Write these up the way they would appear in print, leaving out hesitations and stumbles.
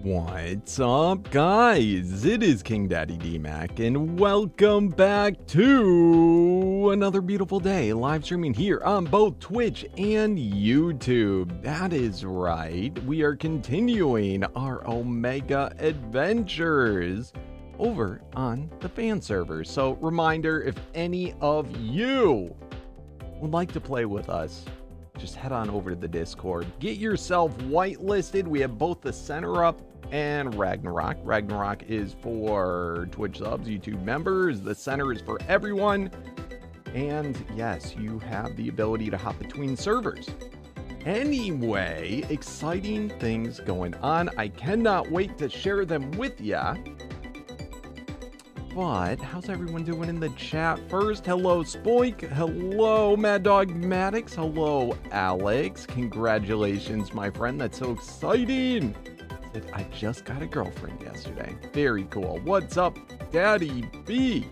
What's up, guys? It is KingDaddyDMAC, and welcome back to another beautiful day live streaming here on both Twitch and YouTube. That is right, we are continuing our Omega adventures over on the fan server. So, reminder, if any of you would like to play with us, just head on over to the Discord. Get yourself whitelisted. We have both the center up and Ragnarok. Ragnarok is for Twitch subs, YouTube members. The center is for everyone. And yes, you have the ability to hop between servers. Anyway, exciting things going on. I cannot wait to share them with ya. But how's everyone doing in the chat? First, hello Spoik, hello Mad Dog Maddox, hello Alex. Congratulations, my friend. That's so exciting. Said, I just got a girlfriend yesterday. Very cool. What's up, Daddy B?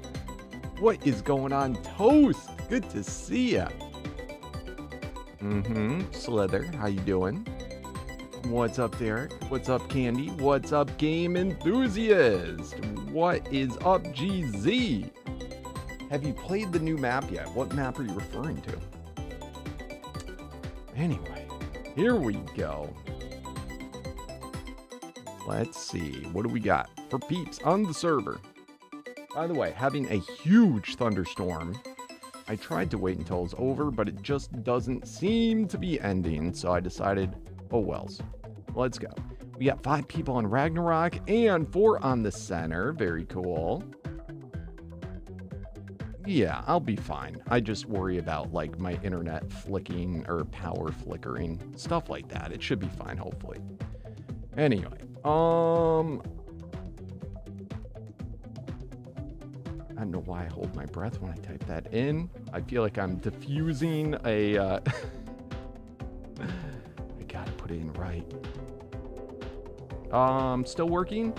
What is going on, Toast? Good to see ya. Slither, how you doing? What's up, Derek? What's up, Candy? What's up, Game Enthusiast? What is up, GZ? Have you played the new map yet? What map are you referring to? Anyway, here we go. Let's see. What do we got for peeps on the server? By the way, having a huge thunderstorm. I tried to wait until it was over, but it just doesn't seem to be ending. So I decided, oh wells. Let's go. We got 5 people on Ragnarok and 4 on the center. Very cool. Yeah, I'll be fine. I just worry about like my internet flicking or power flickering, stuff like that. It should be fine, hopefully. Anyway, I don't know why I hold my breath when I type that in. I feel like I'm diffusing a I gotta put it in right. Still working.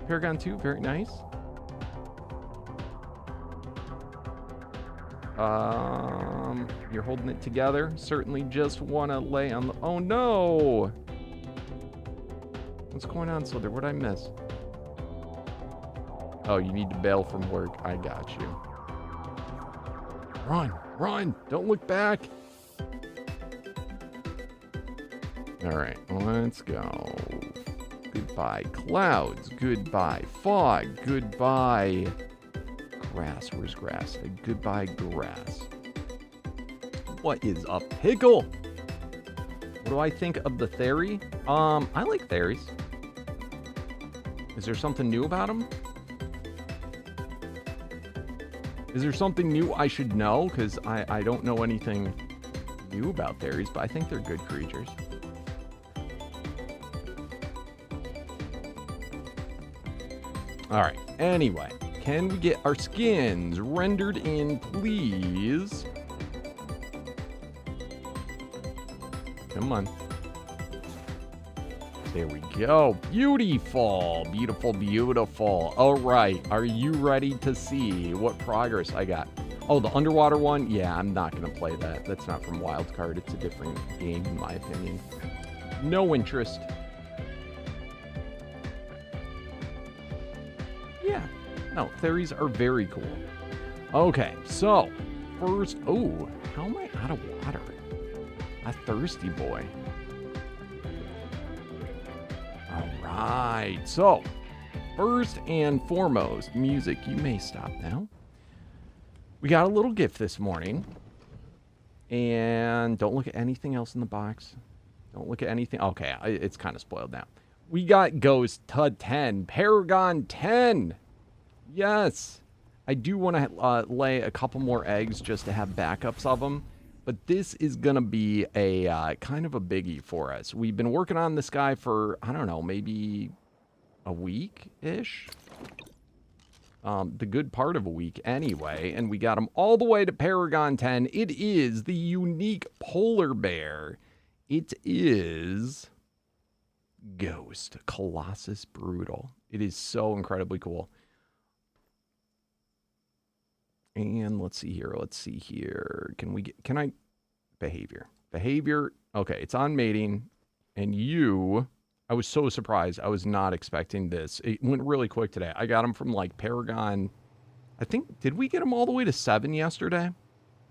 Paragon 2, very nice. You're holding it together. Certainly just want to lay on the... Oh, no! What's going on, Slither? What'd I miss? Oh, you need to bail from work. I got you. Run! Run! Don't look back! Alright, let's go. Goodbye, clouds. Goodbye, fog. Goodbye, grass. Where's grass? Goodbye, grass. What is a pickle? What do I think of the Theory? I like Theories. Is there something new about them? Is there something new I should know? Because I don't know anything new about Theories, but I think they're good creatures. Alright, anyway, can we get our skins rendered in, please? Come on. There we go. Beautiful. Beautiful, beautiful. Alright, are you ready to see what progress I got? Oh, the underwater one? Yeah, I'm not going to play that. That's not from Wildcard. It's a different game, in my opinion. No interest. Yeah, no, theories are very cool. Okay, so first, oh, how am I out of water? A thirsty boy. All right, so first and foremost, music. You may stop now. We got a little gift this morning, and don't look at anything else in the box. Don't look at anything. Okay, it's kind of spoiled now. We got Ghost to 10, Paragon 10. Yes, I do want to lay a couple more eggs just to have backups of them. But this is going to be a kind of a biggie for us. We've been working on this guy for, I don't know, maybe a week-ish. The good part of a week anyway. And we got him all the way to Paragon 10. It is the unique polar bear. It is... Ghost Colossus Brutal. It is so incredibly cool. And let's see here. Can I behavior? Okay, it's on mating. And you I was so surprised. I was not expecting this. It went really quick today. I got them from like Paragon. I think, did we get them all the way to 7 yesterday?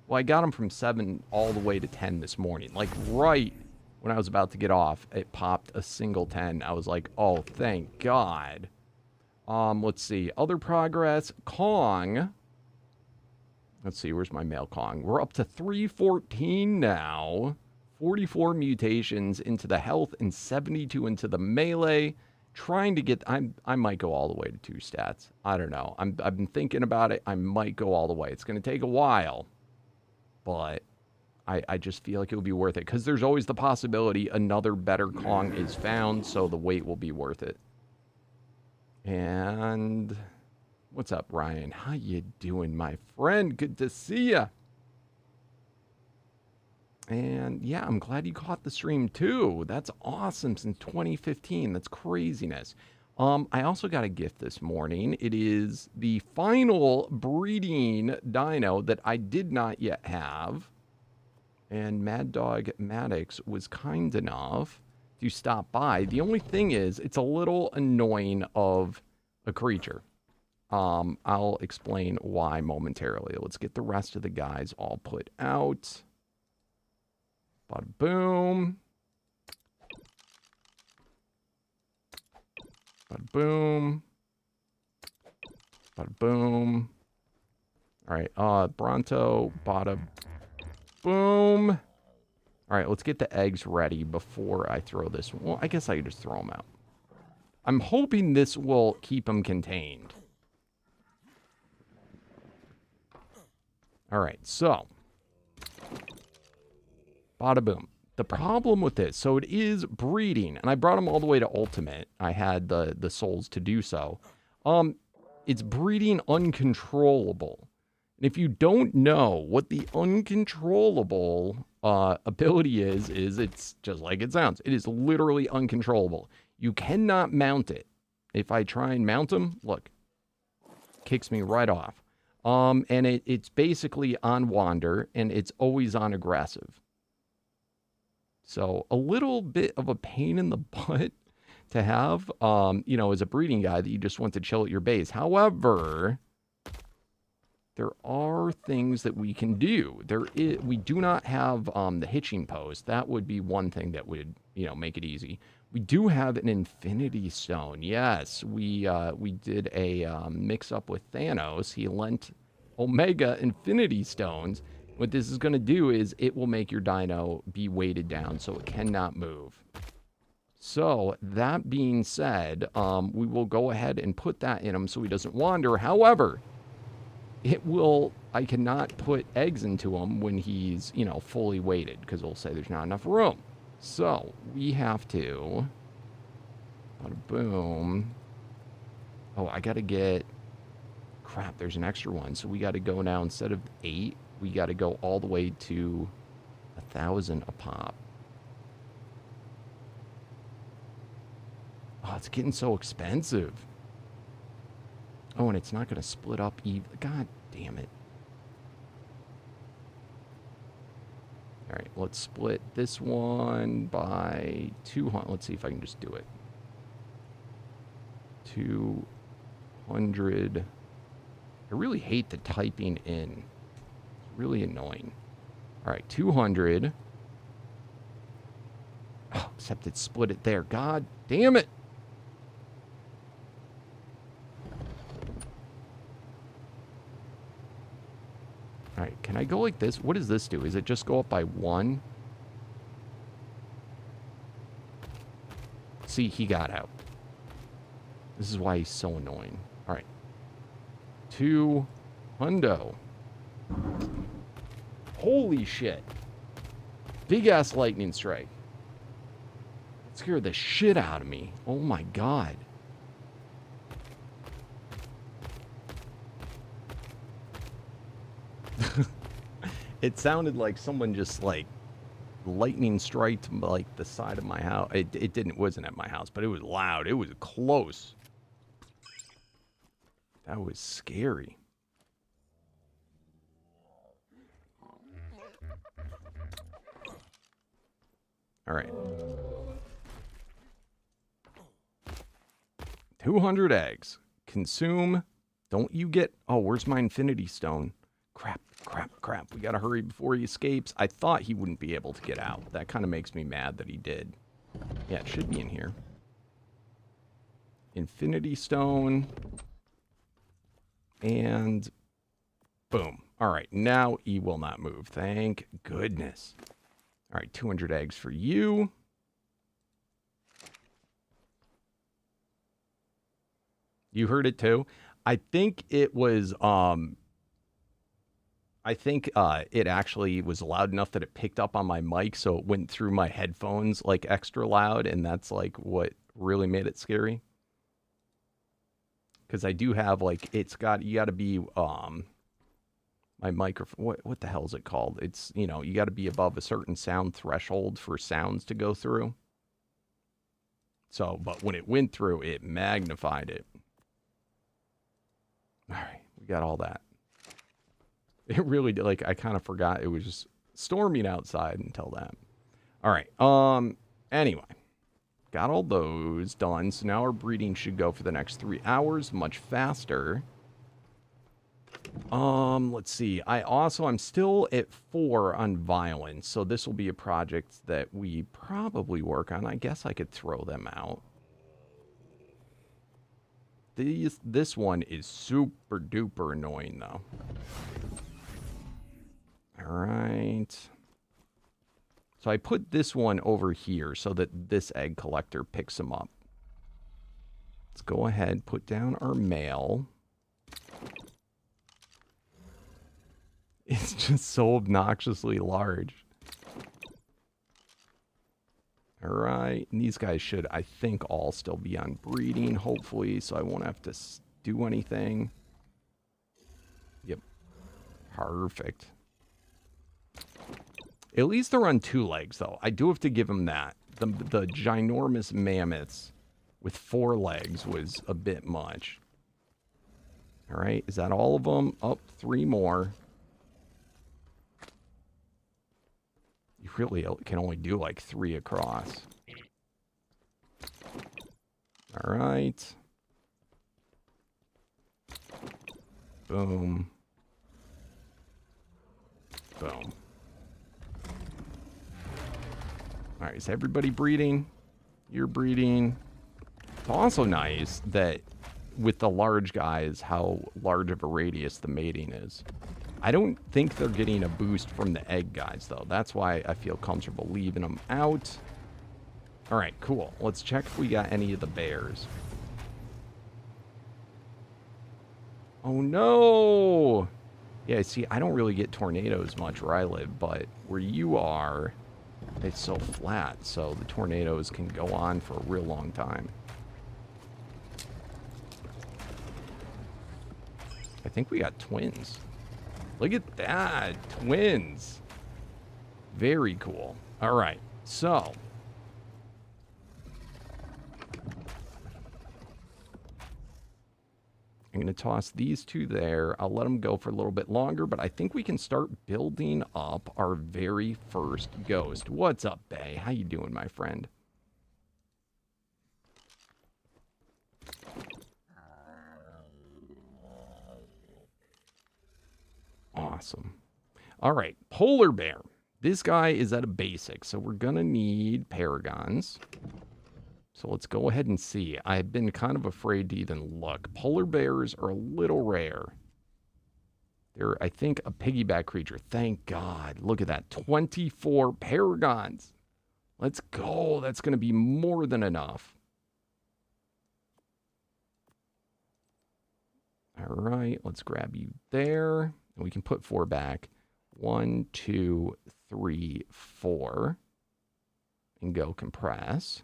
Well, I got them from 7 all the way to 10 this morning. Like right when I was about to get off, it popped a single 10. I was like, oh, thank God. Let's see. Other progress. Kong. Let's see. Where's my male Kong? We're up to 314 now. 44 mutations into the health and 72 into the melee. Trying to get... I might go all the way to 2 stats. I don't know. I've been thinking about it. I might go all the way. It's going to take a while. But I just feel like it would be worth it. Because there's always the possibility another better Kong is found. So the wait will be worth it. And... what's up, Ryan? How you doing, my friend? Good to see ya. And yeah, I'm glad you caught the stream too. That's awesome since 2015. That's craziness. I also got a gift this morning. It is the final breeding dino that I did not yet have. And Mad Dog Maddox was kind enough to stop by. The only thing is, it's a little annoying of a creature. I'll explain why momentarily. Let's get the rest of the guys all put out. Bada boom. Bada boom. Bada boom. All right, Bronto, bada boom. All right, let's get the eggs ready before I throw this. Well, I guess I could just throw them out. I'm hoping this will keep them contained. All right, so bada boom. The problem with this, so it is breeding, and I brought them all the way to Ultimate. I had the souls to do so. It's breeding uncontrollable. And if you don't know what the uncontrollable ability is it's just like it sounds. It is literally uncontrollable. You cannot mount it. If I try and mount them, look, kicks me right off. And it's basically on wander, and it's always on aggressive. So a little bit of a pain in the butt to have, you know, as a breeding guy that you just want to chill at your base. However, there are things that we can do. We do not have the hitching post. That would be one thing that would, you know, make it easy. We do have an infinity stone. Yes, we did a mix-up with Thanos. He lent Omega infinity stones. What this is going to do is it will make your dino be weighted down so it cannot move. So, that being said, we will go ahead and put that in him so he doesn't wander. However, I cannot put eggs into him when he's, you know, fully weighted because it'll say there's not enough room. So, we have to, bada boom. Oh, I got to get, crap, there's an extra one. So, we got to go now, instead of 8, we got to go all the way to 1,000 a pop. Oh, it's getting so expensive. Oh, and it's not going to split up even. God damn it. All right, let's split this one by 200. Let's see if I can just do it. 200. I really hate the typing in. It's really annoying. All right, 200. Oh, except it split it there. God damn it. All right, can I go like this? What does this do? Is it just go up by 1? See, he got out. This is why he's so annoying. All right. 2 hundo. Holy shit. Big ass lightning strike. It scared the shit out of me. Oh my god. It sounded like someone just like lightning striked like the side of my house. It wasn't at my house, but it was loud. It was close. That was scary. All right. 200 eggs. Consume. Don't you get... Oh, where's my infinity stone? Crap, crap, crap. We gotta hurry before he escapes. I thought he wouldn't be able to get out. That kind of makes me mad that he did. Yeah, it should be in here. Infinity stone. And boom. All right, now he will not move. Thank goodness. All right, 200 eggs for you. You heard it too. I think it was, it actually was loud enough that it picked up on my mic, so it went through my headphones like extra loud, and that's like what really made it scary. Because I do have like, it's got, you got to be, my microphone, what the hell is it called? It's, you know, you got to be above a certain sound threshold for sounds to go through. So, but when it went through, it magnified it. All right, we got all that. It really did, like, I kind of forgot it was just storming outside until that. All right, anyway. Got all those done, so now our breeding should go for the next 3 hours, much faster. Let's see. I'm still at 4 on violence, so this will be a project that we probably work on. I guess I could throw them out. This one is super duper annoying, though. All right. So I put this one over here so that this egg collector picks them up. Let's go ahead, put down our mail. It's just so obnoxiously large. All right, and these guys should, I think, all still be on breeding, hopefully, so I won't have to do anything. Yep, perfect. At least they're on 2 legs, though. I do have to give them that. The ginormous mammoths with 4 legs was a bit much. All right, is that all of them? Oh, 3 more. You really can only do like 3 across. All right. Boom. Boom. All right, is everybody breeding? You're breeding. It's also nice that with the large guys, how large of a radius the mating is. I don't think they're getting a boost from the egg guys, though. That's why I feel comfortable leaving them out. All right, cool. Let's check if we got any of the bears. Oh, no! Yeah, see, I don't really get tornadoes much where I live, but where you are, it's so flat, so the tornadoes can go on for a real long time. I think we got twins. Look at that. Twins. Very cool. All right. So. I'm going to toss these 2 there. I'll let them go for a little bit longer, but I think we can start building up our very first ghost. What's up, Bay? How you doing, my friend? Awesome. All right, polar bear. This guy is at a basic, so we're going to need paragons. So let's go ahead and see. I've been kind of afraid to even look. Polar bears are a little rare. They're, I think, a piggyback creature. Thank God. Look at that. 24 paragons. Let's go. That's going to be more than enough. All right, let's grab you there. And we can put 4 back. 1, 2, 3, 4. And go compress.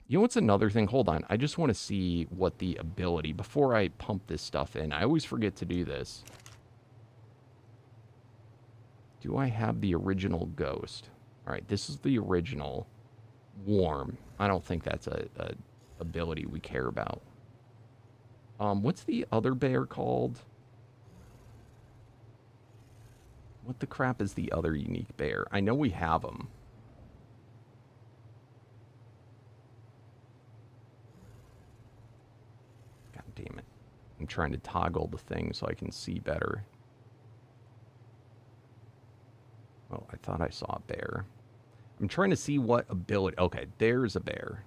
You know what's another thing? Hold on. I just want to see what the ability, before I pump this stuff in. I always forget to do this. Do I have the original ghost? All right, this is the original warm. I don't think that's a ability we care about. What's the other bear called? What the crap is the other unique bear? I know we have them. I'm trying to toggle the thing so I can see better. Oh, I thought I saw a bear. I'm trying to see what ability... Okay, there's a bear.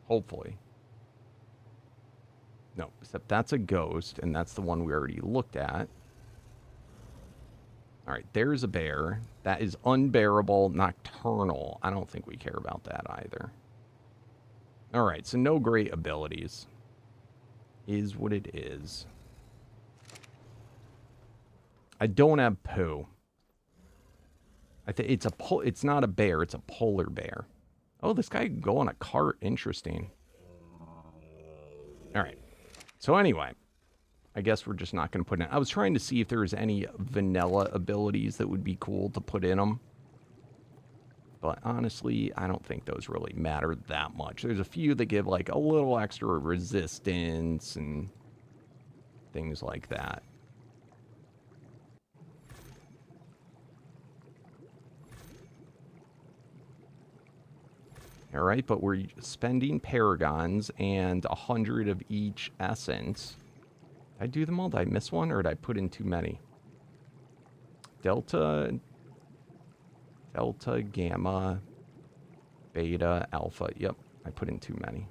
Hopefully. No, except that's a ghost, and that's the one we already looked at. All right, there's a bear. That is unbearable, nocturnal. I don't think we care about that either. All right, so no great abilities. Is what it is. I don't have poo. I think it's not a bear, it's a polar bear. Oh, this guy can go on a cart. Interesting. All right. So anyway, I guess we're just not going to put in. I was trying to see if there was any vanilla abilities that would be cool to put in them. But honestly, I don't think those really matter that much. There's a few that give like a little extra resistance and things like that. All right, but we're spending paragons and 100 of each essence. Did I do them all? Did I miss one, or did I put in too many? Delta, gamma, beta, alpha. Yep, I put in too many.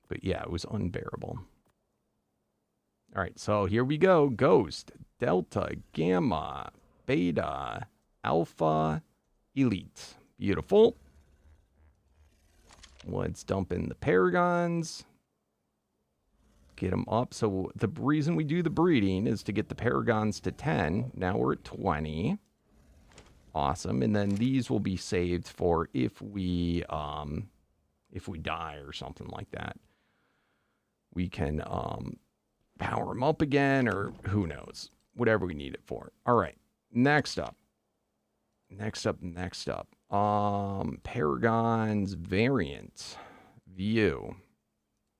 But yeah, it was unbearable. All right, so here we go. Ghost, Delta, Gamma, Beta, Alpha, Elite. Beautiful. Let's dump in the Paragons. Get them up. So the reason we do the breeding is to get the Paragons to 10. Now we're at 20. Awesome. And then these will be saved for if we die or something like that. We can power them up again, or who knows, whatever we need it for. All right, next up. Paragon's variant view.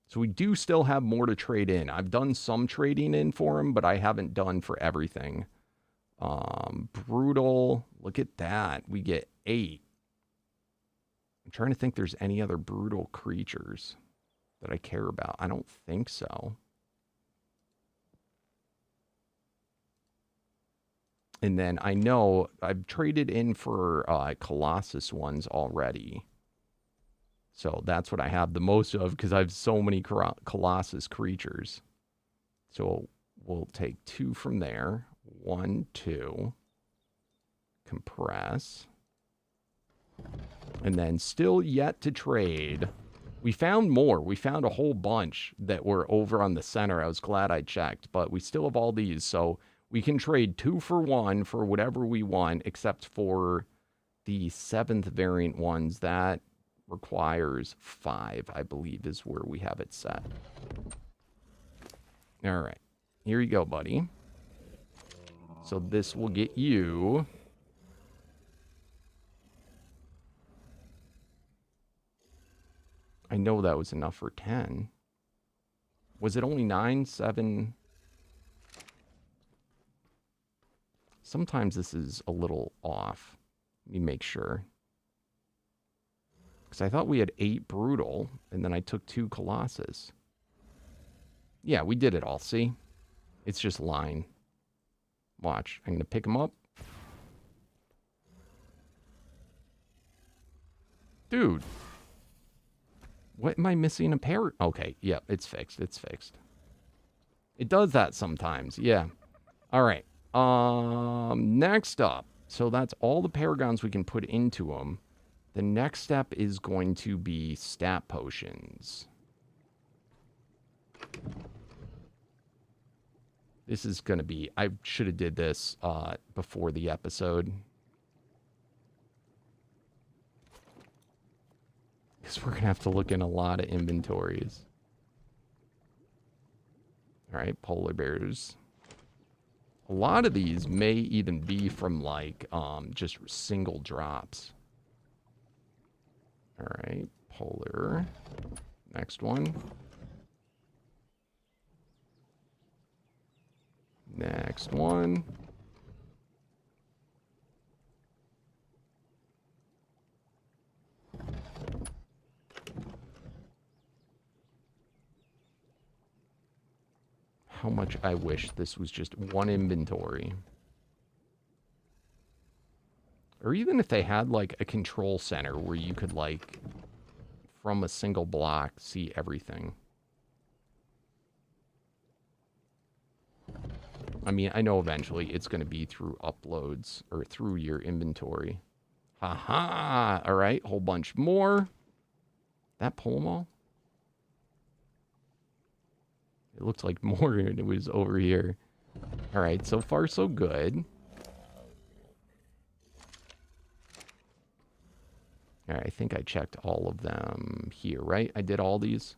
So we do still have more to trade in. I've done some trading in for them, but I haven't done for everything. Brutal, look at that. We get 8. I'm trying to think there's any other brutal creatures that I care about. I don't think so. And then I know I've traded in for Colossus ones already. So that's what I have the most of, because I have so many Colossus creatures. So we'll take 2 from there. 1, 2. Compress. And then still yet to trade. We found more. We found a whole bunch that were over on the center. I was glad I checked. But we still have all these. So we can trade 2 for 1 for whatever we want, except for the 7th variant ones. That requires 5, I believe, is where we have it set. All right. Here you go, buddy. So this will get you... I know that was enough for 10. Was it only 9, 7? Sometimes this is a little off. Let me make sure. Because I thought we had 8 brutal, and then I took 2 Colossus. Yeah, we did it all, see? It's just line. Watch. I'm going to pick them up. Dude. What am I missing a pair? Okay, yeah, it's fixed. It's fixed. It does that sometimes, yeah. All right. Next up. So that's all the Paragons we can put into them. The next step is going to be stat potions. This is going to be... I should have did this before the episode. Because we're going to have to look in a lot of inventories. All right, polar bears. A lot of these may even be from, like, just single drops. All right, polar. Next one. next one. How much I wish this was just one inventory. Or even if they had, like, a control center where you could, like, from a single block, see everything. I mean, I know eventually it's going to be through uploads or through your inventory. Haha! All right, whole bunch more. That pole mall? It looked like more and it was over here. All right, so far so good. All right, I think I checked all of them here, right? I did all these.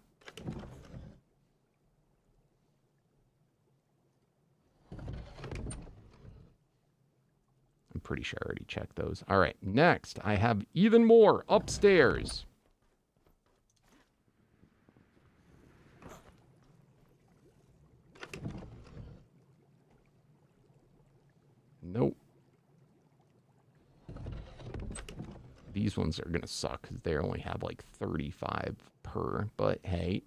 I'm pretty sure I already checked those. All right, next, I have even more upstairs. Nope. These ones are going to suck because they only have like 35 per, but hey.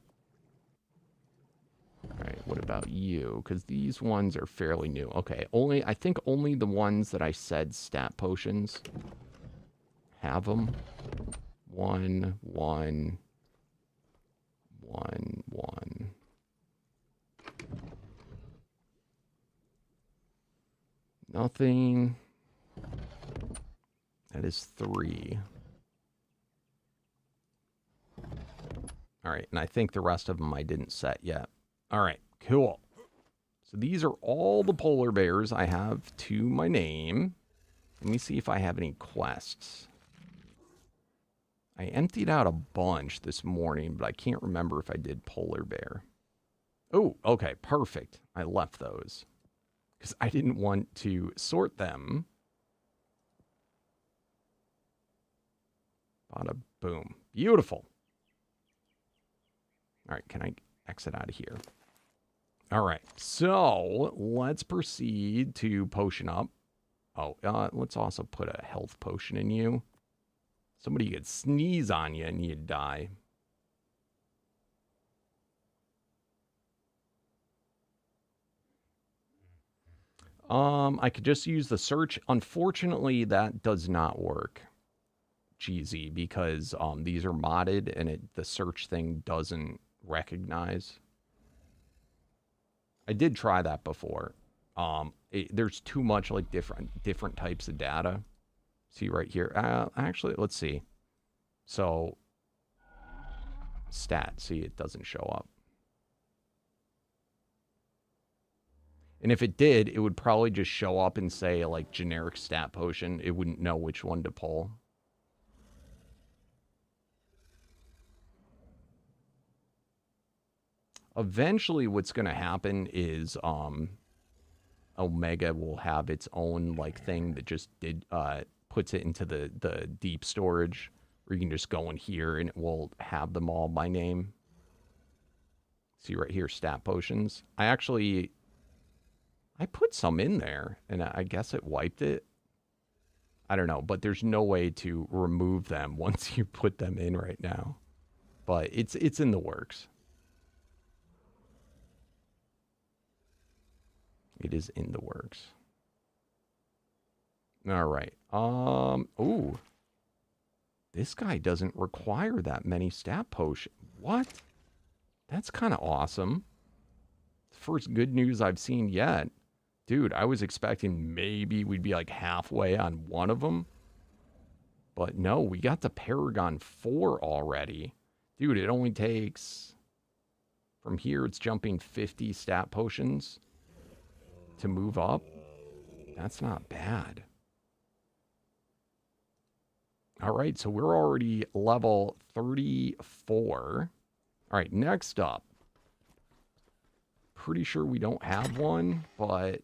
All right, what about you? Because these ones are fairly new. Okay, I think only the ones that I said stat potions have them. 1, 1, 1, 1. Nothing. That is 3. All right, and I think the rest of them I didn't set yet. All right, cool. So these are all the polar bears I have to my name. Let me see if I have any quests. I emptied out a bunch this morning, but I can't remember if I did polar bear. Oh, okay, perfect. I left those because I didn't want to sort them. Bada boom. Beautiful. All right, can I exit out of here? All right, so let's proceed to potion up. Oh, let's also put a health potion in you. Somebody could sneeze on you and you'd die. I could just use the search. Unfortunately, that does not work, GZ, because these are modded and the search thing doesn't recognize. I did try that before. There's too much like different types of data. See right here. Actually, let's see. So stat. See, it doesn't show up. And if it did, it would probably just show up and say like generic stat potion. It wouldn't know which one to pull. Eventually what's going to happen is Omega will have its own like thing that just puts it into the deep storage where you can just go in here and it will have them all by name. See right here, stat potions. I put some in there and I guess it wiped it. I don't know, but there's no way to remove them once you put them in right now. But it's in the works. It is in the works. All right. Oh. This guy doesn't require that many stat potions. What? That's kind of awesome. First good news I've seen yet. Dude, I was expecting maybe we'd be like halfway on one of them. But no, we got the Paragon 4 already. Dude, it only takes... From here, it's jumping 50 stat potions to move up. That's not bad. All right, so we're already level 34. All right, next up. Pretty sure we don't have one, but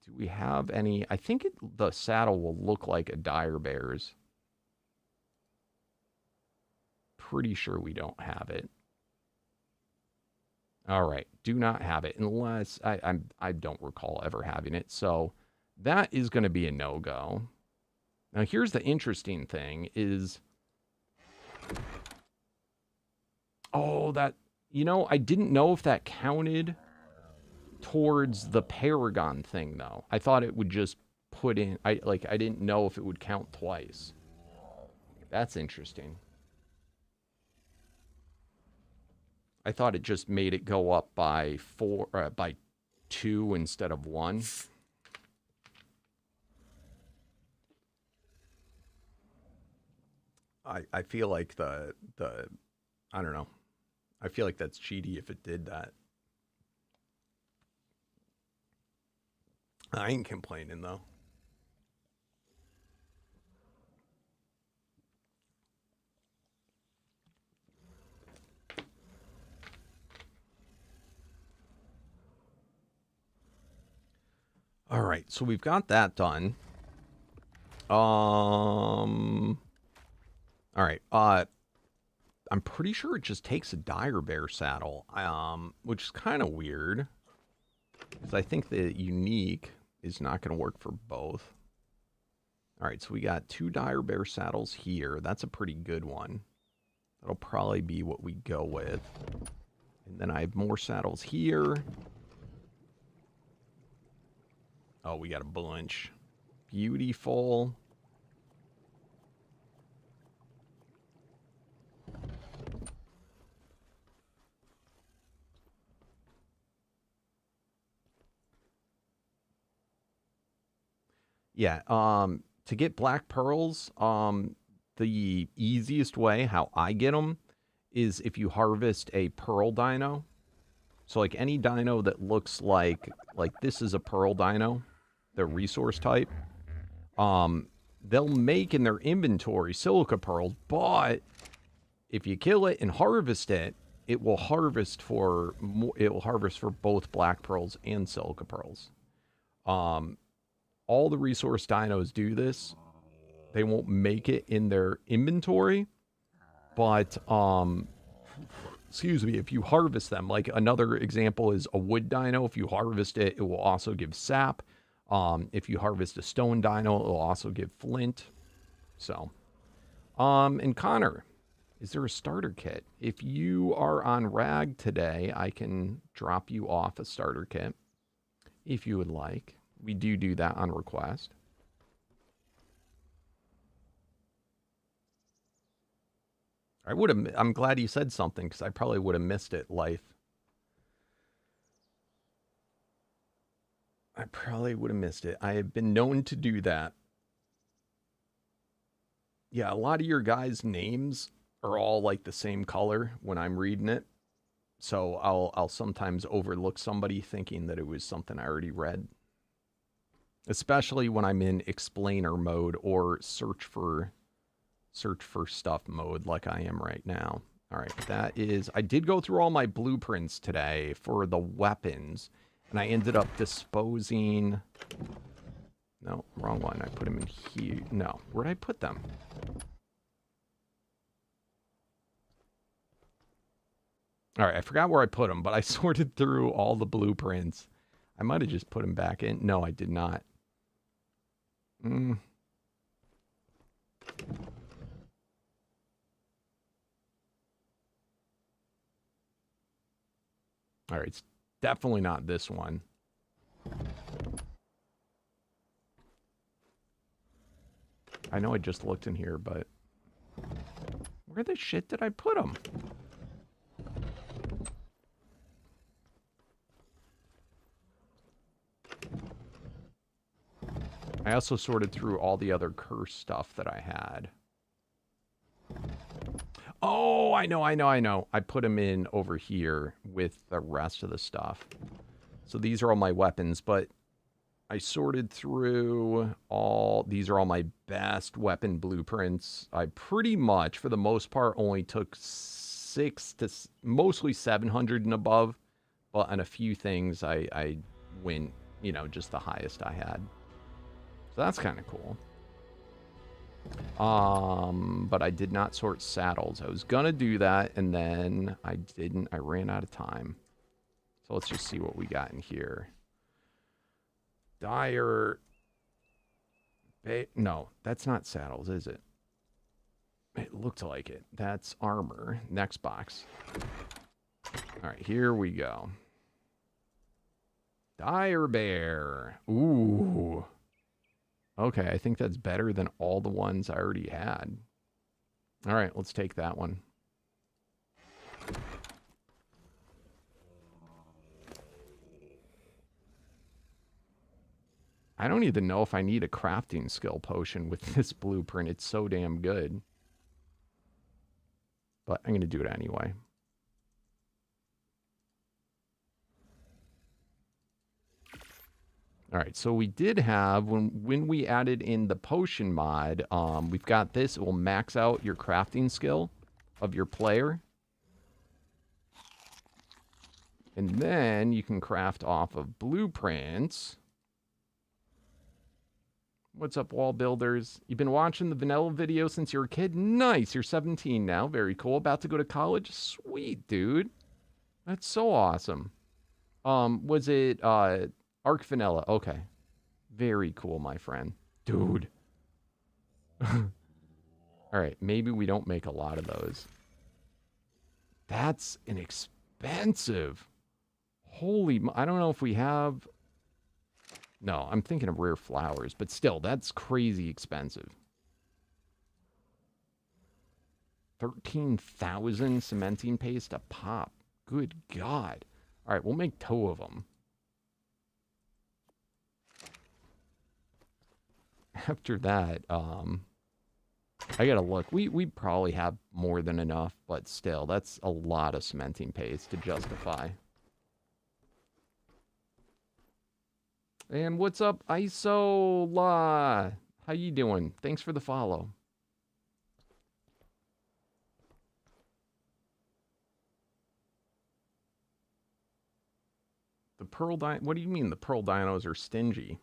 do we have any? I think the saddle will look like a dire bear's. Pretty sure we don't have it. All right, do not have it unless I don't recall ever having it. So that is going to be a no-go. Now here's the interesting thing is, oh, that, you know, I didn't know if that counted towards the Paragon thing though. I thought it would just put in, I didn't know if it would count twice. That's interesting. I thought it just made it go up by by 2 instead of 1. I feel like the I don't know. I feel like that's cheaty if it did that. I ain't complaining though. All right, so we've got that done. All right. I'm pretty sure it just takes a dire bear saddle. Which is kind of weird because I think the unique is not going to work for both. All right, so we got 2 dire bear saddles here. That's a pretty good one. That'll probably be what we go with. And then I have more saddles here. Oh, we got a bunch. Beautiful. Yeah, to get black pearls, the easiest way how I get them is if you harvest a pearl dino. So like any dino that looks like this is a pearl dino, the resource type, they'll make in their inventory silica pearls, but if you kill it and harvest it, it will harvest for both black pearls and silica pearls. All the resource dinos do this. They won't make it in their inventory, but excuse me, if you harvest them, like another example is a wood dino. If you harvest it, it will also give sap. If you harvest a stone dino, it will also give flint. So, and Connor, is there a starter kit? If you are on Rag today, I can drop you off a starter kit if you would like. We do that on request. I'm glad you said something because I probably would have missed it, Life. I probably would have missed it. I have been known to do that. Yeah, a lot of your guys' names are all like the same color when I'm reading it. So I'll sometimes overlook somebody thinking that it was something I already read. Especially when I'm in explainer mode or search for stuff mode like I am right now. All right, that is, I did go through all my blueprints today for the weapons, and I ended up disposing, no, wrong one. I put them in here. No, where'd I put them? All right, I forgot where I put them, but I sorted through all the blueprints. I might have just put them back in. No, I did not. All right, it's definitely not this one. I know I just looked in here, but where the shit did I put them? I also sorted through all the other curse stuff that I had. Oh, I know. I put them in over here with the rest of the stuff. So these are all my weapons, but I sorted through these are all my best weapon blueprints. I pretty much, for the most part, only took 6 to mostly 700 and above, but on a few things I went, you know, just the highest I had. So that's kind of cool. But I did not sort saddles. I was gonna do that, and then I didn't. I ran out of time. So let's just see what we got in here. Dire... No, that's not saddles, is it? It looked like it. That's armor. Next box. All right, here we go. Dire bear. Ooh. Okay, I think that's better than all the ones I already had. All right, let's take that one. I don't even know if I need a crafting skill potion with this blueprint. It's so damn good. But I'm going to do it anyway. All right, so we did have, when we added in the potion mod, we've got this. It will max out your crafting skill of your player. And then you can craft off of blueprints. What's up, wall builders? You've been watching the vanilla video since you were a kid? Nice, you're 17 now. Very cool. About to go to college? Sweet, dude. That's so awesome. Was it Arc Vanilla? Okay. Very cool, my friend. Dude. All right, maybe we don't make a lot of those. That's inexpensive. Holy, I don't know if we have... No, I'm thinking of rare flowers, but still, that's crazy expensive. 13,000 cementing paste a pop. Good God. All right, we'll make 2 of them. After that, I gotta look. We probably have more than enough, but still, that's a lot of cementing paste to justify. And what's up, Isola? How you doing? Thanks for the follow. The pearl dino... What do you mean the pearl dinos are stingy?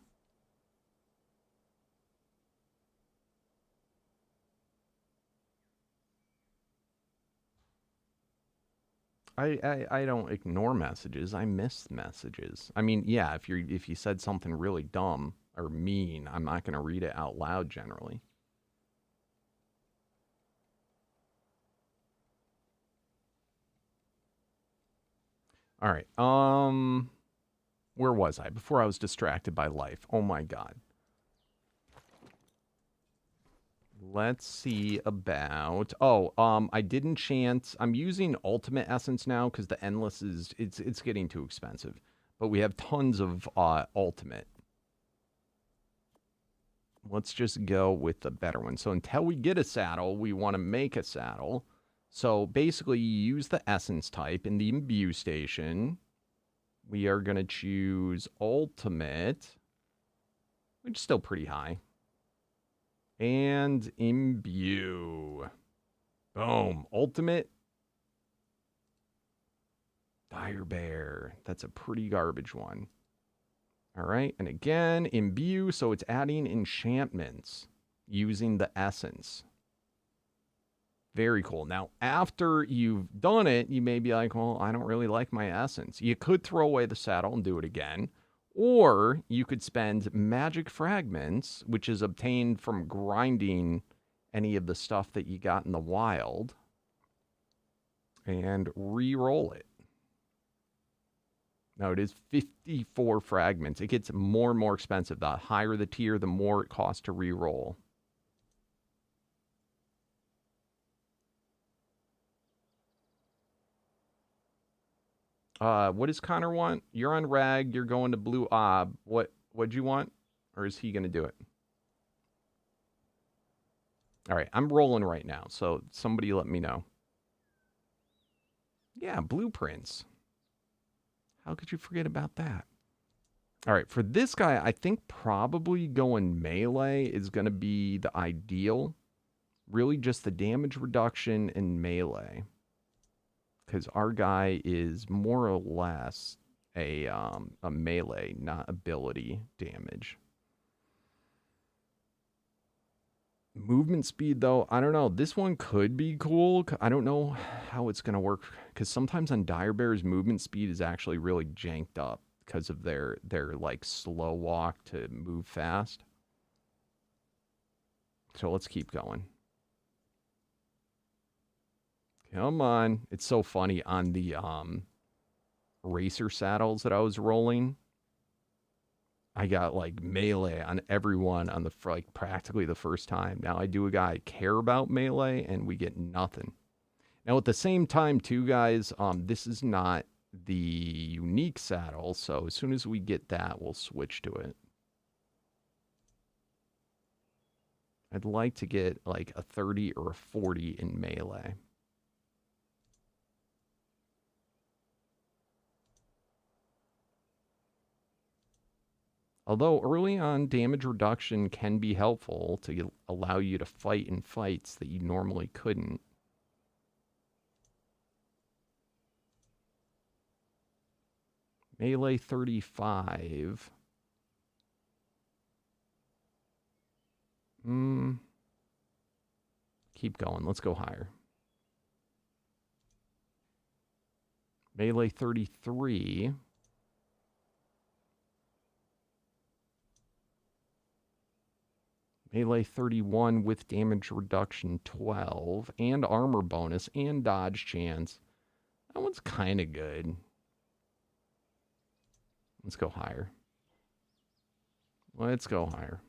I don't ignore messages. I miss messages. I mean, yeah, if you said something really dumb or mean, I'm not going to read it out loud generally. All right. Where was I before I was distracted by life? Oh my God. Let's see about... Oh, I did enchant... I'm using Ultimate Essence now because the Endless is... It's getting too expensive. But we have tons of Ultimate. Let's just go with the better one. So until we get a saddle, we want to make a saddle. So basically, you use the Essence type in the Imbue station. We are going to choose Ultimate, which is still pretty high. And Imbue. Boom. Ultimate. Dire Bear. That's a pretty garbage one. All right. And again, Imbue. So it's adding enchantments using the essence. Very cool. Now, after you've done it, you may be like, well, I don't really like my essence. You could throw away the saddle and do it again. Or you could spend magic fragments, which is obtained from grinding any of the stuff that you got in the wild, and re-roll it. Now, it is 54 fragments. It gets more and more expensive. The higher the tier, the more it costs to re-roll. What does Connor want? You're on Rag. You're going to Blue Ob. What'd you want? Or is he going to do it? All right. I'm rolling right now. So somebody let me know. Yeah, blueprints. How could you forget about that? All right. For this guy, I think probably going melee is going to be the ideal. Really just the damage reduction in melee. Because our guy is more or less a melee, not ability damage. Movement speed, though, I don't know. This one could be cool. I don't know how it's going to work, because sometimes on Dire Bears, movement speed is actually really janked up because of their like slow walk to move fast. So let's keep going. Come on. It's so funny on the racer saddles that I was rolling. I got like melee on everyone on the like practically the first time. Now I do a guy care about melee and we get nothing. Now at the same time too, guys, this is not the unique saddle, so as soon as we get that, we'll switch to it. I'd like to get like a 30 or a 40 in melee. Although early on, damage reduction can be helpful to allow you to fight in fights that you normally couldn't. Melee 35. Keep going. Let's go higher. Melee 33. Melee 31 with damage reduction 12. And armor bonus and dodge chance. That one's kind of good. Let's go higher. Let's go higher.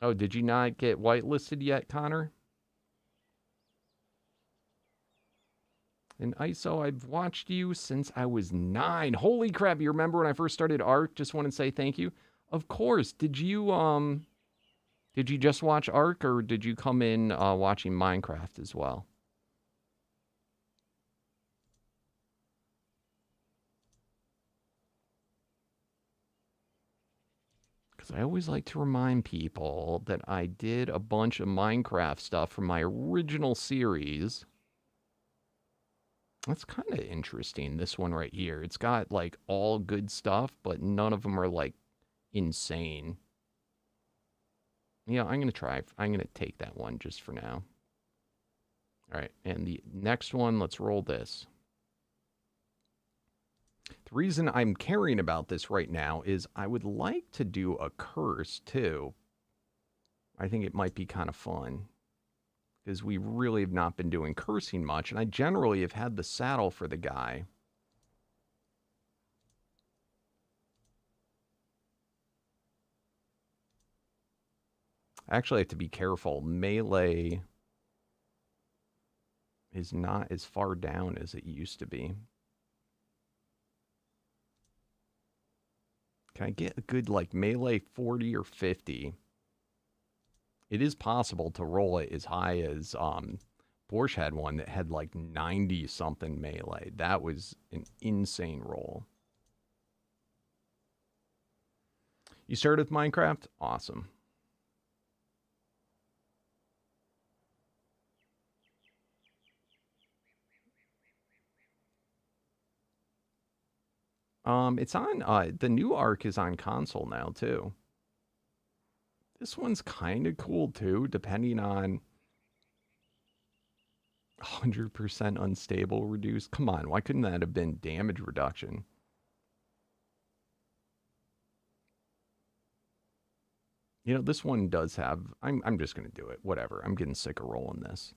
Oh, did you not get whitelisted yet, Connor? And ISO, I've watched you since I was 9. Holy crap, you remember when I first started Ark? Just want to say thank you. Of course. Did you just watch Ark, or did you come in watching Minecraft as well? Because I always like to remind people that I did a bunch of Minecraft stuff from my original series. That's kind of interesting, this one right here. It's got, like, all good stuff, but none of them are, like, insane. Yeah, I'm going to take that one just for now. All right, and the next one, let's roll this. The reason I'm caring about this right now is I would like to do a curse, too. I think it might be kind of fun, because we really have not been doing cursing much, and I generally have had the saddle for the guy. I actually have to be careful. Melee is not as far down as it used to be. Can I get a good, like, melee 40 or 50? It is possible to roll it as high as, Porsche had one that had, like, 90-something melee. That was an insane roll. You started with Minecraft? Awesome. It's on, the new Ark is on console now, too. This one's kind of cool, too, depending on 100% unstable reduced. Come on, why couldn't that have been damage reduction? You know, this one does have... I'm just going to do it. Whatever. I'm getting sick of rolling this.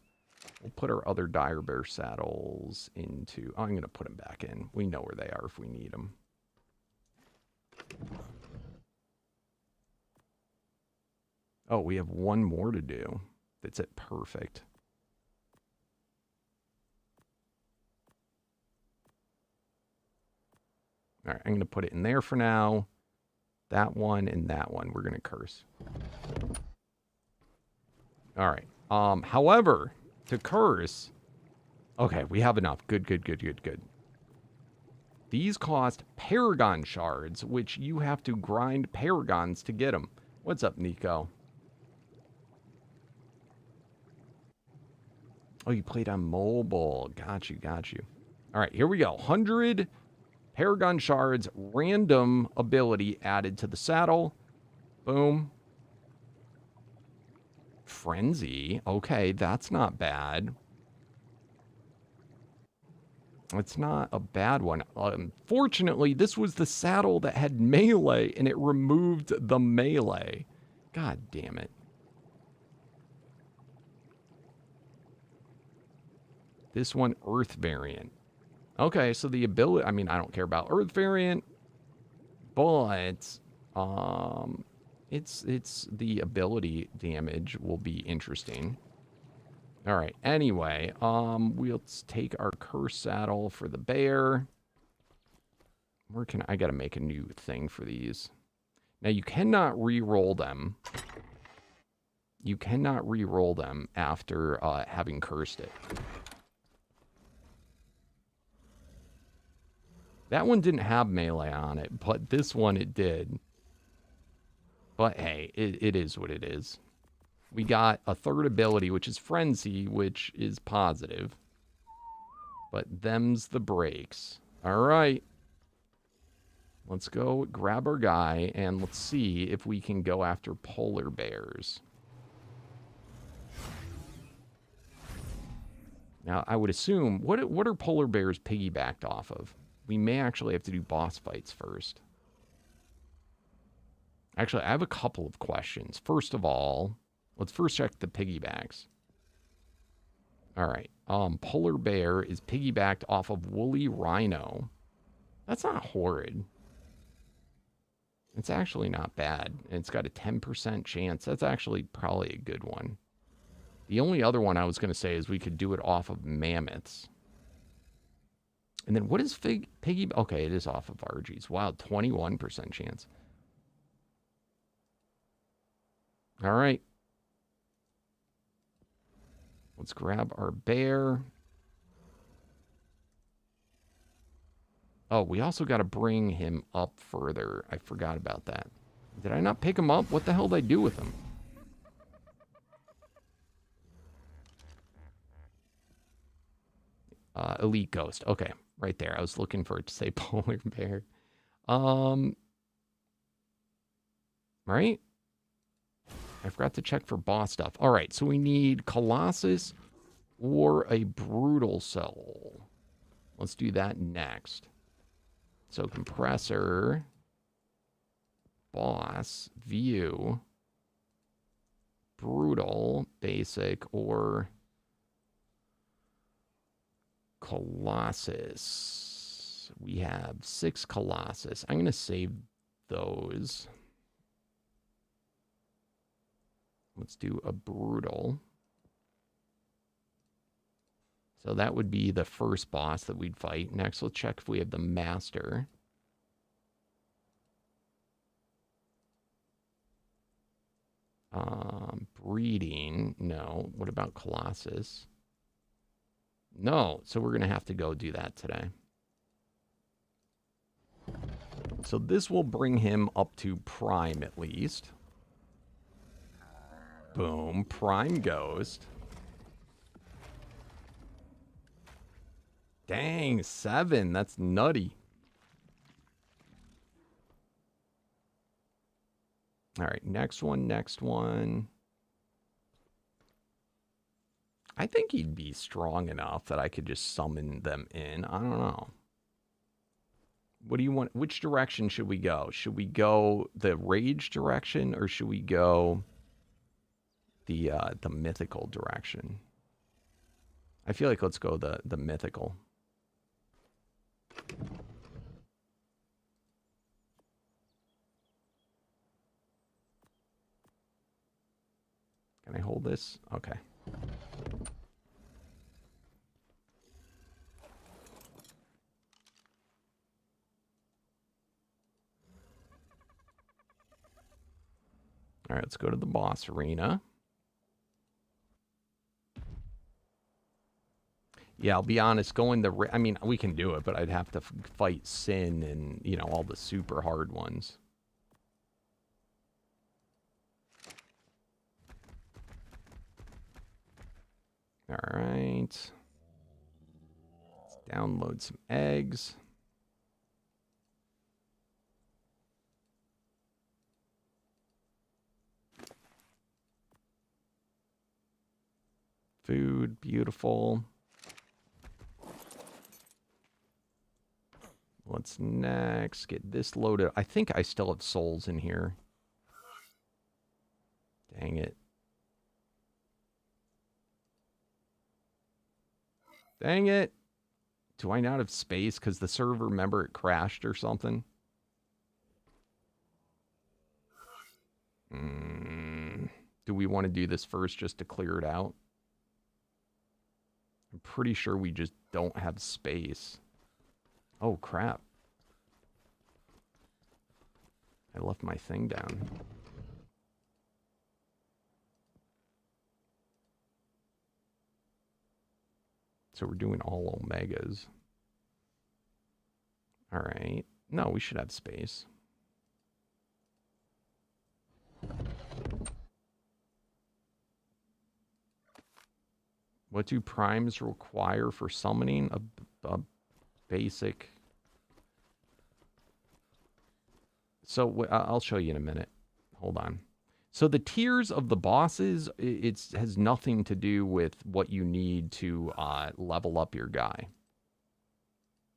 We'll put our other Dire Bear saddles into... Oh, I'm going to put them back in. We know where they are if we need them. Oh, we have one more to do. That's it. Perfect. All right, I'm going to put it in there for now. That one and that one. We're going to curse. All right. However, to curse... Okay, we have enough. Good. These cost Paragon shards, which you have to grind Paragons to get them. What's up, Nico? Oh, you played on mobile. Got you. All right, here we go. 100 Paragon shards, random ability added to the saddle. Boom. Frenzy. Okay, that's not bad. It's not a bad one. Unfortunately, this was the saddle that had melee, and it removed the melee. God damn it. This one, Earth variant. Okay, so the ability... I mean, I don't care about Earth variant, but... It's the ability damage will be interesting. All right. Anyway, we'll take our curse saddle for the bear. Where can I got to make a new thing for these? Now you cannot re-roll them. You cannot re-roll them after having cursed it. That one didn't have melee on it, but this one it did. But hey, it is what it is. We got a third ability, which is Frenzy, which is positive. But them's the breaks. All right. Let's go grab our guy, and let's see if we can go after polar bears. Now, I would assume, what are polar bears piggybacked off of? We may actually have to do boss fights first. Actually, I have a couple of questions. First of all, let's first check the piggybacks. All right. Polar bear is piggybacked off of woolly rhino. That's not horrid. It's actually not bad. It's got a 10% chance. That's actually probably a good one. The only other one I was going to say is we could do it off of mammoths. And then what is piggy? Okay, it is off of RGs. Wow, 21% chance. All right. Let's grab our bear. Oh, we also got to bring him up further. I forgot about that. Did I not pick him up? What the hell did I do with him? Elite Ghost. Okay, right there. I was looking for it to say polar bear. Right? I forgot to check for boss stuff. All right, so we need Colossus or a Brutal Soul. Let's do that next. So compressor, boss, view, brutal, basic, or Colossus. We have 6 Colossus. I'm going to save those. Let's do a brutal. So that would be the first boss that we'd fight. Next, let's check if we have the master. Breeding. No. What about Colossus? No. So we're going to have to go do that today. So this will bring him up to prime at least. Boom. Prime Ghost. Dang, 7. That's nutty. All right, next one. I think he'd be strong enough that I could just summon them in. I don't know. What do you want? Which direction should we go? Should we go the rage direction, or should we go the mythical direction? I feel like let's go the mythical. Can I hold this? Okay. All right, let's go to the boss arena. Yeah, I'll be honest, I mean, we can do it, but I'd have to fight Sin and, you know, all the super hard ones. All right. Let's download some eggs. Food, beautiful. What's next? Get this loaded. I think I still have souls in here. Dang it. Dang it. Do I not have space because the server, remember, it crashed or something? Do we want to do this first just to clear it out? I'm pretty sure we just don't have space. Oh, crap. I left my thing down. So we're doing all omegas. All right. No, we should have space. What do primes require for summoning? A basic. So I'll show you in a minute. Hold on. So the tiers of the bosses, it has nothing to do with what you need to level up your guy.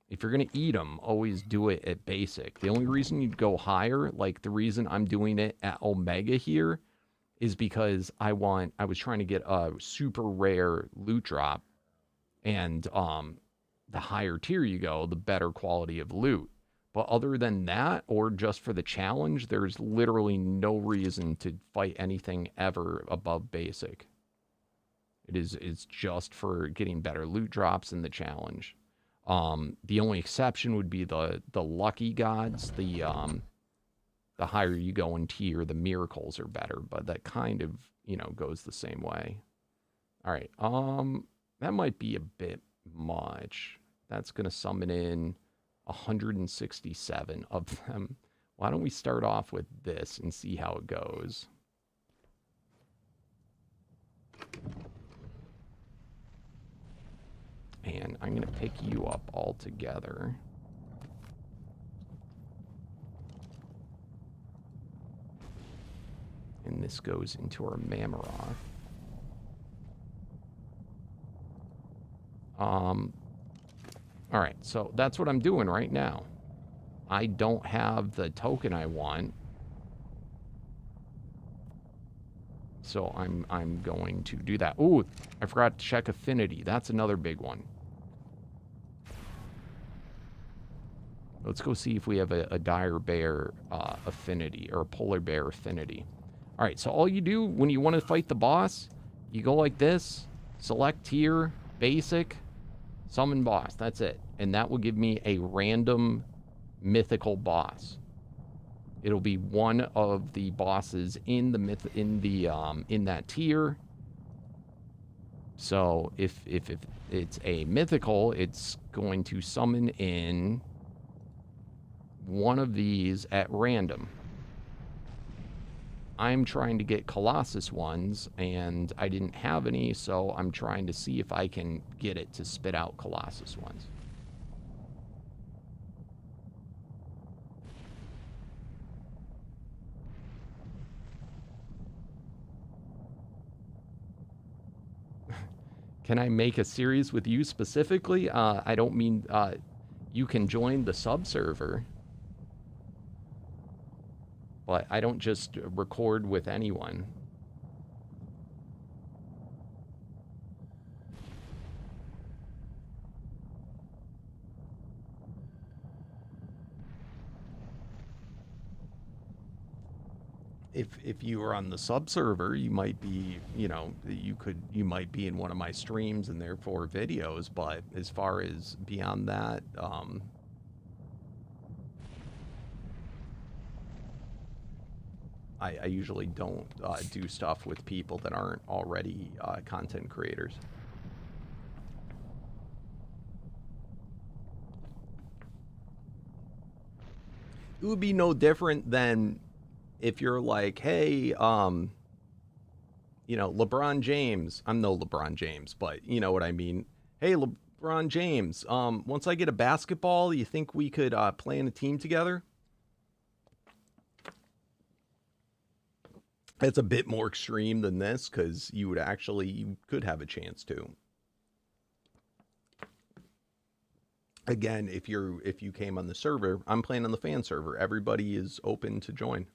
If you're going to eat them, always do it at basic. The only reason you'd go higher, like the reason I'm doing it at Omega here, is because I was trying to get a super rare loot drop. And the higher tier you go, the better quality of loot. But other than that, or just for the challenge, there's literally no reason to fight anything ever above basic. It's just for getting better loot drops in the challenge. The only exception would be the lucky gods. The higher you go in tier, the miracles are better, but that kind of, goes the same way. All right. That might be a bit much. That's going to summon in 167 of them. Why don't we start off with this and see how it goes? And I'm going to pick you up all together. And this goes into our Mammoth. All right, so that's what I'm doing right now. I don't have the token I want. So I'm going to do that. Ooh, I forgot to check affinity. That's another big one. Let's go see if we have a dire bear affinity or a polar bear affinity. All right, so all you do when you want to fight the boss, you go like this, select tier, basic, summon boss. That's it. And that will give me a random mythical boss. It'll be one of the bosses in that tier. So if it's a mythical, it's going to summon in one of these at random. I'm trying to get Colossus ones, and I didn't have any, so I'm trying to see if I can get it to spit out Colossus ones. Can I make a series with you specifically? I don't mean you can join the sub-server. But I don't just record with anyone. If you were on the sub server, you might be, you might be in one of my streams and therefore videos, but as far as beyond that, I usually don't do stuff with people that aren't already content creators. It would be no different than if you're like, hey, LeBron James. I'm no LeBron James, but you know what I mean. Hey, LeBron James, once I get a basketball, you think we could play in a team together? It's a bit more extreme than this because you could have a chance to. Again, if you came on the server, I'm playing on the fan server. Everybody is open to join.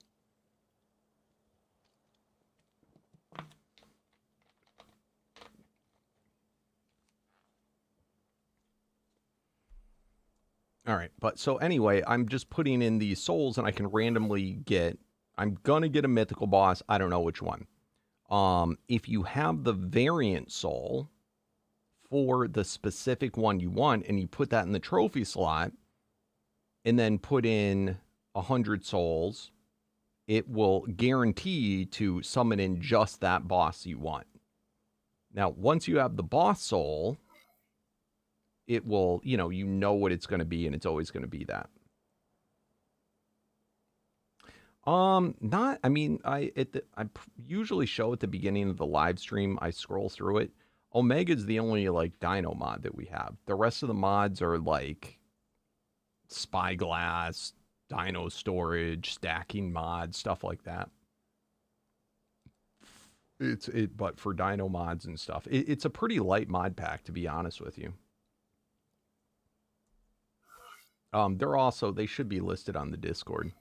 All right, but so anyway, I'm just putting in these souls and I can randomly get, I'm gonna get a mythical boss. I don't know which one. If you have the variant soul for the specific one you want and you put that in the trophy slot and then put in 100 souls, it will guarantee to summon in just that boss you want. Now, once you have the boss soul, it will, you know what it's going to be, and it's always going to be that. I usually show at the beginning of the live stream. I scroll through it. Omega's the only like dino mod that we have. The rest of the mods are like spyglass, dino storage, stacking mods, stuff like that. But for dino mods and stuff, it's a pretty light mod pack, to be honest with you. They should be listed on the Discord.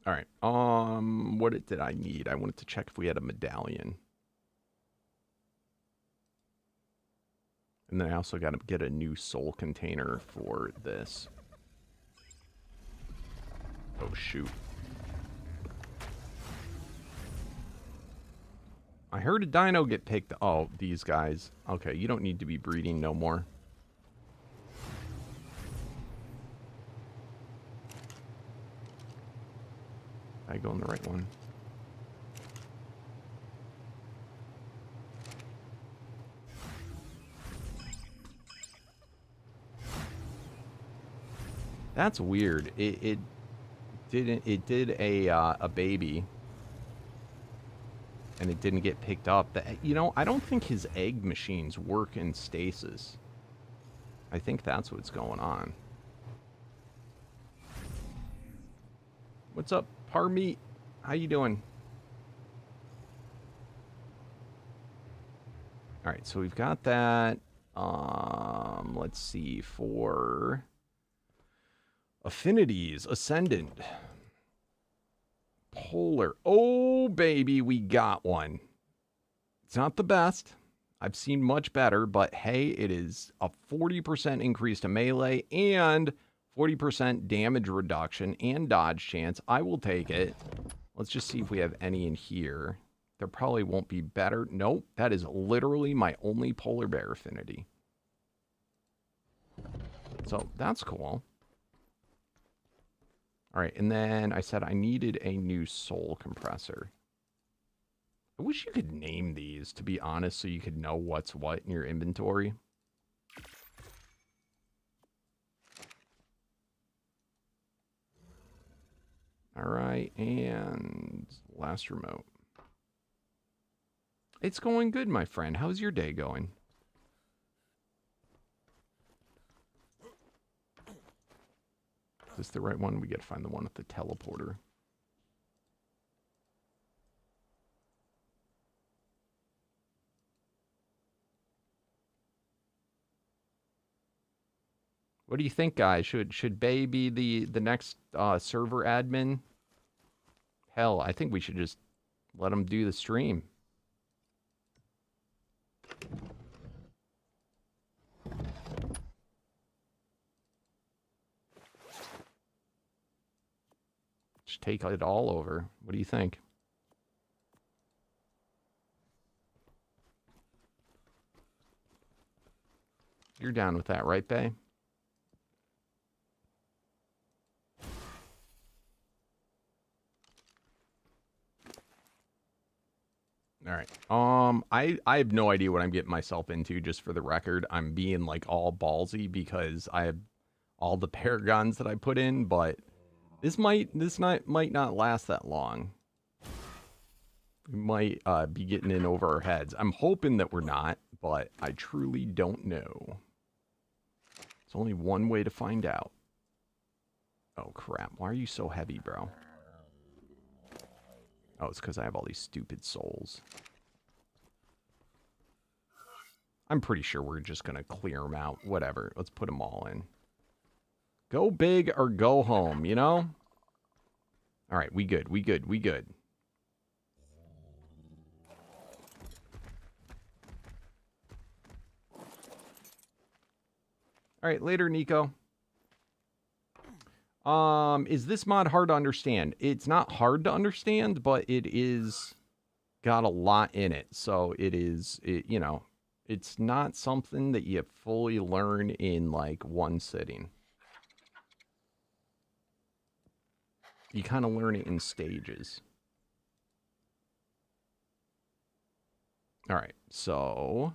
All right. What did I need? I wanted to check if we had a medallion. And then I also got to get a new soul container for this. Oh, shoot. I heard a dino get picked. Oh, these guys. Okay, you don't need to be breeding no more. I go in the right one. That's weird. It did a baby. And it didn't get picked up. I don't think his egg machines work in stasis. I think that's what's going on. What's up, Parmeet? How you doing? All right, so we've got that. Let's see, for affinities, ascendant. Polar. Oh, baby, we got one. It's not the best. I've seen much better, but hey, it is a 40% increase to melee and 40% damage reduction and dodge chance. I will take it. Let's just see if we have any in here. There probably won't be better. Nope, that is literally my only polar bear affinity. So that's cool. All right, and then I said I needed a new soul compressor. I wish you could name these, to be honest, so you could know what's what in your inventory. All right, and last remote. It's going good, my friend. How's your day going? Is this the right one? We got to find the one with the teleporter. What do you think, guys? Should Bay be the next server admin? Hell, I think we should just let him do the stream. Just take it all over. What do you think? You're down with that, right, Bay? All right. I have no idea what I'm getting myself into, just for the record. I'm being like all ballsy because I have all the Paragons that I put in, but this might not last that long. We might be getting in over our heads. I'm hoping that we're not, but I truly don't know. There's only one way to find out. Oh, crap. Why are you so heavy, bro? Oh, it's because I have all these stupid souls. I'm pretty sure we're just going to clear them out. Whatever. Let's put them all in. Go big or go home, you know? All right, we good. We good. We good. All right, later, Nico. Is this mod hard to understand? It's not hard to understand, but it is got a lot in it. So it is, you know, it's not something that you fully learn in like one sitting. You kind of learn it in stages. All right, so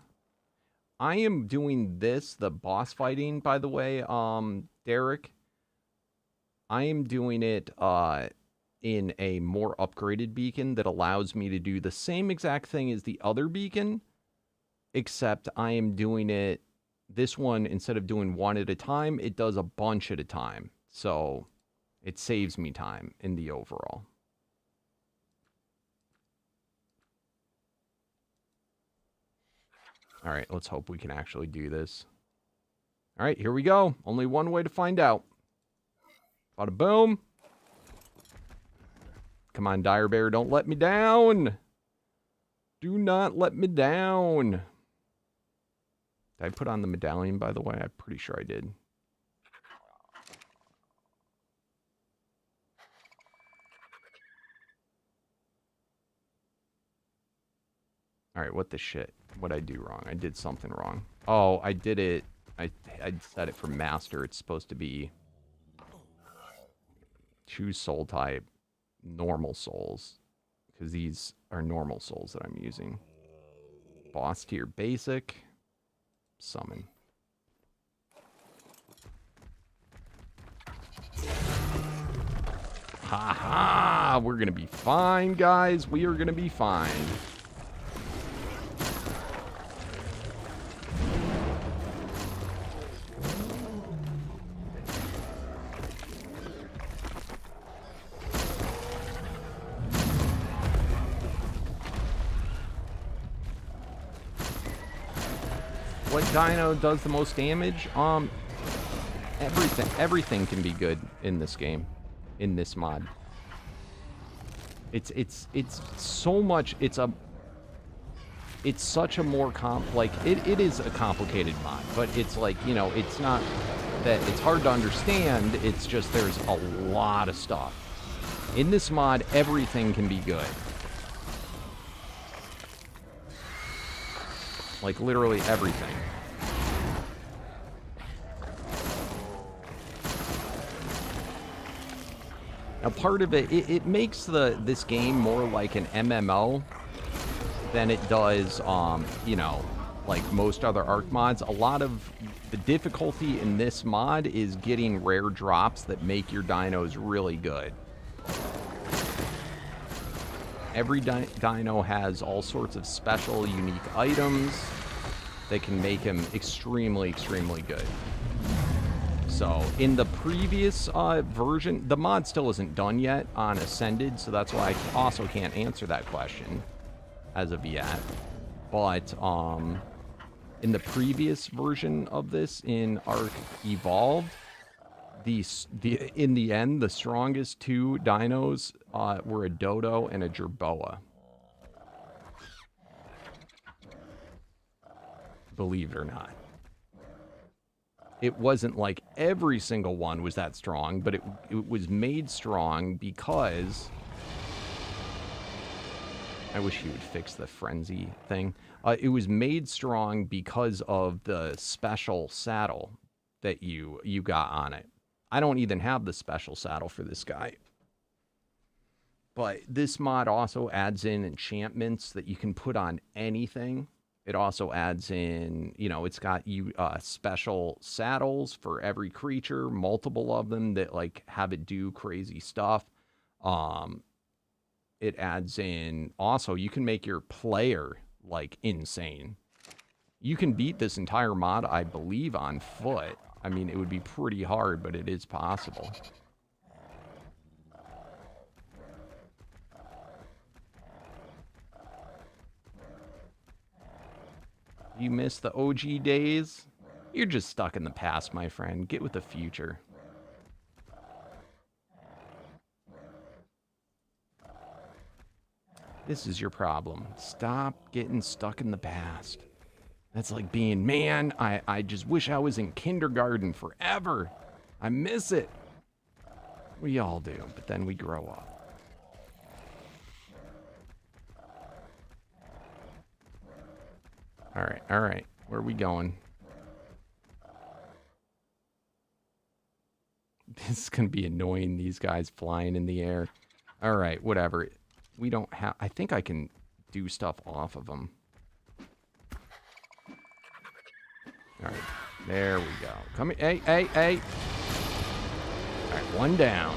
I am doing this, the boss fighting, by the way, Derek. I am doing it in a more upgraded beacon that allows me to do the same exact thing as the other beacon, except I am doing it, this one, instead of doing one at a time, it does a bunch at a time. So it saves me time in the overall. All right, let's hope we can actually do this. All right, here we go. Only one way to find out. Bada boom. Come on, Dire Bear, don't let me down. Do not let me down. Did I put on the medallion, by the way? I'm pretty sure I did. All right, what the shit? What'd I do wrong? I did something wrong. Oh, I did it. I set it for master. It's supposed to be choose soul type, normal souls, because these are normal souls that I'm using. Boss tier basic, summon. Ha ha! We're gonna be fine, guys. We are gonna be fine. What dino does the most damage? Everything can be good in this game, in this mod. It's so much. It's such a more it is a complicated mod, but it's like, you know, it's not that it's hard to understand. It's just there's a lot of stuff in this mod. Everything can be good. Like, literally everything. Now, part of it makes this game more like an MMO than it does, you know, like most other Ark mods. A lot of the difficulty in this mod is getting rare drops that make your dinos really good. Every dino has all sorts of special, unique items that can make him extremely, extremely good. So, in the previous version, the mod still isn't done yet on Ascended, so that's why I also can't answer that question as of yet. But, in the previous version of this, in Ark Evolved, in the end, the strongest two dinos were a Dodo and a Jerboa. Believe it or not. It wasn't like every single one was that strong, but it was made strong because... I wish he would fix the frenzy thing. It was made strong because of the special saddle that you got on it. I don't even have the special saddle for this guy. But this mod also adds in enchantments that you can put on anything. It also adds in, you know, it's got special saddles for every creature, multiple of them that, like, have it do crazy stuff. It adds in, also, you can make your player, like, insane. You can beat this entire mod, I believe, on foot. I mean, it would be pretty hard, but it is possible. You miss the OG days? You're just stuck in the past, my friend. Get with the future. This is your problem. Stop getting stuck in the past. That's like being, man, I just wish I was in kindergarten forever. I miss it. We all do, but then we grow up. All right. Where are we going? This is going to be annoying, these guys flying in the air. All right, whatever. We don't have... I think I can do stuff off of them. All right, there we go. Come here. Hey. All right, one down.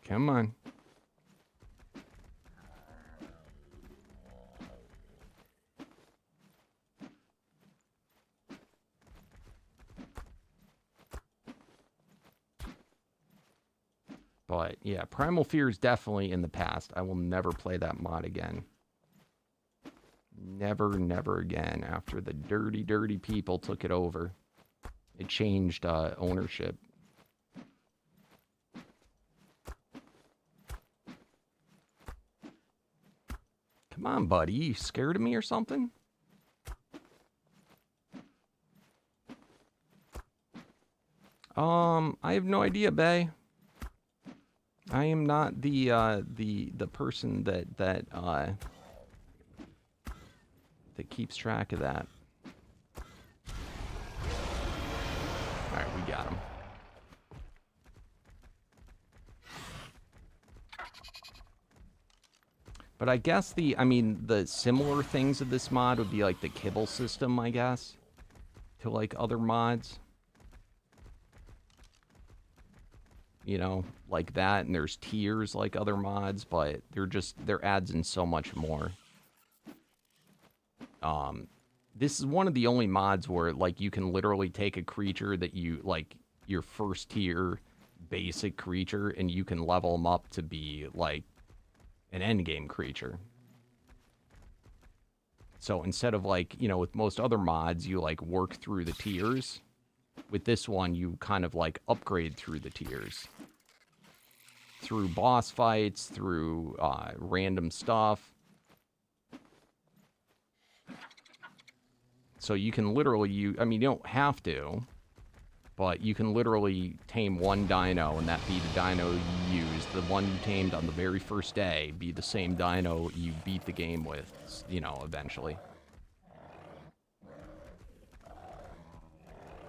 Come on. But yeah, Primal Fear is definitely in the past. I will never play that mod again. Never again. After the dirty people took it over. It changed ownership. Come on, buddy. You scared of me or something? I have no idea, Bae. I am not the person that keeps track of that. All right, we got him. But I guess the similar things of this mod would be like the kibble system, I guess, to like other mods. You know, like that, and there's tiers like other mods, but they're adds in so much more. This is one of the only mods where like you can literally take a creature that you like, your first tier basic creature, and you can level them up to be like an endgame creature. So instead of like, you know, with most other mods, you like work through the tiers. With this one, you kind of like upgrade through the tiers. Through boss fights, through random stuff. So you can literally, you don't have to, but you can literally tame one dino and that be the dino you use. The one you tamed on the very first day be the same dino you beat the game with, you know, eventually.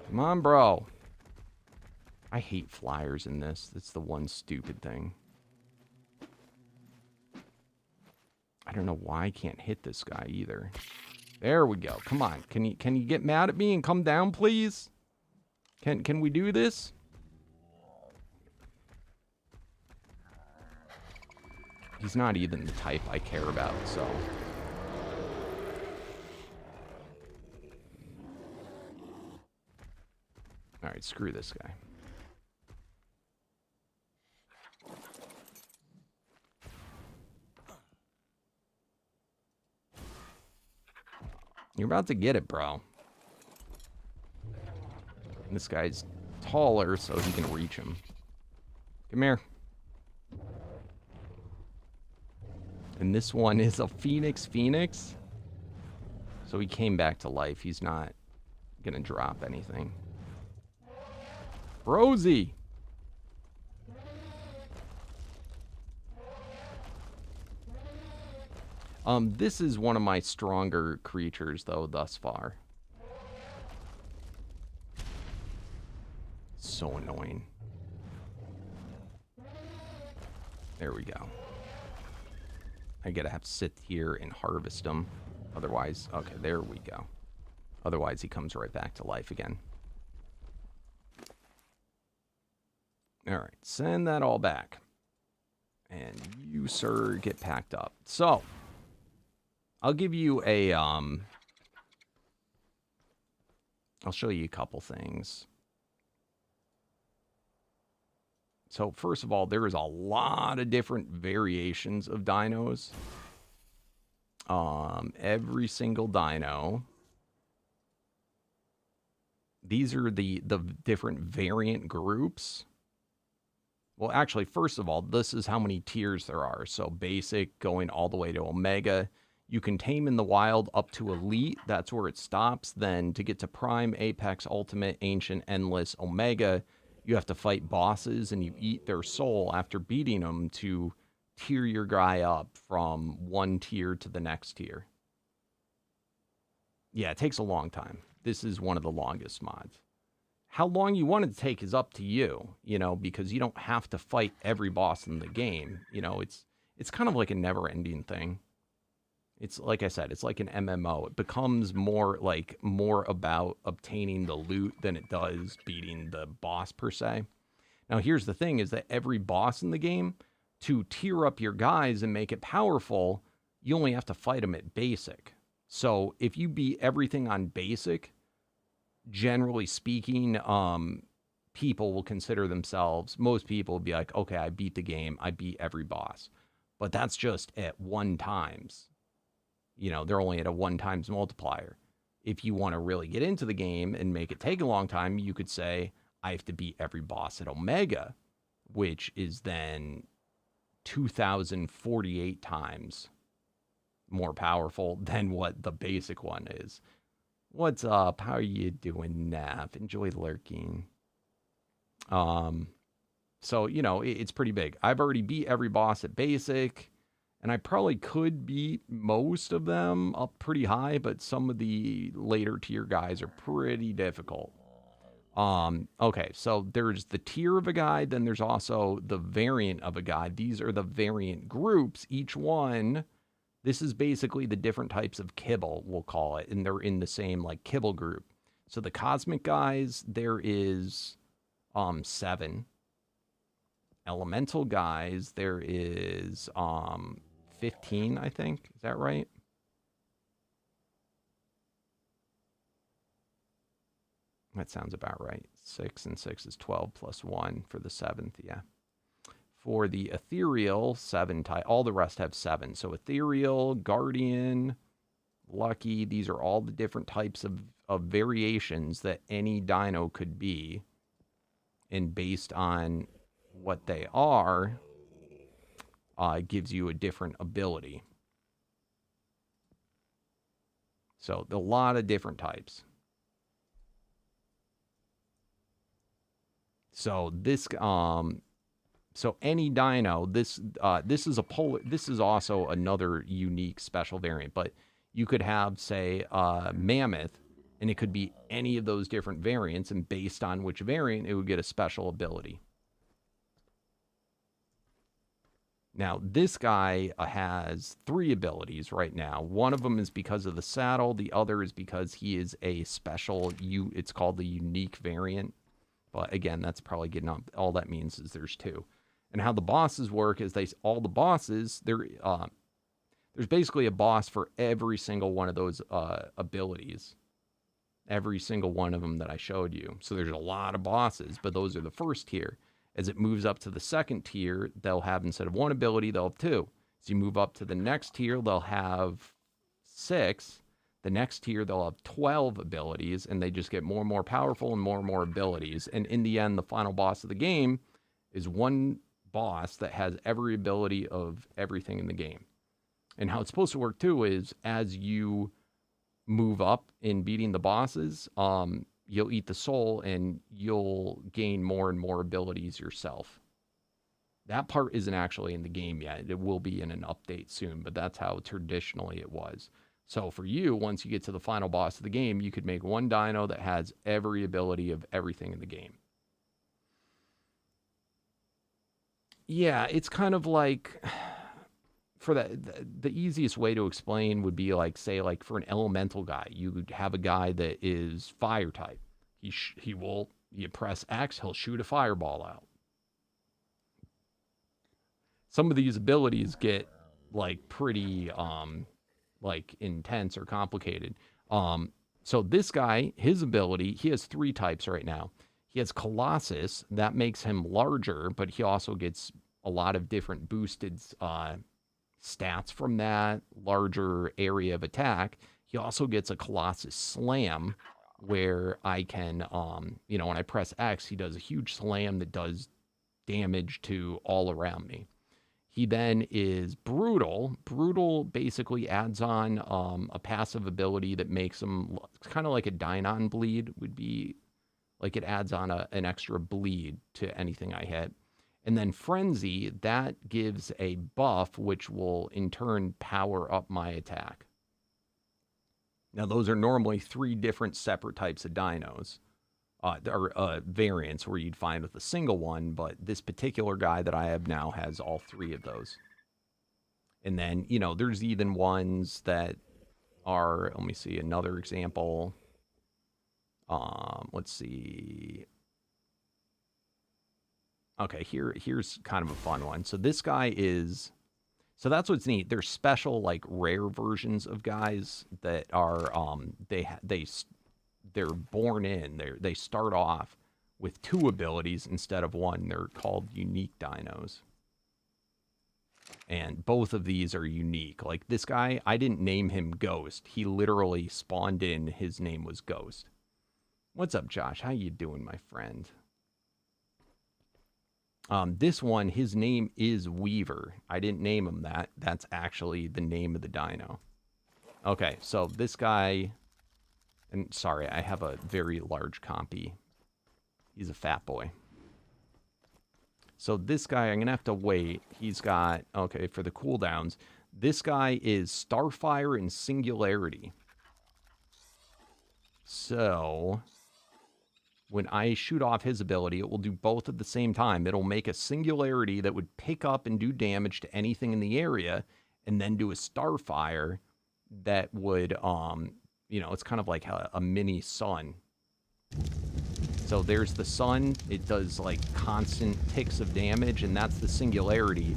Come on, bro. I hate flyers in this. That's the one stupid thing. I don't know why I can't hit this guy either. There we go. Come on. Can you get mad at me and come down, please? Can we do this? He's not even the type I care about, so... Alright, screw this guy. You're about to get it, bro. And this guy's taller, so he can reach him. Come here. And this one is a Phoenix. So he came back to life. He's not gonna drop anything. Rosie! This is one of my stronger creatures, though, thus far. So annoying. There we go. I gotta have to sit here and harvest him. Otherwise, okay, there we go. Otherwise, he comes right back to life again. Alright, send that all back. And you, sir, get packed up. So, I'll give you a, I'll show you a couple things. So first of all, there is a lot of different variations of dinos. Every single dino. These are the different variant groups. Well, actually, first of all, this is how many tiers there are. So basic going all the way to Omega. You can tame in the wild up to Elite. That's where it stops. Then to get to Prime, Apex, Ultimate, Ancient, Endless, Omega, you have to fight bosses and you eat their soul after beating them to tier your guy up from one tier to the next tier. Yeah, it takes a long time. This is one of the longest mods. How long you want it to take is up to you, you know, because you don't have to fight every boss in the game. You know, it's kind of like a never-ending thing. It's like I said, it's like an MMO. It becomes more about obtaining the loot than it does beating the boss per se. Now, here's the thing is that every boss in the game, to tier up your guys and make it powerful, you only have to fight them at basic. So if you beat everything on basic, generally speaking, people will consider themselves, most people will be like, okay, I beat the game, I beat every boss. But that's just at 1 times. You know, they're only at a 1 times multiplier. If you want to really get into the game and make it take a long time, you could say, I have to beat every boss at Omega, which is then 2,048 times more powerful than what the basic one is. What's up? How are you doing, Nav? Enjoy lurking. So, you know, it's pretty big. I've already beat every boss at basic, and I probably could beat most of them up pretty high, but some of the later tier guys are pretty difficult. Okay, so there's the tier of a guy, then there's also the variant of a guy. These are the variant groups. Each one, this is basically the different types of kibble, we'll call it, and they're in the same, like, kibble group. So the cosmic guys, there is 7. Elemental guys, there is 15, I think. Is that right? That sounds about right. 6 and 6 is 12 plus 1 for the 7th, yeah. For the ethereal, 7 type. All the rest have 7. So ethereal, guardian, lucky, these are all the different types of variations that any dino could be. And based on what they are, it gives you a different ability. So a lot of different types. So this, so any dino, this is also another unique special variant, but you could have, say, mammoth, and it could be any of those different variants, and based on which variant, it would get a special ability. Now, this guy has 3 abilities right now. One of them is because of the saddle. The other is because he is a special, it's called the unique variant. But again, that's probably getting up. All that means is there's 2. And how the bosses work is all the bosses, there's basically a boss for every single one of those abilities. Every single one of them that I showed you. So there's a lot of bosses, but those are the first tier. As it moves up to the second tier, they'll have, instead of 1 ability, they'll have 2. As you move up to the next tier, they'll have 6. The next tier, they'll have 12 abilities, and they just get more and more powerful and more abilities. And in the end, the final boss of the game is one boss that has every ability of everything in the game. And how it's supposed to work, too, is as you move up in beating the bosses, you'll eat the soul, and you'll gain more and more abilities yourself. That part isn't actually in the game yet. It will be in an update soon, but that's how traditionally it was. So for you, once you get to the final boss of the game, you could make one dino that has every ability of everything in the game. Yeah, it's kind of like, for the easiest way to explain would be like, say, like for an elemental guy, you would have a guy that is fire type. You press X, he'll shoot a fireball out. Some of these abilities get like pretty like intense or complicated. So this guy, his ability, he has 3 types right now. He has Colossus. That makes him larger, but he also gets a lot of different boosted stats from that, larger area of attack. He also gets a Colossus Slam, where I can, you know, when I press X, he does a huge slam that does damage to all around me. He then is Brutal. Brutal basically adds on a passive ability that makes him kind of like a Dynon Bleed would be. Like it adds on an extra bleed to anything I hit. And then Frenzy, that gives a buff, which will in turn power up my attack. Now, those are normally 3 different separate types of dinos, or variants where you'd find with a single one, but this particular guy that I have now has all 3 of those. And then, you know, there's even ones that are, let me see, another example. Let's see. Okay, here's kind of a fun one. So this guy is, so that's what's neat. There's special like rare versions of guys that are they're born in. They start off with 2 abilities instead of 1. They're called unique dinos. And both of these are unique. Like this guy, I didn't name him Ghost. He literally spawned in, his name was Ghost. What's up, Josh? How you doing, my friend? This one, his name is Weaver. I didn't name him that. That's actually the name of the dino. Okay, so this guy... And sorry, I have a very large compy. He's a fat boy. So this guy, I'm going to have to wait. He's got... Okay, for the cooldowns. This guy is Starfire and Singularity. So... when I shoot off his ability, it will do both at the same time. It'll make a Singularity that would pick up and do damage to anything in the area, and then do a Starfire that would, you know, it's kind of like a mini sun. So there's the sun. It does, like, constant ticks of damage, and that's the Singularity.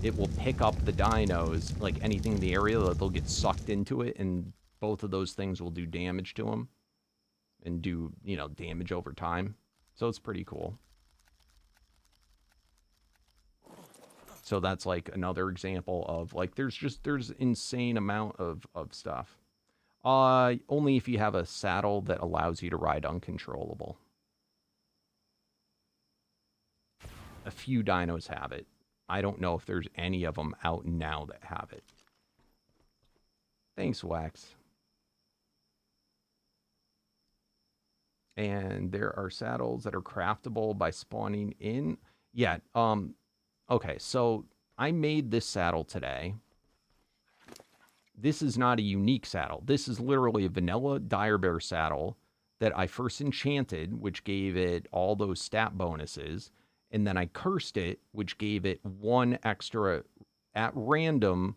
It will pick up the dinos, like anything in the area, they'll get sucked into it, and both of those things will do damage to them. And do, you know, damage over time. So it's pretty cool. So that's like another example of like there's insane amount of stuff. Only if you have a saddle that allows you to ride uncontrollable. A few dinos have it. I don't know if there's any of them out now that have it. Thanks, Wax. And there are saddles that are craftable by spawning in. Yeah, okay, so I made this saddle today. This is not a unique saddle. This is literally a vanilla Dire Bear saddle that I first enchanted, which gave it all those stat bonuses. And then I cursed it, which gave it 1 extra at random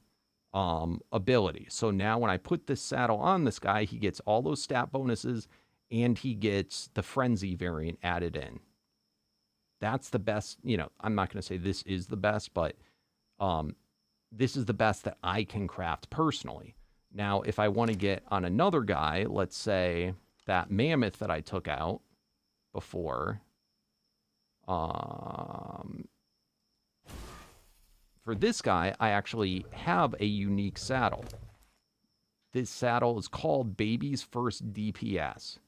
ability. So now when I put this saddle on this guy, he gets all those stat bonuses, and he gets the Frenzy variant added in. That's the best, you know, I'm not going to say this is the best, but this is the best that I can craft personally. Now, if I want to get on another guy, let's say that mammoth that I took out before, for this guy, I actually have a unique saddle. This saddle is called Baby's First DPS.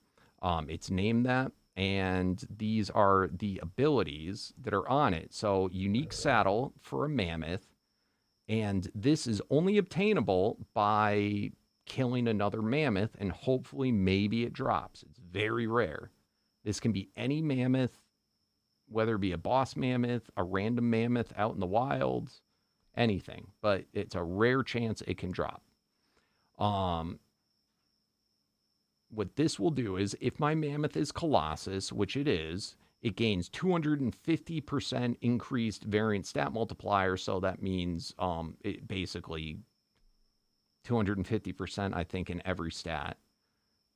It's named that, and these are the abilities that are on it. So, unique saddle for a mammoth, and this is only obtainable by killing another mammoth, and hopefully maybe it drops. It's very rare. This can be any mammoth, whether it be a boss mammoth, a random mammoth out in the wilds, anything. But it's a rare chance it can drop. What this will do is, if my mammoth is Colossus, which it is, it gains 250% increased variant stat multiplier. So that means it basically 250%, I think, in every stat.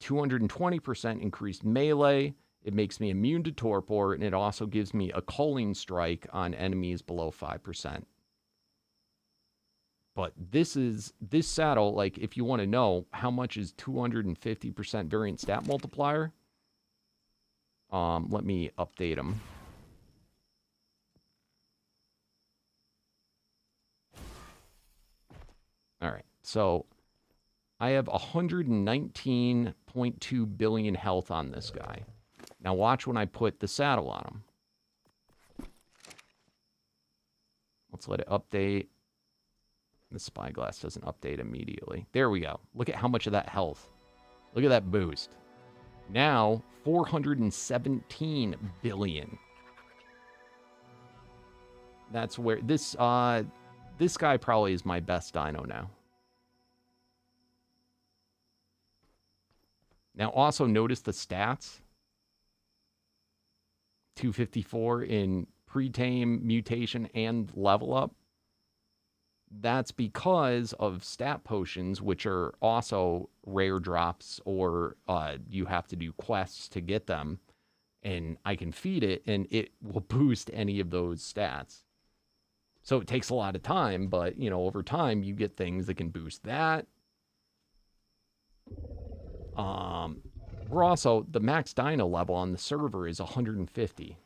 220% increased melee. It makes me immune to torpor, and it also gives me a culling strike on enemies below 5%. But this saddle, like, if you want to know how much is 250% variant stat multiplier, Let me update them. All right, so I have 119.2 billion health on this guy. Now watch when I put the saddle on him. Let's let it update. The spyglass doesn't update immediately. There we go. Look at how much of that health. Look at that boost. Now, 417 billion. That's where this guy probably is my best dino now. Now, also notice the stats. 254 in pre-tame, mutation, and level up. That's because of stat potions, which are also rare drops, or you have to do quests to get them. And I can feed it, and it will boost any of those stats. So it takes a lot of time, but, you know, over time, you get things that can boost that. We're also, the max dino level on the server is 150.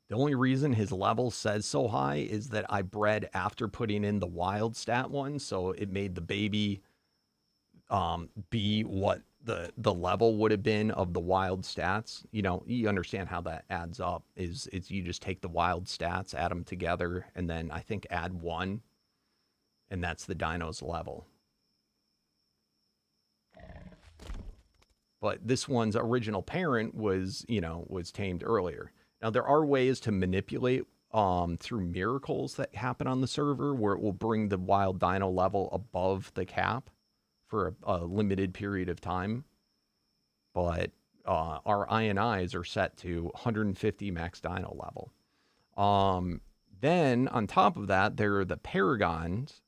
The only reason his level says so high is that I bred after putting in the wild stat one, so it made the baby be what the level would have been of the wild stats. You know, you understand how that adds up. Is you just take the wild stats, add them together, and then I think add one, and that's the dino's level. But this one's original parent was, you know, was tamed earlier. Now, there are ways to manipulate through miracles that happen on the server where it will bring the wild dino level above the cap for a limited period of time. But our INIs are set to 150 max dino level. Then, on top of that, there are the Paragons.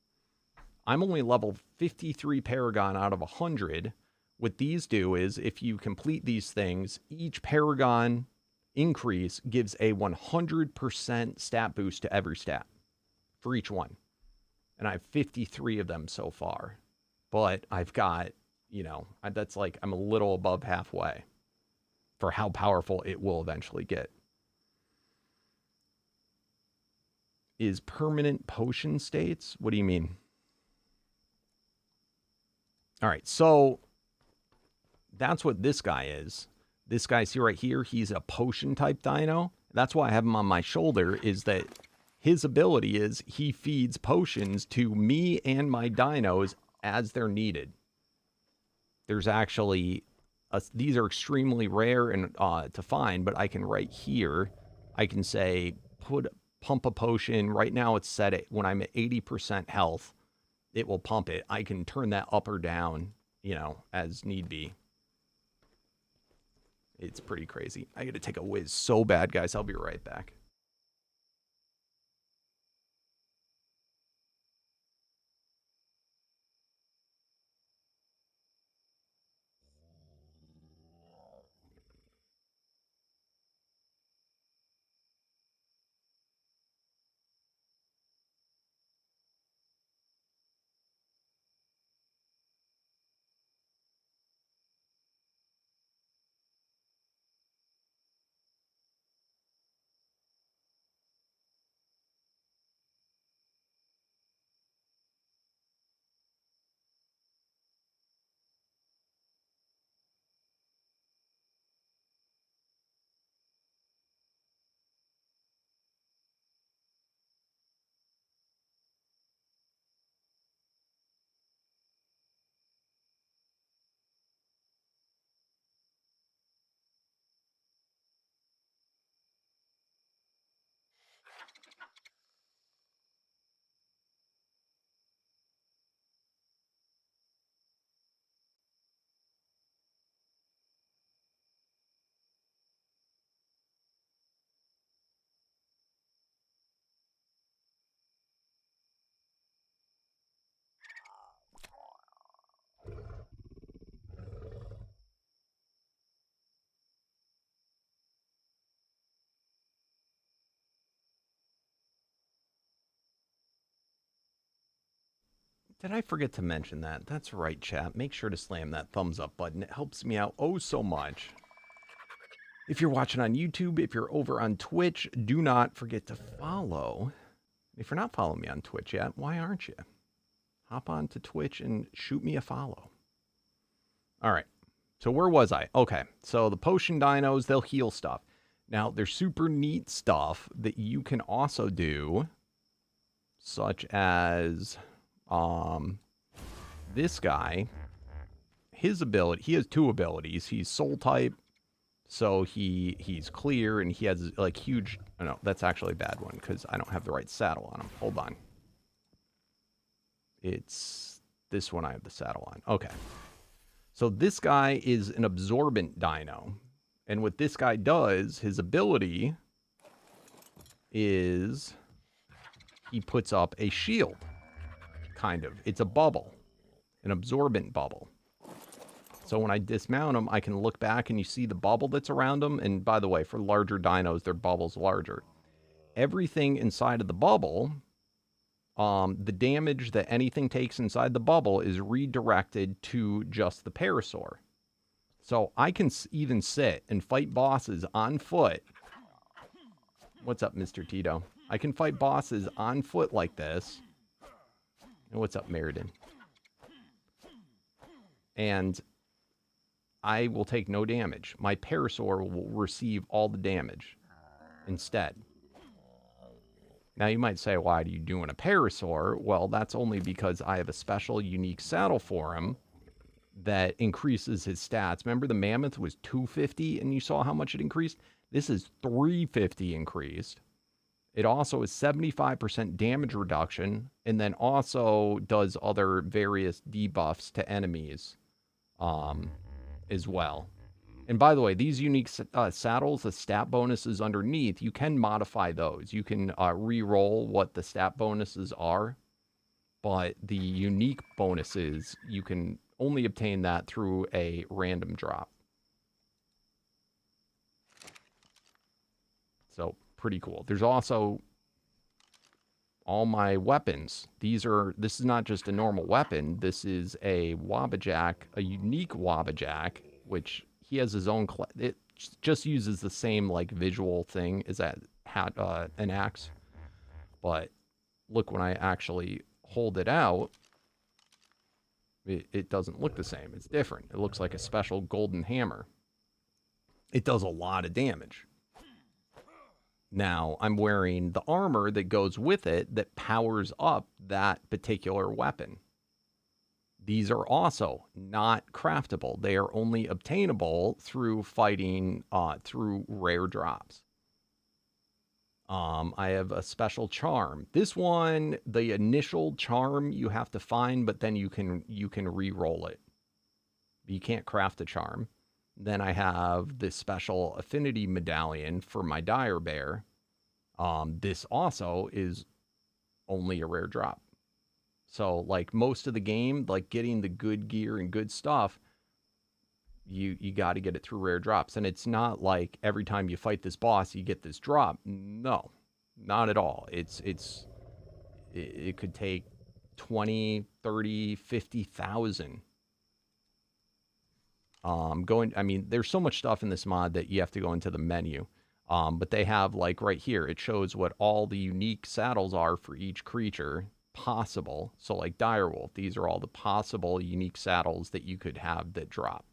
I'm only level 53 Paragon out of 100. What these do is, if you complete these things, each Paragon increase gives a 100% stat boost to every stat for each one. And I have 53 of them so far. But I've got, you know, that's like, I'm a little above halfway for how powerful it will eventually get. Is permanent potion states? What do you mean? All right, so that's what this guy is. This guy, see right here, he's a potion type dino. That's why I have him on my shoulder, is that his ability is he feeds potions to me and my dinos as they're needed. There's actually, these are extremely rare and to find, but I can right here, I can say, pump a potion. Right now it's set at, when I'm at 80% health, it will pump it. I can turn that up or down, you know, as need be. It's pretty crazy. I got to take a whiz so bad, guys. I'll be right back. Did I forget to mention that? That's right, chat. Make sure to slam that thumbs up button. It helps me out oh so much. If you're watching on YouTube, if you're over on Twitch, do not forget to follow. If you're not following me on Twitch yet, why aren't you? Hop on to Twitch and shoot me a follow. All right. So where was I? Okay. So the potion dinos, they'll heal stuff. Now, there's super neat stuff that you can also do, such as this guy. His ability, he has two abilities. He's soul type, so he's clear, and he has like huge. Oh, no, that's actually a bad one because I don't have the right saddle on him. Hold on. It's this one I have the saddle on. Okay. So this guy is an absorbent dino. And what this guy does, his ability is he puts up a shield. Kind of. It's a bubble. An absorbent bubble. So when I dismount him, I can look back and you see the bubble that's around him. And by the way, for larger dinos, their bubble's larger. Everything inside of the bubble, the damage that anything takes inside the bubble is redirected to just the parasaur. So I can even sit and fight bosses on foot. What's up, Mr. Tito? I can fight bosses on foot like this. And what's up, Meriden? And I will take no damage. My parasaur will receive all the damage instead. Now you might say, why are you doing a parasaur? Well, that's only because I have a special unique saddle for him that increases his stats. Remember the mammoth was 250 and you saw how much it increased? This is 350 increased. It also is 75% damage reduction and then also does other various debuffs to enemies as well. And by the way, these unique saddles, the stat bonuses underneath, you can modify those. You can re-roll what the stat bonuses are, but the unique bonuses, you can only obtain that through a random drop. So, pretty cool. There's also all my weapons. This is not just a normal weapon. This is a Wabbajack, a unique Wabbajack, which he has his own, it just uses the same like visual thing as that an axe. But look, when I actually hold it out, it doesn't look the same. It's different. It looks like a special golden hammer. It does a lot of damage. Now, I'm wearing the armor that goes with it that powers up that particular weapon. These are also not craftable. They are only obtainable through fighting through rare drops. I have a special charm. This one, the initial charm you have to find, but then you can re-roll it. You can't craft a charm. Then I have this special affinity medallion for my dire bear. This also is only a rare drop. So like most of the game, like getting the good gear and good stuff, you got to get it through rare drops. And it's not like every time you fight this boss, you get this drop. No, not at all. It could take 20, 30, 50,000. I mean, there's so much stuff in this mod that you have to go into the menu. But they have like right here, it shows what all the unique saddles are for each creature possible. So like Direwolf, these are all the possible unique saddles that you could have that drop.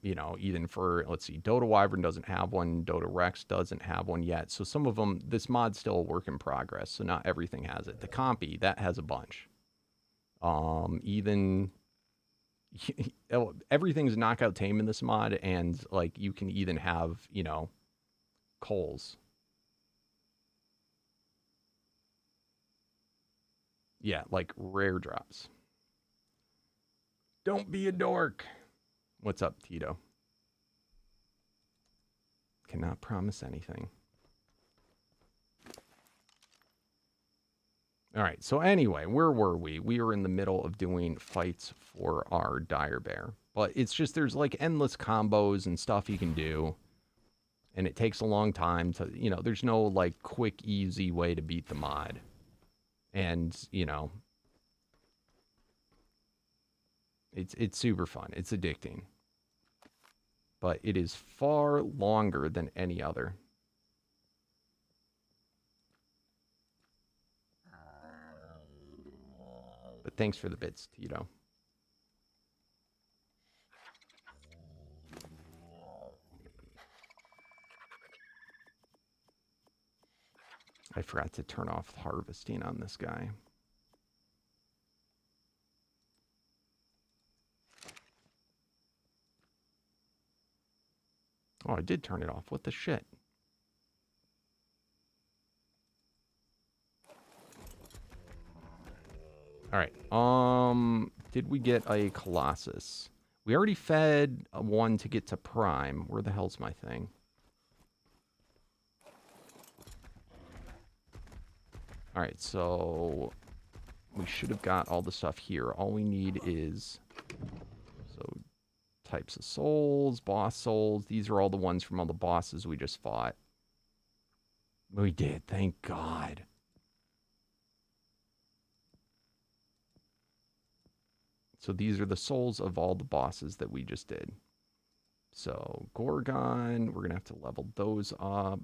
You know, even for, let's see, Dota Wyvern doesn't have one, Dota Rex doesn't have one yet. So some of them, this mod's still a work in progress, so not everything has it. The Compy, that has a bunch. Even everything's knockout tame in this mod, and like you can even have, you know, Coles. Yeah, like rare drops. Don't be a dork. What's up, Tito? Cannot promise anything. All right, so anyway, where were we? We were in the middle of doing fights for our dire bear. But it's just, there's like endless combos and stuff you can do. And it takes a long time to, you know, there's no like quick, easy way to beat the mod. And, you know, it's super fun. It's addicting. But it is far longer than any other. But thanks for the bits, Tito. I forgot to turn off harvesting on this guy. Oh, I did turn it off. What the shit? All right. Did we get a Colossus? We already fed one to get to Prime. Where the hell's my thing? All right, so we should have got all the stuff here. All we need is, so types of souls, boss souls. These are all the ones from all the bosses we just fought. We did, thank God. So these are the souls of all the bosses that we just did. So Gorgon, we're going to have to level those up.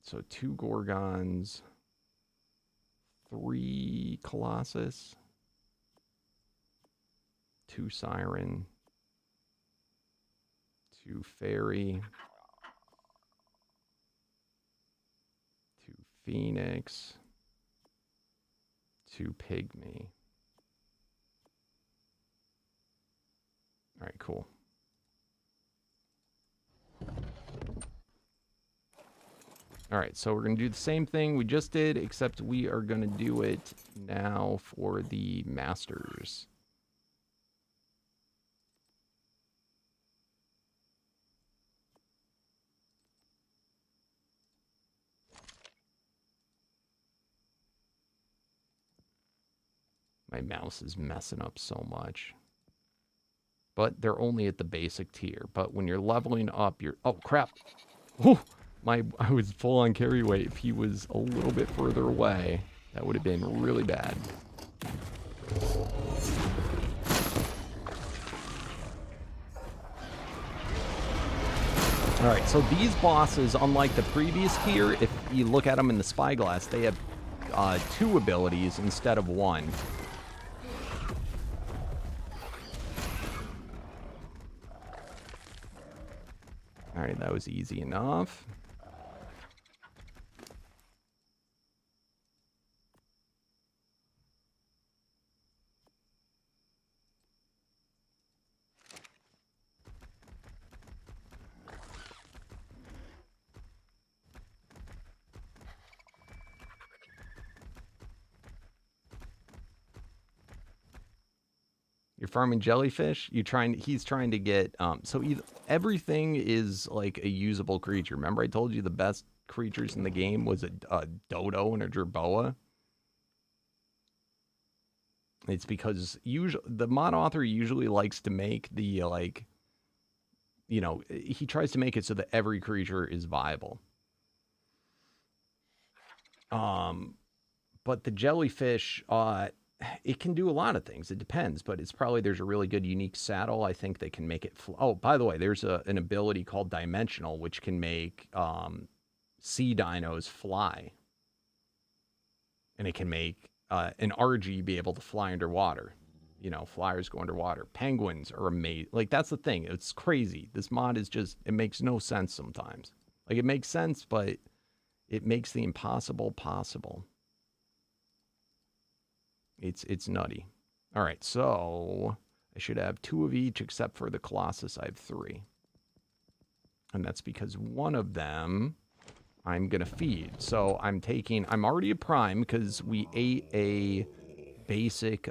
So 2 Gorgons, 3 Colossus, 2 Siren, 2 Fairy, 2 Phoenix, 2 Pygmy. All right, cool. All right, so we're going to do the same thing we just did, except we are going to do it now for the Masters. My mouse is messing up so much. But they're only at the basic tier. But when you're leveling up, you're... Oh, crap. Oh, I was full on carry weight. If he was a little bit further away, that would have been really bad. All right, so these bosses, unlike the previous tier, if you look at them in the spyglass, they have 2 abilities instead of 1. All right, that was easy enough. You're farming jellyfish. He's trying to get. So everything is like a usable creature. Remember, I told you the best creatures in the game was a dodo and a jerboa. It's because the mod author usually likes to make the like. You know, he tries to make it so that every creature is viable. But the jellyfish, it can do a lot of things. It depends, but it's probably there's a really good unique saddle. I think they can make it. Oh, by the way, there's an ability called Dimensional, which can make sea dinos fly, and it can make an RG be able to fly underwater. You know, flyers go underwater. Penguins are amazing. Like that's the thing. It's crazy. This mod is just it makes no sense sometimes. Like it makes sense, but it makes the impossible possible. It's nutty. All right, so I should have 2 of each except for the Colossus. I have 3. And that's because one of them I'm going to feed. So I'm already a Prime because we ate a basic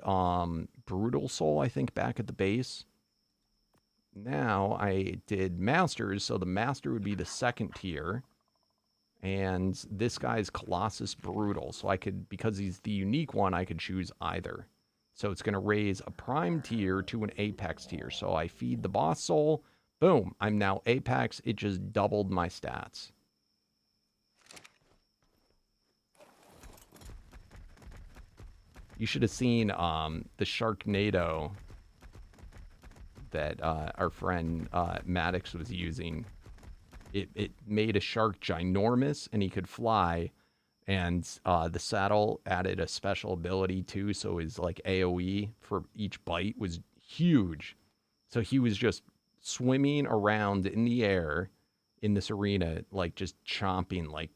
Brutal Soul, I think, back at the base. Now I did Masters, so the Master would be the 2nd tier. And this guy's Colossus Brutal. So I could, because he's the unique one, I could choose either. So it's going to raise a Prime tier to an Apex tier. So I feed the Boss Soul. Boom. I'm now Apex. It just doubled my stats. You should have seen the Sharknado that our friend Maddox was using. It made a shark ginormous, and he could fly. And the saddle added a special ability too, so his like AoE for each bite was huge. So he was just swimming around in the air in this arena, like just chomping like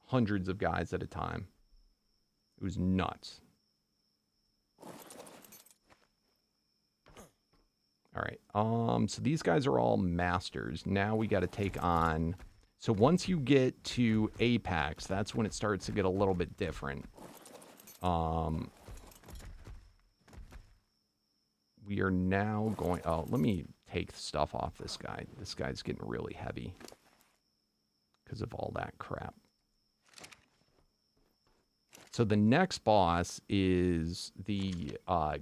hundreds of guys at a time. It was nuts. All right. So these guys are all masters. Now we got to take on. So once you get to Apex, that's when it starts to get a little bit different. We are now going. Oh, let me take stuff off this guy. This guy's getting really heavy because of all that crap. So the next boss is the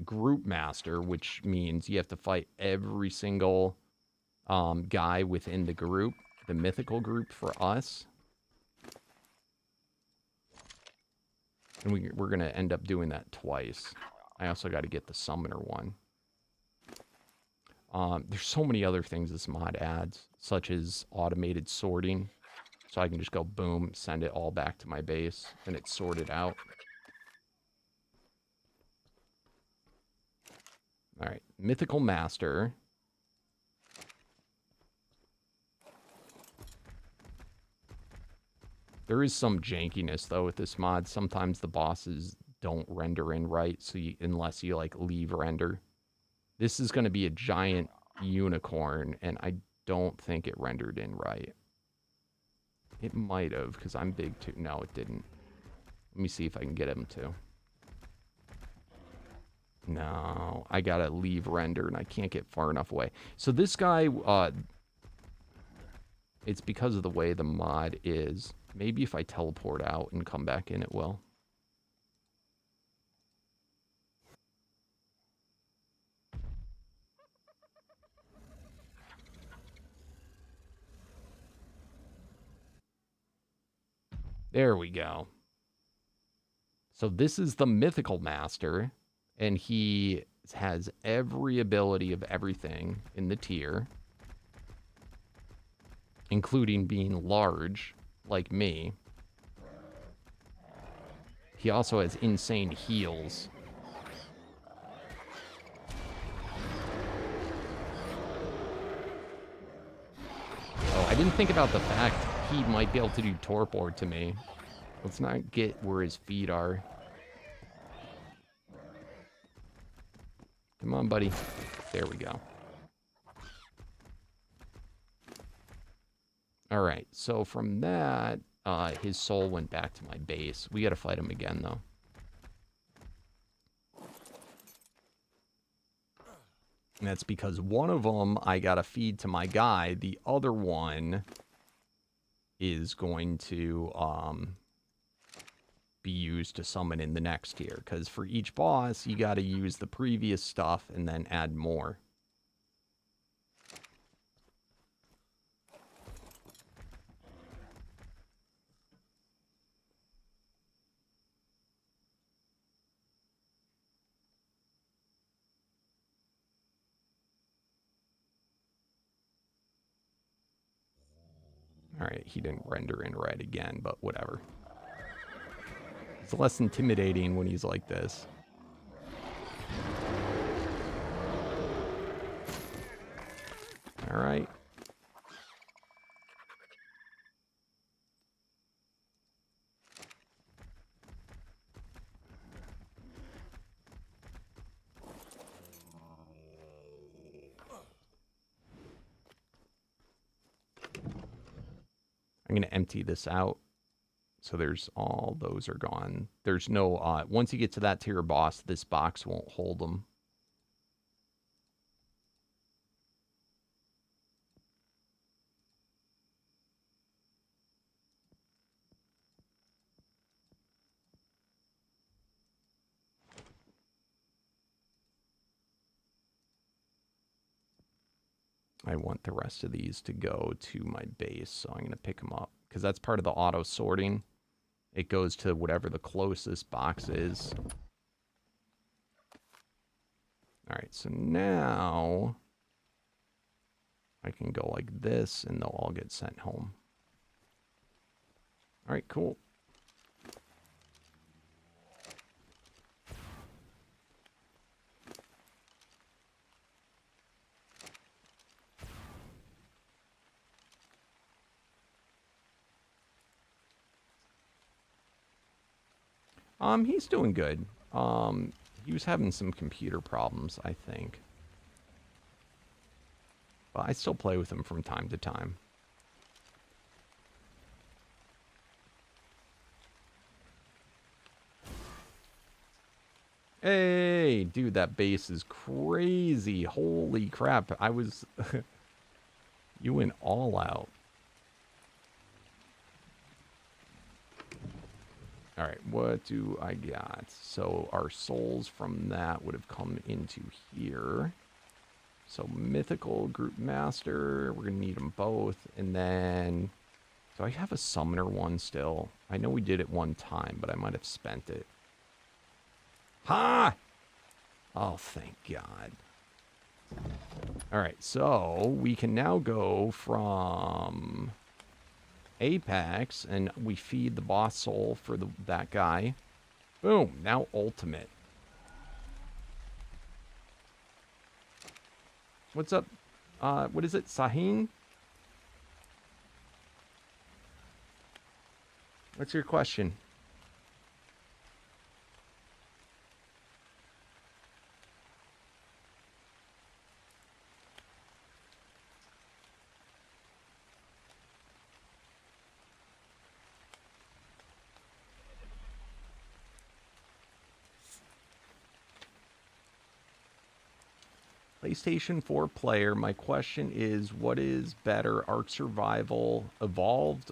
group master, which means you have to fight every single guy within the group, the mythical group for us. And we're going to end up doing that twice. I also got to get the summoner one. There's so many other things this mod adds, such as automated sorting. So I can just go boom, send it all back to my base, and it's sorted out. All right, Mythical Master. There is some jankiness, though, with this mod. Sometimes the bosses don't render in right, so unless you, like, leave render. This is going to be a giant unicorn, and I don't think it rendered in right. It might have, because I'm big too. No, it didn't. Let me see if I can get him to. No, I gotta leave render, and I can't get far enough away. So this guy, it's because of the way the mod is. Maybe if I teleport out and come back in, it will. There we go. So this is the Mythical Master, and he has every ability of everything in the tier, including being large, like me. He also has insane heals. Oh, I didn't think about the fact he might be able to do torpor to me. Let's not get where his feet are. Come on, buddy. There we go. All right, so from that, his soul went back to my base. We got to fight him again, though. And that's because one of them I got to feed to my guy. The other one is going to be used to summon in the next tier. Because for each boss, you got to use the previous stuff and then add more. Alright, he didn't render in right again, but whatever. It's less intimidating when he's like this. Alright. I'm going to empty this out. So there's all those are gone. There's no, once you get to that tier boss, this box won't hold them. I want the rest of these to go to my base, so I'm going to pick them up. Because that's part of the auto sorting. It goes to whatever the closest box is. Alright, so now I can go like this and they'll all get sent home. Alright, cool. He's doing good. He was having some computer problems, I think. But I still play with him from time to time. Hey, dude, that base is crazy. Holy crap. I was... You went all out. Alright, what do I got? So our souls from that would have come into here. So mythical group master, we're going to need them both. And then, do I have a summoner one still? I know we did it one time, but I might have spent it. Ha! Oh, thank God. Alright, so we can now go from Apex, and we feed the boss soul for that guy. Boom, now ultimate. What's up? What is it? Sahin? What's your question? PlayStation 4 player, my question is, what is better, Ark Survival Evolved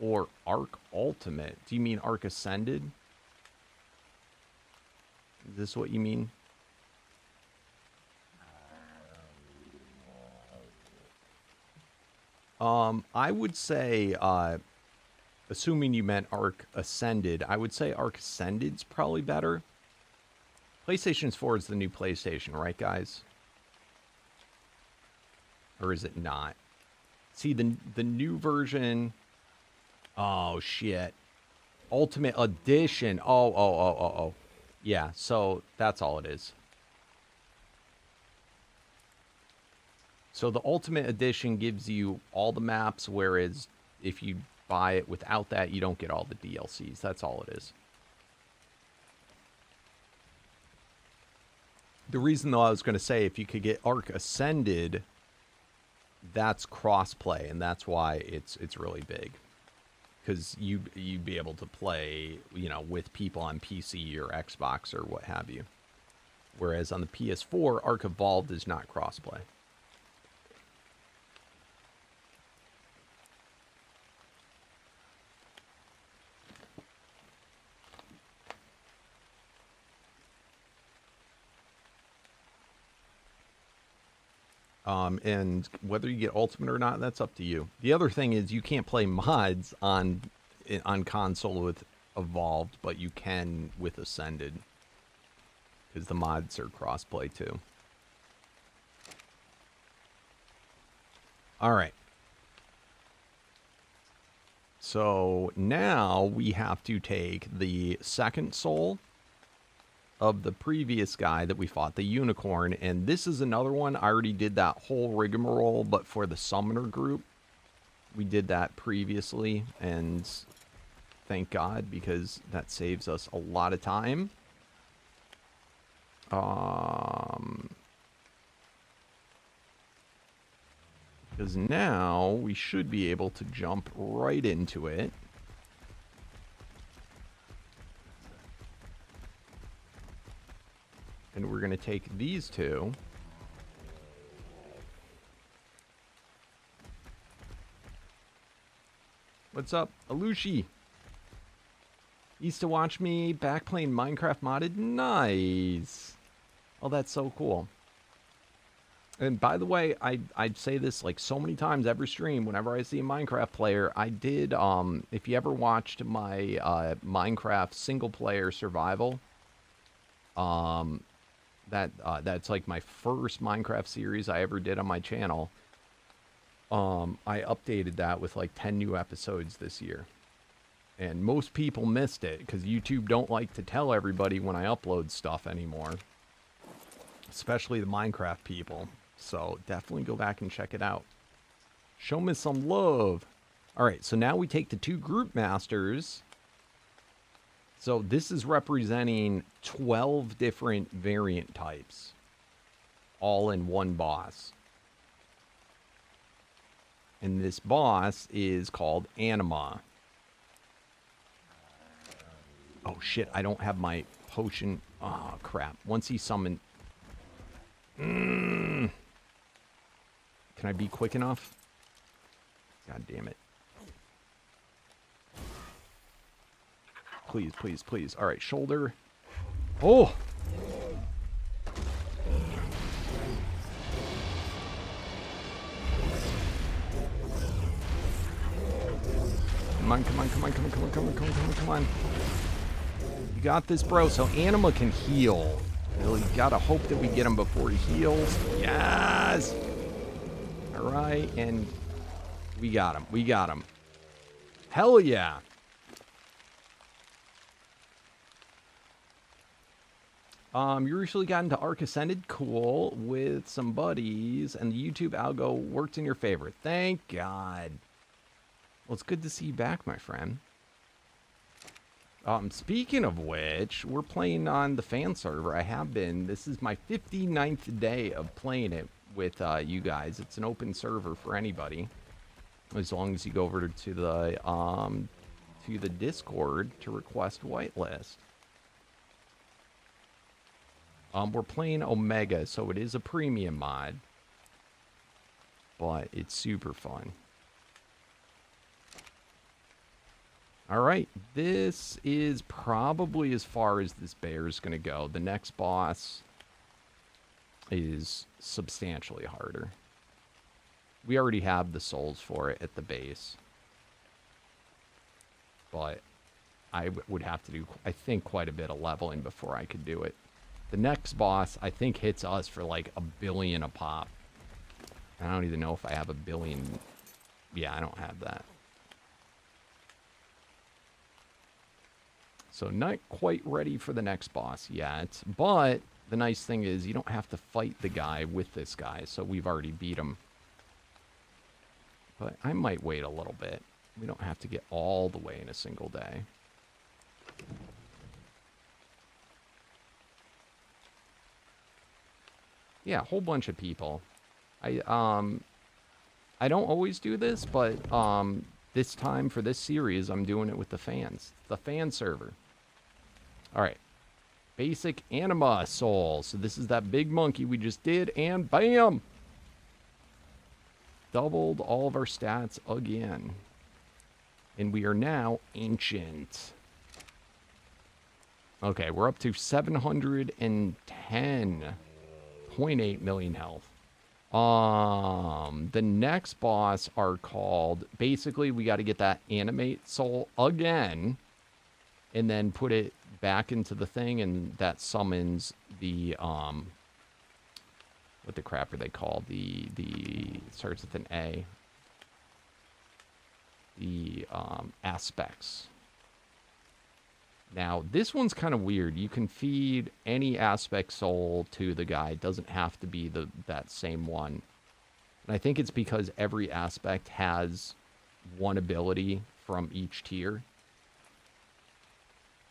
or Ark Ultimate? Do you mean Ark Ascended? Is this what you mean? I would say, assuming you meant Ark Ascended, I would say Ark Ascended's probably better. PlayStation 4 is the new PlayStation, right, guys? Or is it not? See, the new version... Oh, shit. Ultimate Edition. Oh. Yeah, so that's all it is. So the Ultimate Edition gives you all the maps, whereas if you buy it without that, you don't get all the DLCs. That's all it is. The reason, though, I was going to say, if you could get Ark Ascended... That's crossplay, and that's why it's really big. Because you'd be able to play, you know, with people on PC or Xbox or what have you. Whereas on the PS4, Ark Evolved is not crossplay. And whether you get Ultimate or not, that's up to you. The other thing is you can't play mods on console with Evolved, but you can with Ascended. Because the mods are crossplay too. Alright. So now we have to take the second soul of the previous guy that we fought, the unicorn, and this is another one. I already did that whole rigmarole, but for the summoner group, we did that previously, and thank God, because that saves us a lot of time. Because now we should be able to jump right into it. And we're going to take these two. What's up, Alushi? Used to watch me back playing Minecraft modded? Nice. Oh, that's so cool. And by the way, I'd say this like so many times every stream whenever I see a Minecraft player. I did, if you ever watched my Minecraft single player survival, That's like my first Minecraft series I ever did on my channel. I updated that with like 10 new episodes this year. And most people missed it because YouTube don't like to tell everybody when I upload stuff anymore. Especially the Minecraft people. So definitely go back and check it out. Show me some love. Alright, so now we take the 2 group masters. So this is representing 12 different variant types. All in one boss. And this boss is called Anima. Oh shit, I don't have my potion. Oh crap. Once he's summoned... Can I be quick enough? God damn it. Please, please, please. Alright, shoulder. Oh! Come on, come on, come on, come on, come on, come on, come on, come on, come on. You got this, bro. So Anima can heal. Really gotta hope that we get him before he heals. Yes! Alright, and we got him. We got him. Hell yeah! You recently got into Arc Ascended. Cool. With some buddies. And the YouTube algo worked in your favor. Thank God. Well, it's good to see you back, my friend. Speaking of which, we're playing on the fan server. I have been. This is my 59th day of playing it with you guys. It's an open server for anybody. As long as you go over to the Discord to request whitelist. We're playing Omega, so it is a premium mod. But it's super fun. Alright, this is probably as far as this bear is going to go. The next boss is substantially harder. We already have the souls for it at the base. But I would have to do, I think, quite a bit of leveling before I could do it. The next boss, I think, hits us for like 1 billion a pop. I don't even know if I have 1 billion. Yeah, I don't have that. So not quite ready for the next boss yet. But the nice thing is you don't have to fight the guy with this guy. So we've already beat him. But I might wait a little bit. We don't have to get all the way in a single day. Yeah, a whole bunch of people. I don't always do this, but this time for this series, I'm doing it with the fans. The fan server. Alright. Basic Anima Soul. So this is that big monkey we just did, and bam! Doubled all of our stats again. And we are now ancient. Okay, we're up to 710.8 million health. The next boss are called, basically we got to get that animate soul again and then put it back into the thing, and that summons the what the crap are they called? The it starts with an A. The aspects. Now, this one's kind of weird. You can feed any aspect soul to the guy. It doesn't have to be that same one. And I think it's because every aspect has one ability from each tier.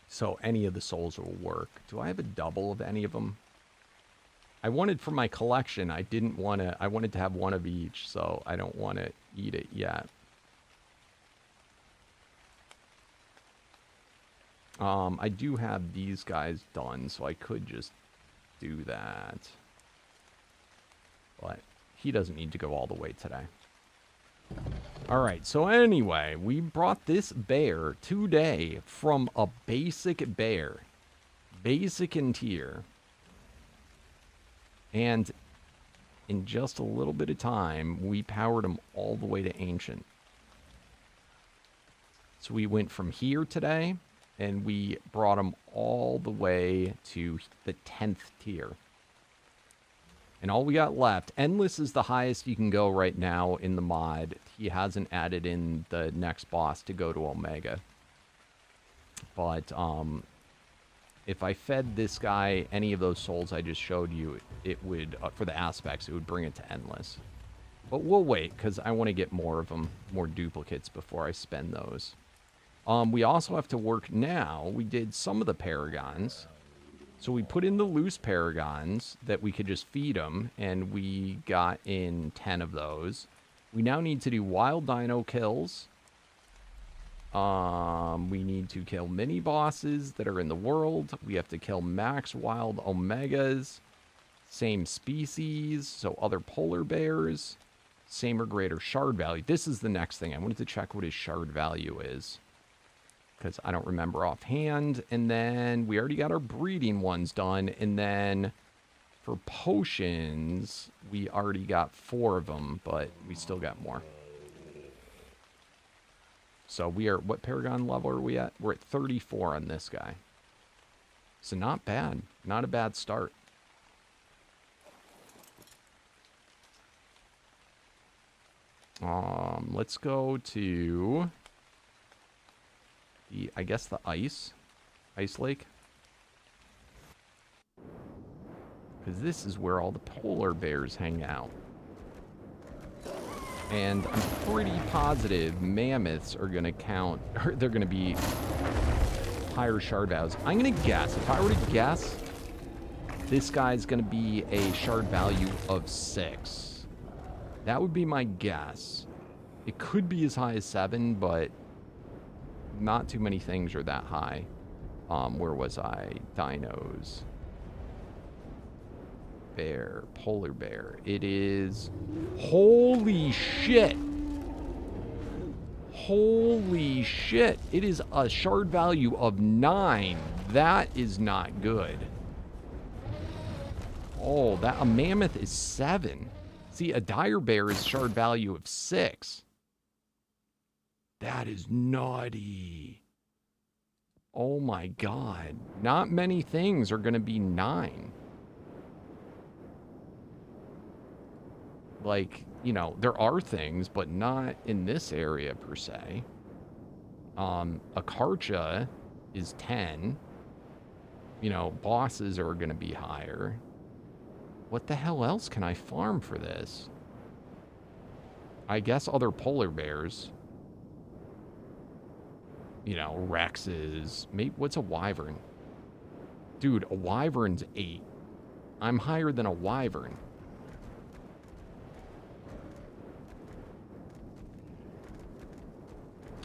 So any of the souls will work. Do I have a double of any of them? I wanted for my collection. I didn't want to. I wanted to have one of each, so I don't want to eat it yet. I do have these guys done, so I could just do that. But he doesn't need to go all the way today. Alright, so anyway, we brought this bear today from a basic bear. Basic in tier. And in just a little bit of time, we powered him all the way to ancient. So we went from here today, and we brought him all the way to the 10th tier. And all we got left, Endless is the highest you can go right now in the mod. He hasn't added in the next boss to go to Omega. But, if I fed this guy any of those souls I just showed you, it would, for the aspects, it would bring it to Endless. But we'll wait, because I want to get more of them, more duplicates before I spend those. We also have to work now. We did some of the Paragons. So we put in the loose Paragons that we could just feed them, and we got in 10 of those. We now need to do wild dino kills. We need to kill mini bosses that are in the world. We have to kill max wild omegas. Same species, so other polar bears. Same or greater shard value. This is the next thing. I wanted to check what his shard value is, because I don't remember offhand. And then we already got our breeding ones done. And then for potions, we already got 4 of them, but we still got more. So we are, what Paragon level are we at? We're at 34 on this guy. So not bad. Not a bad start. Let's go to the, I guess the ice lake. Because this is where all the polar bears hang out. And I'm pretty positive mammoths are going to count, or they're going to be higher shard values. I'm going to guess, if I were to guess, this guy's going to be a shard value of 6. That would be my guess. It could be as high as 7, but not too many things are that high. Where was I? Dinos. Bear. Polar bear. It is... Holy shit! Holy shit! It is a shard value of 9. That is not good. Oh, that a mammoth is 7. See, a dire bear is shard value of 6. That is naughty. Oh my god. Not many things are going to be 9. Like, you know, there are things, but not in this area per se. A Karcha is 10. You know, bosses are going to be higher. What the hell else can I farm for this? I guess other polar bears. You know, Rexes. Maybe, what's a wyvern? Dude, a wyvern's 8. I'm higher than a wyvern.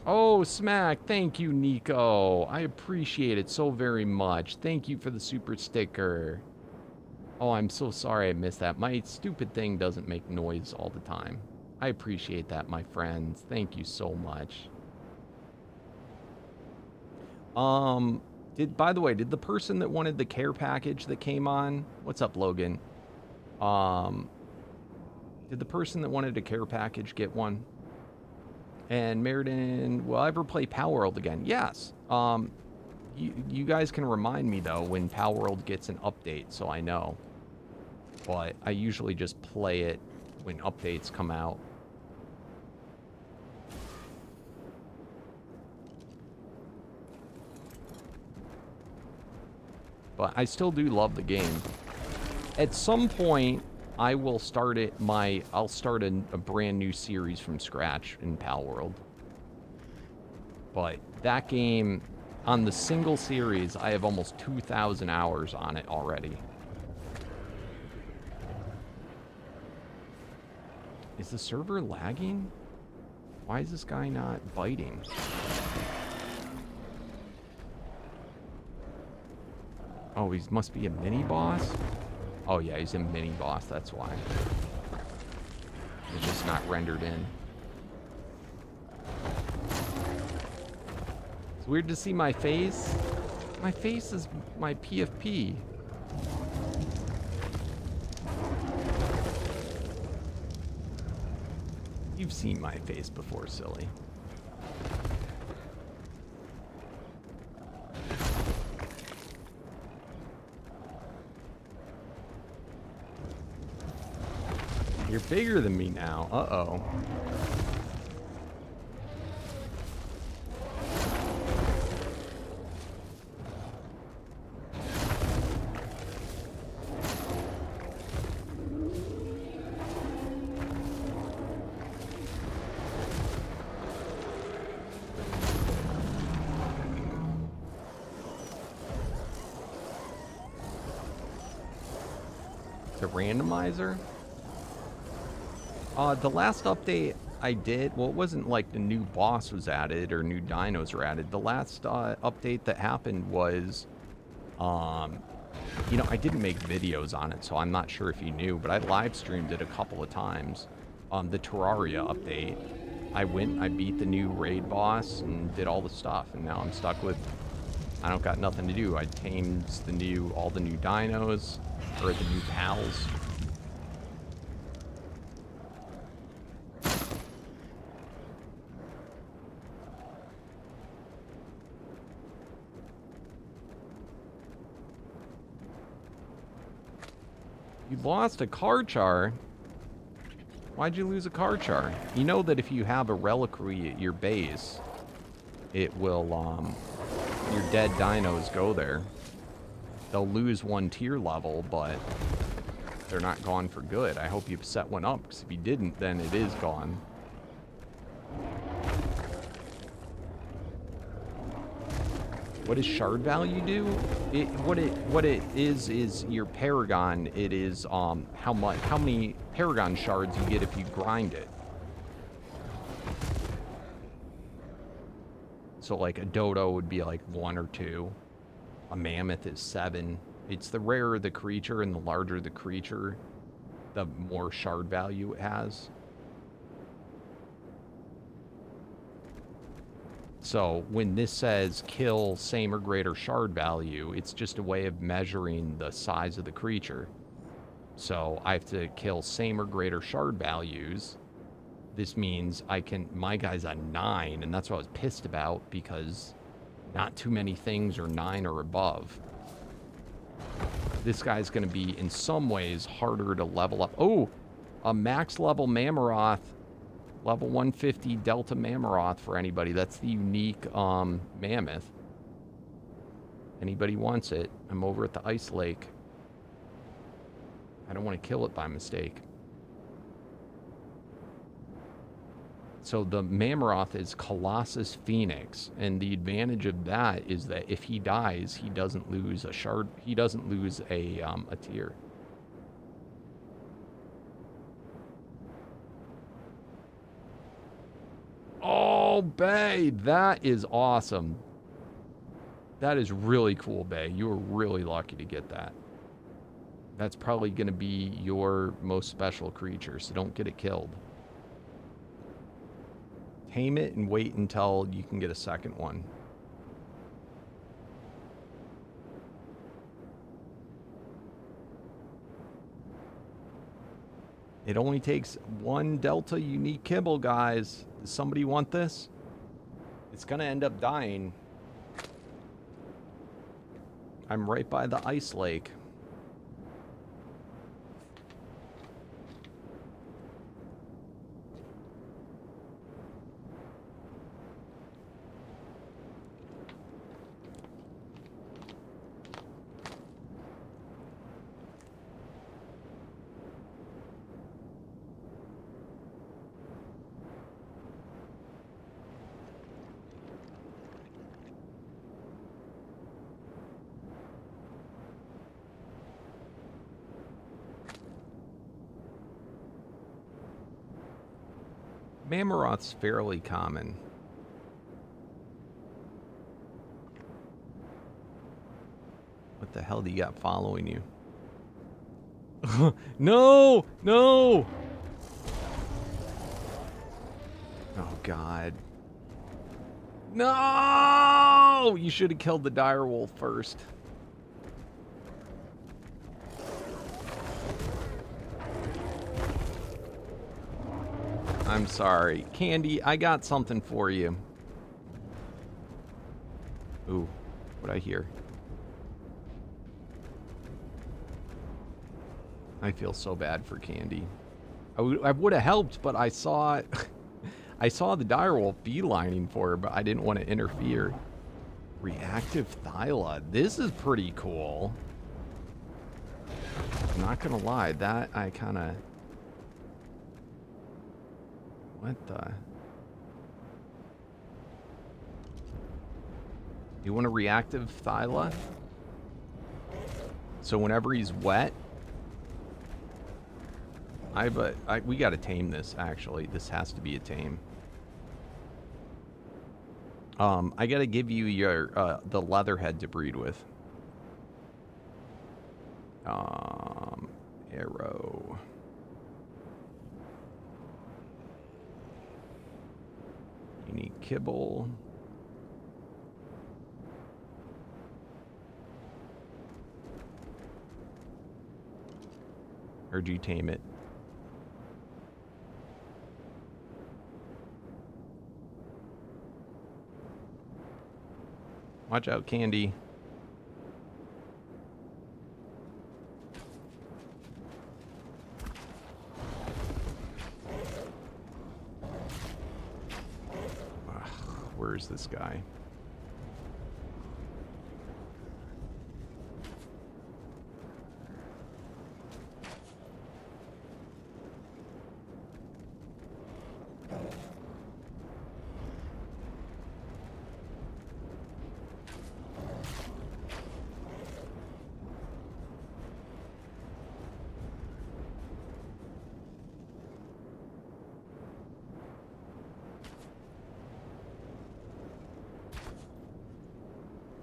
Oh, Smack. Thank you, Nico. I appreciate it so very much. Thank you for the super sticker. Oh, I'm so sorry I missed that. My stupid thing doesn't make noise all the time. I appreciate that, my friends. Thank you so much. By the way, did the person that wanted the care package that came on? What's up, Logan? Did the person that wanted a care package get one? And Meriden, will I ever play Power World again? Yes. You guys can remind me, though, when Power World gets an update, so I know. But I usually just play it when updates come out. But I still do love the game. At some point, I will start it. I'll start a brand new series from scratch in Pal World. But that game, on the single series, I have almost 2,000 hours on it already. Is the server lagging? Why is this guy not biting? Oh, he must be a mini-boss? Oh, yeah, he's a mini-boss, that's why. It's just not rendered in. It's weird to see my face. My face is my PFP. You've seen my face before, silly. You're bigger than me now. Uh-oh. The randomizer? The last update I did, well, it wasn't like the new boss was added or new dinos were added. The last update that happened was, you know, I didn't make videos on it, so I'm not sure if you knew, but I live streamed it a couple of times. The Terraria update. I went, I beat the new raid boss and did all the stuff, and now I'm stuck with, I don't got nothing to do. I tamed all the new dinos, or the new pals. You lost a Karchar? Why'd you lose a Karchar? You know that if you have a reliquary at your base, it will, your dead dinos go there. They'll lose one tier level, but they're not gone for good. I hope you set one up, because if you didn't, then it is gone. What does shard value do? What it is your Paragon. It is how many Paragon shards you get if you grind it. So like a dodo would be like 1 or 2. A mammoth is 7. It's the rarer the creature and the larger the creature, the more shard value it has. So when this says kill same or greater shard value, it's just a way of measuring the size of the creature. So I have to kill same or greater shard values. This means my guy's a 9, and that's what I was pissed about, because not too many things are 9 or above. This guy's going to be, in some ways, harder to level up. Oh, a max level Mammoth. Level 150 Delta Mammoth for anybody. That's the unique mammoth. Anybody wants it? I'm over at the ice lake. I don't want to kill it by mistake. So the Mammoth is Colossus Phoenix, and the advantage of that is that if he dies, he doesn't lose a shard. He doesn't lose a tier. Oh, Bay, that is awesome. That is really cool, Bay. You were really lucky to get that. That's probably going to be your most special creature, so don't get it killed. Tame it and wait until you can get a second one. It only takes 1 Delta unique kibble, guys. Does somebody want this? It's gonna end up dying. I'm right by the ice lake. Mammoth's fairly common. What the hell do you got following you? No! No! Oh, God. No! You should have killed the direwolf first. I'm sorry. Candy, I got something for you. Ooh, what'd I hear? I feel so bad for Candy. I would have helped, but I saw I saw the direwolf beelining for her, but I didn't want to interfere. Reactive Thyla. This is pretty cool. I'm not gonna lie, that I kind of... What the... You want a reactive Thyla? So whenever he's wet... we gotta tame this, actually. This has to be a tame. I gotta give you your, the leatherhead to breed with. Arrow. You need kibble. Heard you tame it. Watch out, Candy. Ugh, where is this guy?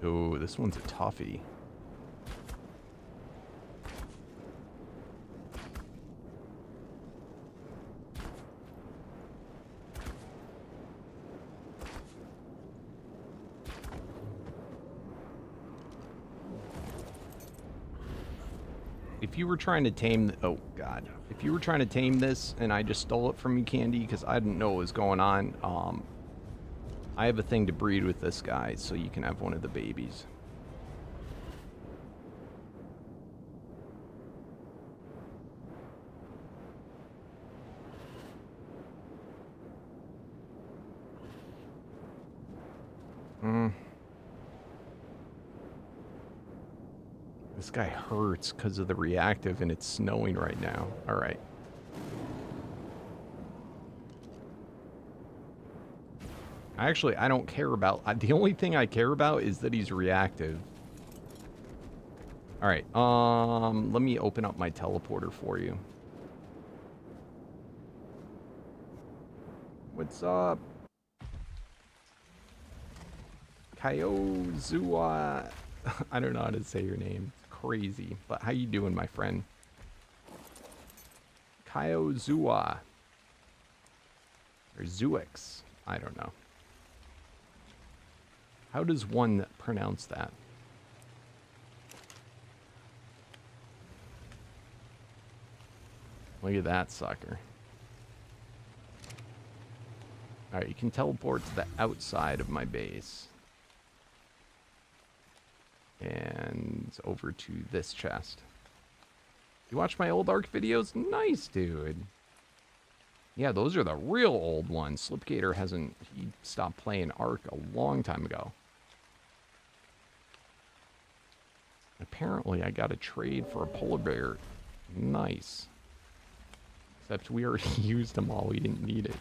Ooh, this one's a toughie. If you were trying to tame... Oh, God. If you were trying to tame this and I just stole it from you, Candy, because I didn't know what was going on, I have a thing to breed with this guy, so you can have one of the babies. This guy hurts because of the reactive, and it's snowing right now. All right. Actually, I don't care about... the only thing I care about is that he's reactive. All right. Let me open up my teleporter for you. What's up? Kyozua. I don't know how to say your name. It's crazy. But how you doing, my friend? Kyozua. Or Zuix. I don't know. How does one pronounce that? Look at that sucker. Alright, you can teleport to the outside of my base. And over to this chest. You watch my old Ark videos? Nice, dude. Yeah, those are the real old ones. Slipgator hasn't... He stopped playing Ark a long time ago. Apparently, I got a trade for a polar bear. Nice. Except we already used them all. We didn't need it.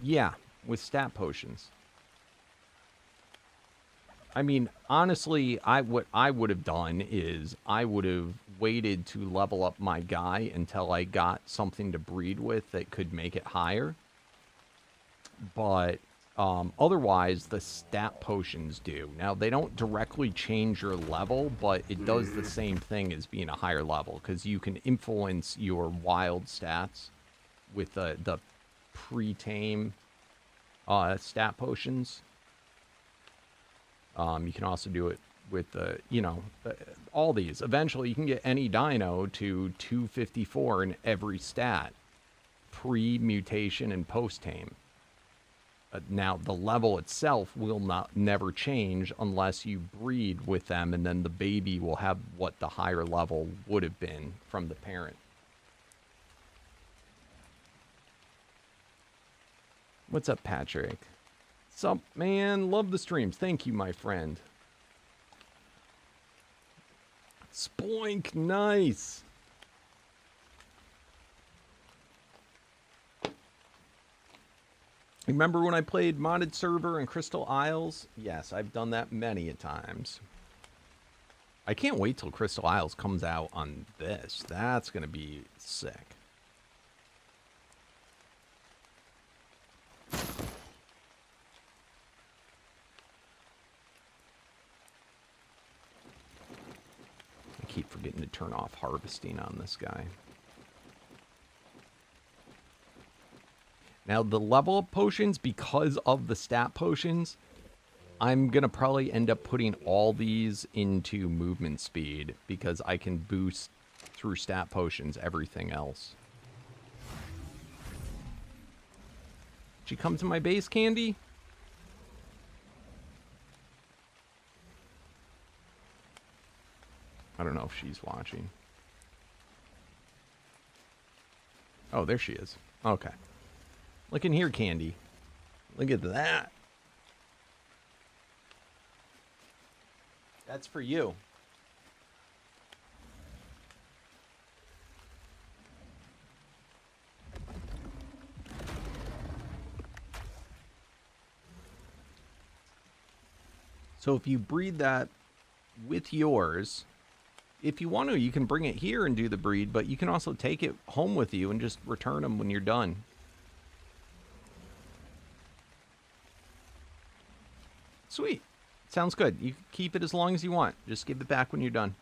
Yeah, with stat potions. I mean, honestly, what I would have done is I would have waited to level up my guy until I got something to breed with that could make it higher. But otherwise, the stat potions do. Now, they don't directly change your level, but it does the same thing as being a higher level, because you can influence your wild stats with the pre-tame stat potions. You can also do it with the, all these. Eventually, you can get any dino to 254 in every stat, pre-mutation and post-tame. now the level itself will never change unless you breed with them, and then the baby will have what the higher level would have been from the parent. What's up, Patrick? What's up, man? Love the streams. Thank you, my friend. Spoink, nice. Remember when I played modded server in Crystal Isles? Yes, I've done that many a times. I can't wait till Crystal Isles comes out on this. That's going to be sick. I keep forgetting to turn off harvesting on this guy. Now, the level up potions, because of the stat potions, I'm going to probably end up putting all these into movement speed because I can boost through stat potions everything else. Did you come to my base, Candy? I don't know if she's watching. Oh, there she is. Okay. Look in here, Candy. Look at that. That's for you. So if you breed that with yours, if you want to, you can bring it here and do the breed, but you can also take it home with you and just return them when you're done. Sweet. Sounds good. You can keep it as long as you want. Just give it back when you're done.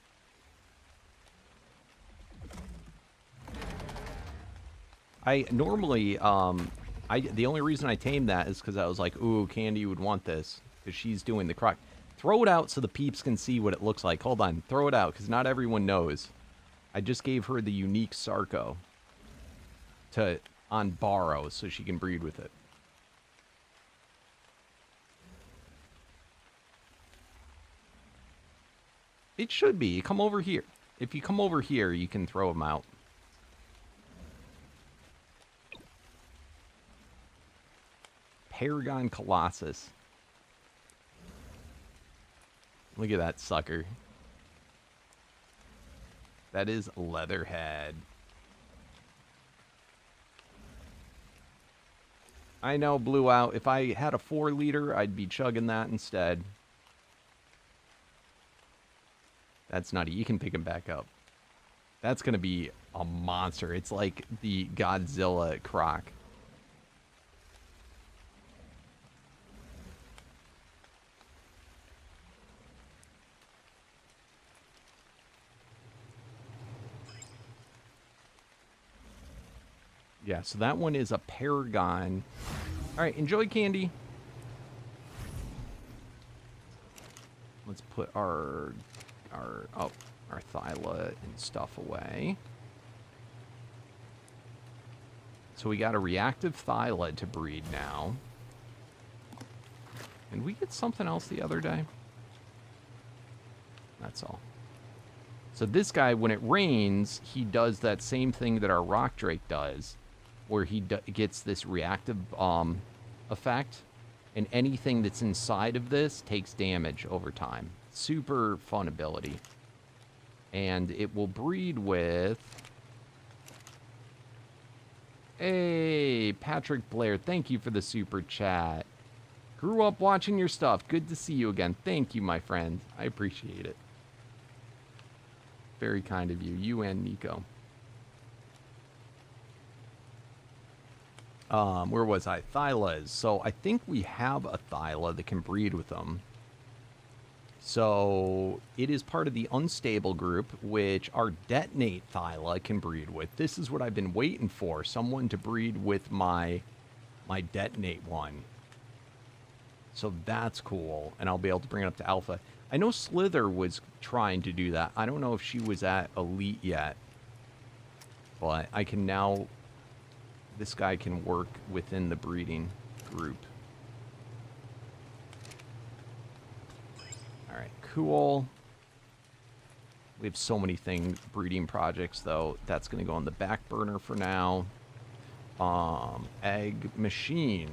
I normally, the only reason I tamed that is because I was like, ooh, Candy would want this. Because she's doing the croc. Throw it out so the peeps can see what it looks like. Hold on. Throw it out because not everyone knows. I just gave her the unique Sarco on borrow so she can breed with it. It should be. Come over here. If you come over here, you can throw them out. Paragon Colossus. Look at that sucker. That is Leatherhead. I know, blew out. If I had a 4-liter, I'd be chugging that instead. That's nutty. You can pick him back up. That's going to be a monster. It's like the Godzilla croc. Yeah, so that one is a Paragon. All right, enjoy, Candy. Let's put our Thyla and stuff away. So we got a reactive Thyla to breed now. And we get something else the other day? That's all. So this guy, when it rains, he does that same thing that our Rock Drake does, where he gets this reactive effect, and anything that's inside of this takes damage over time. Super fun ability. And it will breed with... Hey, Patrick Blair, thank you for the super chat. Grew up watching your stuff. Good to see you again. Thank you, my friend. I appreciate it. Very kind of you. You and Nico. Where was I? Thylas. So I think we have a Thyla that can breed with them. So it is part of the unstable group, which our detonate Thyla can breed with. This is what I've been waiting for. Someone to breed with my detonate one. So that's cool. And I'll be able to bring it up to alpha. I know Slither was trying to do that. I don't know if she was at elite yet. But I can now... This guy can work within the breeding group. All right, cool. We have so many things, breeding projects, though. That's going to go on the back burner for now. Egg machine.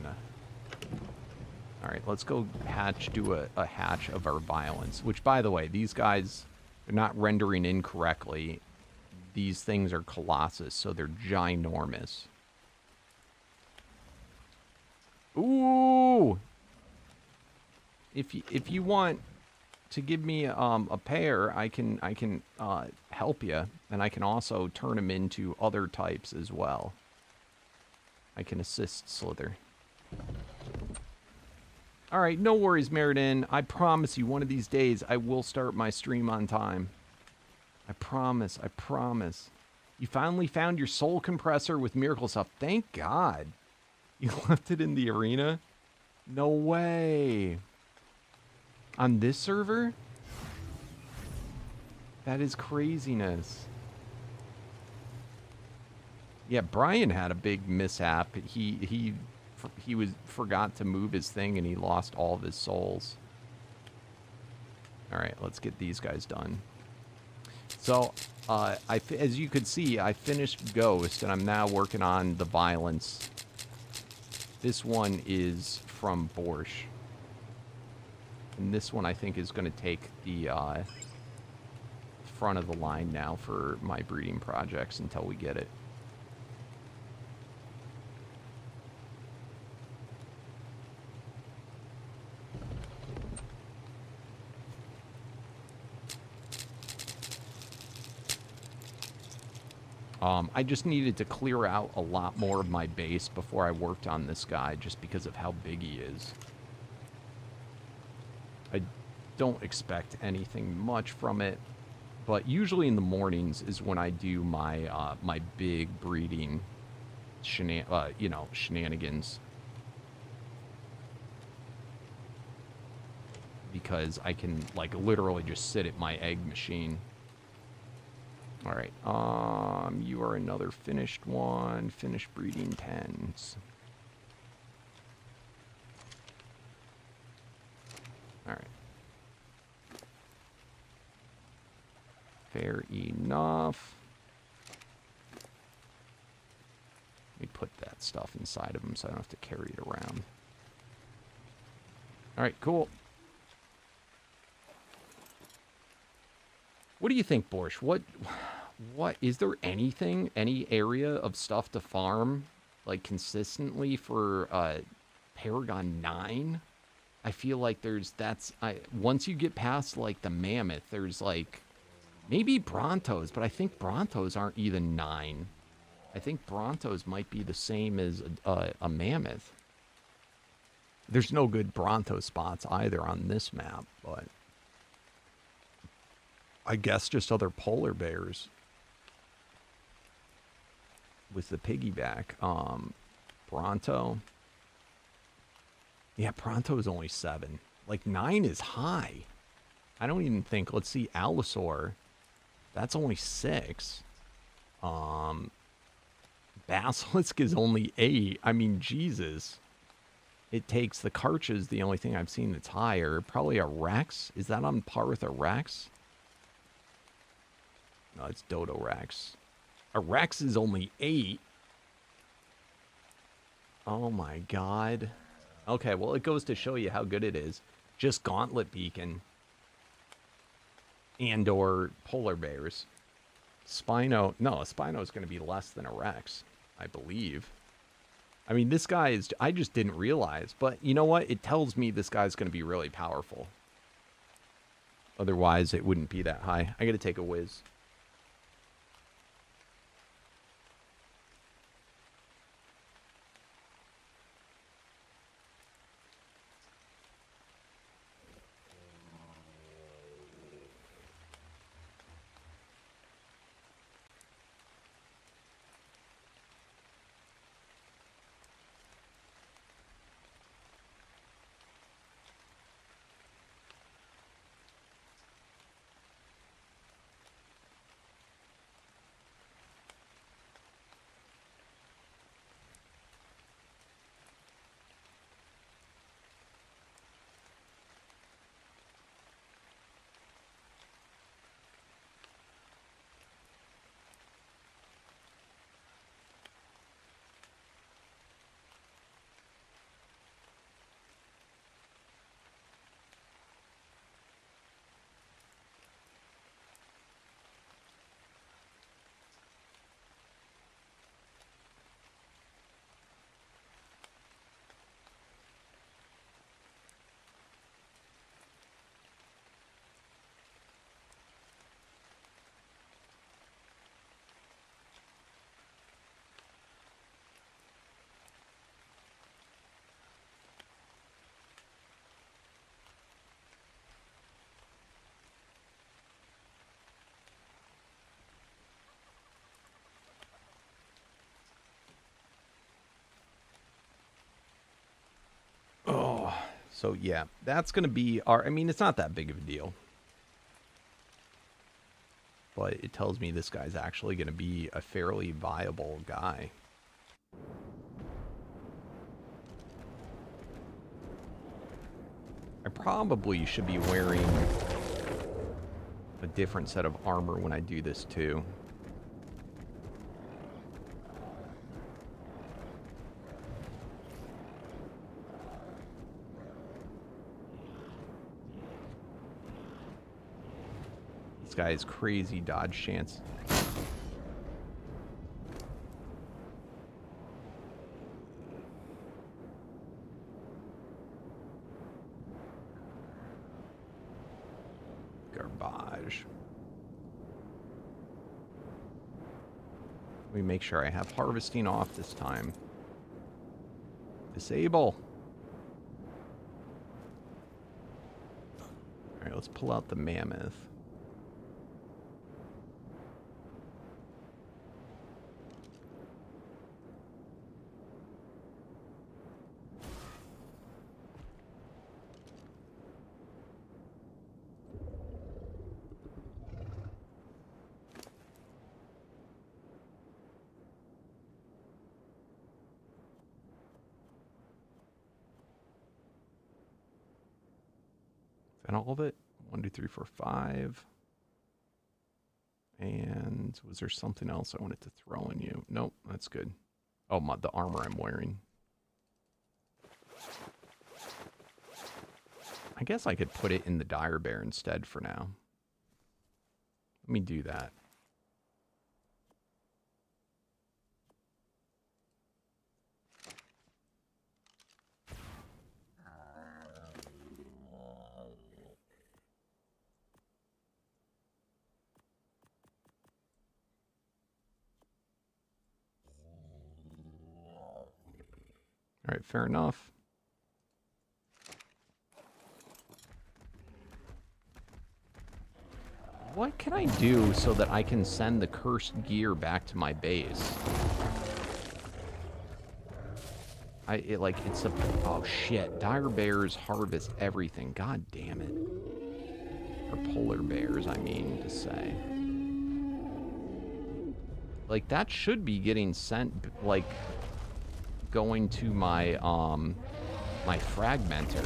All right, let's go do a hatch of our violence, which, by the way, these guys are not rendering incorrectly. These things are colossus, so they're ginormous. Ooh! If you want to give me a pair, I can help you, and I can also turn them into other types as well. I can assist Slither. All right, no worries, Meriden. I promise you, one of these days, I will start my stream on time. I promise. I promise. You finally found your soul compressor with miracle stuff. Thank God. You left it in the arena? No way. On this server? That is craziness. Yeah, Brian had a big mishap. He forgot to move his thing and he lost all of his souls. All right, let's get these guys done. So, as you could see, I finished Ghost and I'm now working on the violence. This one is from Borscht. And this one I think is going to take the front of the line now for my breeding projects until we get it. I just needed to clear out a lot more of my base before I worked on this guy, just because of how big he is. I don't expect anything much from it, but usually in the mornings is when I do my my big breeding shenanigans. Because I can, like, literally just sit at my egg machine. All right, you are another finished one. Finished breeding pens. All right. Fair enough. Let me put that stuff inside of them so I don't have to carry it around. All right, cool. What do you think, Borscht? What is there anything, any area of stuff to farm, like, consistently for Paragon 9? I feel like once you get past, like, the Mammoth, there's, like, maybe Brontos, but I think Brontos aren't even 9. I think Brontos might be the same as a Mammoth. There's no good Bronto spots either on this map, but I guess just other polar bears with the piggyback. Bronto. Yeah, Bronto is only 7. Like, 9 is high. I don't even think. Let's see, Allosaur. That's only 6. Basilisk is only 8. I mean, Jesus. It takes the Karcha's the only thing I've seen that's higher. Probably a Rex. Is that on par with a Rex? No, it's Dodo Rex. A Rex is only 8. Oh my God. Okay, well, it goes to show you how good it is. Just Gauntlet Beacon. And/or Polar Bears. Spino. No, a Spino is going to be less than a Rex, I believe. I mean, this guy is... I just didn't realize. But you know what? It tells me this guy's going to be really powerful. Otherwise, it wouldn't be that high. I got to take a whiz. So yeah, that's going to be our... I mean, it's not that big of a deal. But it tells me this guy's actually going to be a fairly viable guy. I probably should be wearing a different set of armor when I do this too. This guy has crazy dodge chance. Garbage. Let me make sure I have harvesting off this time. Disable. Alright, let's pull out the mammoth. And all of it. 1, 2, 3, 4, 5. And was there something else I wanted to throw in you? Nope, that's good. Oh, the armor I'm wearing. I guess I could put it in the dire bear instead for now. Let me do that. All right, fair enough. What can I do so that I can send the cursed gear back to my base? It's a... Oh, shit. Dire bears harvest everything. God damn it. Or polar bears, I mean to say. Like, that should be getting sent, like... going to my my fragmenter.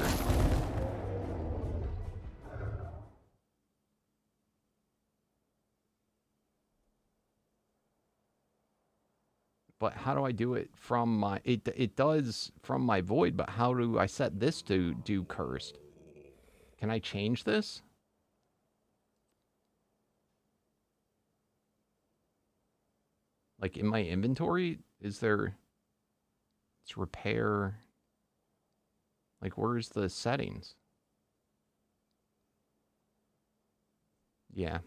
But how do I do it from my it does from my void, but how do I set this to do cursed? Can I change this? Like in my inventory, is there... It's repair. Like, where's the settings? Yeah.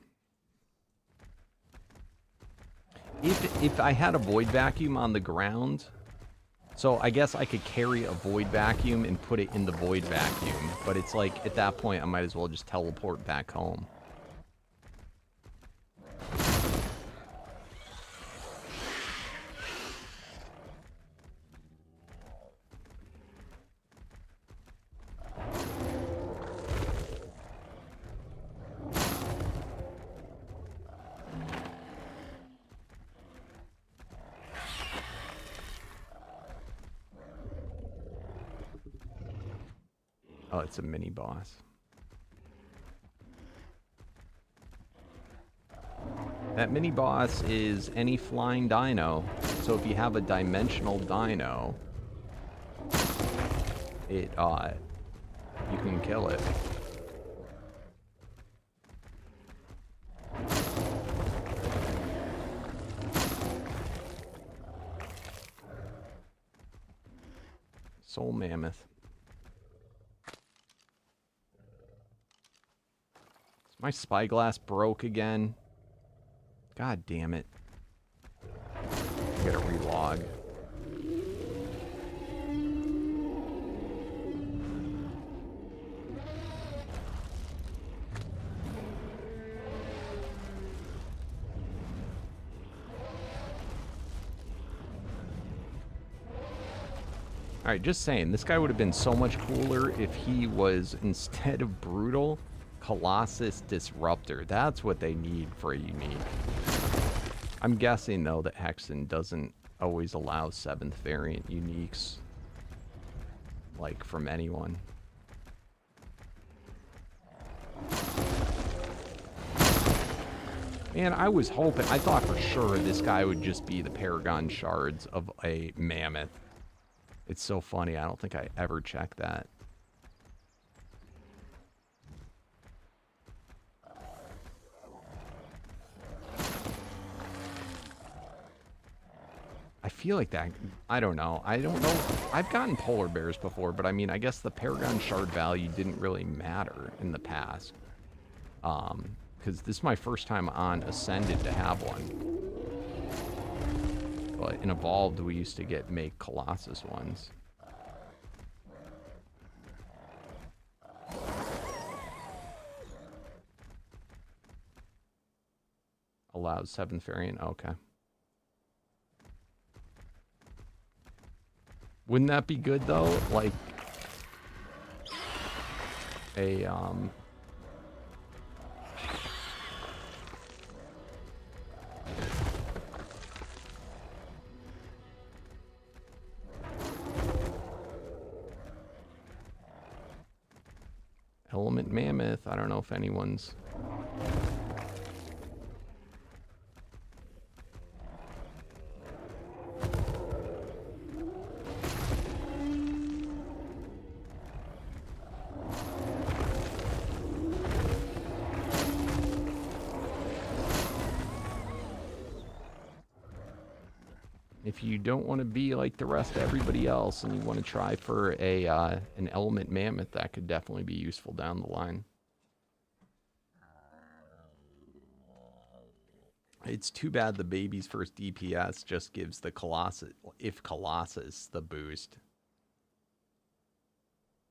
If I had a void vacuum on the ground, so I guess I could carry a void vacuum and put it in the void vacuum. But it's like, at that point, I might as well just teleport back home. Oh, it's a mini boss. That mini boss is any flying dino. So if you have a dimensional dino, you can kill it. Soul mammoth. My spyglass broke again. God damn it. I gotta relog. Alright, just saying, this guy would have been so much cooler if he was, instead of Brutal, Colossus Disruptor. That's what they need for a unique. I'm guessing, though, that Hexen doesn't always allow 7th variant uniques, like, from anyone. Man, I was hoping, I thought for sure this guy would just be the Paragon shards of a mammoth. It's so funny, I don't think I ever checked that. I feel like that, I don't know. I've gotten polar bears before, but I mean, I guess the Paragon shard value didn't really matter in the past. Because this is my first time on Ascended to have one. But in Evolved, we used to make Colossus ones. Allows 7th variant, okay. Wouldn't that be good though? Like a Element Mammoth. I don't know if anyone's... If you don't want to be like the rest of everybody else and you want to try for a an Element Mammoth, that could definitely be useful down the line. It's too bad the baby's first DPS just gives the Colossus, if Colossus, the boost.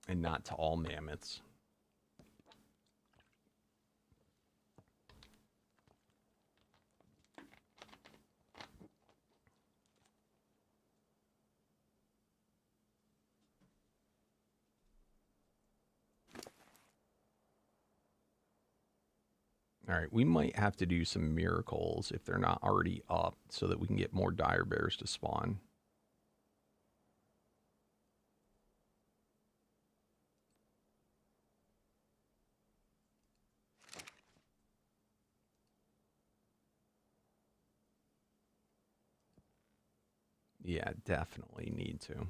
And not to all mammoths. All right, we might have to do some miracles if they're not already up so that we can get more dire bears to spawn. Yeah, definitely need to.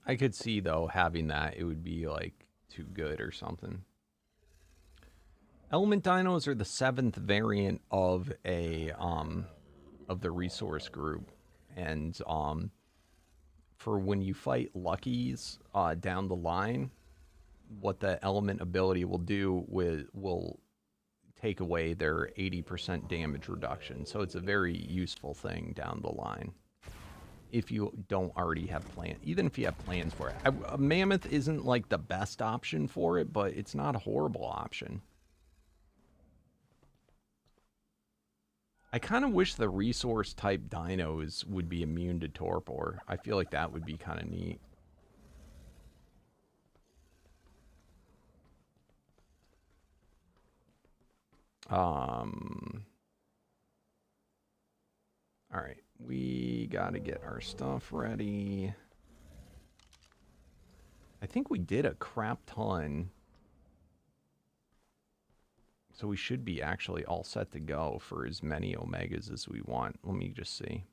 I could see, though, having that, it would be, like, too good or something. Element dinos are the 7th variant of a, of the resource group. And, for when you fight Luckies, down the line, what the element ability will do will take away their 80% damage reduction. So it's a very useful thing down the line. If you don't already have plans, even if you have plans for it. A mammoth isn't like the best option for it, but it's not a horrible option. I kind of wish the resource type dinos would be immune to torpor. I feel like that would be kind of neat. All right. We got to get our stuff ready. I think we did a crap ton. So we should be actually all set to go for as many Omegas as we want. Let me just see.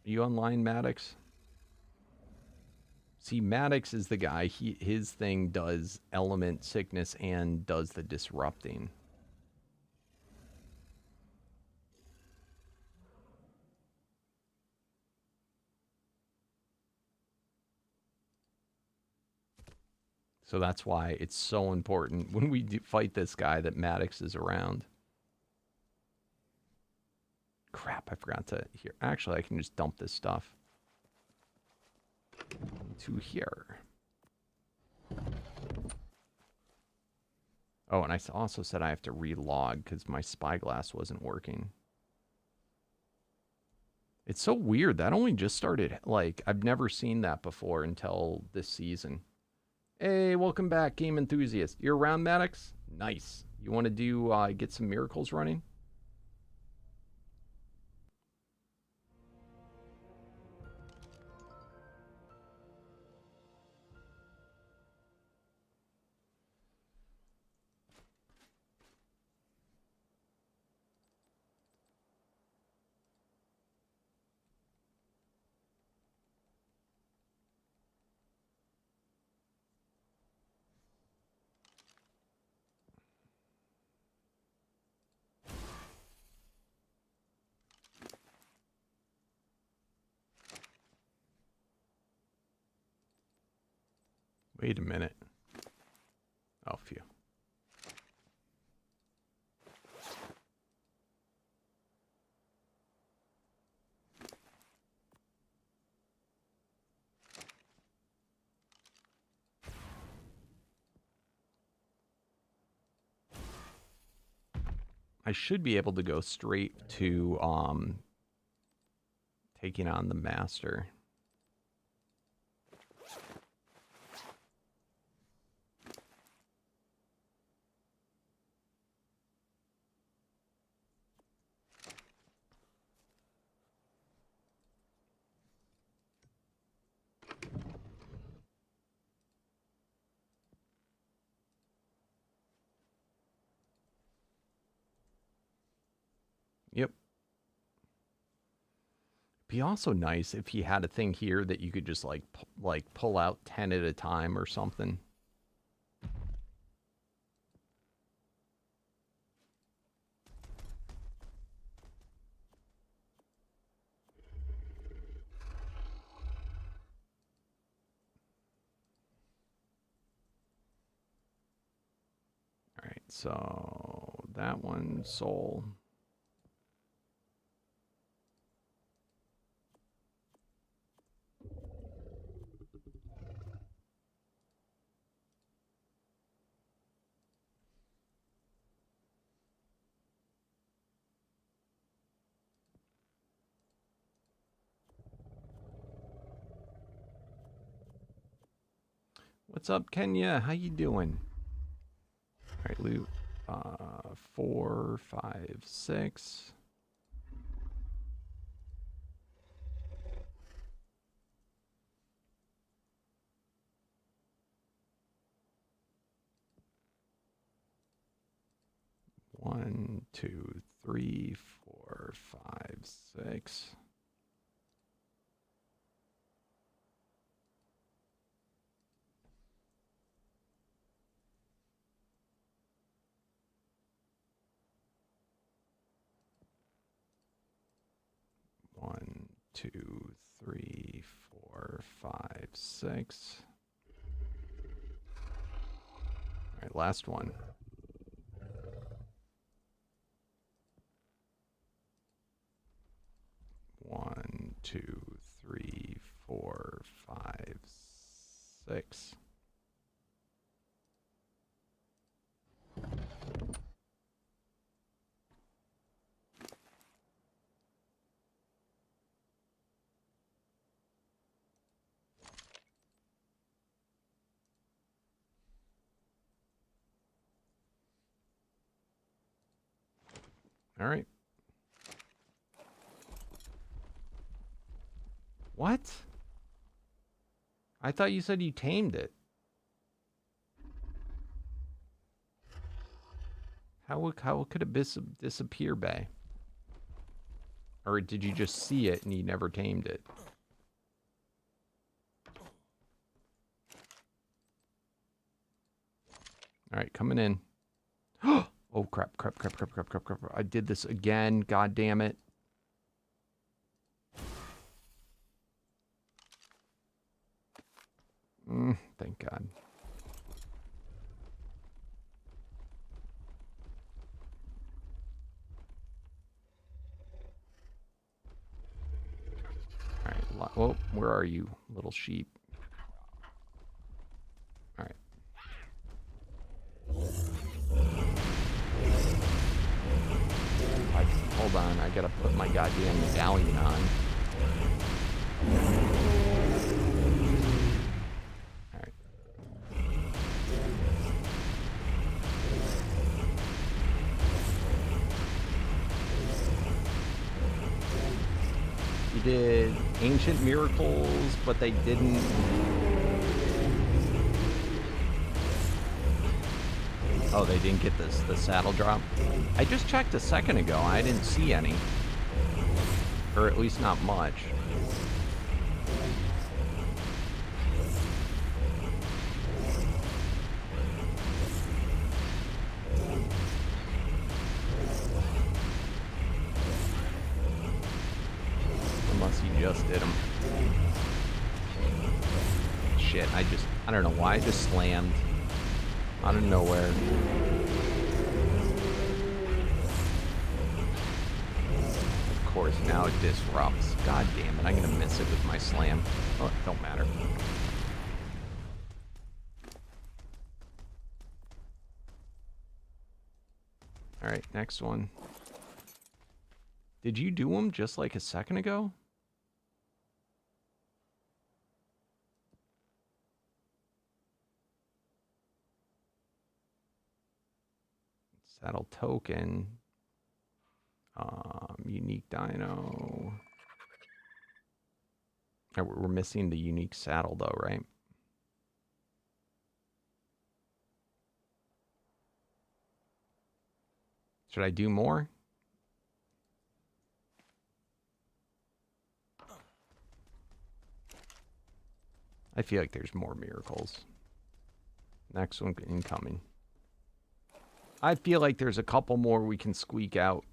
Are you online, Maddox? See, Maddox is the guy. His thing does element sickness and does the disrupting. So that's why it's so important when we fight this guy that Maddox is around. Crap, I forgot to here. Actually, I can just dump this stuff to here. Oh, and I also said I have to relog because my spyglass wasn't working. It's so weird. That only just started. Like, I've never seen that before until this season. Hey, welcome back, game enthusiast. You're around, Maddox? Nice. You want to do get some miracles running? Wait a minute. Oh, phew. I should be able to go straight to taking on the master. Yep. Be also nice if he had a thing here that you could just like pull out 10 at a time or something. All right, so that one soul. What's up, Kenya? How you doing? All right, loot. 4, 5, 6. One, 2, 3, 4, 5, 6. One, 2, 3, 4, 5, 6. All right, last one. One, 2, 3, 4, 5, 6. All right. What? I thought you said you tamed it. How could it disappear, Bay? Or did you just see it and you never tamed it? All right, coming in. Oh, crap. I did this again. God damn it. Thank God. Where are you, little sheep? All right. Hold on, I gotta put my goddamn medallion on. Alright. You did ancient miracles, but they didn't. Oh, they didn't get the saddle drop? I just checked a second ago. I didn't see any. Or at least not much. Unless he just did them. Shit, I don't know why I just slammed out of nowhere. Of course, now it disrupts. God damn it, I'm gonna miss it with my slam. Oh, it don't matter. Alright, next one. Did you do them just like a second ago? Saddle token. Unique dino. We're missing the unique saddle though, right? Should I do more? I feel like there's more miracles. Next one incoming. I feel like there's a couple more we can squeak out.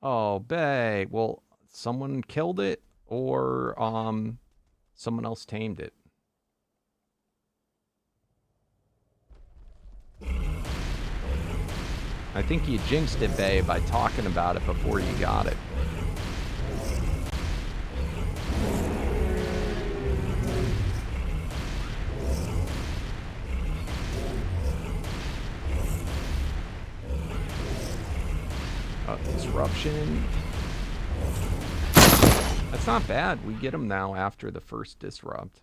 Oh, bae. Well, someone killed it or someone else tamed it. I think you jinxed it, bae, by talking about it before you got it. Disruption. That's not bad. We get them now after the first disrupt.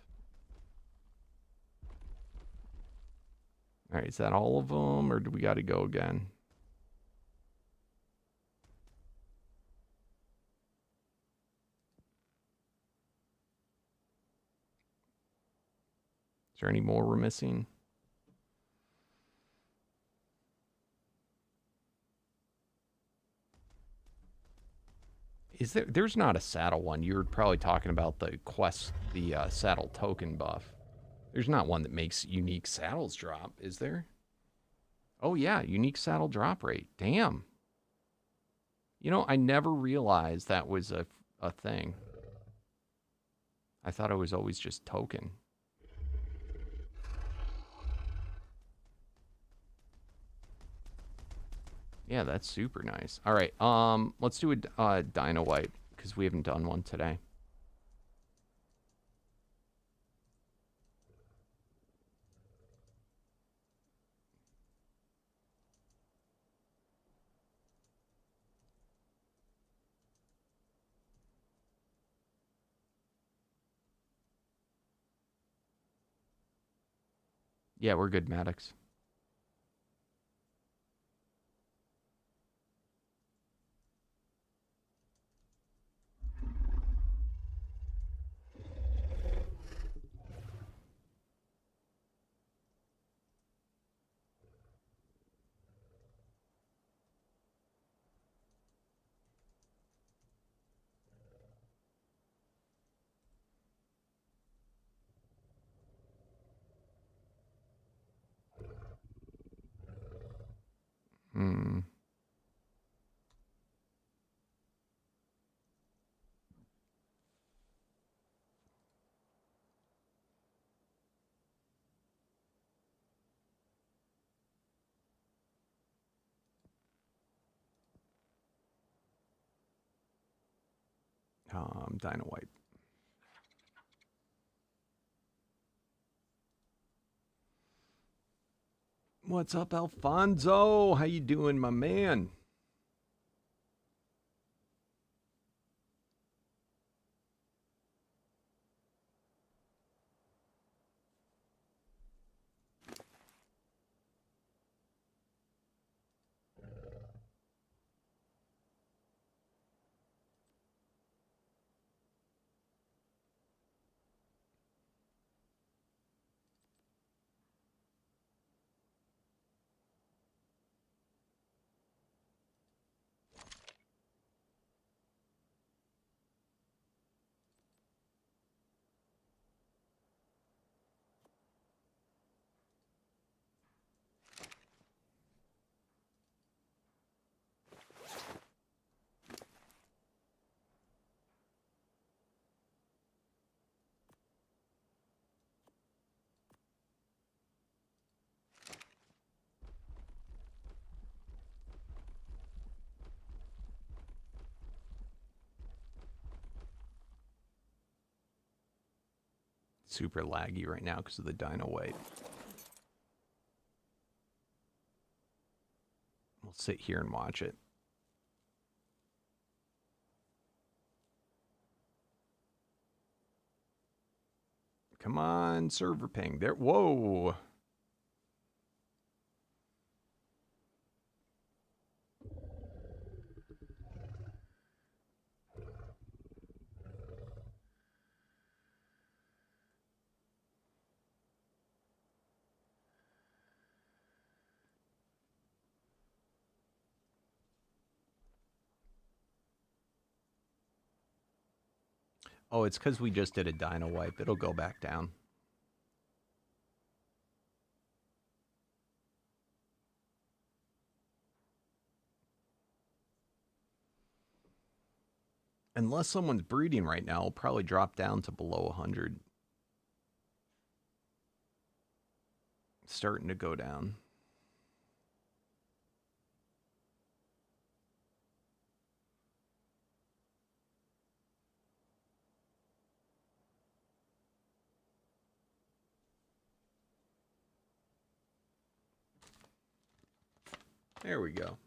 All right, is that all of them, or do we got to go again? Is there any more we're missing? Is there's not a saddle one. You're probably talking about the quest, the saddle token buff. There's not one that makes unique saddles drop, is there? Oh yeah, unique saddle drop rate. Damn. You know, I never realized that was a thing. I thought it was always just token. Yeah, that's super nice. All right, let's do a dino wipe because we haven't done one today. Yeah, we're good, Maddox. Hmm. Dino wipe. What's up, Alfonso? How you doing, my man? Super laggy right now because of the dino wipe. We'll sit here and watch it. Come on, server ping. There. Whoa. Oh, it's because we just did a dino wipe. It'll go back down. Unless someone's breeding right now, it'll probably drop down to below 100. It's starting to go down. There we go.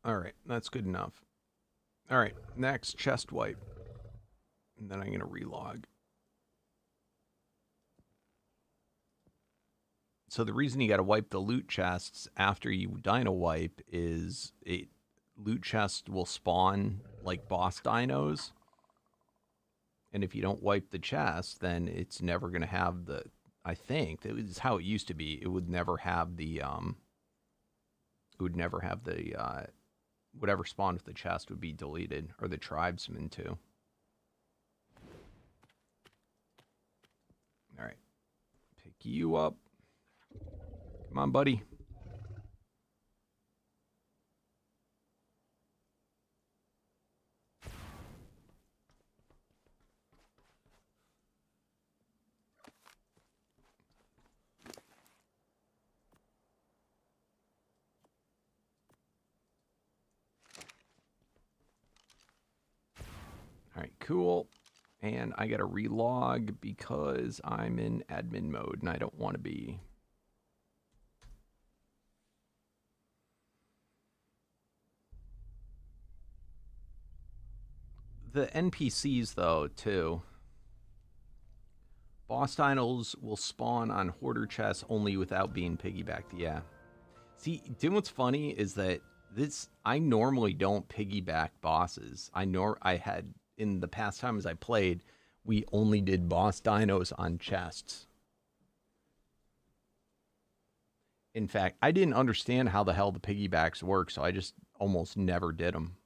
All right, that's good enough. All right, next, chest wipe. And then I'm going to relog. So the reason you got to wipe the loot chests after you dino wipe is loot chest will spawn like boss dinos. And if you don't wipe the chest, then it's never going to have the, I think, that is how it used to be. It would never have the, whatever spawned with the chest would be deleted, or the tribesmen too. All right. Pick you up. Come on, buddy. All right, cool. And I got to relog because I'm in admin mode and I don't want to be. The NPCs, though, too. Boss dinos will spawn on hoarder chests only without being piggybacked. Yeah. See, do you know what's funny is that I normally don't piggyback bosses. I had in the past times I played, we only did boss dinos on chests. In fact, I didn't understand how the hell the piggybacks work, so I just almost never did them.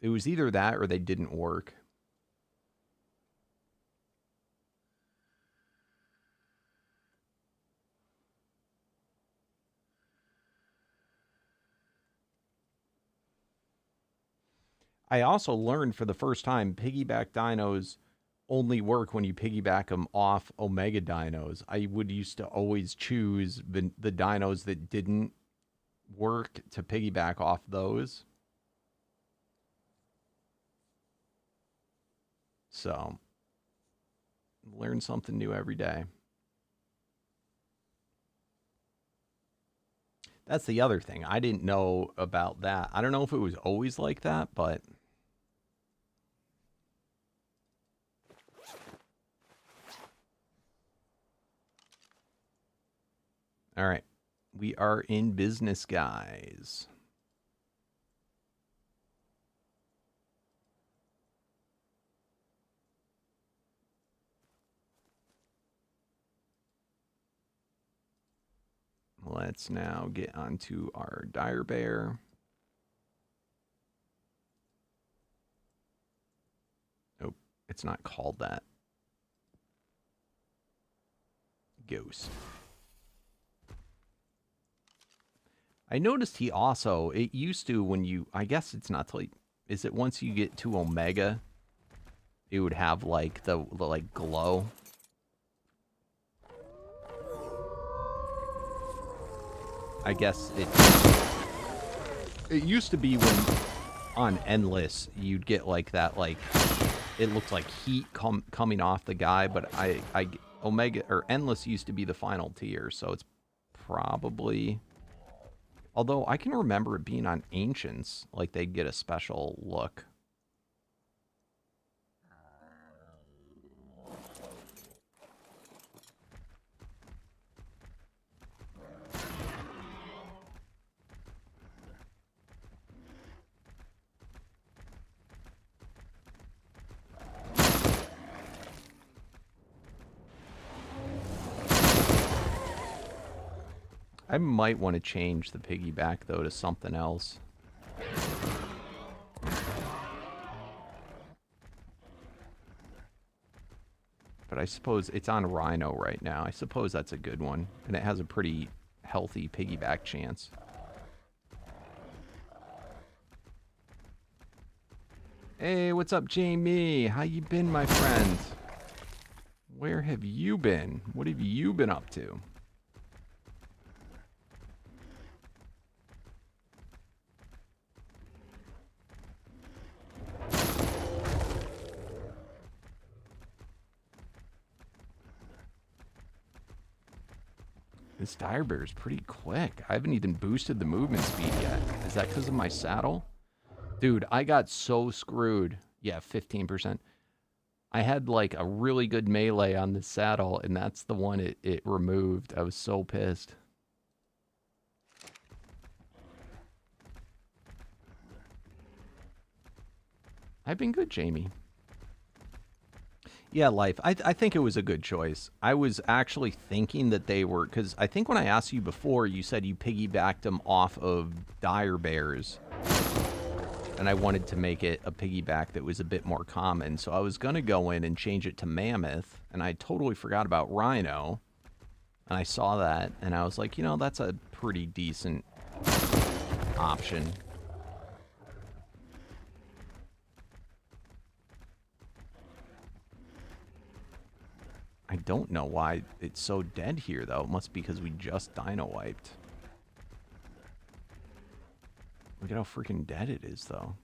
It was either that or they didn't work. I also learned for the first time piggyback dinos only work when you piggyback them off Omega dinos. I would used to always choose the dinos that didn't work to piggyback off those. So, learn something new every day. That's the other thing. I didn't know about that. I don't know if it was always like that, but... All right. We are in business, guys. Let's now get onto our Dire Bear. Oh, it's not called that. Ghost. I noticed he also, it used to when you, I guess it's not like, is it once you get to Omega, it would have like the like glow? I guess it used to be when on Endless you'd get like that, like it looked like heat coming off the guy, but Omega or Endless used to be the final tier, so it's probably, although I can remember it being on Ancients, like they'd get a special look. I might want to change the piggyback, though, to something else. But I suppose it's on Rhino right now. I suppose that's a good one. And it has a pretty healthy piggyback chance. Hey, what's up, Jamie? How you been, my friend? Where have you been? What have you been up to? This Dire Bear is pretty quick. I haven't even boosted the movement speed yet. Is that because of my saddle? Dude, I got so screwed. Yeah, 15%. I had like a really good melee on the saddle, and that's the one it removed. I was so pissed. I've been good, Jamie. Yeah, Life. I think it was a good choice. I was actually thinking that they were, because I think when I asked you before, you said you piggybacked them off of Dire Bears. And I wanted to make it a piggyback that was a bit more common. So I was going to go in and change it to Mammoth. And I totally forgot about Rhino. And I saw that. And I was like, you know, that's a pretty decent option. I don't know why it's so dead here, though. It must be because we just dino wiped. Look at how freaking dead it is, though.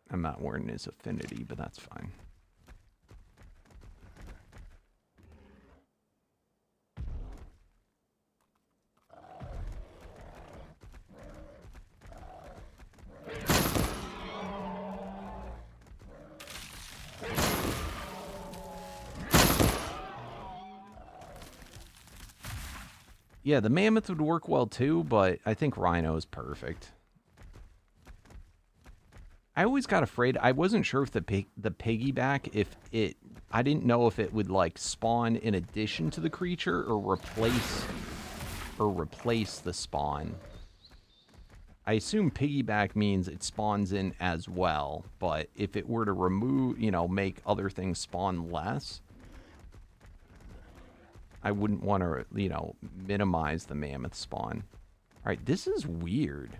I'm not wearing his affinity, but that's fine. Yeah, the Mammoth would work well too, but I think Rhino is perfect. I always got afraid. I wasn't sure if the piggyback, if it, I didn't know if it would like spawn in addition to the creature or replace the spawn. I assume piggyback means it spawns in as well, but if it were to remove, you know, make other things spawn less, I wouldn't want to, you know, minimize the mammoth spawn. All right, this is weird.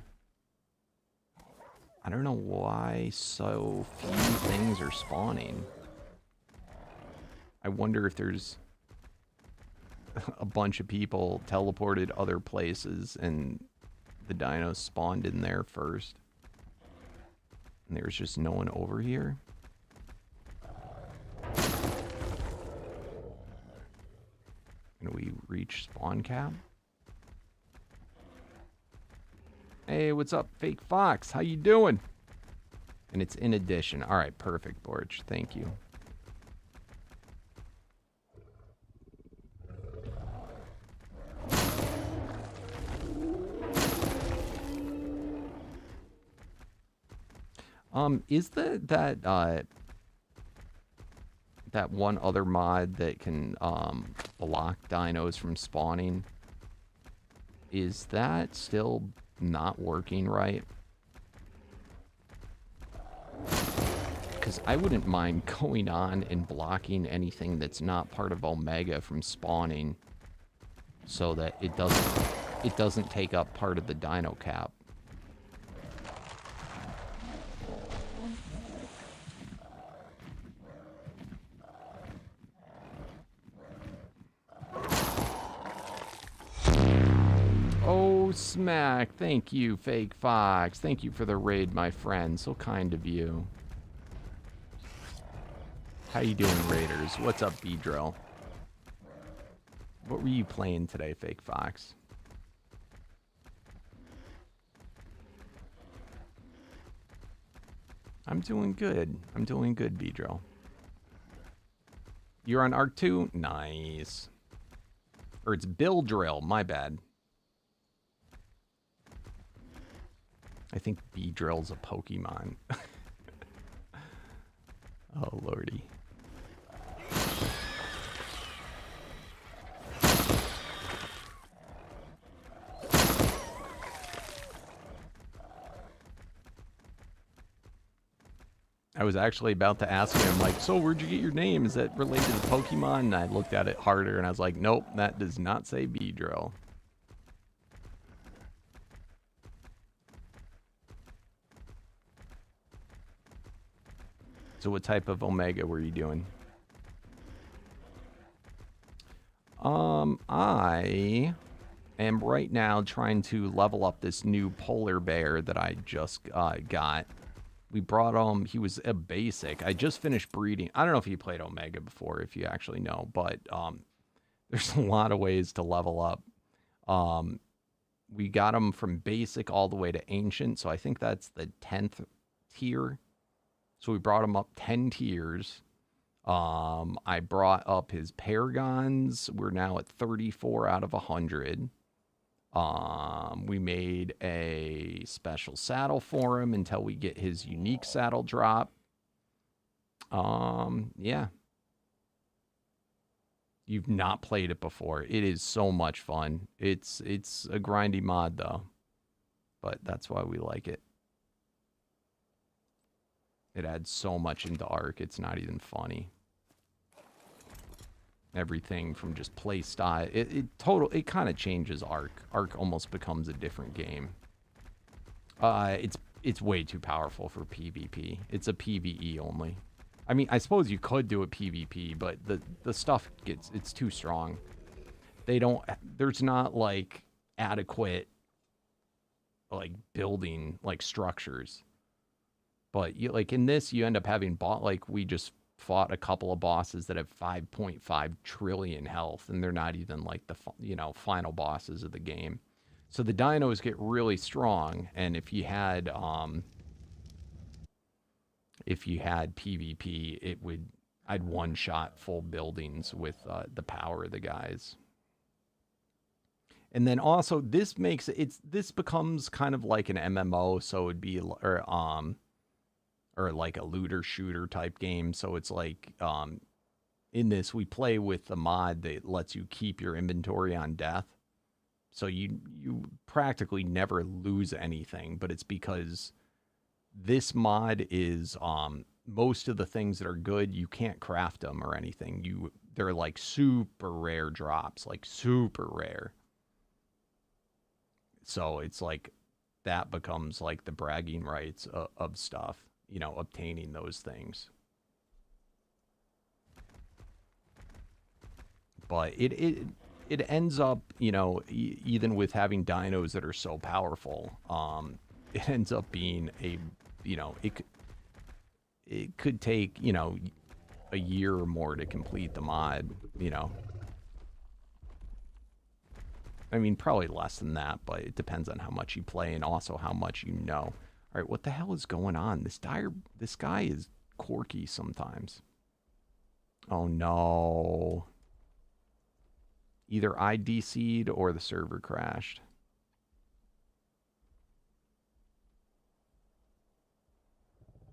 I don't know why so few things are spawning. I wonder if there's a bunch of people teleported other places and the dinos spawned in there first. And there's just no one over here. Can we reach spawn cap? Hey, what's up, Fake Fox? How you doing? And it's in addition. All right, perfect, Borch. Thank you. Is that one other mod that can block dinos from spawning? Is that still not working right? Because I wouldn't mind going on and blocking anything that's not part of Omega from spawning, so that it doesn't take up part of the dino cap. Smack, thank you, Fake Fox. Thank you for the raid, my friend. So kind of you. How you doing, Raiders? What's up, B-Drill? What were you playing today, Fake Fox? I'm doing good. I'm doing good, B-Drill. You're on Arc 2? Nice. Or it's Bill Drill, my bad. I think B-Drill's a Pokemon. Oh, lordy. I was actually about to ask him, like, so where'd you get your name? Is that related to Pokemon? And I looked at it harder and I was like, nope, that does not say B-Drill. So what type of Omega were you doing? I am right now trying to level up this new polar bear that I just got. We brought him, he was a basic. I just finished breeding. I don't know if you played Omega before, if you actually know, but there's a lot of ways to level up. We got him from basic all the way to ancient, so I think that's the 10th tier. So we brought him up 10 tiers. I brought up his Paragons. We're now at 34 out of 100. We made a special saddle for him until we get his unique saddle drop. Yeah. You've not played it before. It is so much fun. It's a grindy mod, though. But that's why we like it. It adds so much into Arc, it's not even funny. Everything from just play style, it kind of changes Arc. Arc almost becomes a different game. It's way too powerful for PvP. It's a PvE only. I mean, I suppose you could do a PvP, but the stuff it's too strong. There's not like adequate like building like structures. But you, like in this, you end up having we just fought a couple of bosses that have 5.5 trillion health, and they're not even like the final bosses of the game. So the dinos get really strong, and if you had PvP, I'd one-shot full buildings with the power of the guys. And then also this becomes kind of like an MMO, so it'd be or like a looter shooter type game. So it's like in this we play with the mod that lets you keep your inventory on death. So you practically never lose anything, but it's because this mod is most of the things that are good, you can't craft them or anything. They're like super rare drops, like super rare. So it's like that becomes like the bragging rights of stuff, you know, obtaining those things. But it ends up, you know, even with having dinos that are so powerful, it ends up being a, you know, it could take, you know, a year or more to complete the mod, you know. I mean, probably less than that, but it depends on how much you play and also how much you know. All right, what the hell is going on? This guy is quirky sometimes. Oh no. Either I DC'd or the server crashed.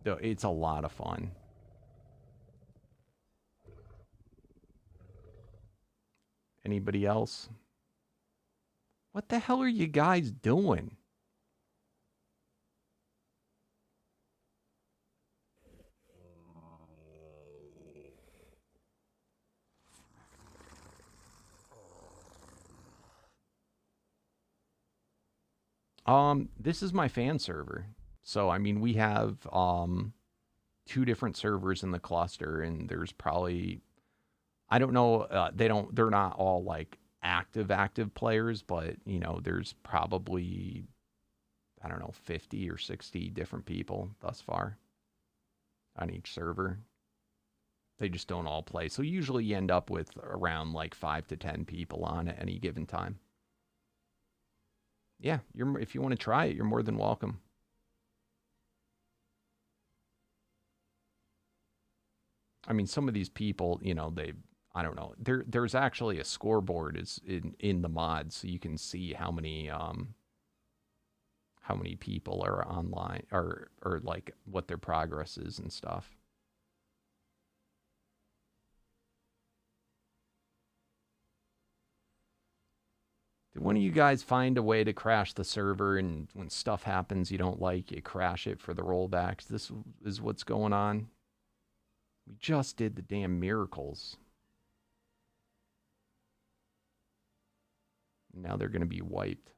Though it's a lot of fun. Anybody else? What the hell are you guys doing? This is my fan server. So I mean we have two different servers in the cluster, and there's probably, I don't know, they're not all like active players, but you know, there's probably, I don't know, 50 or 60 different people thus far on each server. They just don't all play. So usually you end up with around like 5 to 10 people on at any given time. Yeah, if you want to try it, you're more than welcome. I mean, some of these people, you know, I don't know. There's actually a scoreboard is in the mod, so you can see how many people are online, or like what their progress is and stuff. Did one of you guys find a way to crash the server, and when stuff happens you don't like, you crash it for the rollbacks? This is what's going on. We just did the damn miracles. Now they're going to be wiped.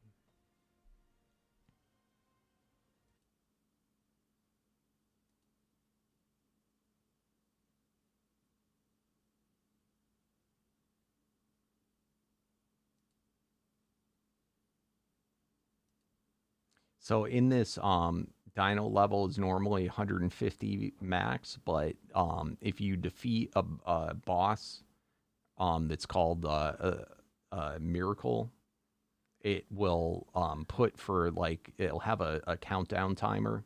So in this, dino level is normally 150 max, but if you defeat a boss that's called a miracle, it will put for like, it'll have a countdown timer.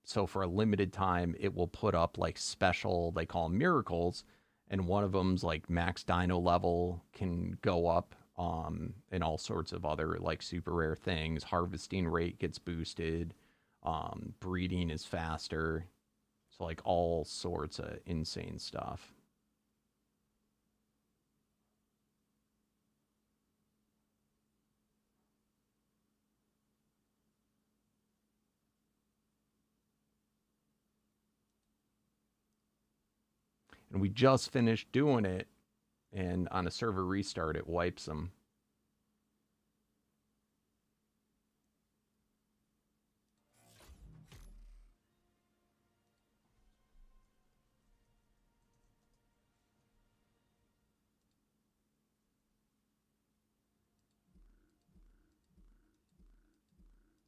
So for a limited time, it will put up like special, they call them miracles, and one of them's like max dino level can go up, and all sorts of other like super rare things. Harvesting rate gets boosted, breeding is faster, so like all sorts of insane stuff. And we just finished doing it, and on a server restart, it wipes them.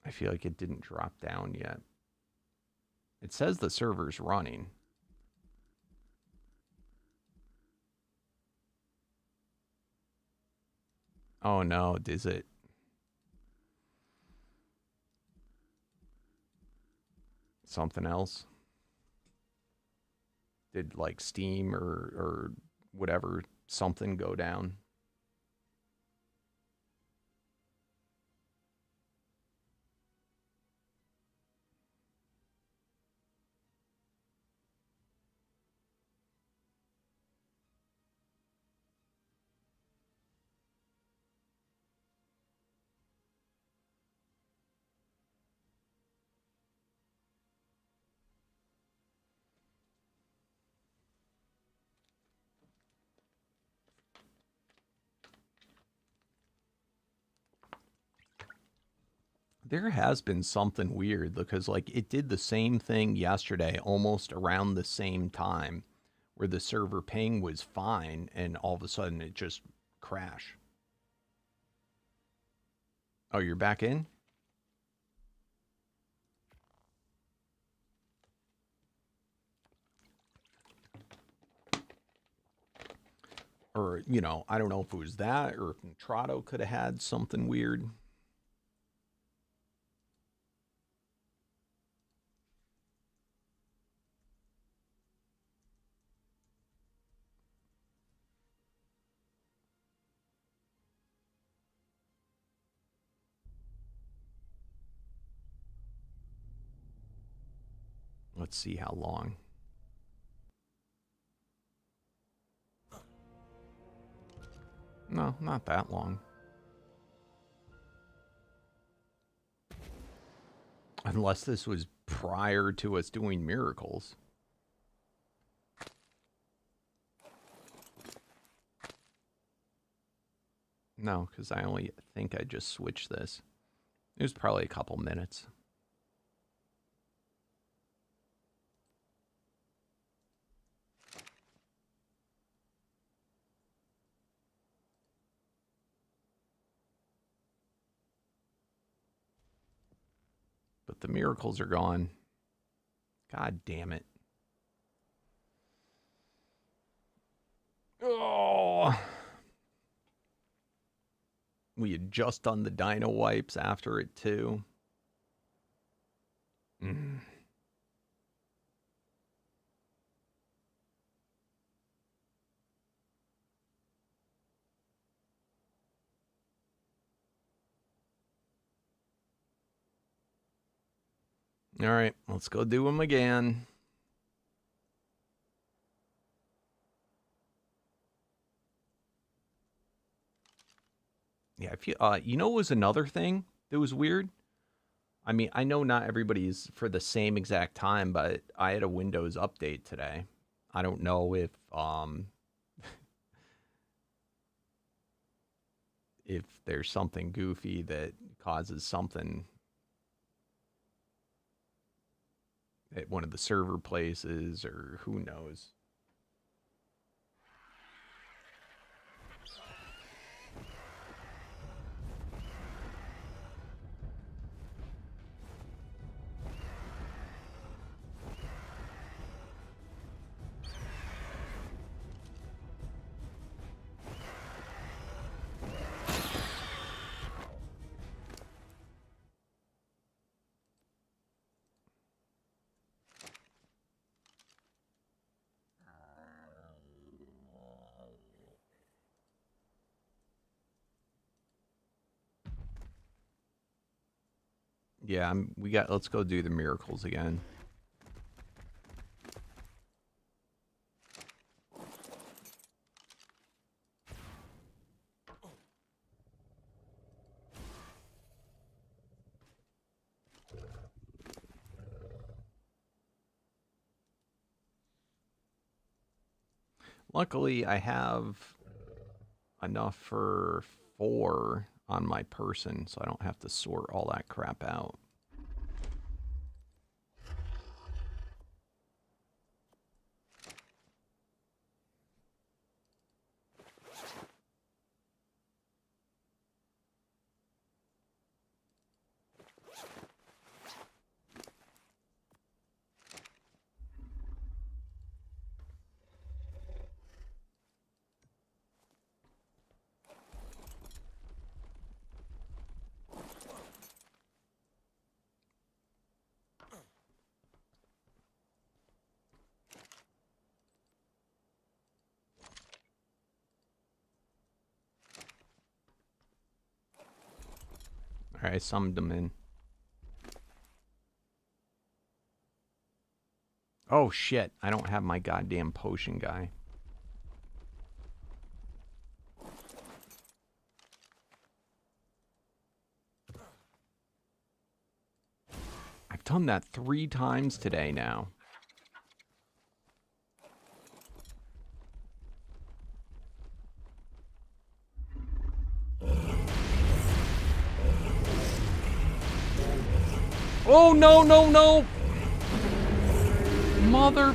I feel like it didn't drop down yet. It says the server's running. Oh no, is it? Something else? Did like Steam or whatever, something go down? There has been something weird because, like, it did the same thing yesterday almost around the same time where the server ping was fine and all of a sudden it just crashed. Oh, you're back in? Or, you know, I don't know if it was that or if Trotto could have had something weird. Let's see how long. No, not that long. Unless this was prior to us doing miracles. No, because I only think I just switched this. It was probably a couple minutes. But the miracles are gone. God damn it. Oh! We had just done the dino wipes after it, too. All right, let's go do them again. Yeah, if you, you know, was another thing that was weird. I mean, I know not everybody's for the same exact time, but I had a Windows update today. I don't know if there's something goofy that causes something at one of the server places, or who knows. Yeah, let's go do the miracles again. Luckily, I have enough for 4 on my person, so I don't have to sort all that crap out. Alright, I summoned them in. Oh shit, I don't have my goddamn potion guy. I've done that 3 times today now. Oh, no, no, no! Mother...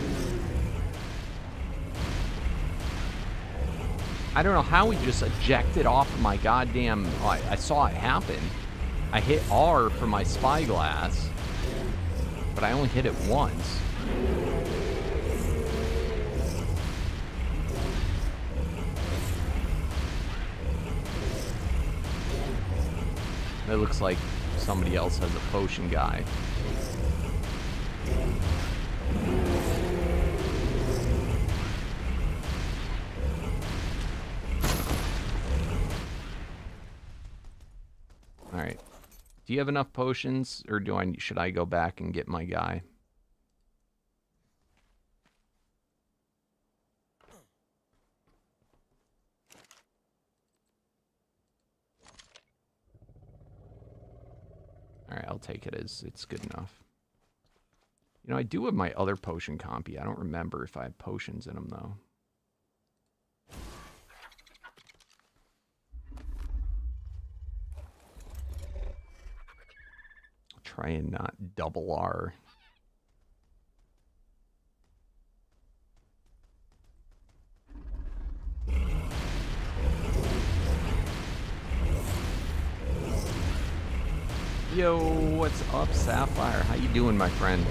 I don't know how he just ejected off of my goddamn... Oh, I saw it happen. I hit R for my spyglass, but I only hit it once. It looks like somebody else has a potion guy. Alright. Do you have enough potions, or should I go back and get my guy? Alright, I'll take it as it's good enough. You know, I do have my other potion compy. I don't remember if I have potions in them, though. I'll try and not double R. Yo, what's up, Sapphire? How you doing, my friend?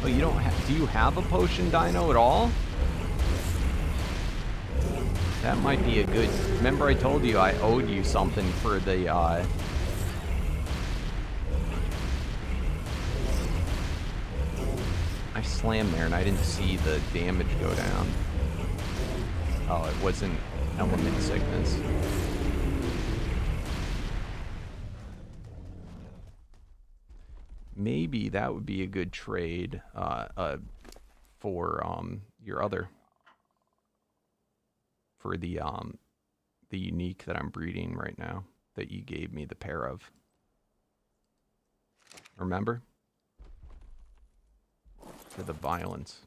Oh, you don't have... Do you have a potion dino at all? That might be a good... Remember I told you I owed you something for the, I slammed there and I didn't see the damage go down. Oh, it wasn't element sickness. Maybe that would be a good trade for your other, for the unique that I'm breeding right now that you gave me the pair of. Remember? For the violence.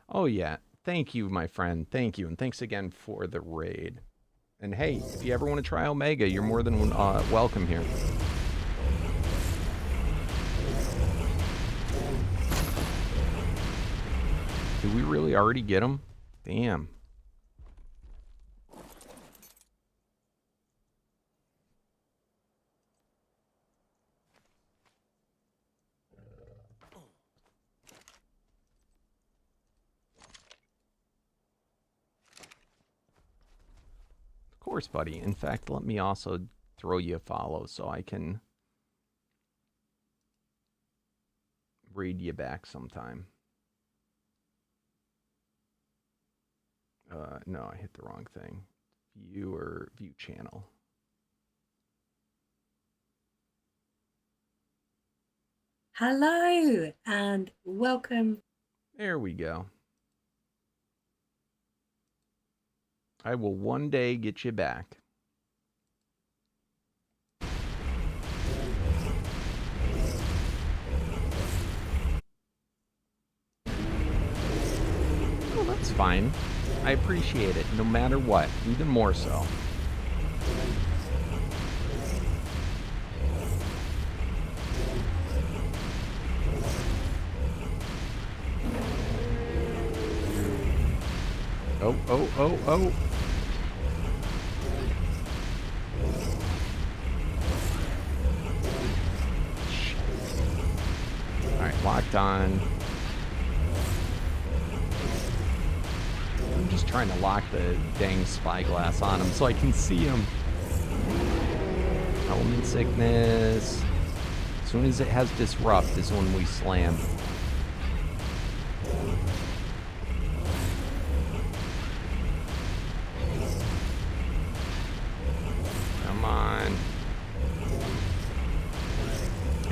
Oh yeah, thank you, my friend. Thank you, and thanks again for the raid. And hey, if you ever want to try Omega, you're more than welcome here. Did we really already get him? Damn. Of course, buddy. In fact, let me also throw you a follow so I can raid you back sometime. No, I hit the wrong thing. View or view channel. Hello and welcome. There we go. I will one day get you back. Oh, that's fine. I appreciate it, no matter what, even more so. Oh, oh, oh, oh. Alright, locked on. I'm just trying to lock the dang spyglass on him so I can see him. Element sickness. As soon as it has disrupt is when we slam. Come on.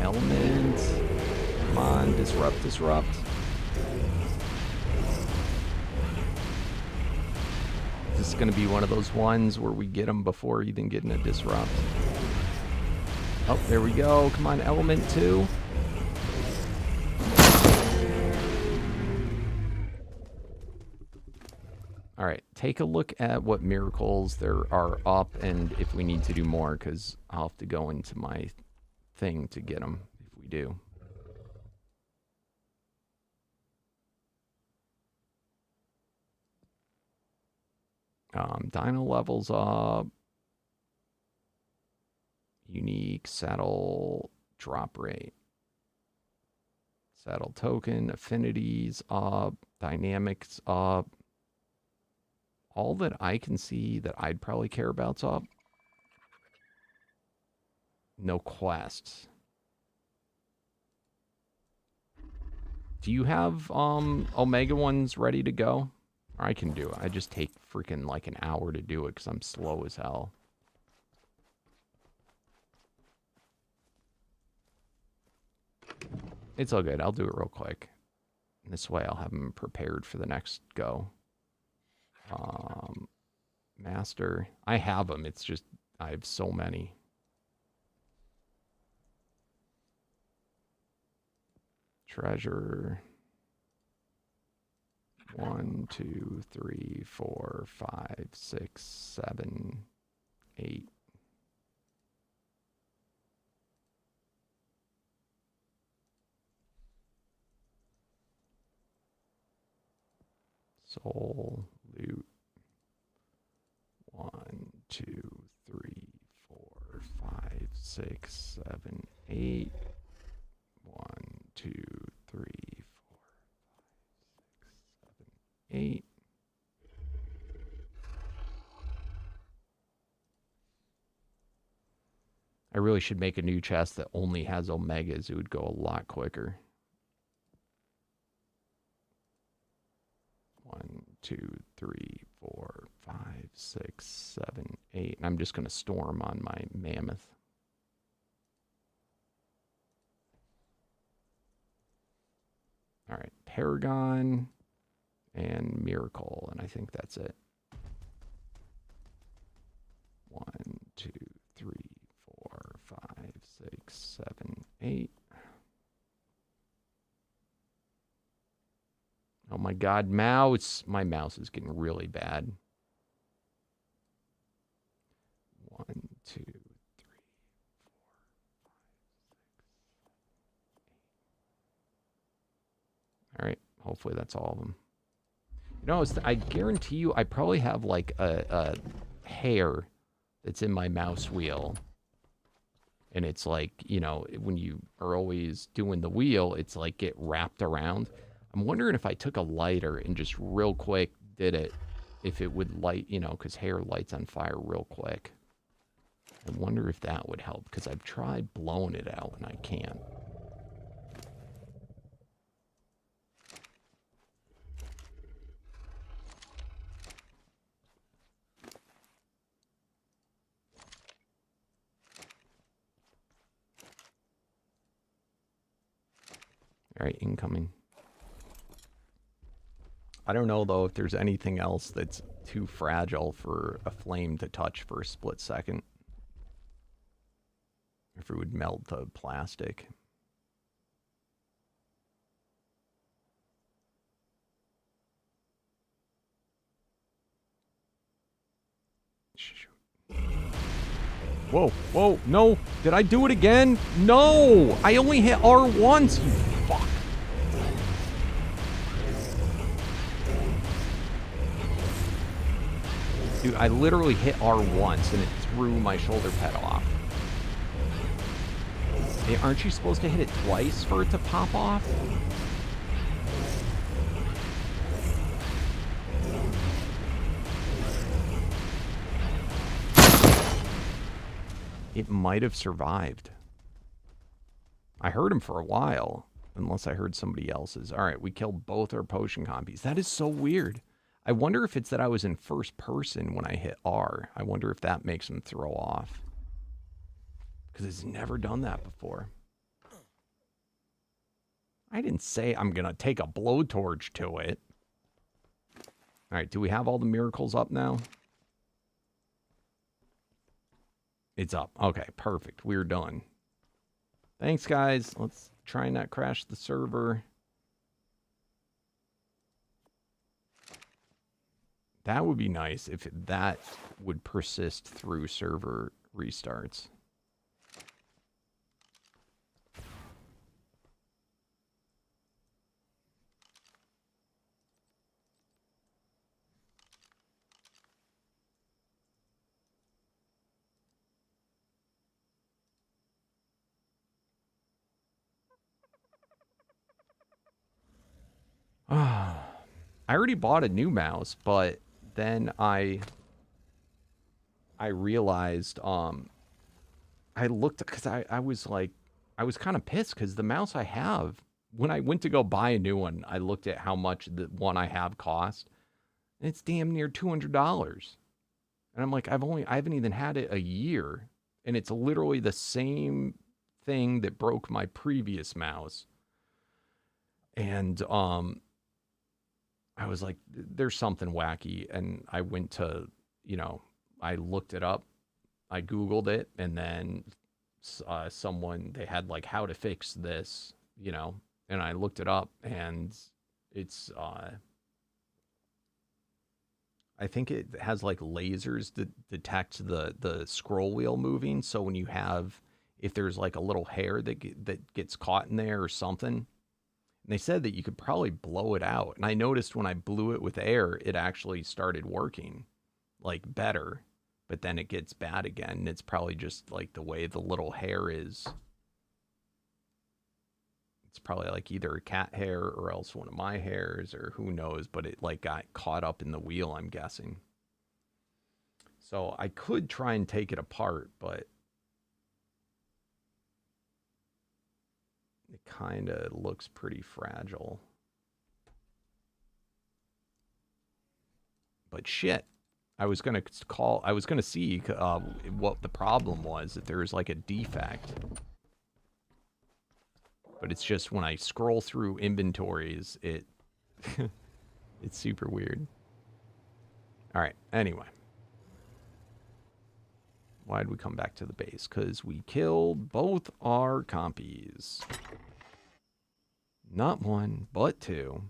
Element. Come on, disrupt, disrupt. This is going to be one of those ones where we get them before even getting a disrupt. Oh, there we go. Come on, element 2. All right, take a look at what miracles there are up and if we need to do more, because I'll have to go into my thing to get them if we do. Dino levels up. Unique saddle drop rate. Saddle token, affinities up, dynamics up. All that I can see that I'd probably care about's up. No quests. Do you have Omega ones ready to go? Or I can do it. I just take freaking like an hour to do it because I'm slow as hell. It's all good. I'll do it real quick. This way I'll have them prepared for the next go. Master. I have them. It's just I have so many. Treasure. 1, 2, 3, 4, 5, 6, 7, 8. Soul, loot. 1, 2, 3, 4, 5, 6, 7, 8. 1, 2, 3, 4, 5, 6, 7, 8. I really should make a new chest that only has omegas. It would go a lot quicker. 1, 2, 3, 4, 5, 6, 7, 8. And I'm just going to store them on my mammoth. All right, Paragon and Miracle, and I think that's it. 1, 2, 3, 4, 5, 6, 7, 8. Oh my God, mouse! My mouse is getting really bad. 1, 2, 3, 4, 5, 6, 7, 8. All right, hopefully that's all of them. You know, I guarantee you, I probably have like a hair that's in my mouse wheel. And it's like, you know, when you are always doing the wheel, it's like get wrapped around. I'm wondering if I took a lighter and just real quick did it, if it would light, you know, because hair lights on fire real quick. I wonder if that would help, because I've tried blowing it out and I can't. All right, incoming. I don't know, though, if there's anything else that's too fragile for a flame to touch for a split second. If it would melt the plastic. Whoa, whoa, no! Did I do it again? No! I only hit R once, you fuck! Dude, I literally hit R once and it threw my shoulder pad off. Hey, aren't you supposed to hit it twice for it to pop off? It might have survived. I heard him for a while, unless I heard somebody else's. All right, we killed both our potion compies. That is so weird. I wonder if it's that I was in first person when I hit R. I wonder if that makes him throw off. Because it's never done that before. I didn't say I'm going to take a blowtorch to it. All right, do we have all the miracles up now? It's up. Okay, perfect. We're done. Thanks, guys. Let's try and not crash the server. That would be nice if that would persist through server restarts. I already bought a new mouse, but then I realized I looked because I was like I was kind of pissed because the mouse I have, when I went to go buy a new one, I looked at how much the one I have cost, and it's damn near $200. And I'm like, I haven't even had it a year, and it's literally the same thing that broke my previous mouse. And I was like, there's something wacky, and I went to, I looked it up, I Googled it, and then someone, they had like how to fix this, and I looked it up, and it's I think it has like lasers that detect the scroll wheel moving. So when you have, if there's like a little hair that gets caught in there or something, and they said that you could probably blow it out. And I noticed when I blew it with air, it actually started working like better, but then it gets bad again. And it's probably just like the way the little hair is. It's probably like either a cat hair or else one of my hairs or who knows, but it like got caught up in the wheel, I'm guessing. So I could try and take it apart, but it kind of looks pretty fragile. But shit, I was going to see what the problem was, if there was like a defect. But it's just when I scroll through inventories, it's super weird. All right, anyway. Why'd we come back to the base? Because we killed both our compies. Not one, but two.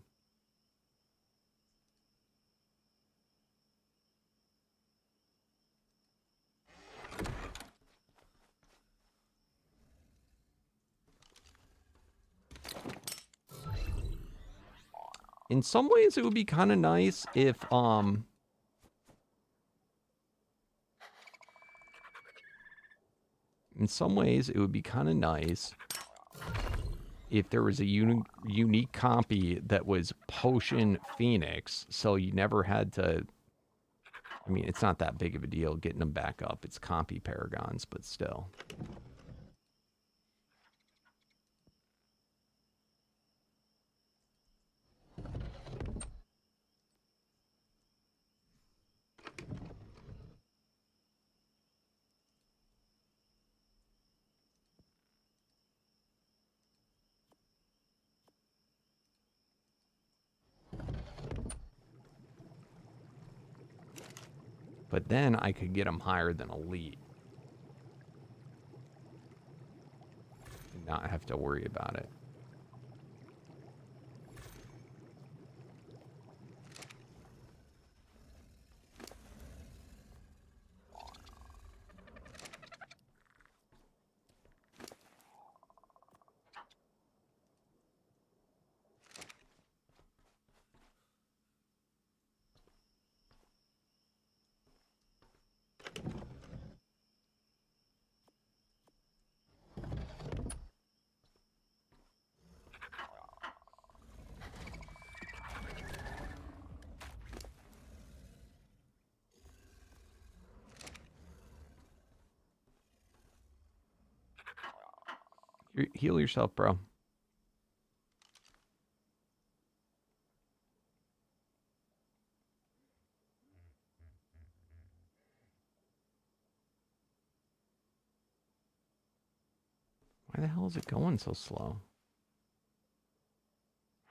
In some ways, it would be kind of nice if, in some ways, it would be kind of nice if there was a unique compy that was Potion Phoenix, so you never had to... I mean, it's not that big of a deal getting them back up. It's compy Paragons, but still. But then I could get them higher than Elite. And not have to worry about it. Heal yourself, bro. Why the hell is it going so slow?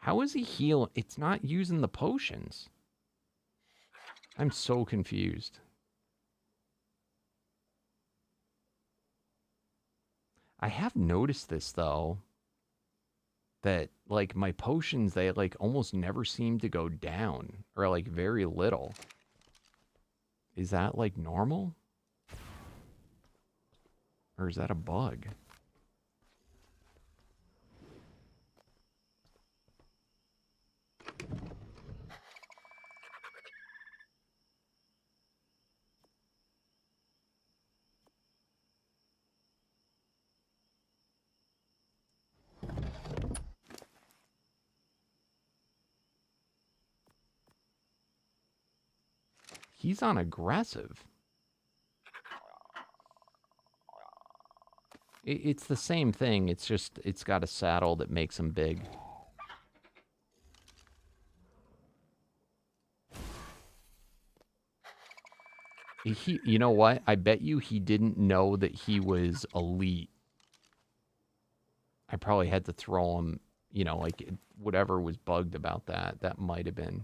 How is he healing? It's not using the potions. I'm so confused. I have noticed this, though, that, like, my potions, they, like, almost never seem to go down, or, like, very little. Is that, like, normal? Or is that a bug? He's on aggressive. It's the same thing. It's just, it's got a saddle that makes him big. You know what? I bet you he didn't know that he was elite. I probably had to throw him, you know, like, whatever was bugged about that. That might have been.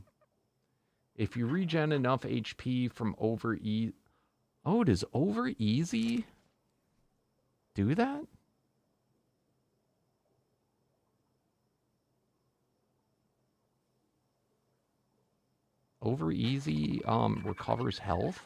If you regen enough HP from over easy... Oh, does over easy do that? Over easy recovers health?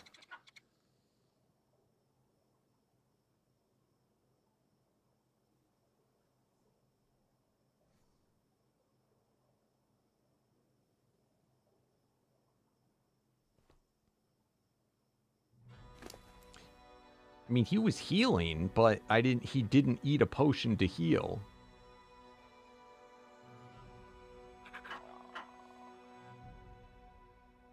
I mean, he was healing, but he didn't eat a potion to heal.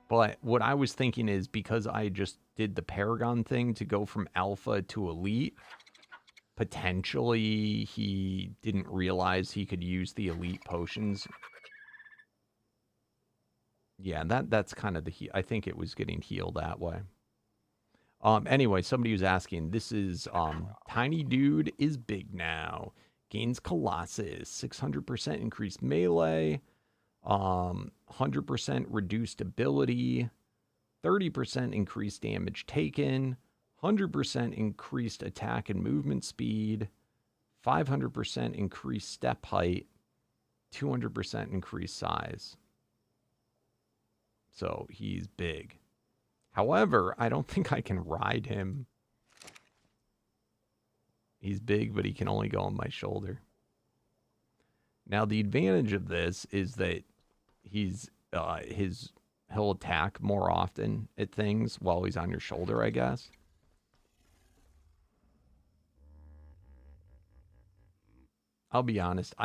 But what I was thinking is, because I just did the Paragon thing to go from alpha to elite, potentially he didn't realize he could use the elite potions. Yeah, that's kind of I think it was getting healed that way. Anyway, somebody was asking, this is, Tiny Dude is big now. Gains Colossus, 600% increased melee, 100% reduced ability, 30% increased damage taken, 100% increased attack and movement speed, 500% increased step height, 200% increased size. So he's big. However, I don't think I can ride him. He's big, but he can only go on my shoulder. Now, the advantage of this is that he'll attack more often at things while he's on your shoulder, I guess. I'll be honest,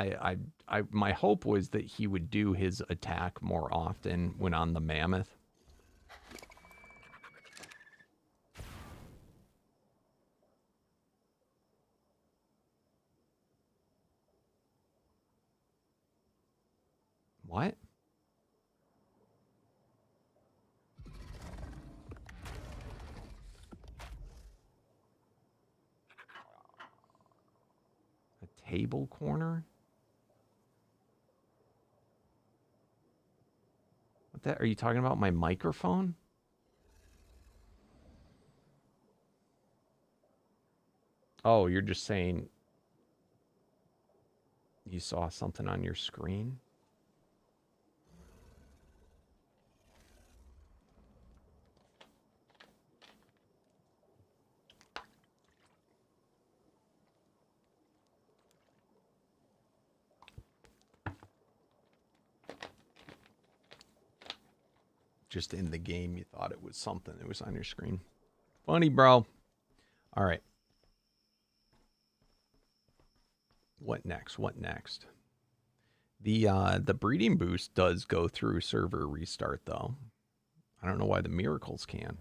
my hope was that he would do his attack more often when on the mammoth. What? A table corner? What that? Are you talking about my microphone? Oh, you're just saying you saw something on your screen? Just in the game, you thought it was something that was on your screen. Funny, bro. All right. What next? What next? The breeding boost does go through server restart, though. I don't know why the miracles can't.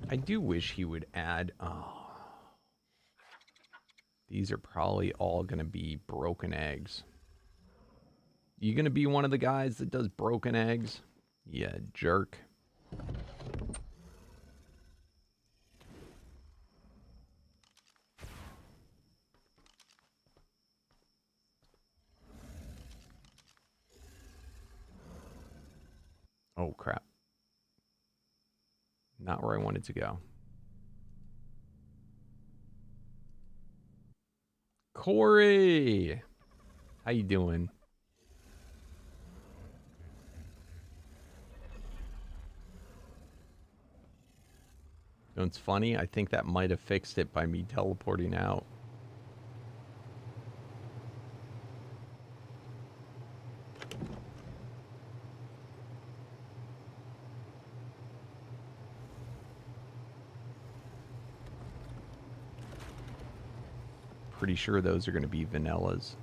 I do wish he would add... Oh. These are probably all going to be broken eggs. You going to be one of the guys that does broken eggs? Yeah, jerk. Oh, crap. Not where I wanted to go. Corey! How you doing? You know, it's funny. I think that might have fixed it by me teleporting out. Pretty sure those are going to be vanillas.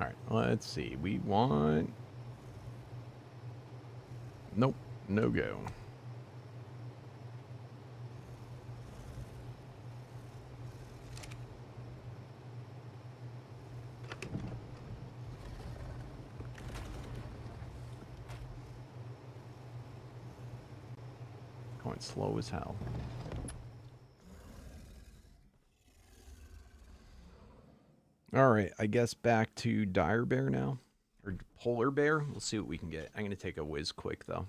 Alright, let's see. We want... Nope, no go. Going slow as hell. Alright, I guess back to Dire Bear now. Or Polar Bear. We'll see what we can get. I'm going to take a whiz quick, though.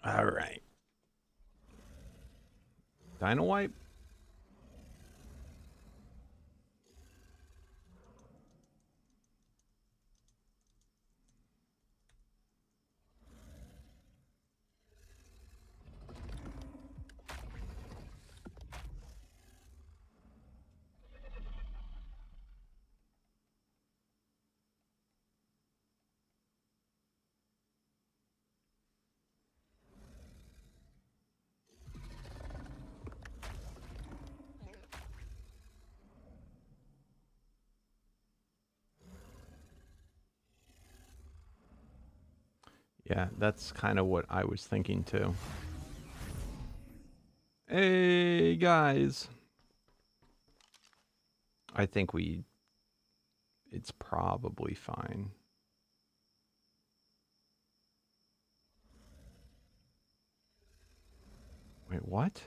Alright. Dino Wipe? Yeah, that's kind of what I was thinking too. Hey, guys. I think it's probably fine. Wait, what?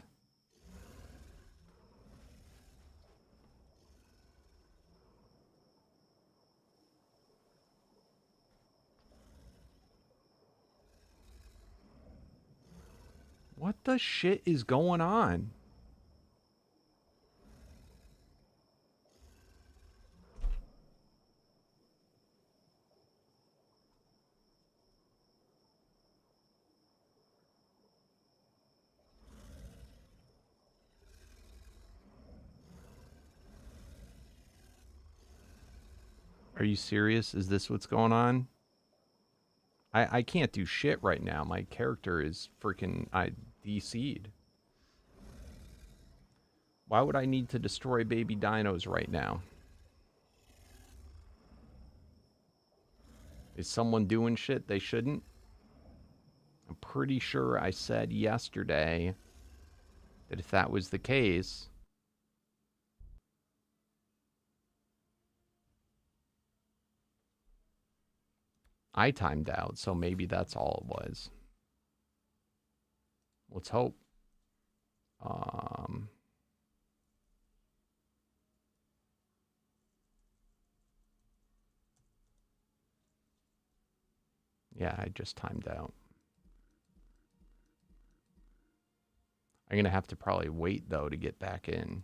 the shit is going on? Are you serious? Is this what's going on? I can't do shit right now. My character is freaking DC'd. Why would I need to destroy baby dinos right now? Is someone doing shit they shouldn't? I'm pretty sure I said yesterday that if that was the case, I timed out, so maybe that's all it was. Let's hope. Yeah, I just timed out. I'm going to have to probably wait, though, to get back in.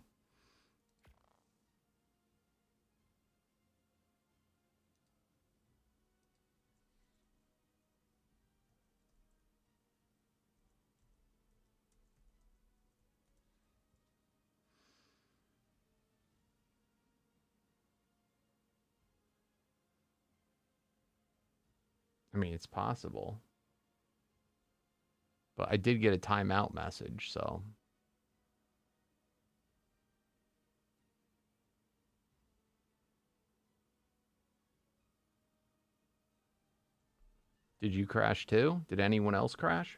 I mean, it's possible. But I did get a timeout message, so. Did you crash too? Did anyone else crash?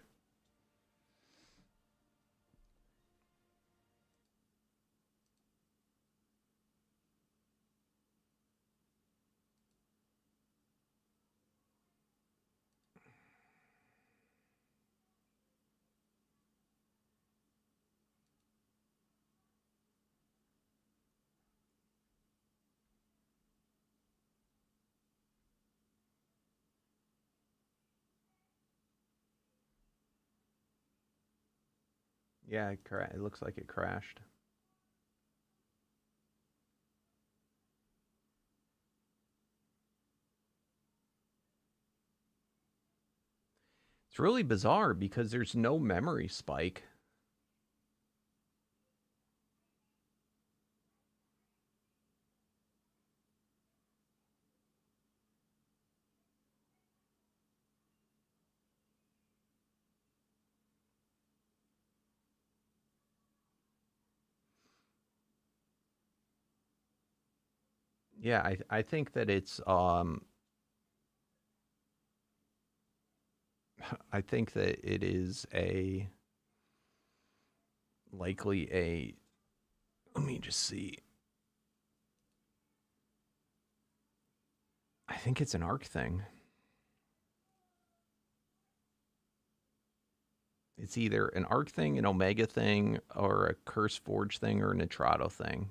Yeah, it looks like it crashed. It's really bizarre because there's no memory spike. Yeah, I think that it's I think that it is a likely a let me just see. I think it's an arc thing. It's either an arc thing, an omega thing, or a curse forge thing, or a nitrado thing.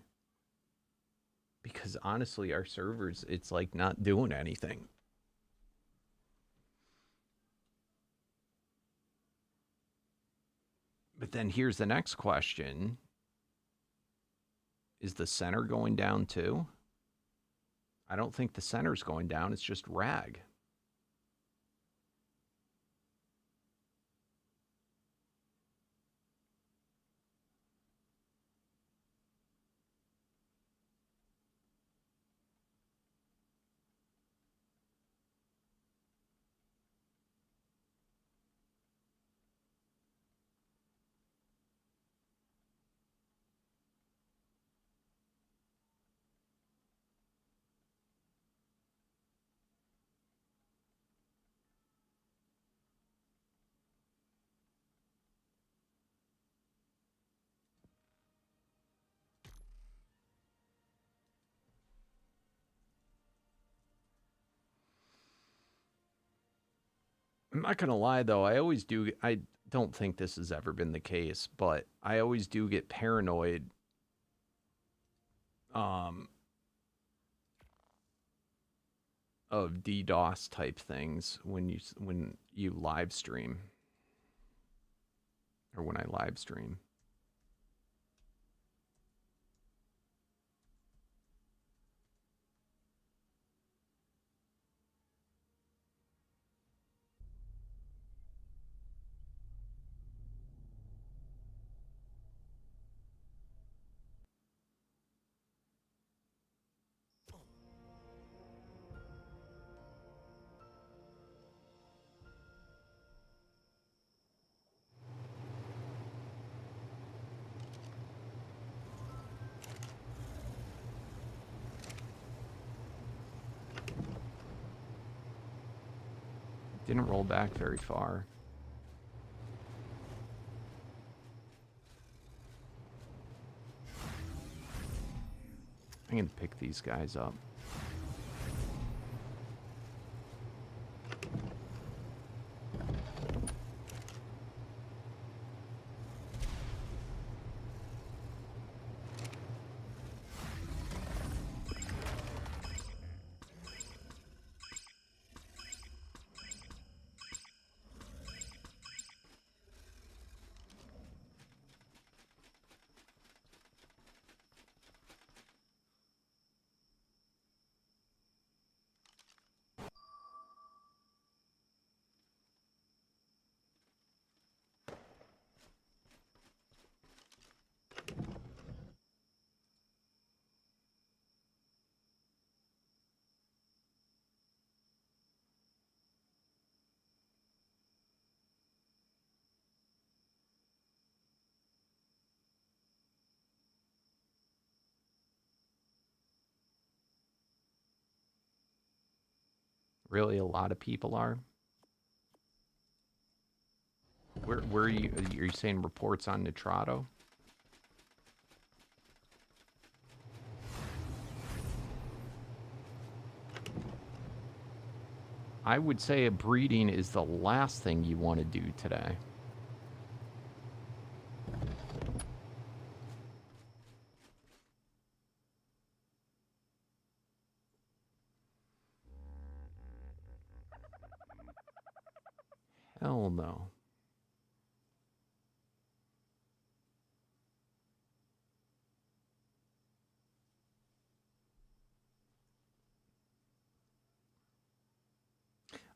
Because honestly, our servers, it's like not doing anything. But then here's the next question. Is the center going down too? I don't think the center's going down. It's just rag. I'm not gonna lie though, I don't think this has ever been the case, but I always do get paranoid um of DDoS type things when you live stream. or when I live stream. Didn't roll back very far. I'm gonna pick these guys up. Really, a lot of people are. Where are you saying reports on Nitrado? I would say a breeding is the last thing you want to do today. Hell no.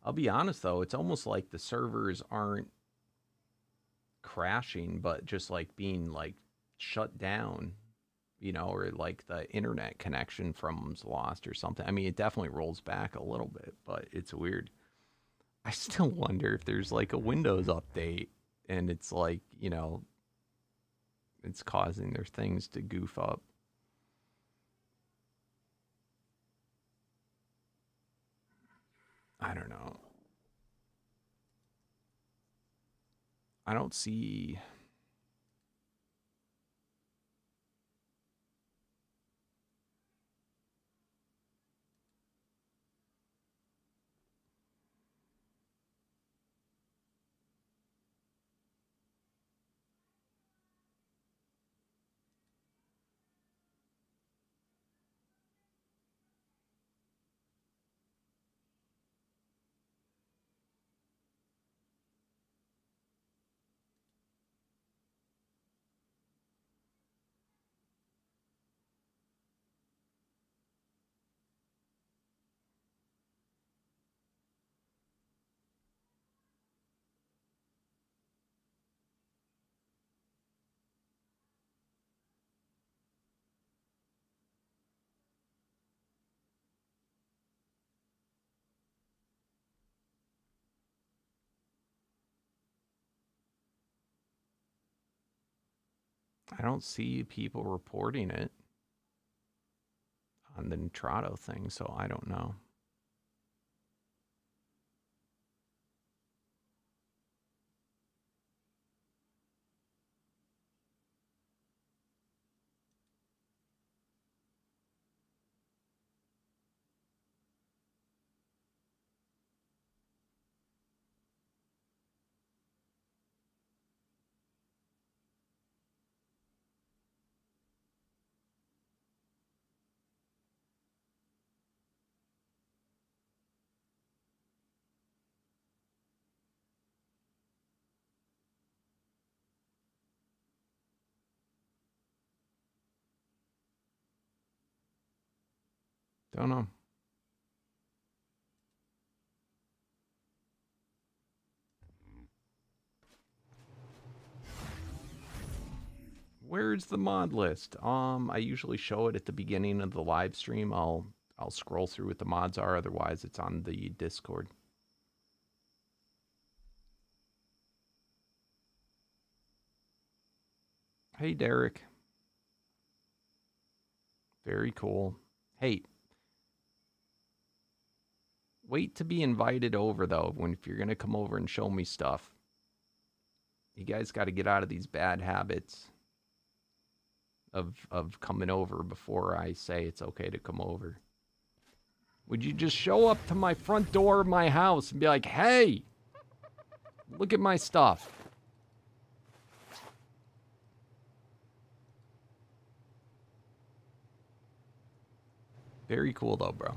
I'll be honest though, it's almost like the servers aren't crashing, but just like being like shut down, you know, or like the internet connection from them's lost or something. I mean, it definitely rolls back a little bit, but it's weird. I still wonder if there's like a Windows update and it's like, you know, it's causing their things to goof up. I don't know. I don't see. I don't see people reporting it on the Nitrado thing, so I don't know. Don't know. Where's the mod list? I usually show it at the beginning of the live stream. I'll scroll through what the mods are, otherwise it's on the Discord. Hey, Derek. Very cool. Hey, wait to be invited over, though, if you're going to come over and show me stuff. You guys got to get out of these bad habits of coming over before I say it's okay to come over. Would you just show up to my front door of my house and be like, hey, look at my stuff. Very cool, though, bro.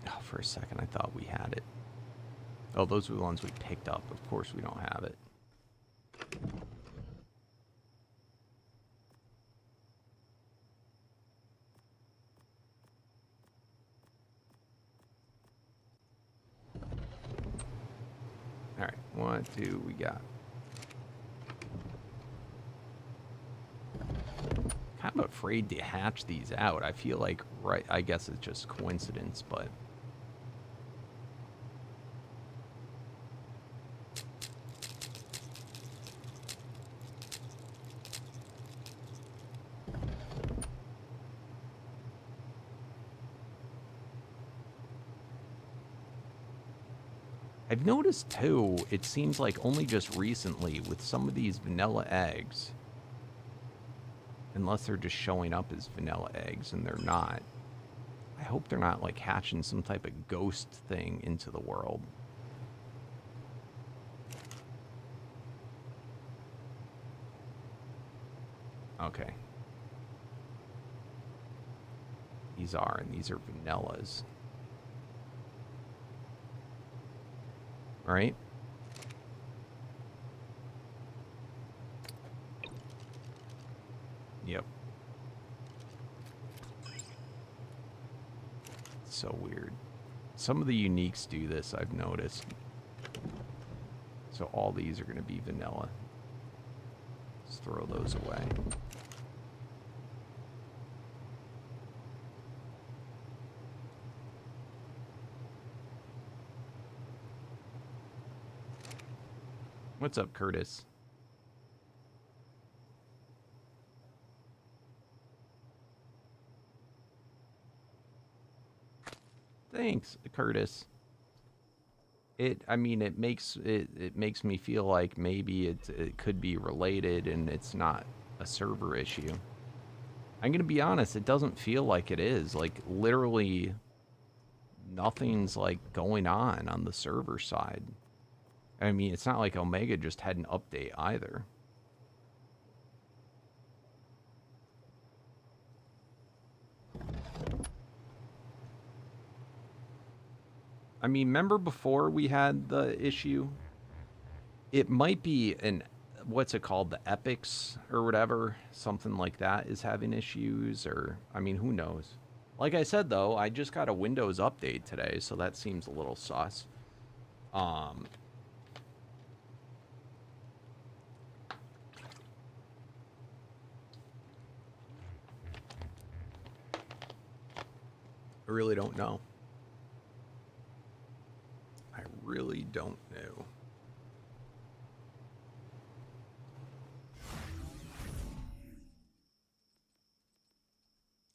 Oh, for a second, I thought we had it. Oh, those were the ones we picked up. Of course we don't have it. All right, what do we got? Kind of afraid to hatch these out. I feel like, right, I guess it's just coincidence, but... I've noticed, too, it seems like only just recently with some of these vanilla eggs, unless they're just showing up as vanilla eggs, and they're not. I hope they're not, like, hatching some type of ghost thing into the world. Okay. These are, and these are vanillas. Right? Yep. So weird. Some of the uniques do this, I've noticed. So all these are going to be vanilla. Let's throw those away. What's up, Curtis? Thanks, Curtis. I mean, it makes me feel like maybe it could be related and it's not a server issue. I'm gonna be honest, it doesn't feel like it is. Like, literally nothing's like going on the server side. I mean, it's not like Omega just had an update either. I mean, remember before we had the issue? It might be what's it called? The Epics or whatever. Something like that is having issues, or, I mean, who knows? Like I said, though, I just got a Windows update today, so that seems a little sus. I really don't know. I really don't know.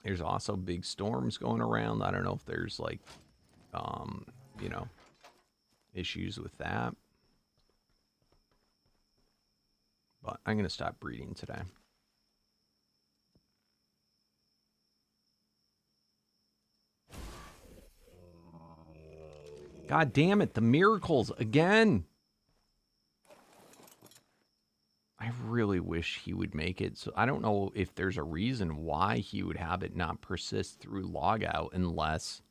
There's also big storms going around. I don't know if there's like, you know, issues with that. But I'm going to stop breeding today. God damn it, the miracles again. I really wish he would make it. So I don't know if there's a reason why he would have it not persist through logout unless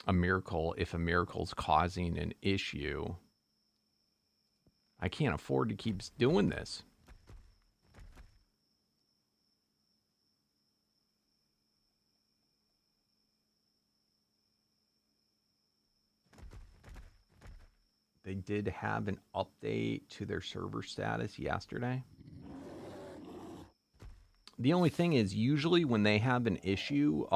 if a miracle's causing an issue. I can't afford to keep doing this. They did have an update to their server status yesterday. The only thing is, usually when they have an issue,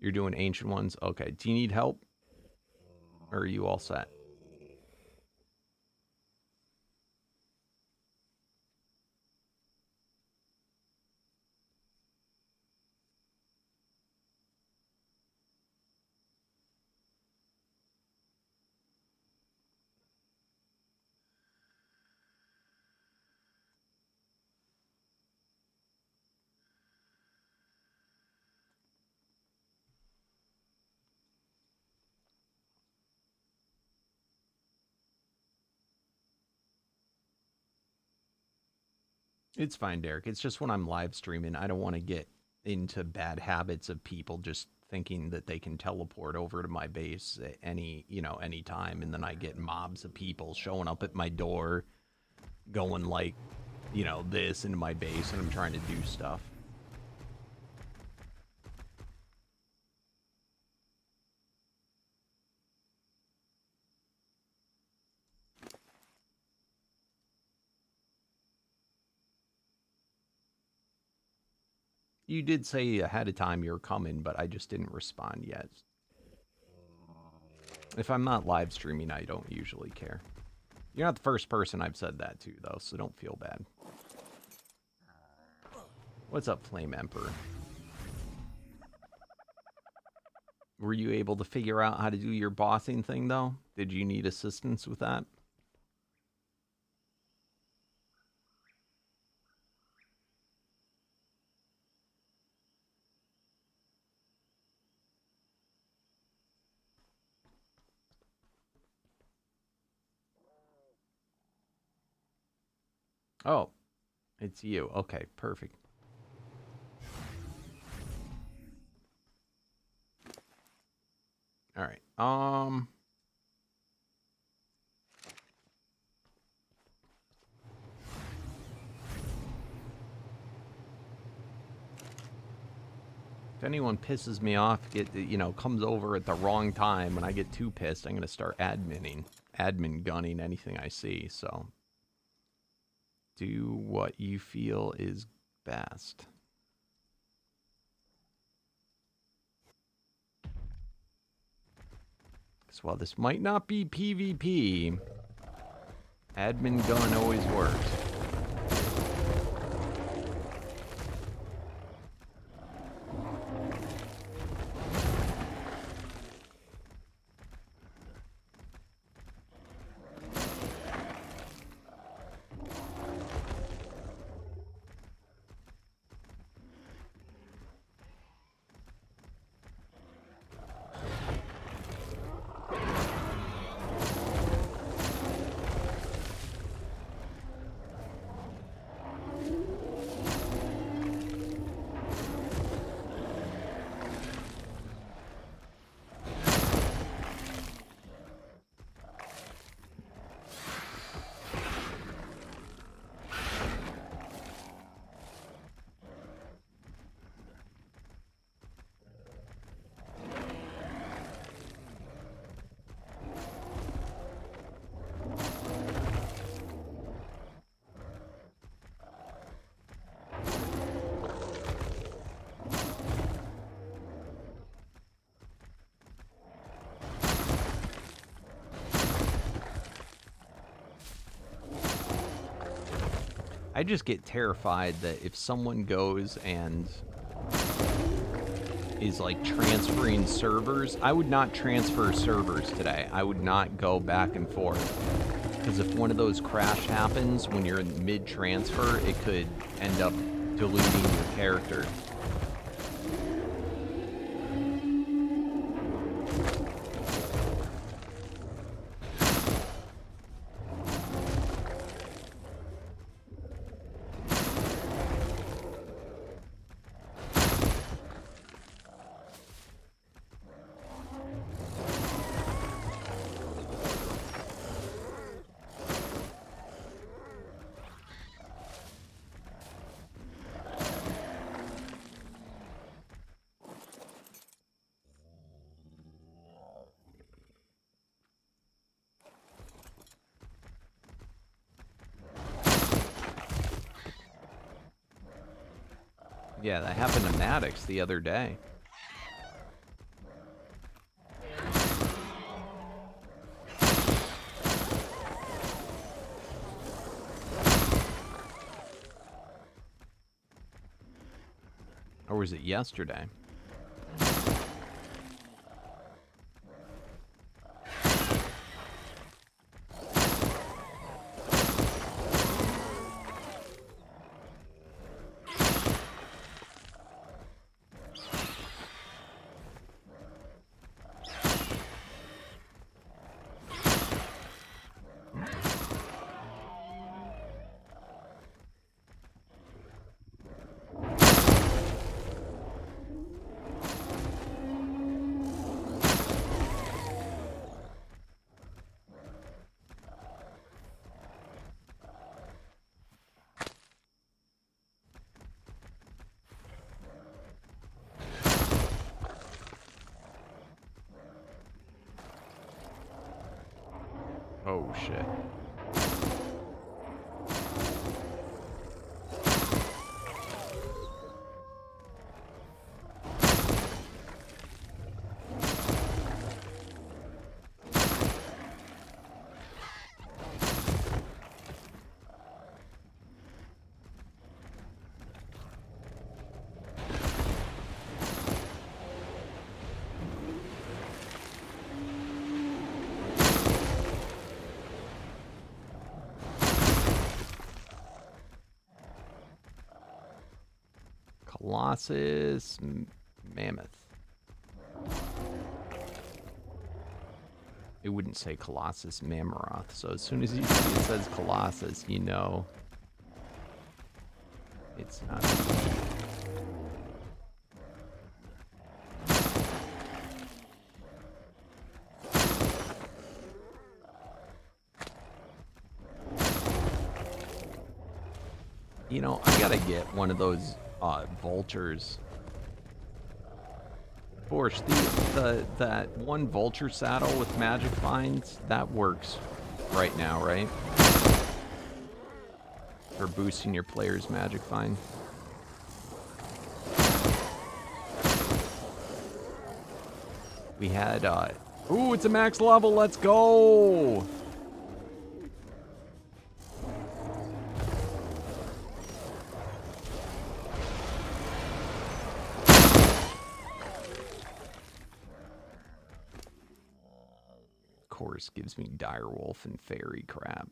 you're doing ancient ones. Okay, do you need help? Or are you all set? It's fine, Derek. It's just when I'm live streaming, I don't want to get into bad habits of people just thinking that they can teleport over to my base at any time, and then I get mobs of people showing up at my door, going like, this into my base, and I'm trying to do stuff. You did say ahead of time you were coming, but I just didn't respond yet. If I'm not live streaming, I don't usually care. You're not the first person I've said that to, though, so don't feel bad. What's up, Flame Emperor? Were you able to figure out how to do your bossing thing, though? Did you need assistance with that? Oh, it's you. Okay, perfect. All right. If anyone pisses me off, comes over at the wrong time, and I get too pissed, I'm going to start admin gunning anything I see, so do what you feel is best. Because while this might not be PvP, admin gun always works. I just get terrified that if someone goes and is like transferring servers, I would not transfer servers today. I would not go back and forth. Because if one of those crash happens when you're in mid-transfer, it could end up deleting your character. Yeah, that happened to Maddox the other day. Or was it yesterday? Oh, shit. Colossus Mammoth. It wouldn't say Colossus Mammoth, so as soon as you see it says Colossus, you know it's not. You know, I gotta get one of those vultures. Borscht, that one vulture saddle with magic finds, that works right now, right? For boosting your player's magic find. We had, ooh, it's a max level, let's go! Course gives me direwolf and fairy crap.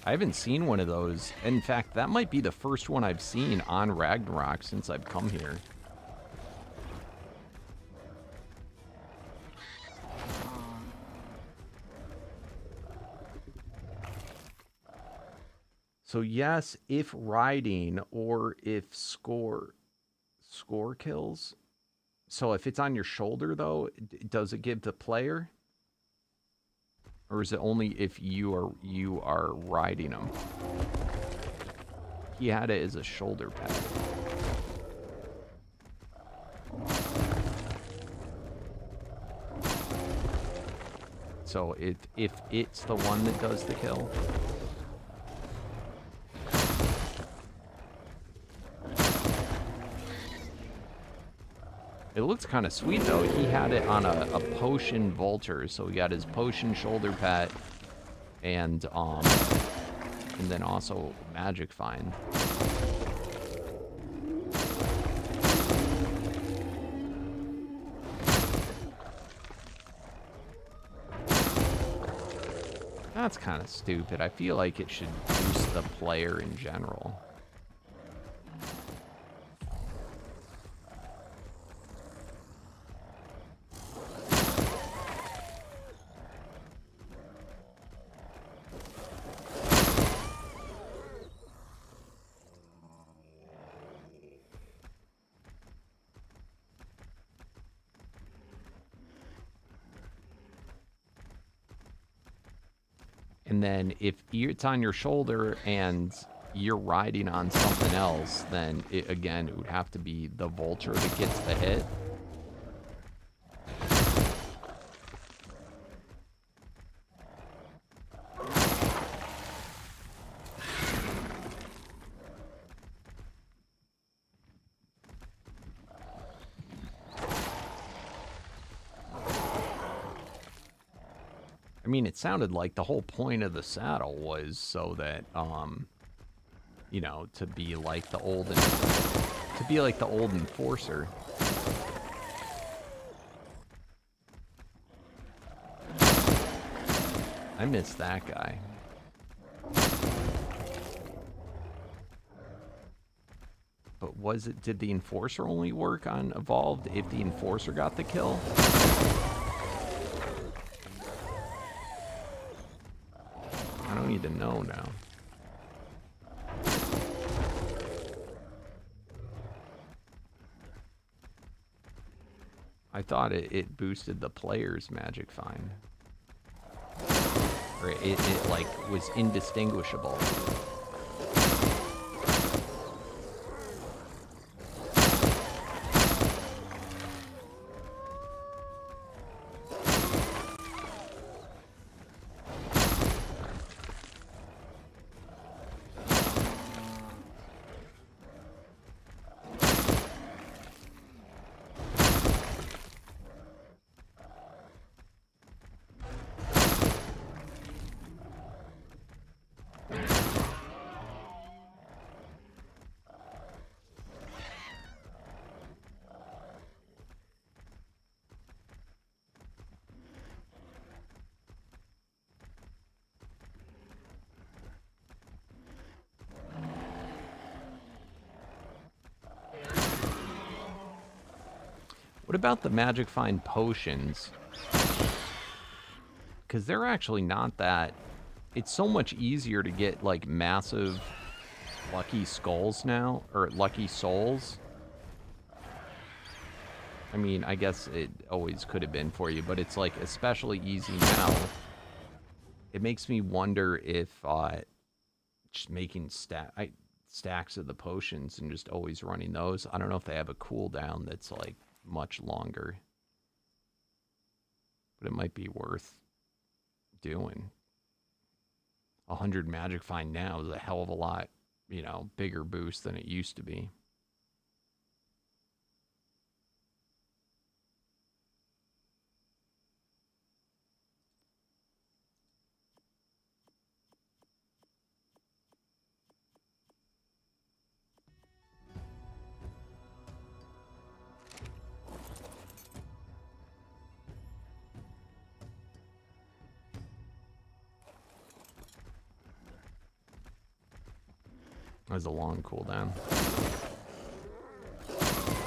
I haven't seen one of those. In fact, that might be the first one I've seen on Ragnarok since I've come here. So yes, if riding or if score kills. So if it's on your shoulder though, does it give the player? Or is it only if you are riding them? He had it as a shoulder pad. So if it's the one that does the kill. It looks kind of sweet though. He had it on a potion vulture, so he got his potion shoulder pet, and then also magic find. That's kind of stupid. I feel like it should boost the player in general. And then if it's on your shoulder and you're riding on something else, then it would have to be the vulture that gets the hit. I mean, it sounded like the whole point of the saddle was so that, you know, to be like the old enforcer. I miss that guy. But did the enforcer only work on evolved if the enforcer got the kill? I don't need to know now. I thought it boosted the player's magic find. Or it like was indistinguishable. What about the magic find potions? Because they're actually not that... It's so much easier to get, like, massive lucky skulls now, or lucky souls. I mean, I guess it always could have been for you, but it's, like, especially easy now. It makes me wonder if just making stacks of the potions and just always running those. I don't know if they have a cooldown that's, like, much longer, but it might be worth doing. 100 magic find now is a hell of a lot, you know, bigger boost than it used to be. That was a long cooldown.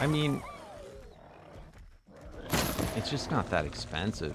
I mean, it's just not that expensive.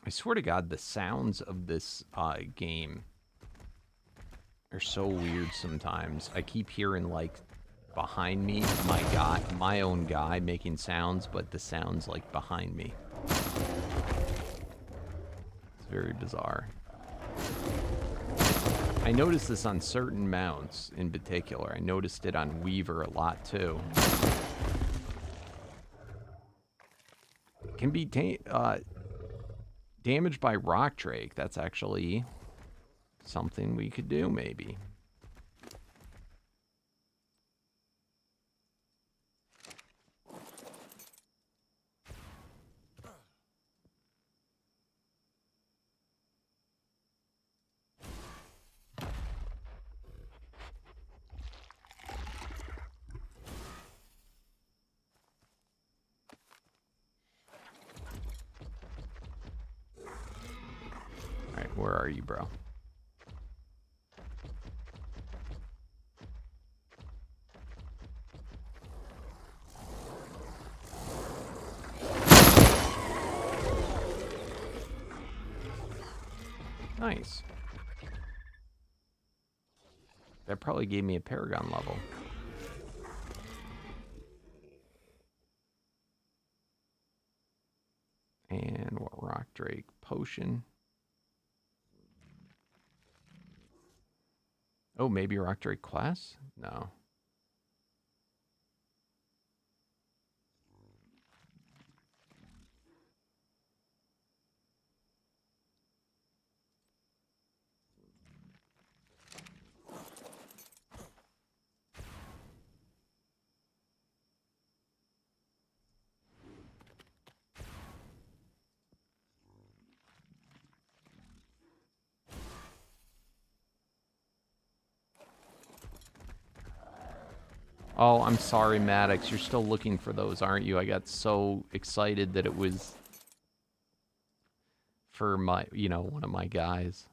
I swear to God, the sounds of this game are so weird sometimes. I keep hearing, like, behind me, my own guy making sounds, but the sounds, like, behind me. It's very bizarre. I noticed this on certain mounts in particular. I noticed it on Weaver a lot, too. It can be damaged by rock drake. That's actually something we could do, maybe. are you, bro? Nice. That probably gave me a Paragon level. And what Rock Drake? Potion. Oh, maybe Rock Drake class? No. Oh, I'm sorry, Maddox. You're still looking for those, aren't you? I got so excited that it was for my, you know, one of my guys.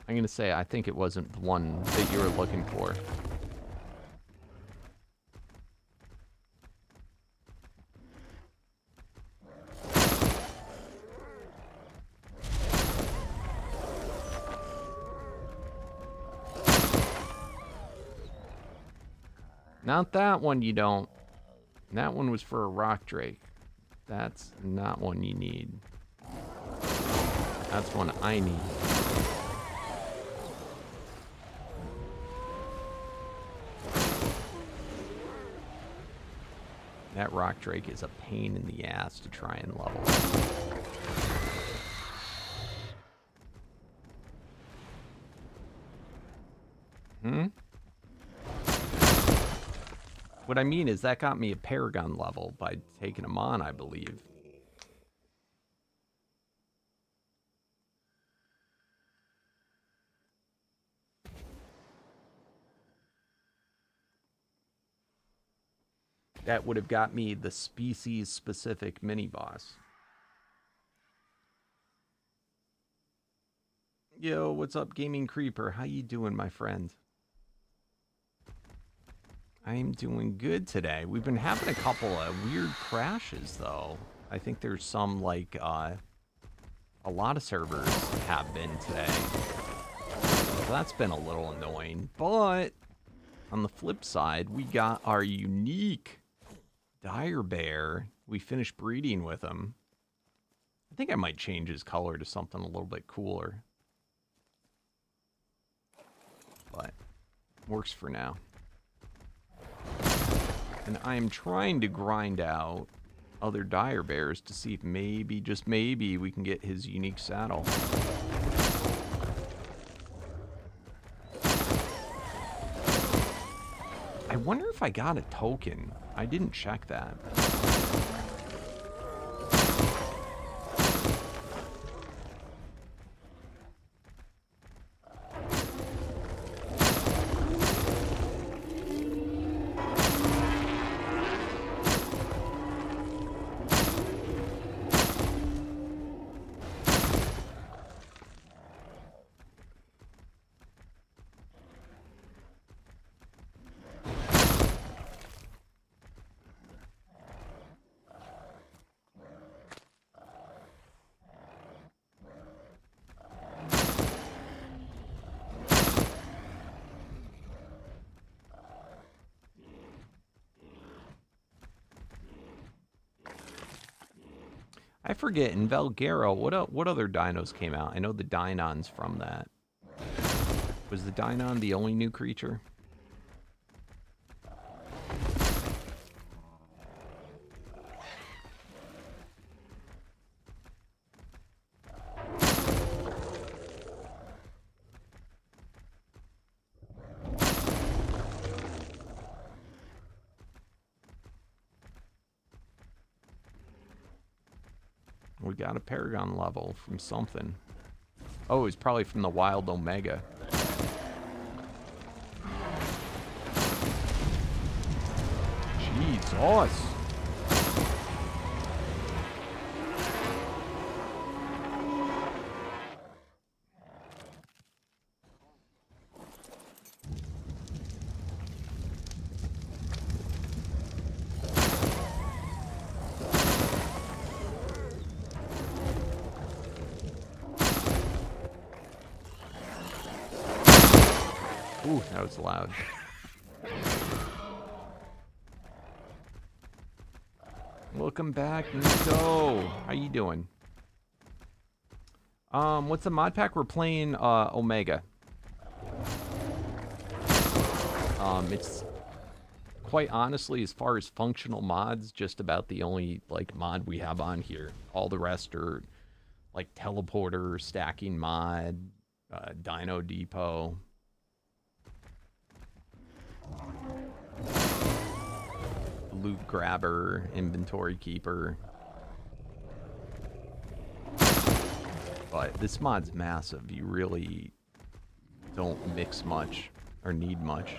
I'm going to say I think it wasn't the one that you were looking for. Not that one you don't. That one was for a Rock Drake. That's not one you need. That's one I need. That Rock Drake is a pain in the ass to try and level. What I mean is that got me a Paragon level by taking him on, I believe. That would have got me the species-specific mini-boss. Yo, what's up, Gaming Creeper? How you doing, my friend? I'm doing good today. We've been having a couple of weird crashes, though. I think there's some, like, a lot of servers have been today. So that's been a little annoying. But on the flip side, we got our unique Dire Bear. We finished breeding with him. I think I might change his color to something a little bit cooler. But works for now. And I am trying to grind out other Dire Bears to see if maybe, just maybe, we can get his unique saddle. I wonder if I got a token. I didn't check that. I forget, in Valguero, what other dinos came out? I know the Dinon's from that. Was the Dinon the only new creature? We got a Paragon level from something. Oh, it's probably from the Wild Omega. Jesus. Ooh, that was loud. Welcome back, Nico. How you doing? What's the mod pack? We're playing Omega. It's quite honestly, as far as functional mods, just about the only like mod we have on here. All the rest are like teleporter, stacking mod, dino depot. Loot grabber, inventory keeper. But this mod's massive. You really don't mix much or need much.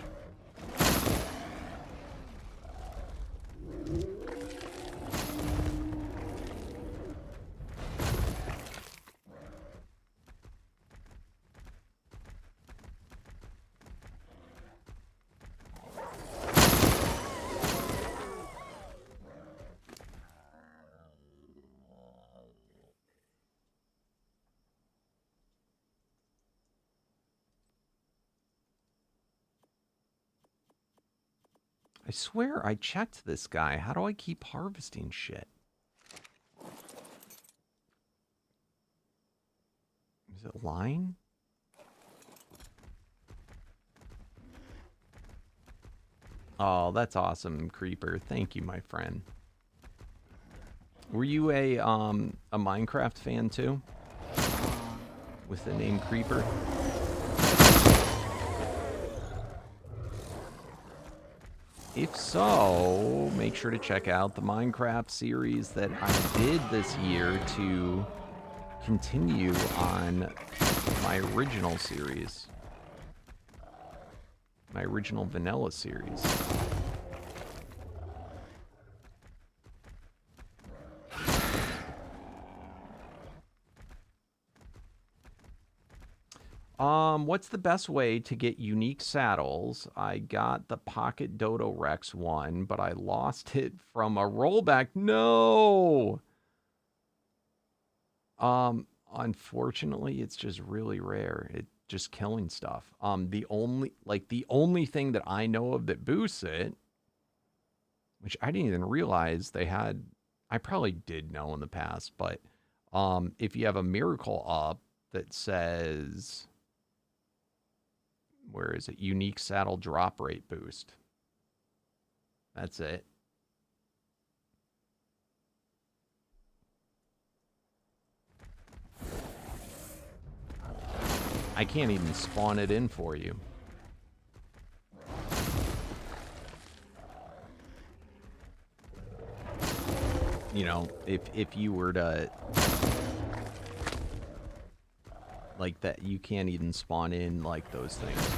I swear I checked this guy. How do I keep harvesting shit? Is it line? Oh, that's awesome, Creeper. Thank you, my friend. Were you a Minecraft fan too? With the name Creeper? If so, make sure to check out the Minecraft series that I did this year to continue on my original series. My original vanilla series. What's the best way to get unique saddles? I got the Pocket Dodo Rex one, but I lost it from a rollback. No! Unfortunately, it's just really rare. It's just killing stuff. The only thing that I know of that boosts it, which I didn't even realize they had, I probably did know in the past, but if you have a miracle up that says, where is it? Unique saddle drop rate boost. That's it. I can't even spawn it in for you. You know, if you were to like that, you can't even spawn in like those things.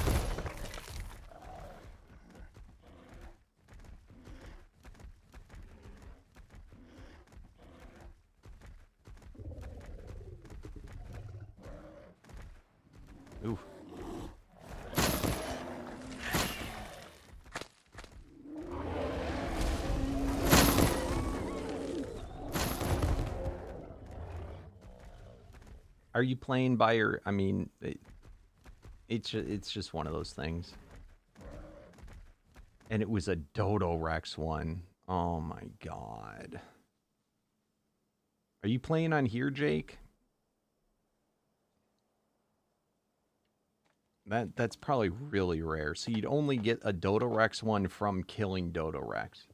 Ooh. Are you playing by your, I mean, it's just one of those things. And it was a Dodo Rex one. Oh my god. Are you playing on here, Jake? That's probably really rare. So you'd only get a Dodo Rex one from killing Dodo Rex.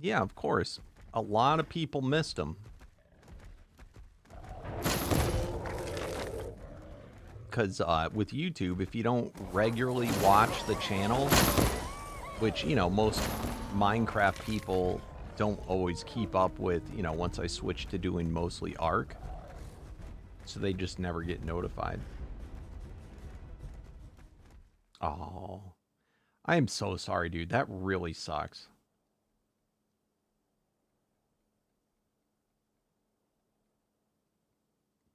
Yeah, of course. A lot of people missed them. Because with YouTube, if you don't regularly watch the channel, which, you know, most Minecraft people don't always keep up with, you know, once I switch to doing mostly Ark. So they just never get notified. Oh. I am so sorry, dude. That really sucks.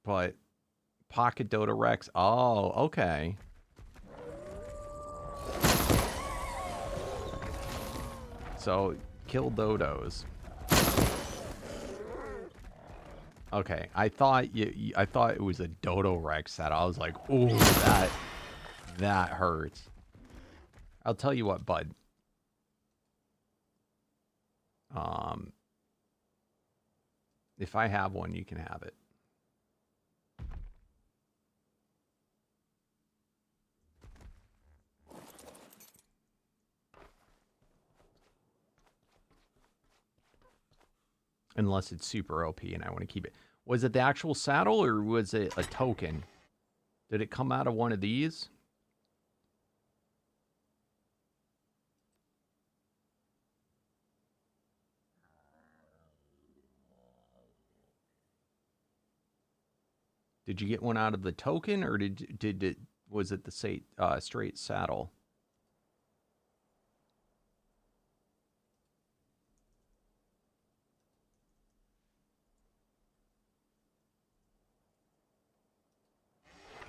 But Pocket Dodo Rex. Oh, okay. so kill dodos. Okay, I thought it was a Dodo Rex set. I was like, ooh, that hurts. I'll tell you what, bud. If I have one, you can have it. Unless it's super OP and I want to keep it. Was it the actual saddle or was it a token? Did it come out of one of these? Did you get one out of the token or was it the straight saddle?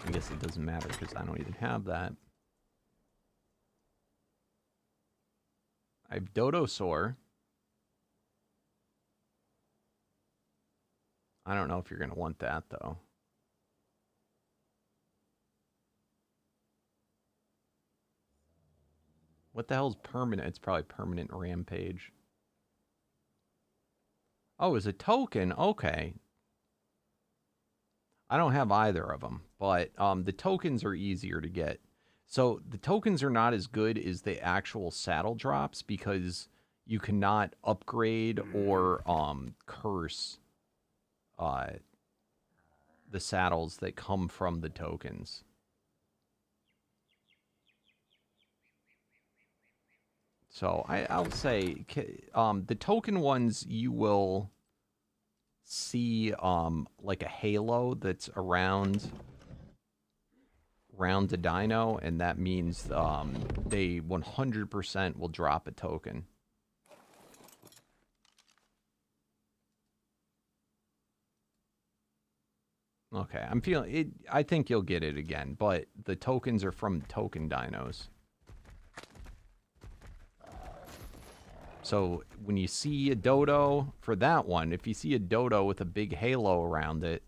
I guess it doesn't matter because I don't even have that. I have Dodosaur. I don't know if you're going to want that, though. What the hell's permanent? It's probably permanent Rampage. Oh, it's a token? Okay. I don't have either of them, but the tokens are easier to get. So the tokens are not as good as the actual saddle drops because you cannot upgrade or curse the saddles that come from the tokens. So I'll say the token ones you will see like a halo that's around the dino, and that means they 100% will drop a token. Okay, I'm feeling it. I think you'll get it again, but the tokens are from token dinos. So when you see a dodo, for that one, if you see a dodo with a big halo around it,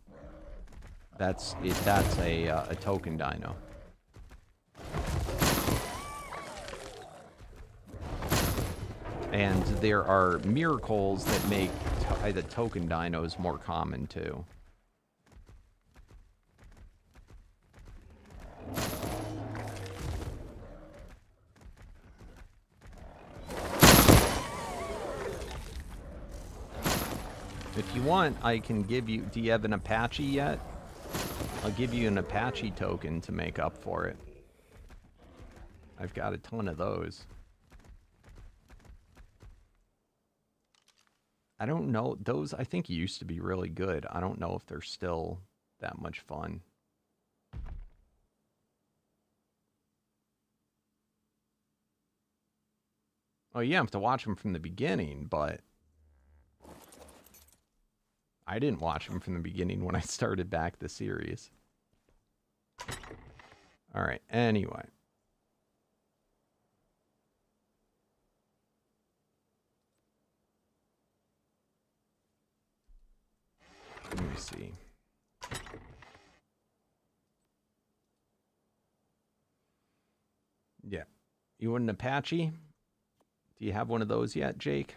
that's a token dino. And there are miracles that make the token dinos more common too. If you want, I can give you... Do you have an Apache yet? I'll give you an Apache token to make up for it. I've got a ton of those. I don't know. Those, I think, used to be really good. I don't know if they're still that much fun. Oh, you have to watch them from the beginning, but... I didn't watch them from the beginning when I started back the series. Alright, anyway. Let me see. Yeah. You want an Apache? Do you have one of those yet, Jake?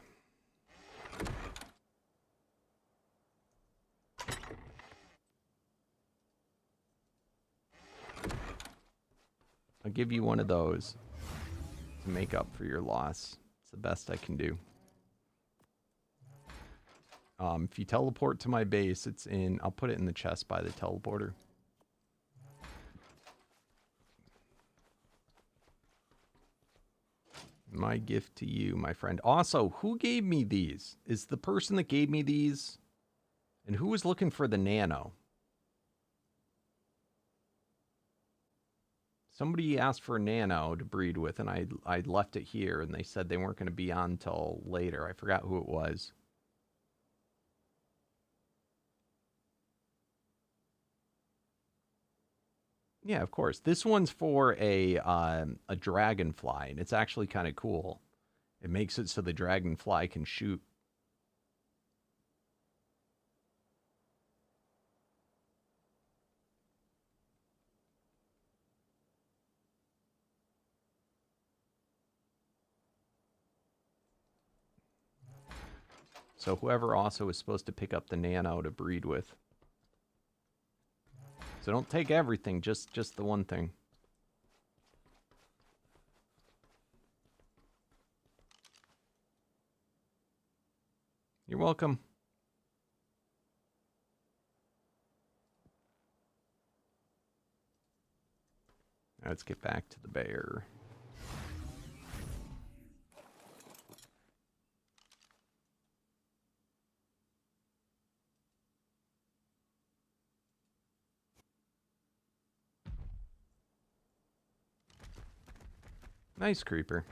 I'll give you one of those to make up for your loss. It's the best I can do. If you teleport to my base, it's in... I'll put it in the chest by the teleporter. My gift to you, my friend. Also, who gave me these? Is the person that gave me these? And who was looking for the nano? Somebody asked for a nano to breed with, and I left it here, and they said they weren't going to be on until later. I forgot who it was. Yeah, of course. This one's for a dragonfly, and it's actually kind of cool. It makes it so the dragonfly can shoot. So whoever also is supposed to pick up the nano to breed with. So don't take everything, just the one thing. You're welcome. Let's get back to the bear. Nice creeper.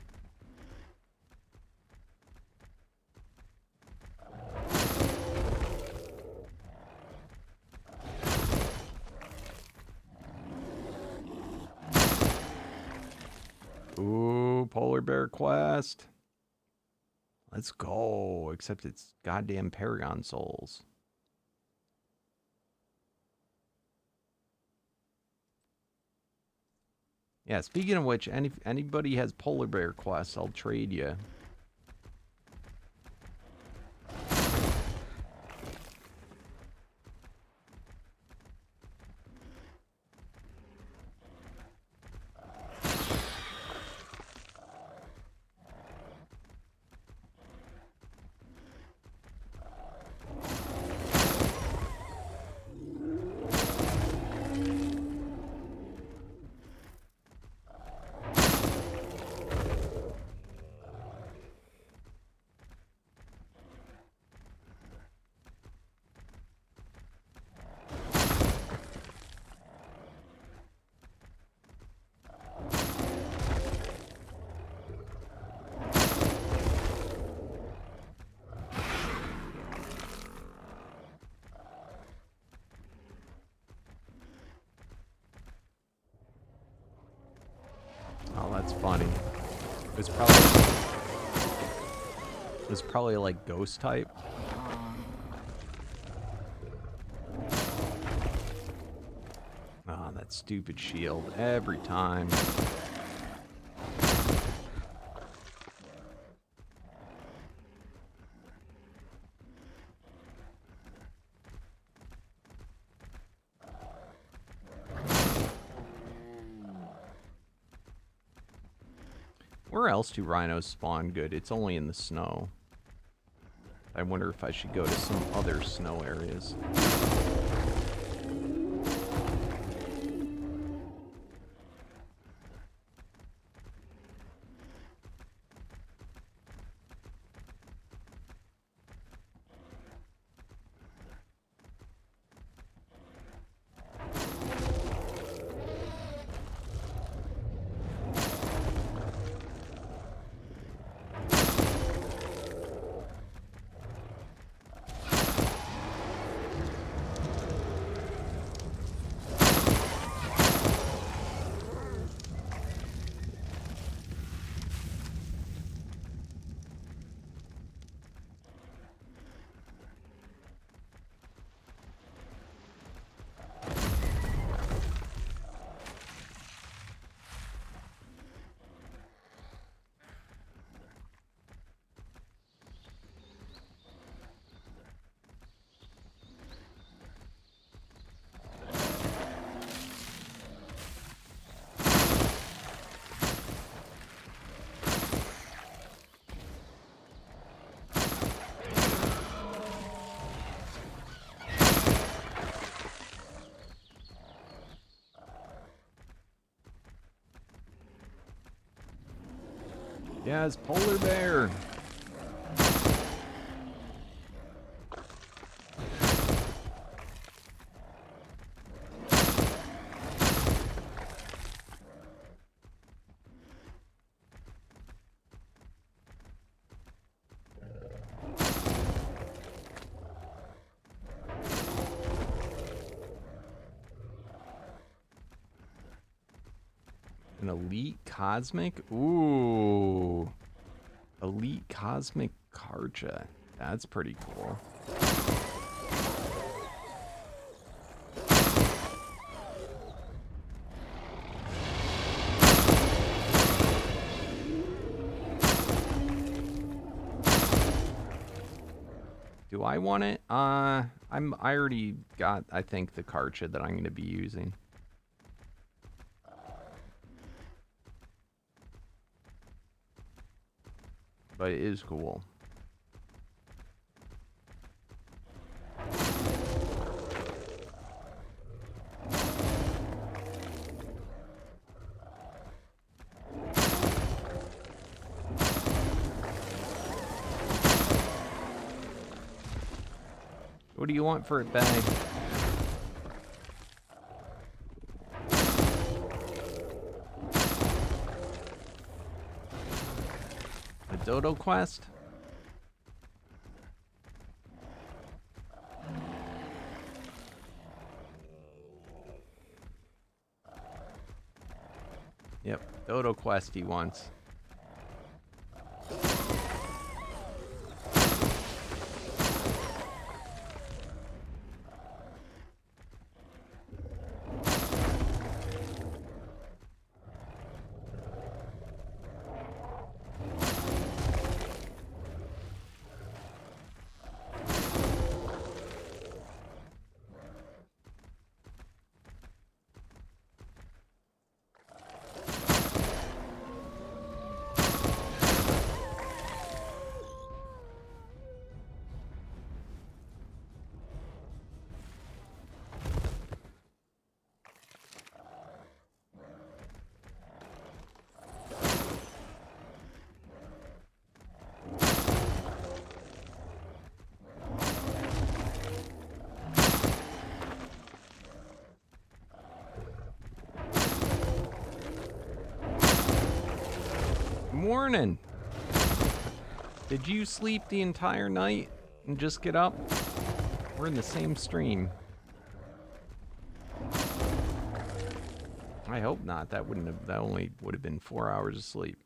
Ooh, polar bear quest. Let's go. Except it's goddamn Paragon souls. Yeah, speaking of which, anybody has polar bear quests, I'll trade you. Oh, that's funny. It was probably like ghost type. Oh, that stupid shield every time. Where else do rhinos spawn good? It's only in the snow. I wonder if I should go to some other snow areas. Yes, polar bear. An elite cosmic? Ooh. Elite Cosmic Karcha. That's pretty cool. Do I want it? I already got, I think, the Karcha that I'm going to be using. But it is cool. What do you want for it, Bag? A Dodo quest? Yep, Dodo quest he wants. Morning. Did you sleep the entire night and just get up? We're in the same stream. I hope not. That only would have been 4 hours of sleep.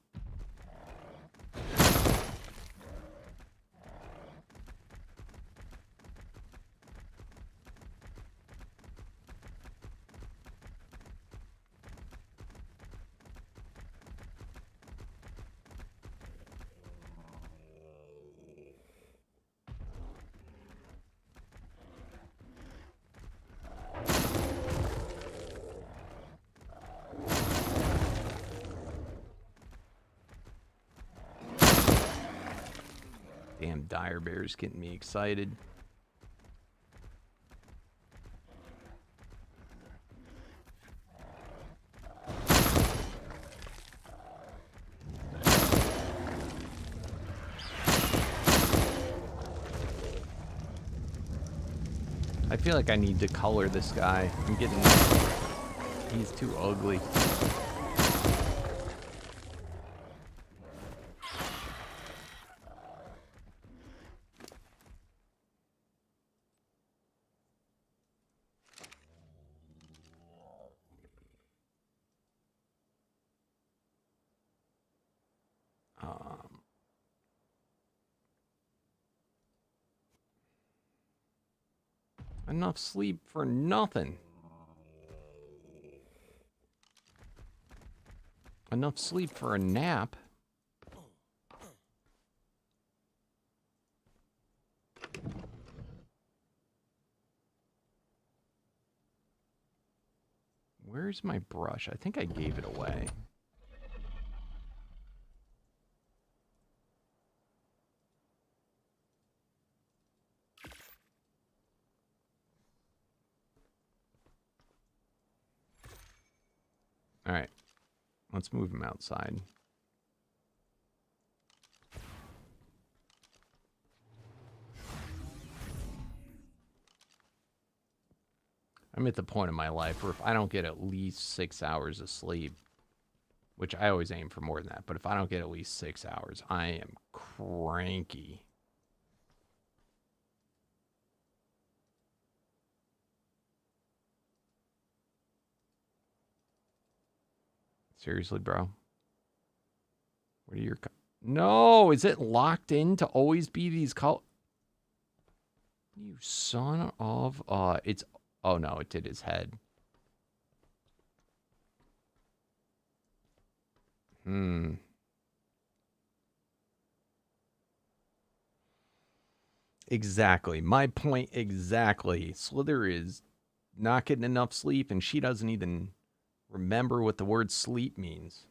Damn, dire bear's getting me excited. I feel like I need to color this guy. I'm getting... He's too ugly. Enough sleep for nothing. Enough sleep for a nap. Where's my brush? I think I gave it away. All right, let's move him outside. I'm at the point in my life where if I don't get at least 6 hours of sleep, which I always aim for more than that, but if I don't get at least 6 hours, I am cranky. Seriously, bro? What are your... No, is it locked in to always be these colors? You son of it's oh no, it did his head. Exactly. My point exactly. Slither is not getting enough sleep and she doesn't even remember what the word sleep means.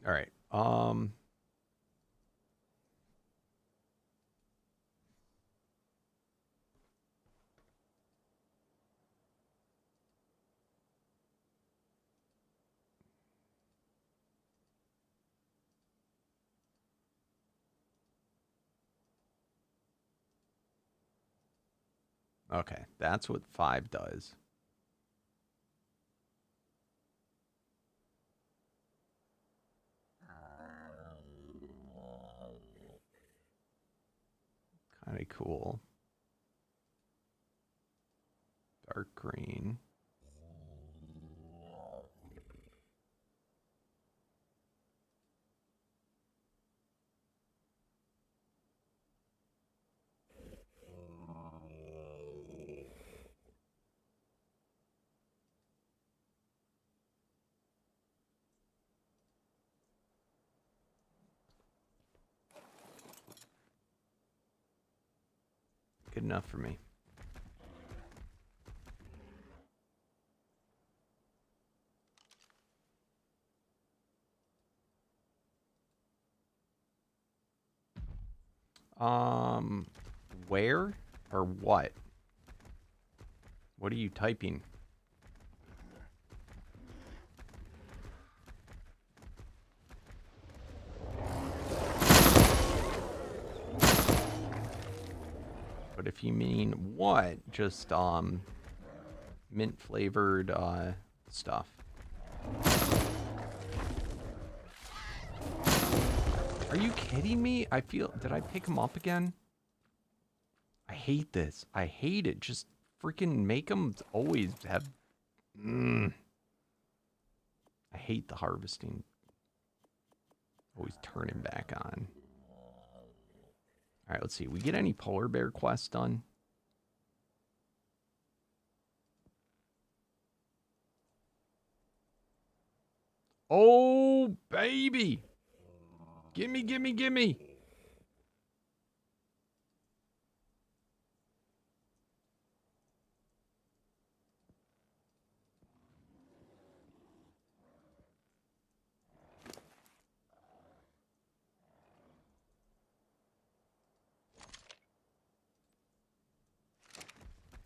All right. Okay, that's what 5 does. Kind of cool. Dark green. Good enough for me. Where or what? What are you typing? But if you mean what, just mint flavored stuff. Are you kidding me? Did I pick him up again? I hate this. I hate it. Just freaking make them always have... I hate the harvesting. Always turn him back on. All right, let's see. We get any polar bear quests done? Oh, baby. Gimme, gimme, gimme.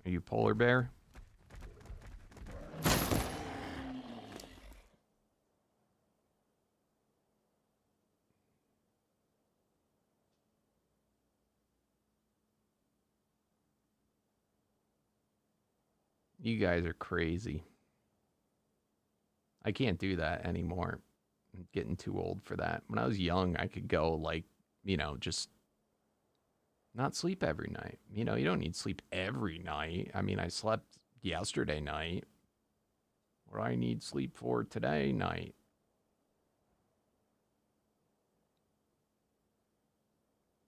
Are you polar bear? You guys are crazy. I can't do that anymore. I'm getting too old for that. When I was young, I could go like, just not sleep every night. You don't need sleep every night. I mean, I slept yesterday night. What do I need sleep for today night?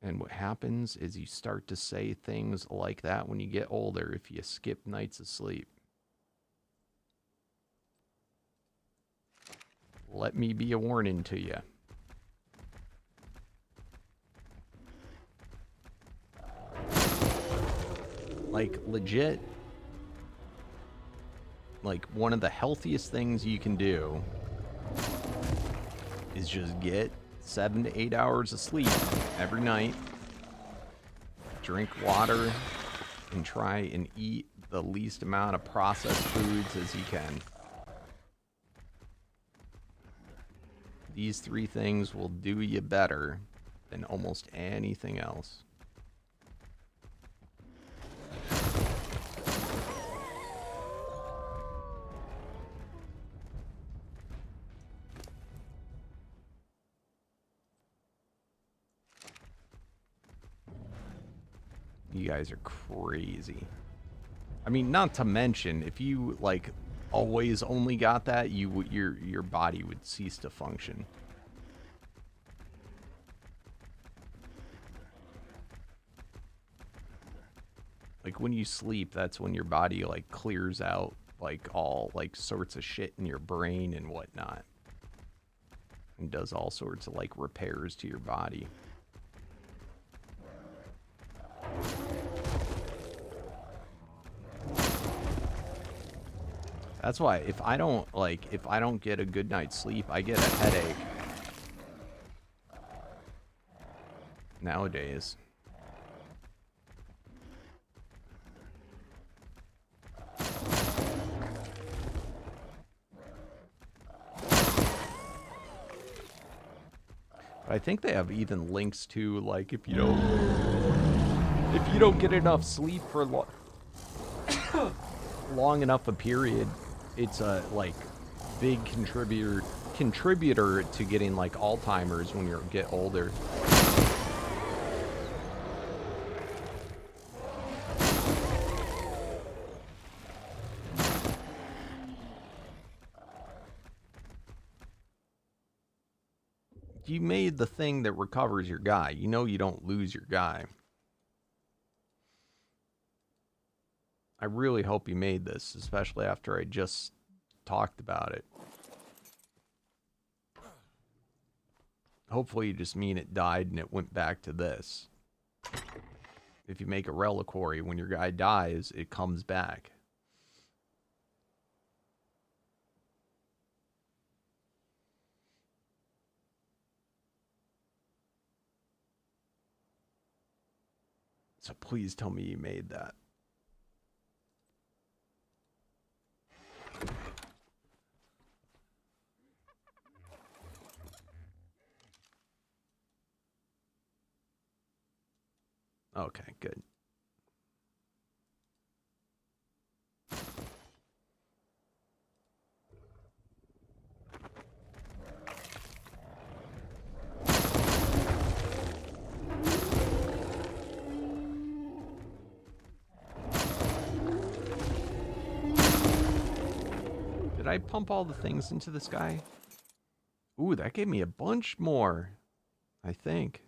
And what happens is you start to say things like that when you get older if you skip nights of sleep. Let me be a warning to you. Like, legit, like, one of the healthiest things you can do is just get 7 to 8 hours of sleep every night, drink water, and try and eat the least amount of processed foods as you can. These 3 things will do you better than almost anything else. You guys are crazy. I mean, not to mention, if you, like, always only got that, your body would cease to function. Like, when you sleep, that's when your body, like, clears out, like, all, like, sorts of shit in your brain and whatnot. And does all sorts of, like, repairs to your body. That's why if I don't get a good night's sleep, I get a headache. Nowadays. I think they have even links to, like, if you don't get enough sleep for long enough a period, it's a, like, big contributor to getting, like, Alzheimer's when you get older. You made the thing that recovers your guy. You know you don't lose your guy. I really hope you made this, especially after I just talked about it. Hopefully you just mean it died and it went back to this. If you make a reliquary, when your guy dies, it comes back. So please tell me you made that. Okay, good. Did I pump all the things into this guy? Ooh, that gave me a bunch more, I think.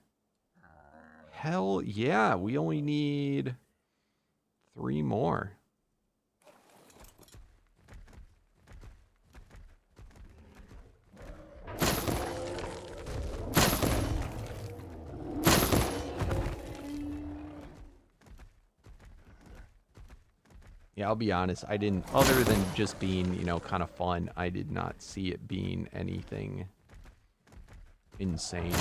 Hell yeah, we only need 3 more. Yeah, I'll be honest, I didn't, other than just being, you know, kind of fun, I did not see it being anything insane.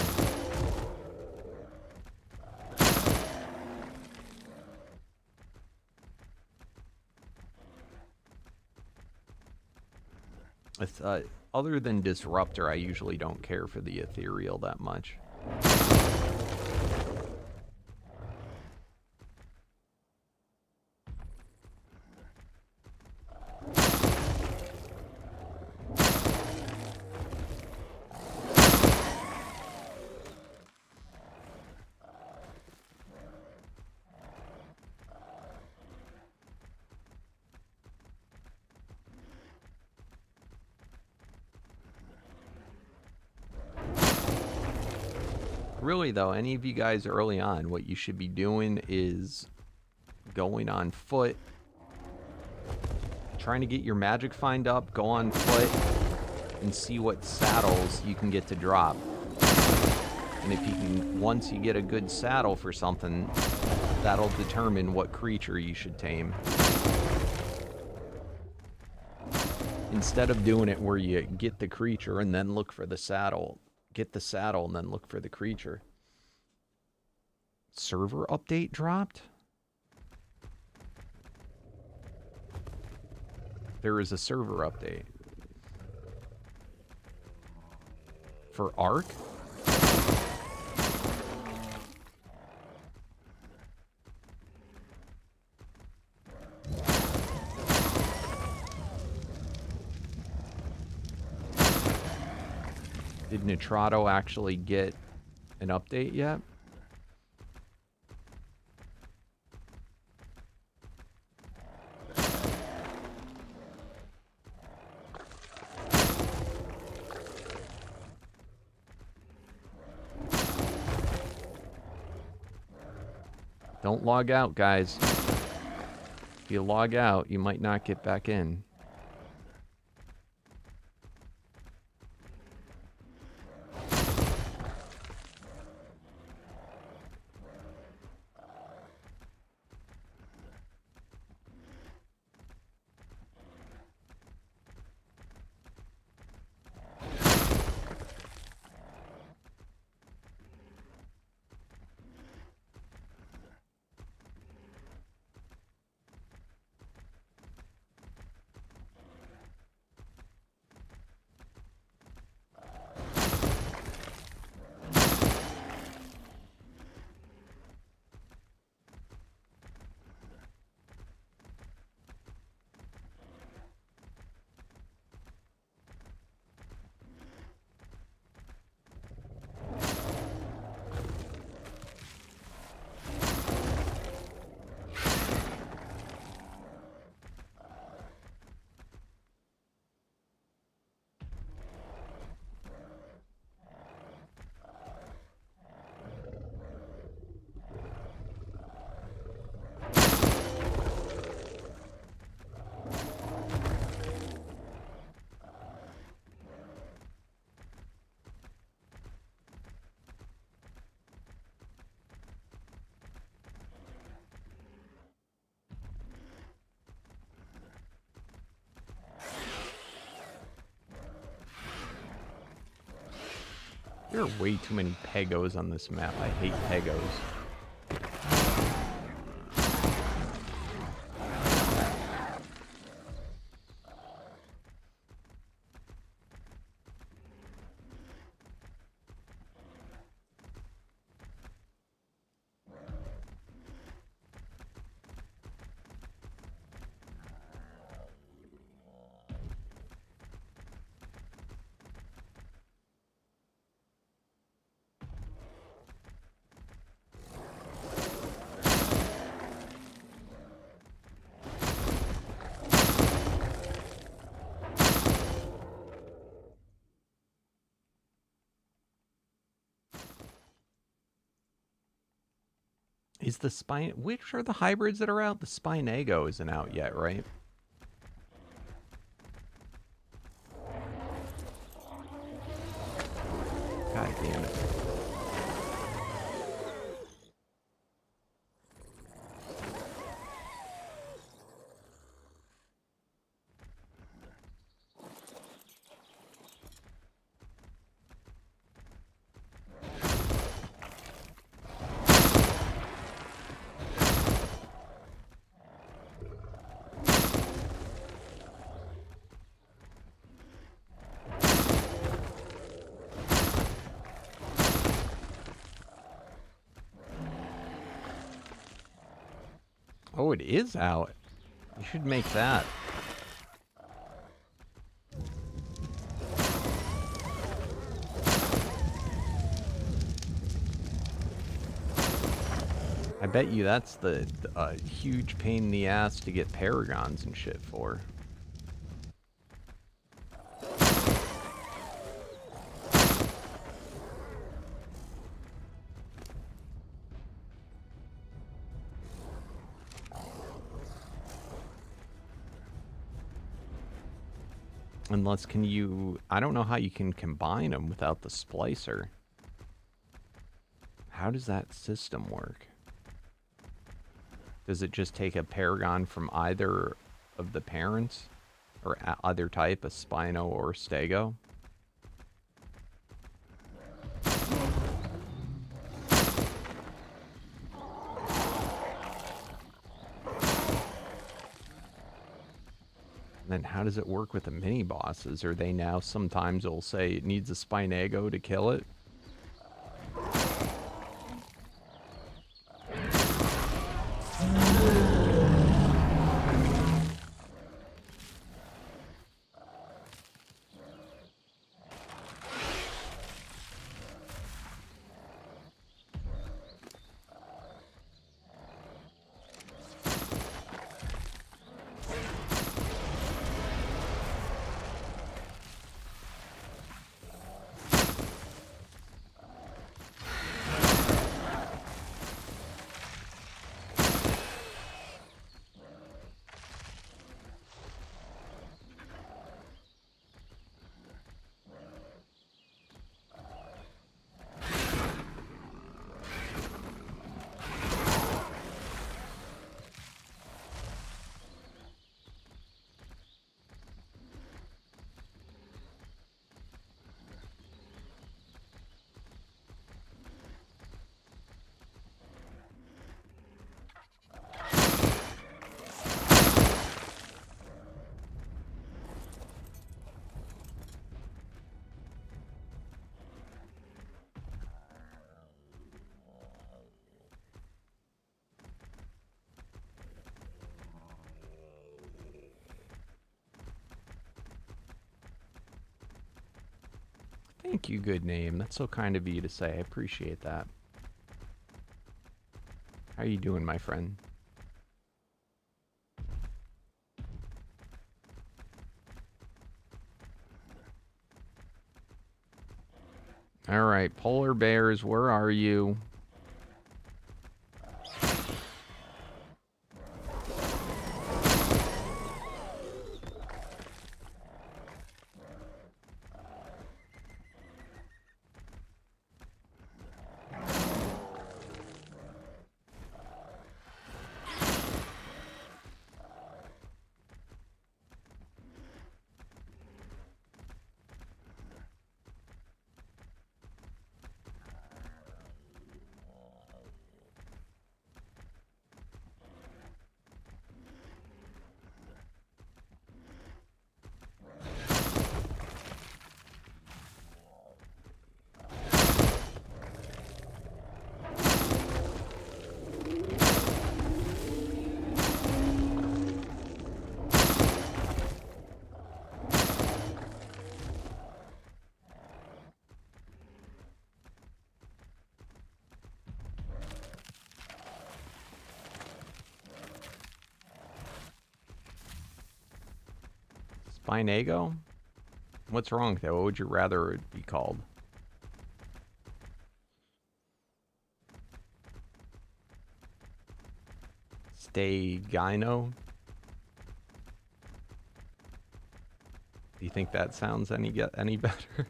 Other than Disruptor, I usually don't care for the Ethereal that much. Really, though, any of you guys early on, what you should be doing is going on foot, trying to get your magic find up, go on foot, and see what saddles you can get to drop. And if you can, once you get a good saddle for something, that'll determine what creature you should tame. Instead of doing it where you get the creature and then look for the saddle. Get the saddle and then look for the creature. Server update dropped? There is a server update. For Ark? Did Nitrato actually get an update yet? Don't log out, guys. If you log out, you might not get back in. There are way too many Pegos on this map. I hate Pegos. Is the spine... Which are the hybrids that are out? The Spinego isn't out yet, right? God damn it. Oh, it is out. You should make that. I bet you that's the huge pain in the ass to get Paragons and shit for. Unless can you... I don't know how you can combine them without the splicer. How does that system work? Does it just take a Paragon from either of the parents? Or other type, a Spino or Stego? Then how does it work with the mini bosses? Are they now sometimes it'll say it needs a Spinego to kill it? Thank you, good name. That's so kind of you to say. I appreciate that. How are you doing, my friend? All right, polar bears, where are you? Spinago? What's wrong with that? What would you rather it be called? Stay-gyno? Do you think that sounds any better?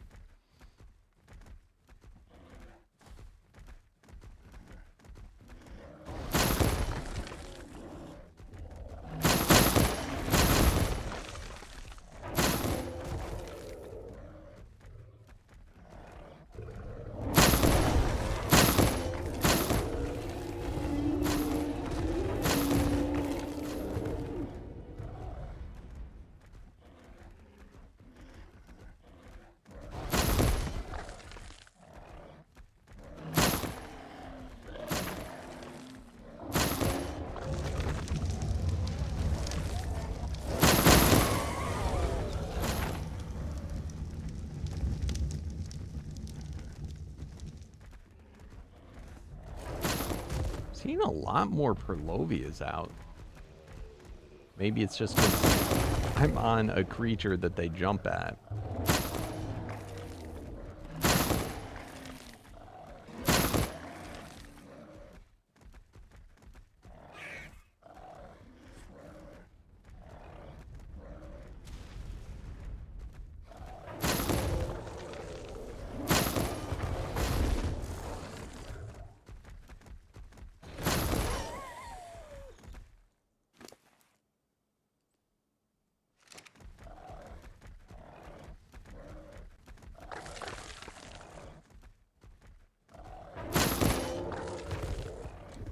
Seen a lot more Perlovias out. Maybe it's just because I'm on a creature that they jump at.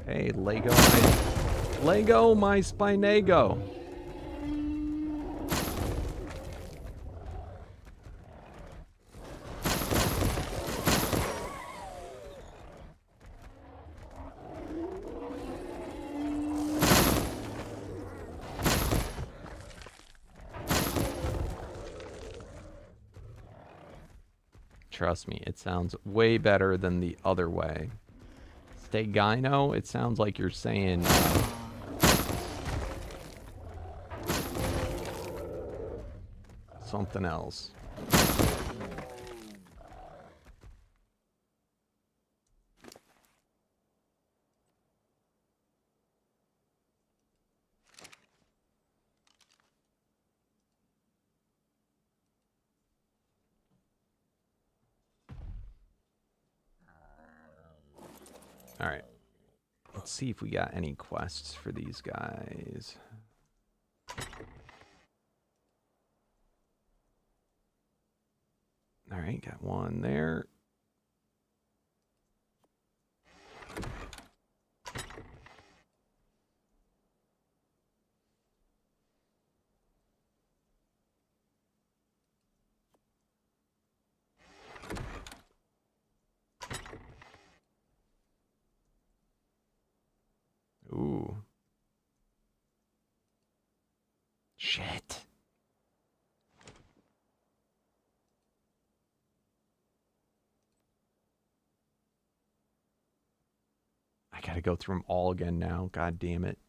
Hey, Lego my Spinago. Trust me, it sounds way better than the other way. Stay gyno, it sounds like you're saying something else. All right. Let's see if we got any quests for these guys. All right, got one there. Ooh. Shit. Gotta go through them all again now. God damn it.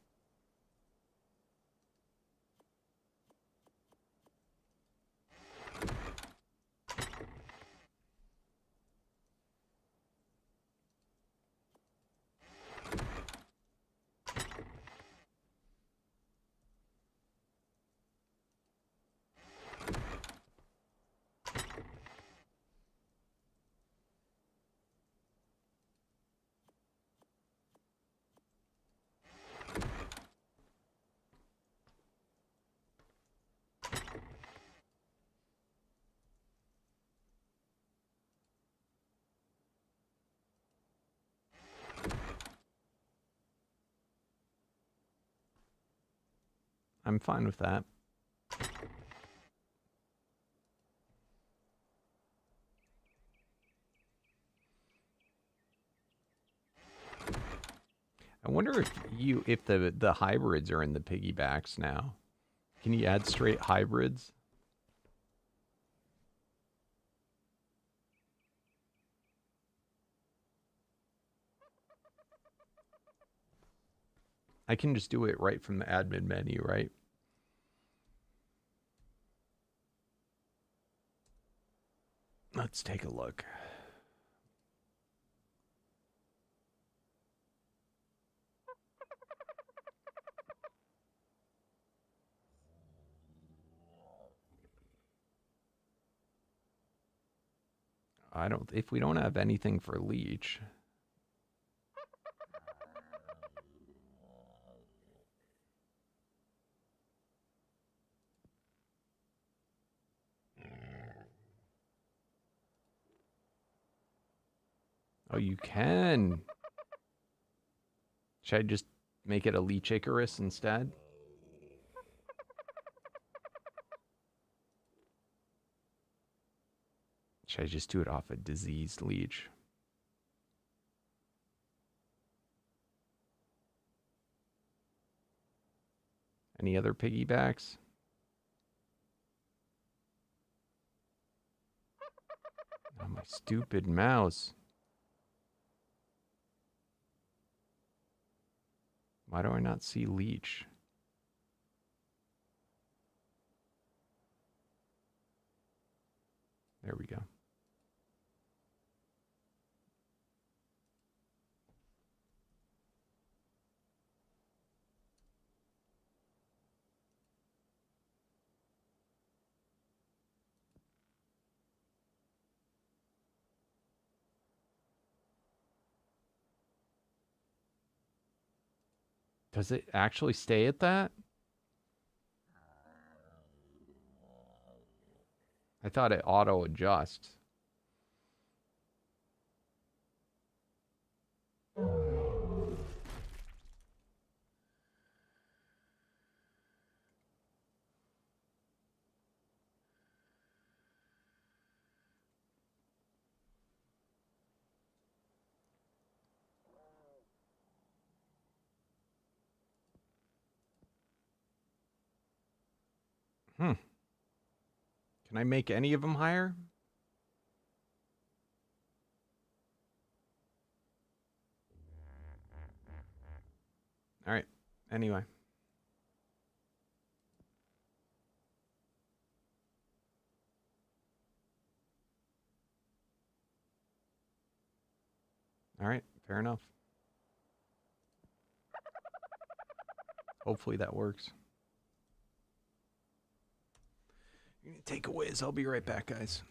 I'm fine with that. I wonder if the hybrids are in the piggybacks now. Can you add straight hybrids? I can just do it right from the admin menu, right? Let's take a look. If we don't have anything for leech. Oh, you can. Should I just make it a leech Icarus instead? Should I just do it off a diseased leech? Any other piggybacks? Oh, my stupid mouse. Why do I not see leech? There we go. Does it actually stay at that? I thought it auto adjusts. Can I make any of them higher? All right. Anyway. All right. Fair enough. Hopefully that works. You're gonna take a whiz. I'll be right back, guys.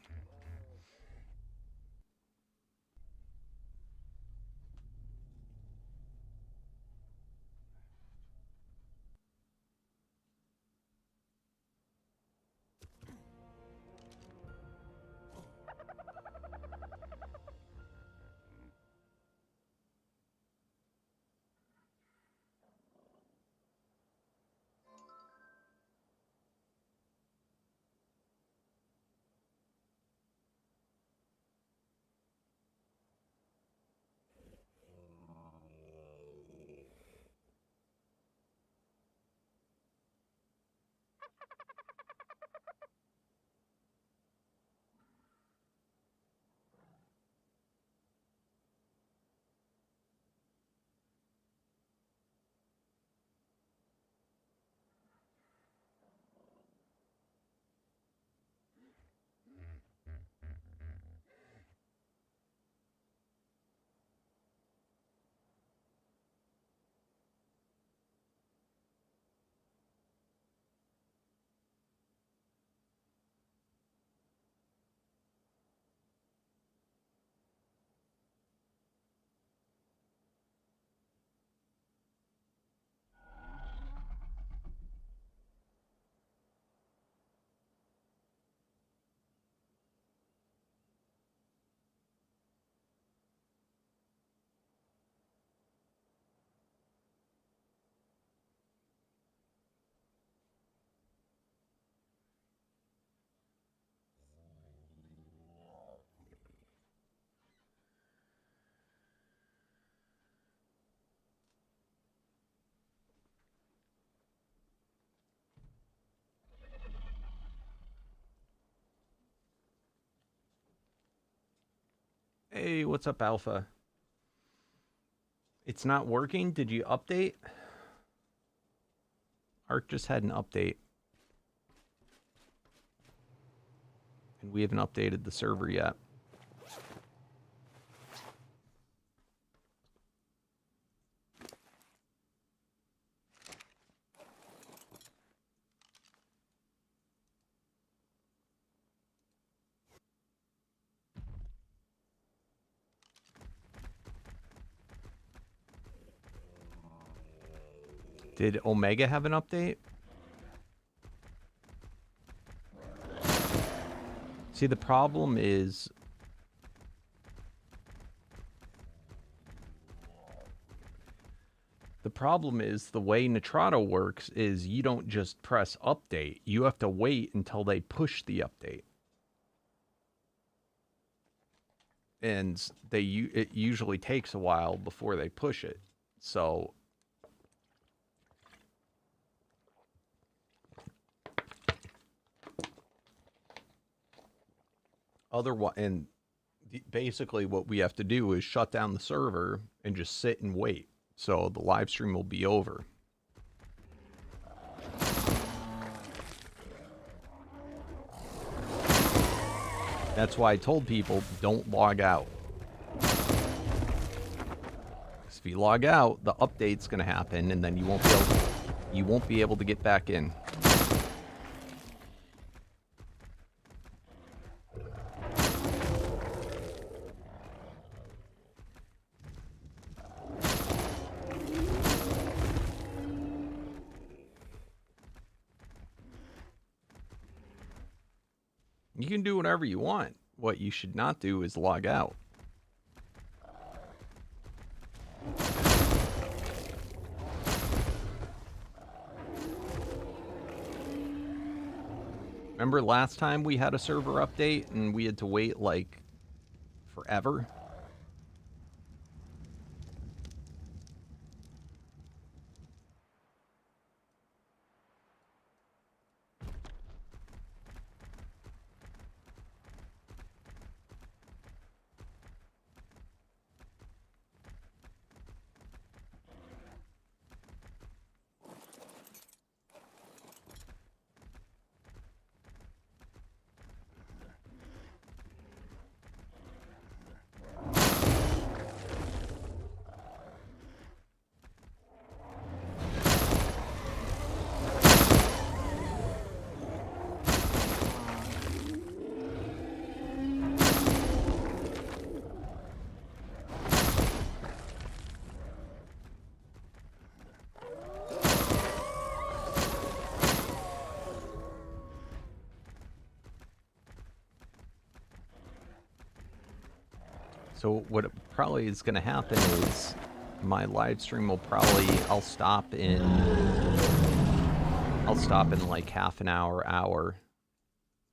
Hey, what's up, Alpha? It's not working? Did you update? Ark just had an update. And we haven't updated the server yet. Did Omega have an update? See, the problem is the way Nitrado works is you don't just press update. You have to wait until they push the update. And it usually takes a while before they push it. So otherwise, and basically what we have to do is shut down the server and just sit and wait. So the live stream will be over. That's why I told people don't log out. Because if you log out, the update's going to happen, and then you won't be able to get back in. You can do whatever you want. What you should not do is log out. Remember last time we had a server update and we had to wait like forever? So what probably is going to happen is my live stream will probably, I'll stop in like half an hour,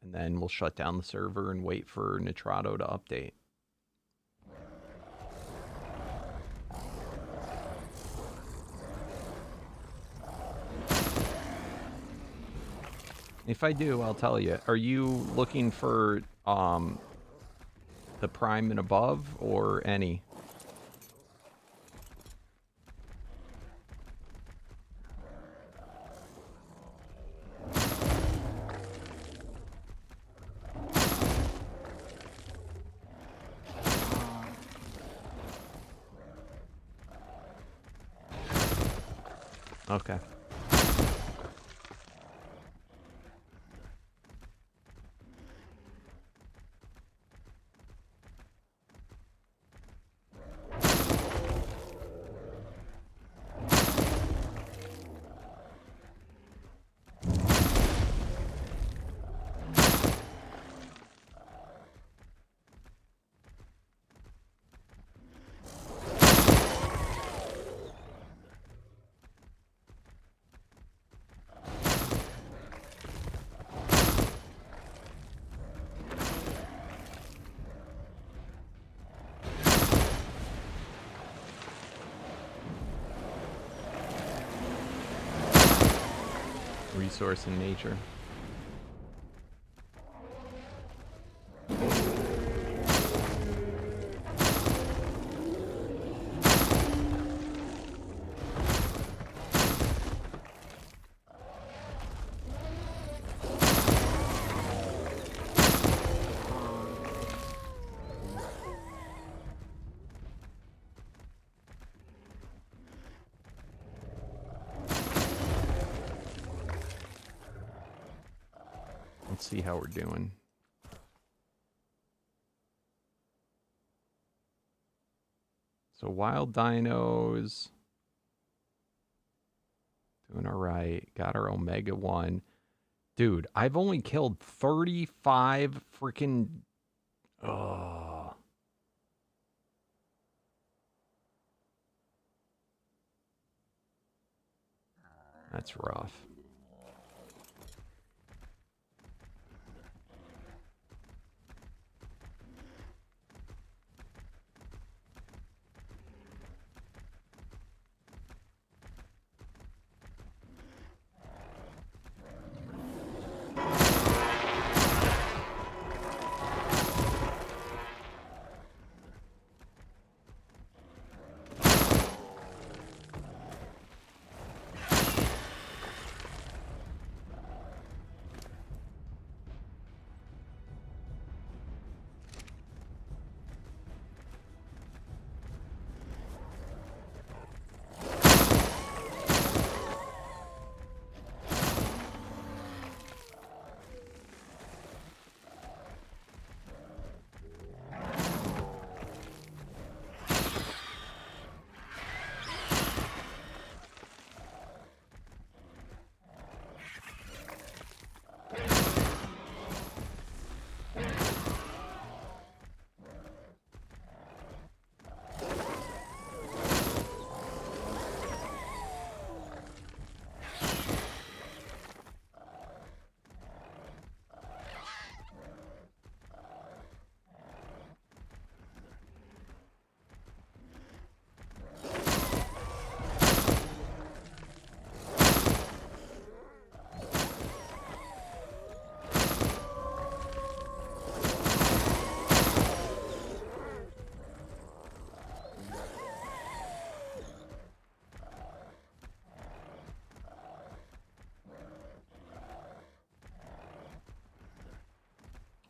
and then we'll shut down the server and wait for Nitrado to update. If I do, I'll tell you. Are you looking for the Prime and above, or any? Okay. Resource in nature. Let's see how we're doing. So wild dinos. Doing all right. Got our Omega 1. Dude, I've only killed 35 freaking... Oh. That's rough.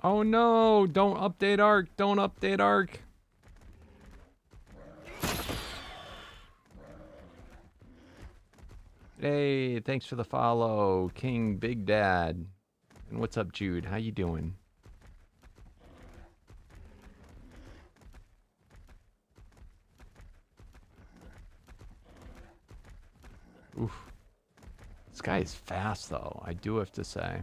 Oh no, don't update Arc, don't update Arc. Hey, thanks for the follow, King Big Dad. And what's up, Jude? How you doing? Oof. This guy is fast, though, I do have to say.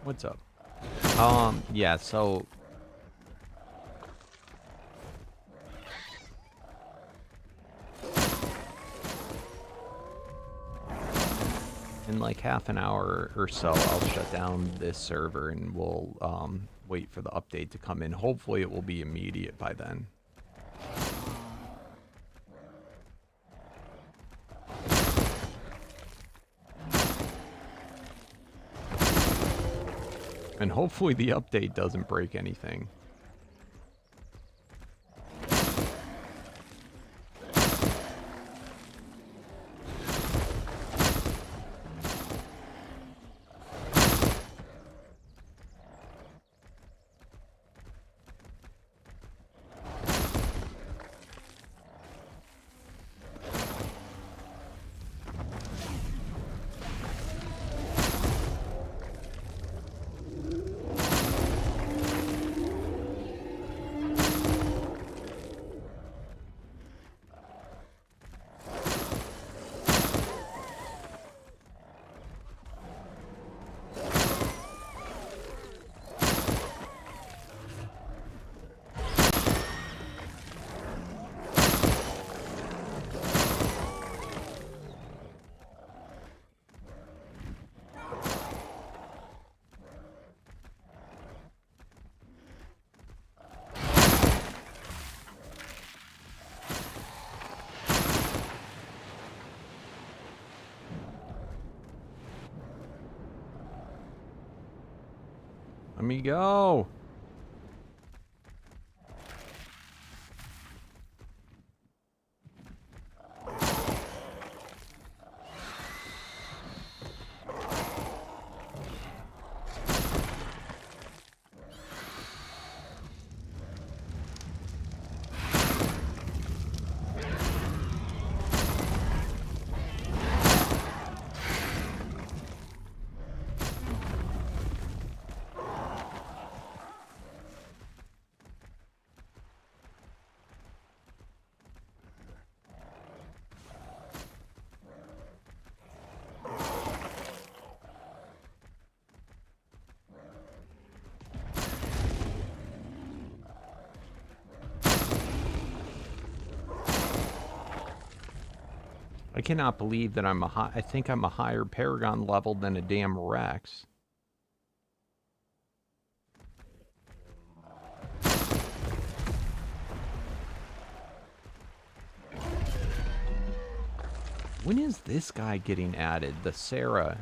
What's up? Yeah, so... in like half an hour or so, I'll shut down this server and we'll wait for the update to come in. Hopefully it will be immediate by then. And hopefully the update doesn't break anything. Let me go. I cannot believe that I think I'm a higher Paragon level than a damn Rex. When is this guy getting added? The Sarah,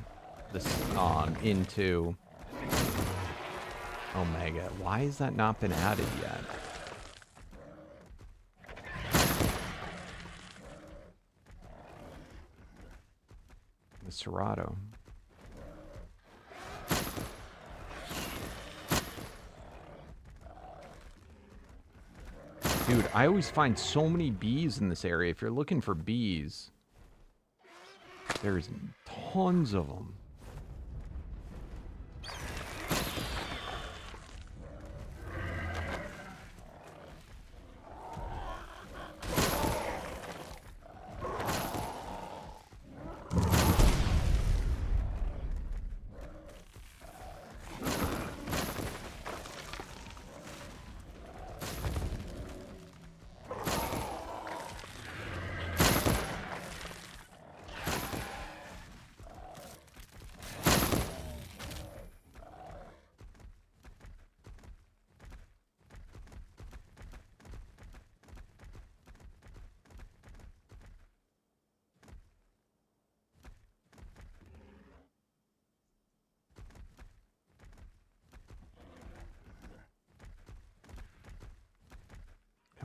into Omega. Why has that not been added yet? The Serato. Dude, I always find so many bees in this area. If you're looking for bees, there's tons of them.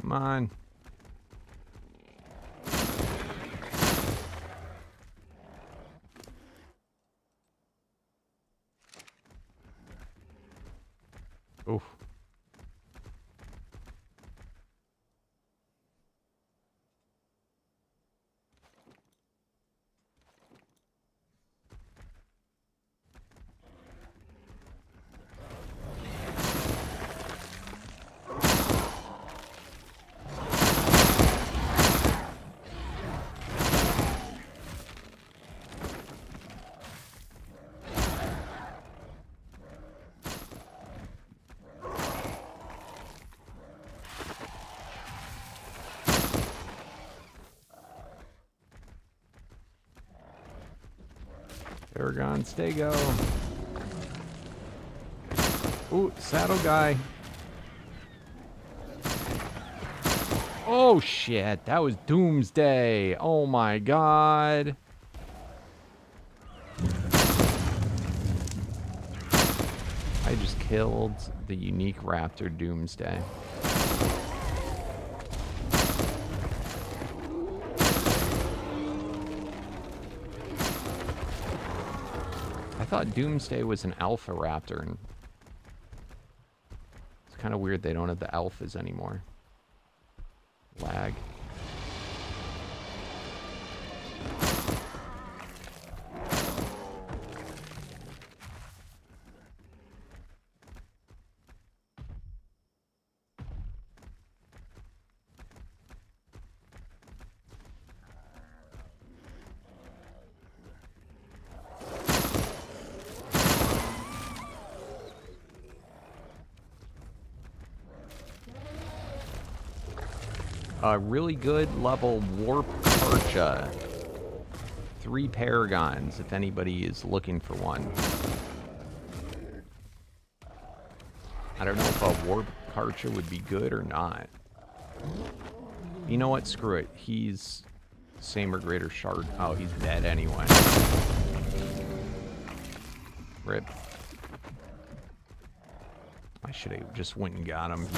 Come on. Oof. Paragon, stay go. Ooh, saddle guy. Oh, shit. That was Doomsday. Oh, my God. I just killed the unique raptor Doomsday. I thought Doomsday was an alpha raptor, and it's kind of weird they don't have the alphas anymore. Lag. A really good level Warp Karcha. 3 Paragons, if anybody is looking for one. I don't know if a Warp Karcha would be good or not. You know what? Screw it. He's same or greater shard. Oh, he's dead anyway. Rip. I should have just went and got him.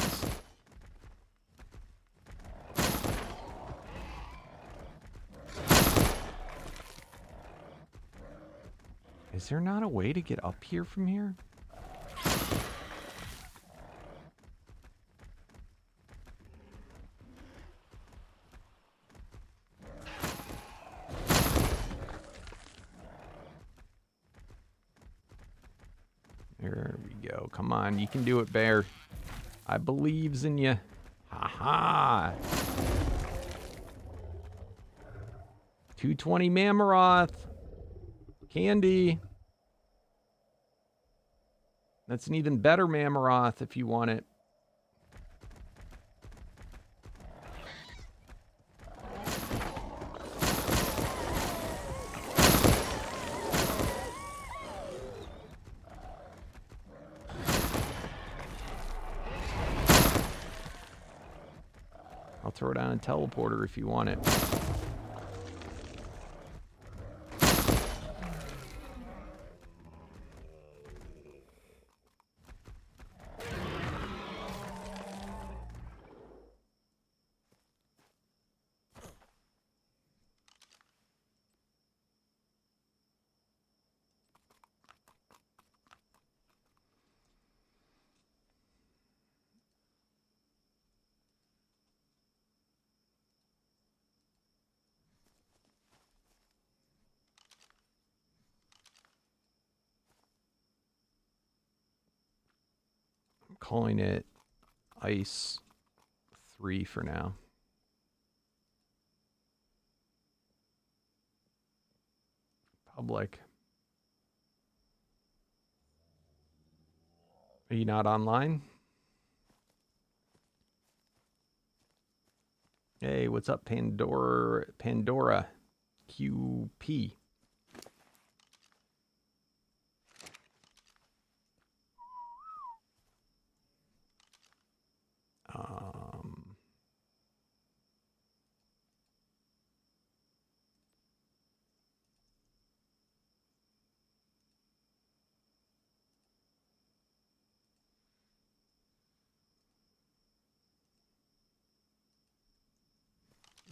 Is there not a way to get up here from here? There we go. Come on, you can do it, Bear. I believes in you. Ha-ha! 220 Mammoth. Candy. That's an even better Mammoth if you want it. I'll throw down a teleporter if you want it. Calling it Ice 3 for now. Public. Are you not online? Hey, what's up, Pandora QP?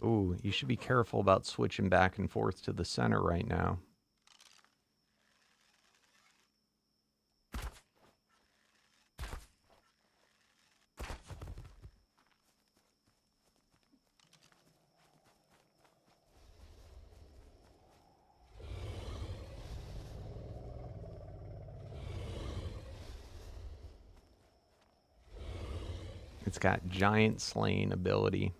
Ooh, you should be careful about switching back and forth to the center right now. It's got giant slaying ability.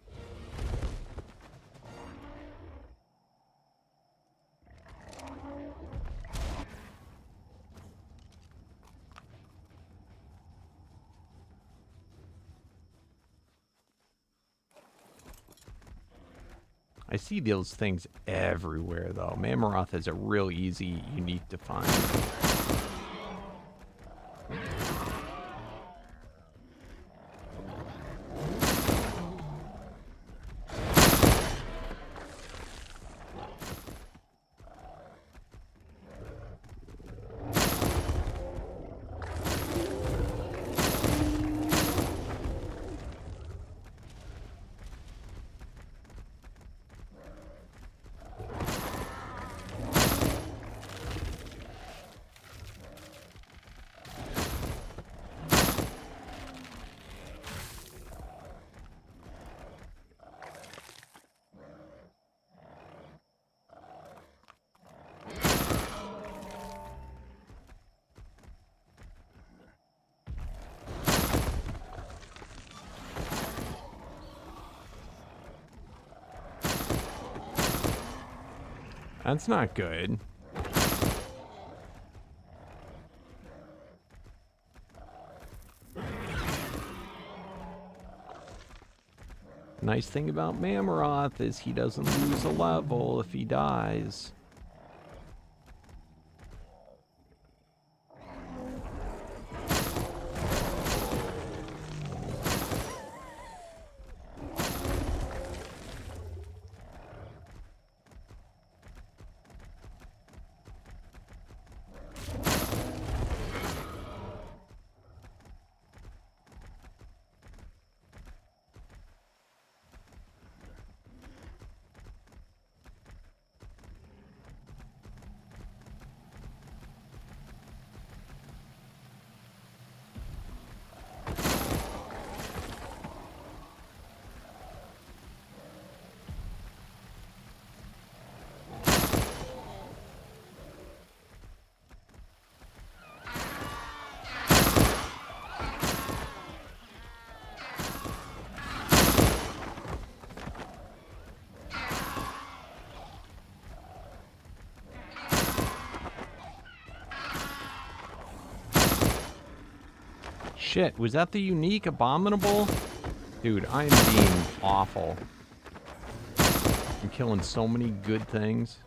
I see those things everywhere, though. Mammoth is a real easy, unique to find. That's not good. Nice thing about Mammoth is he doesn't lose a level if he dies. Shit, was that the unique abominable? Dude, I am being awful. I'm killing so many good things.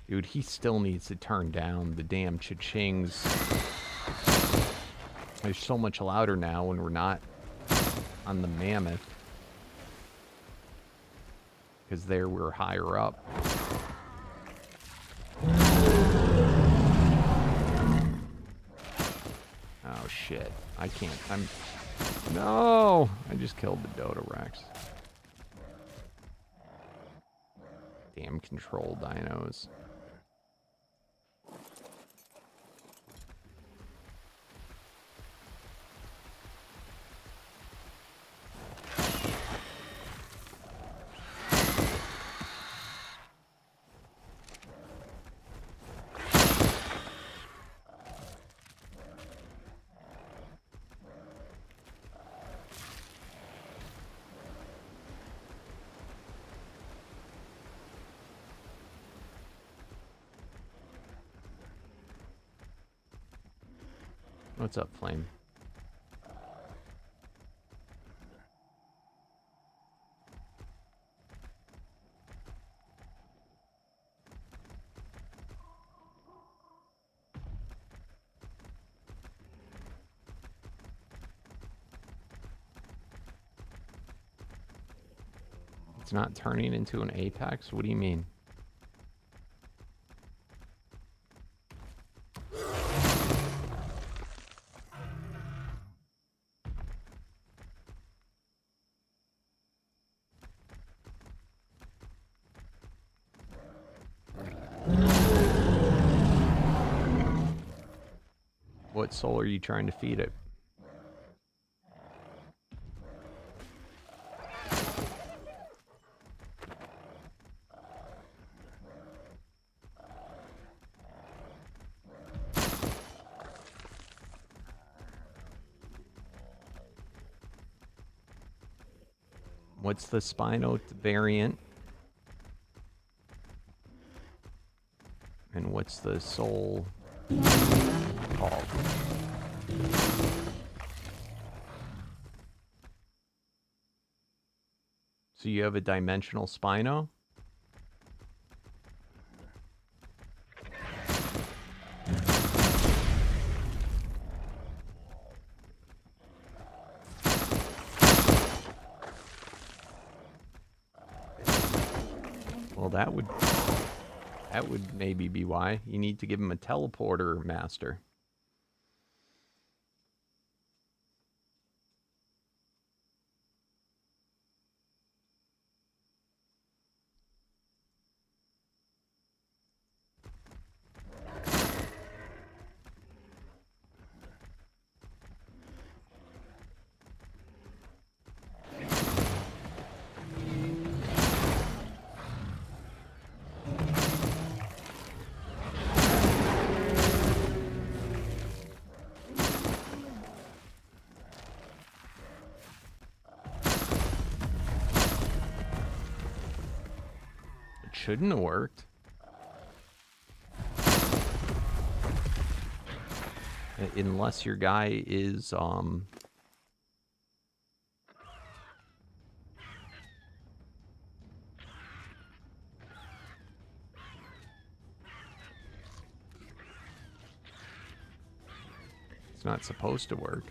Dude, he still needs to turn down the damn cha-chings. They're so much louder now when we're not on the Mammoth. Because there we're higher up. Oh shit. I can't. No! I just killed the Dodo Rex. Damn control dinos. What's up, Flame? It's not turning into an apex? What do you mean? What soul are you trying to feed it? What's the Spino variant? And what's the soul called? So you have a dimensional Spino? Well, that would maybe be why. You need to give him a teleporter master. shouldn't have worked. Unless your guy is, it's not supposed to work.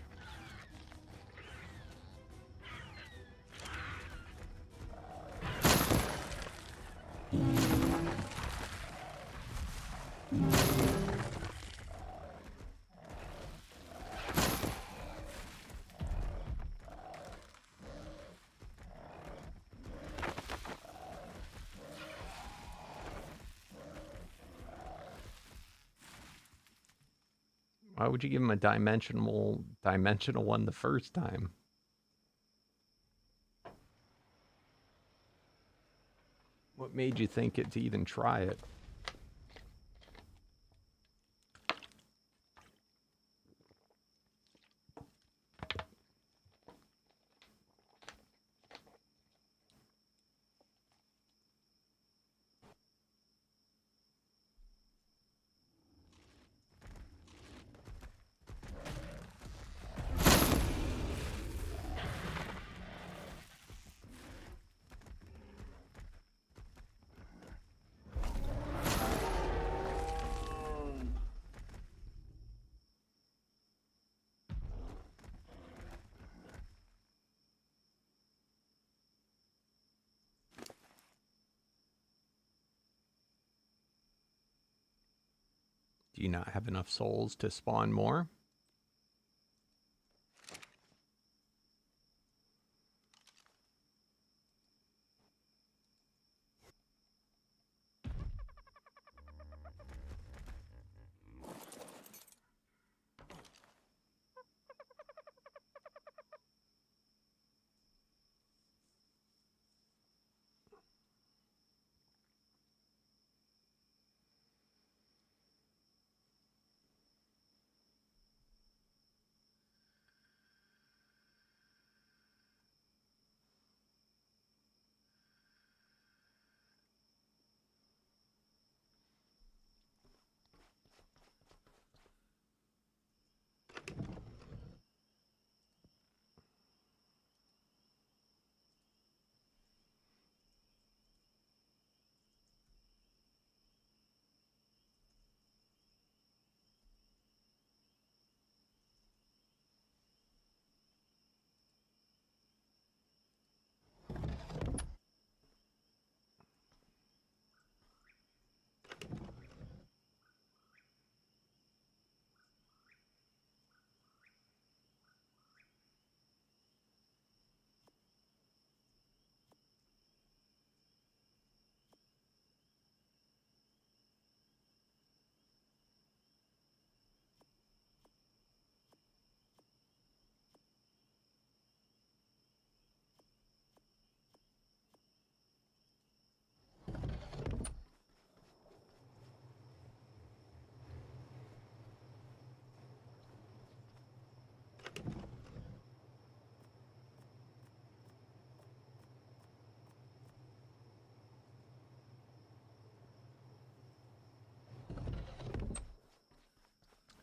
Why would you give him a dimensional one the first time? What made you think it to even try it? Do you not have enough souls to spawn more?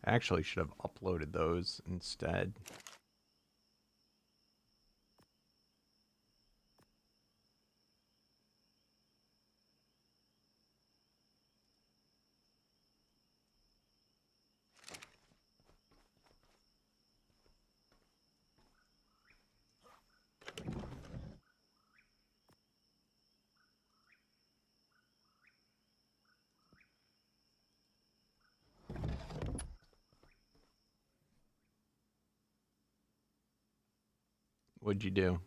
I actually should have uploaded those instead. What'd you do?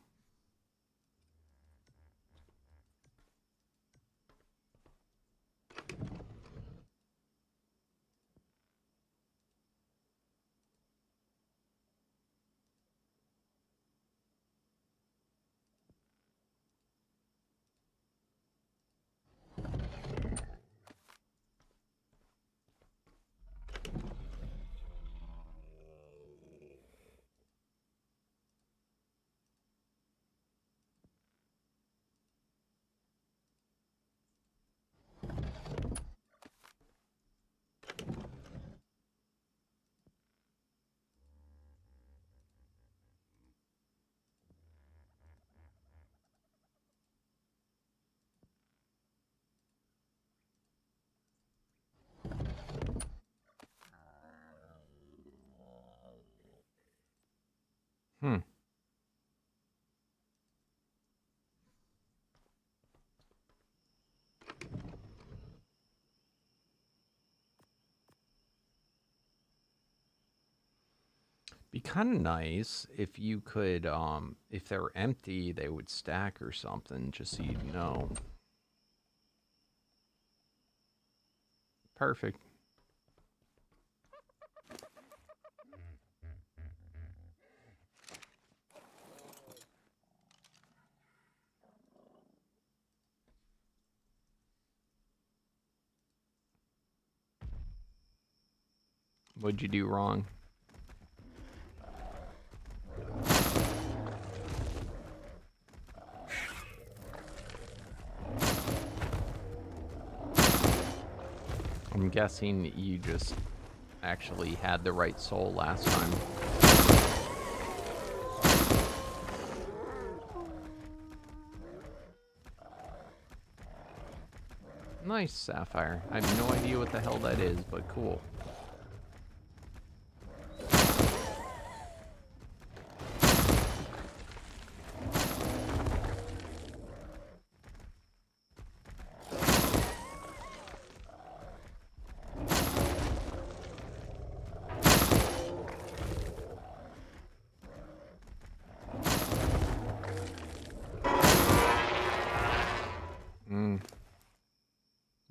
Be kind of nice if you could, if they're empty, they would stack or something, just so you know. Perfect. What'd you do wrong? I'm guessing you just actually had the right soul last time. Nice, Sapphire. I have no idea what the hell that is, but cool.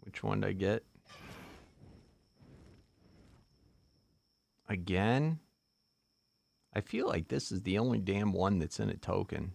Which one did I get? Again? I feel like this is the only damn one that's in a token.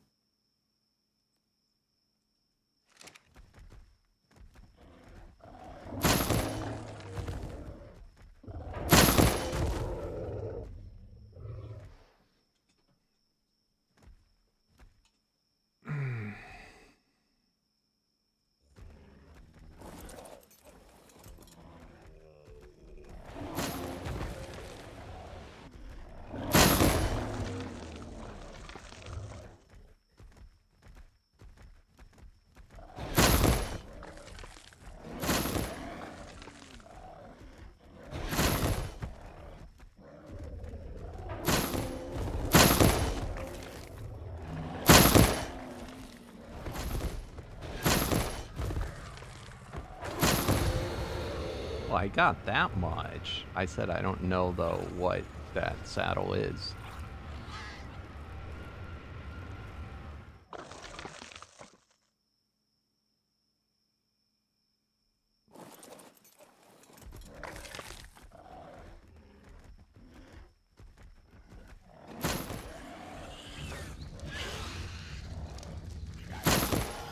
Well, I got that much. I said I don't know, though, what that saddle is.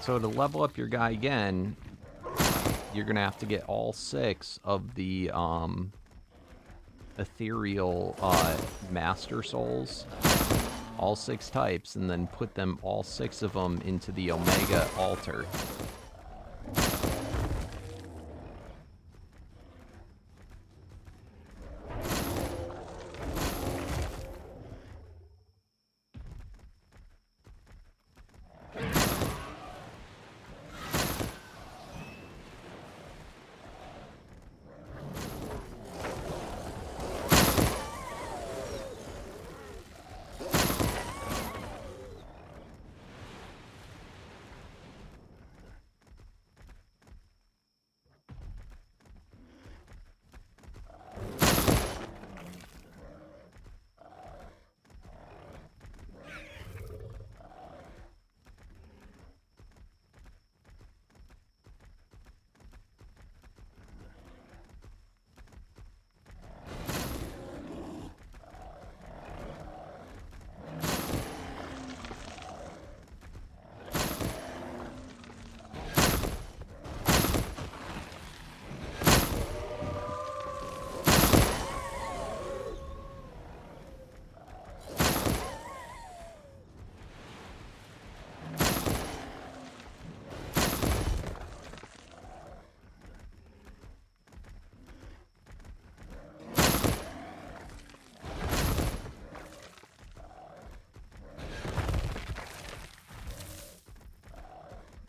So to level up your guy again, you're going to have to get all 6 of the ethereal master souls, all 6 types, and then put them, all 6 of them, into the Omega altar.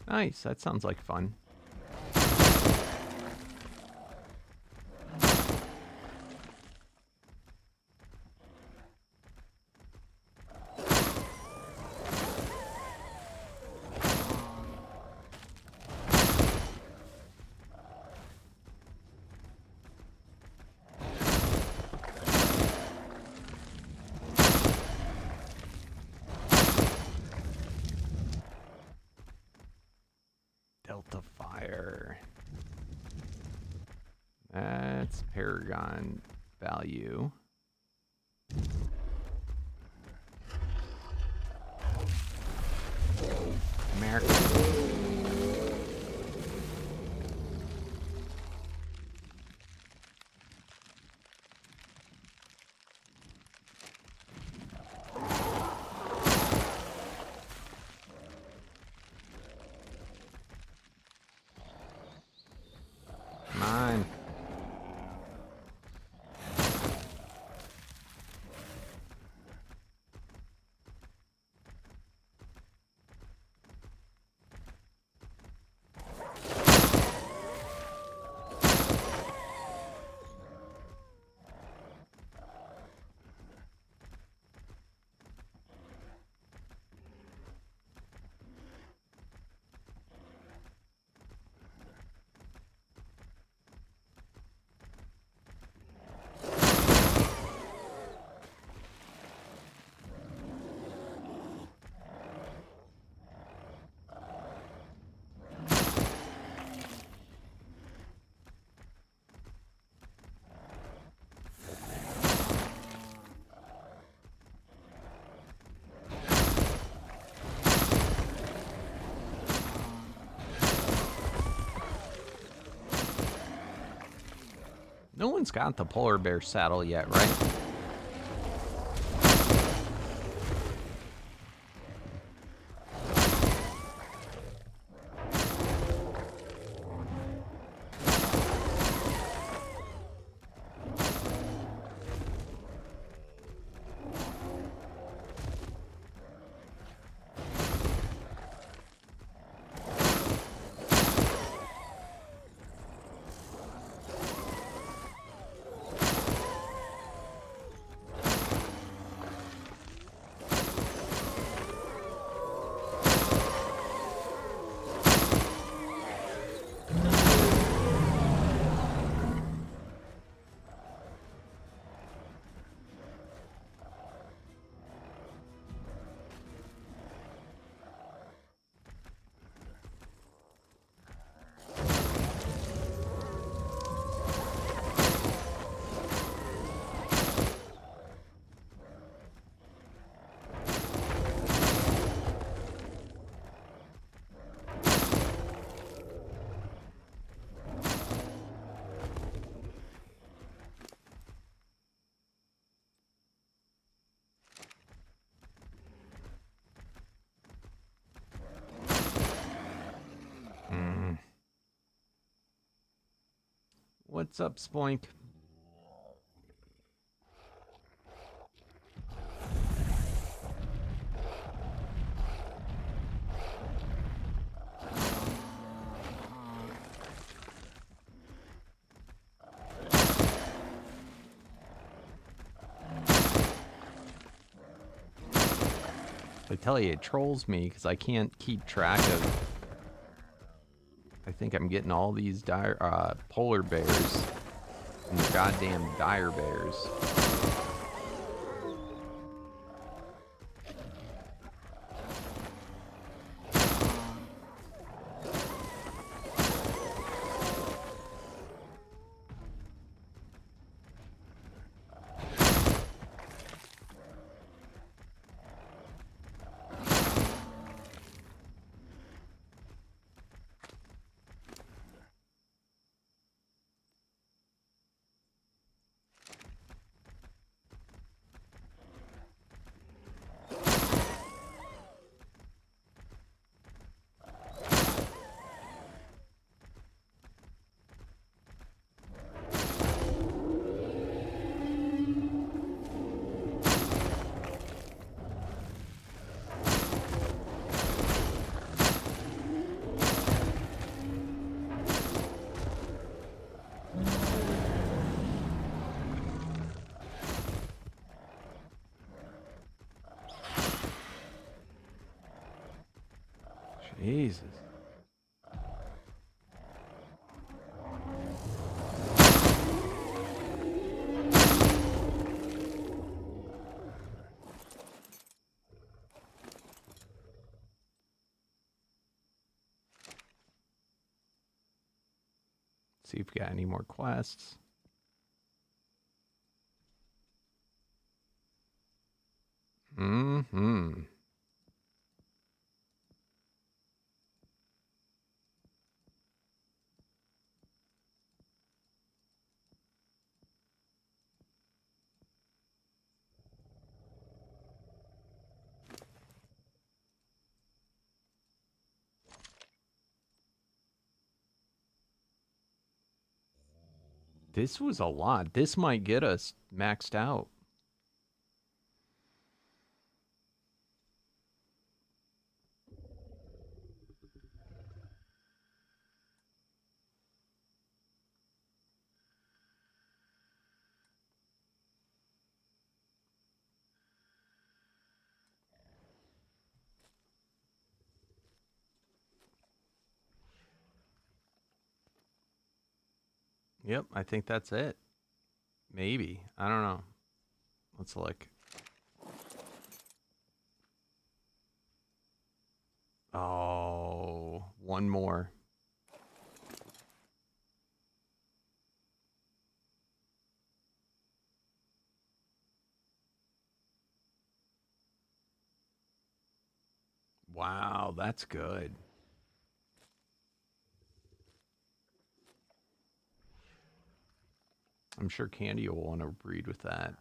Nice, that sounds like fun. repair. That's Paragon value. American. Come on. No one's got the polar bear saddle yet, right? What's up, Spoink? I tell you, it trolls me because I can't keep track of. I think I'm getting all these polar bears and the goddamn dire bears. Jesus. See if we got any more quests. Mm-hmm. This was a lot. This might get us maxed out. Yep, I think that's it. Maybe. I don't know. Let's look. Oh, one more. Wow, that's good. I'm sure Candy will want to breed with that.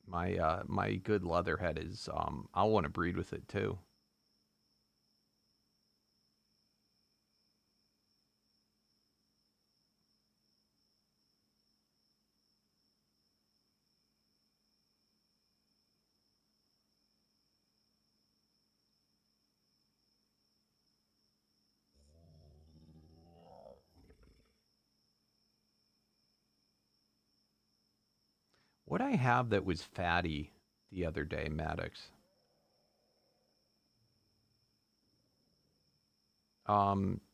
My good leatherhead is I'll want to breed with it too. What I have that was fatty the other day, Maddox.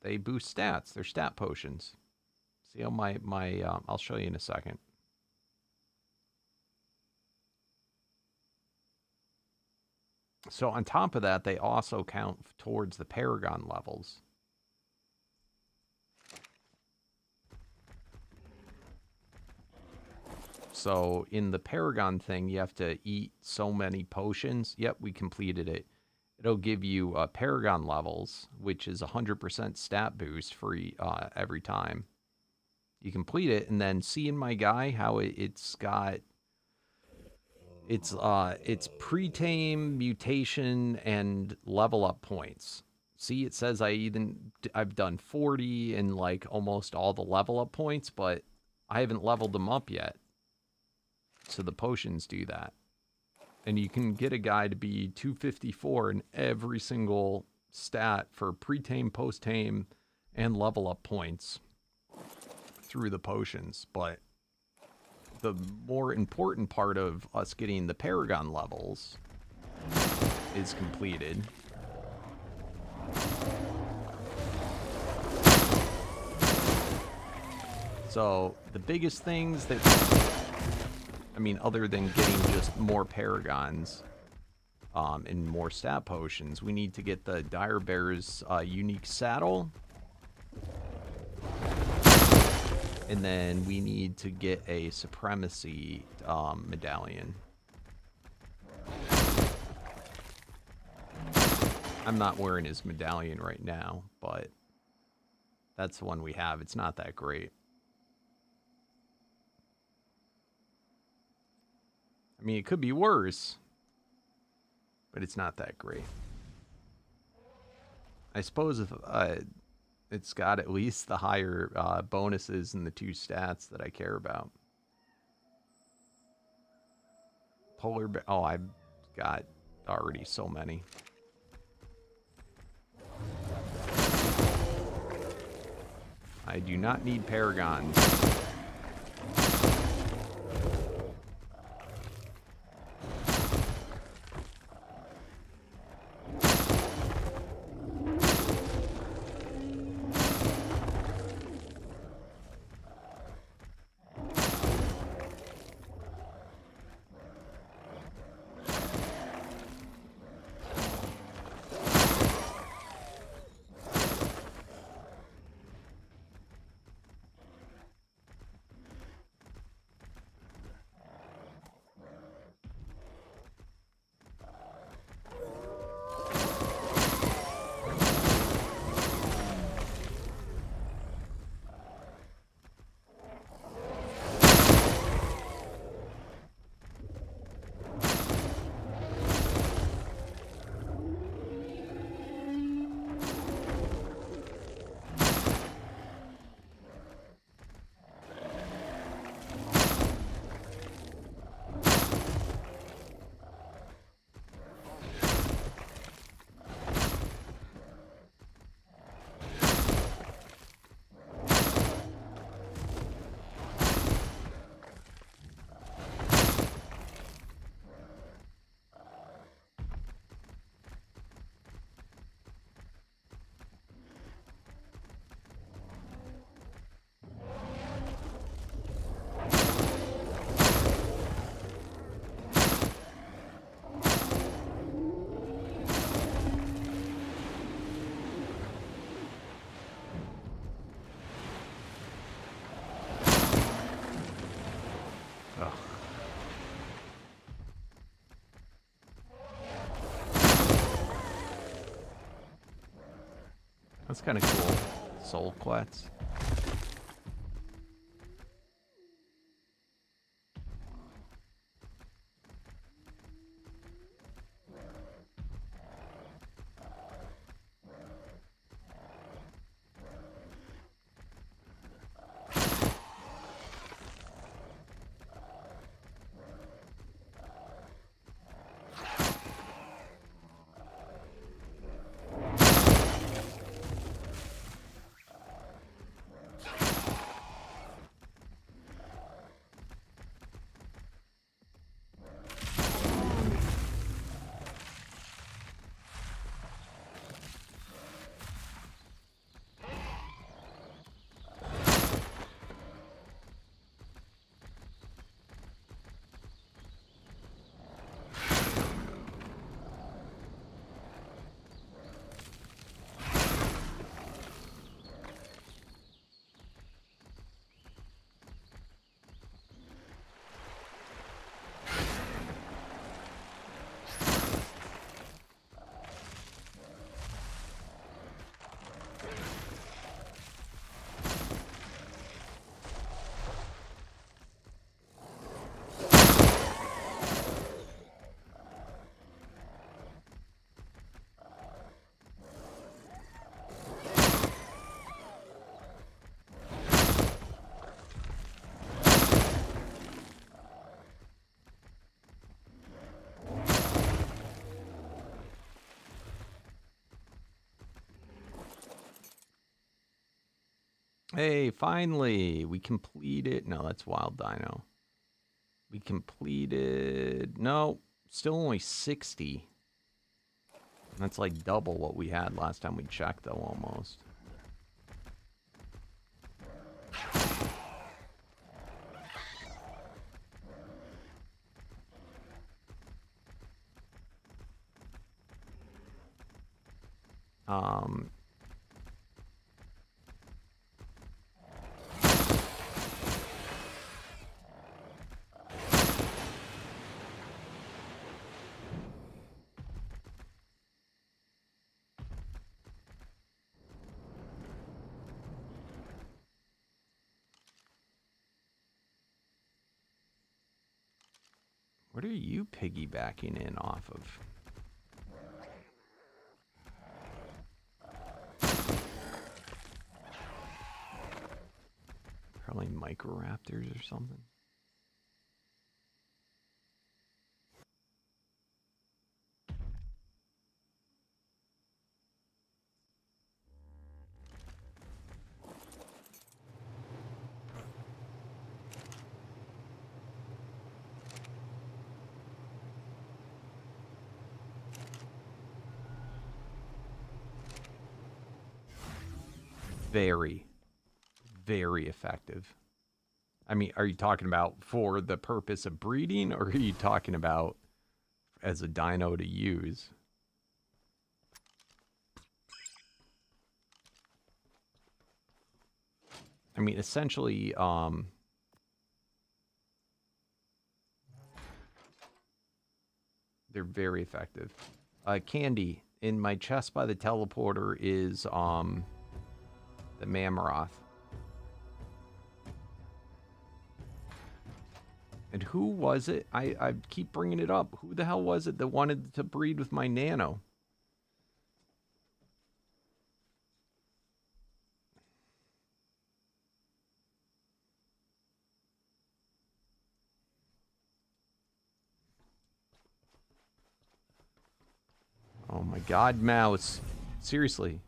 They boost stats. They're stat potions. See how my I'll show you in a second. So on top of that, they also count towards the Paragon levels. So in the Paragon thing, you have to eat so many potions. Yep, we completed it. It'll give you Paragon levels, which is 100% stat boost for every time you complete it. And then see in my guy how it's got it's pre-tame, mutation, and level up points. See, it says I've done 40 and like almost all the level up points, but I haven't leveled them up yet. So the potions do that. And you can get a guy to be 254 in every single stat for pre-tame, post-tame, and level up points through the potions. But the more important part of us getting the Paragon levels is completed. So the biggest things that, I mean, other than getting just more Paragons and more stat potions, we need to get the Dire Bear's unique saddle. And then we need to get a Supremacy medallion. I'm not wearing his medallion right now, but that's the one we have. It's not that great. I mean, it could be worse, but it's not that great. I suppose if it's got at least the higher bonuses in the two stats that I care about. Polar bear. Oh, I've got already so many. I do not need Paragons. Ugh. That's kind of cool. Soul quets. Hey, finally, we completed. No, that's Wild Dino. We completed. No, still only 60. That's like double what we had last time we checked, though, almost. What are you piggybacking in off of? Probably Microraptors or something. Very, very effective. I mean, are you talking about for the purpose of breeding, or are you talking about as a dino to use? I mean, essentially, they're very effective. Candy, in my chest by the teleporter is the Mammoth. And who was it? I keep bringing it up. Who the hell was it that wanted to breed with my nano? Oh my god, mouse. Seriously.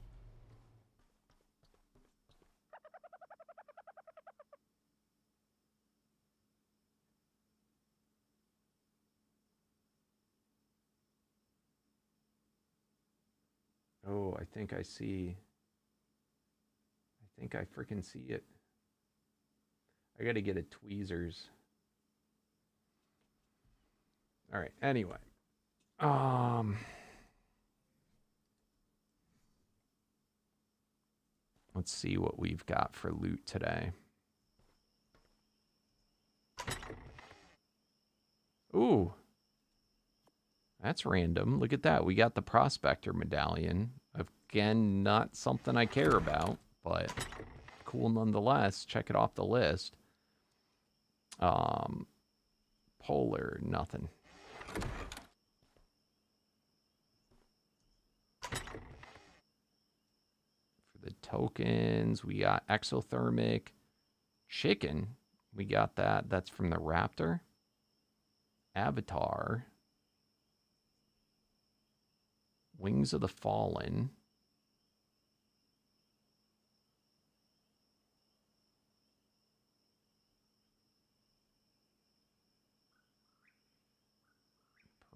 Oh, I think I see. I think I freaking see it. I gotta get a tweezers. All right, anyway. Let's see what we've got for loot today. Ooh. That's random. Look at that. We got the Prospector Medallion. Again, not something I care about, but cool nonetheless. Check it off the list. Polar, nothing. For the tokens, we got exothermic chicken. We got that. That's from the Raptor. Avatar. Wings of the Fallen.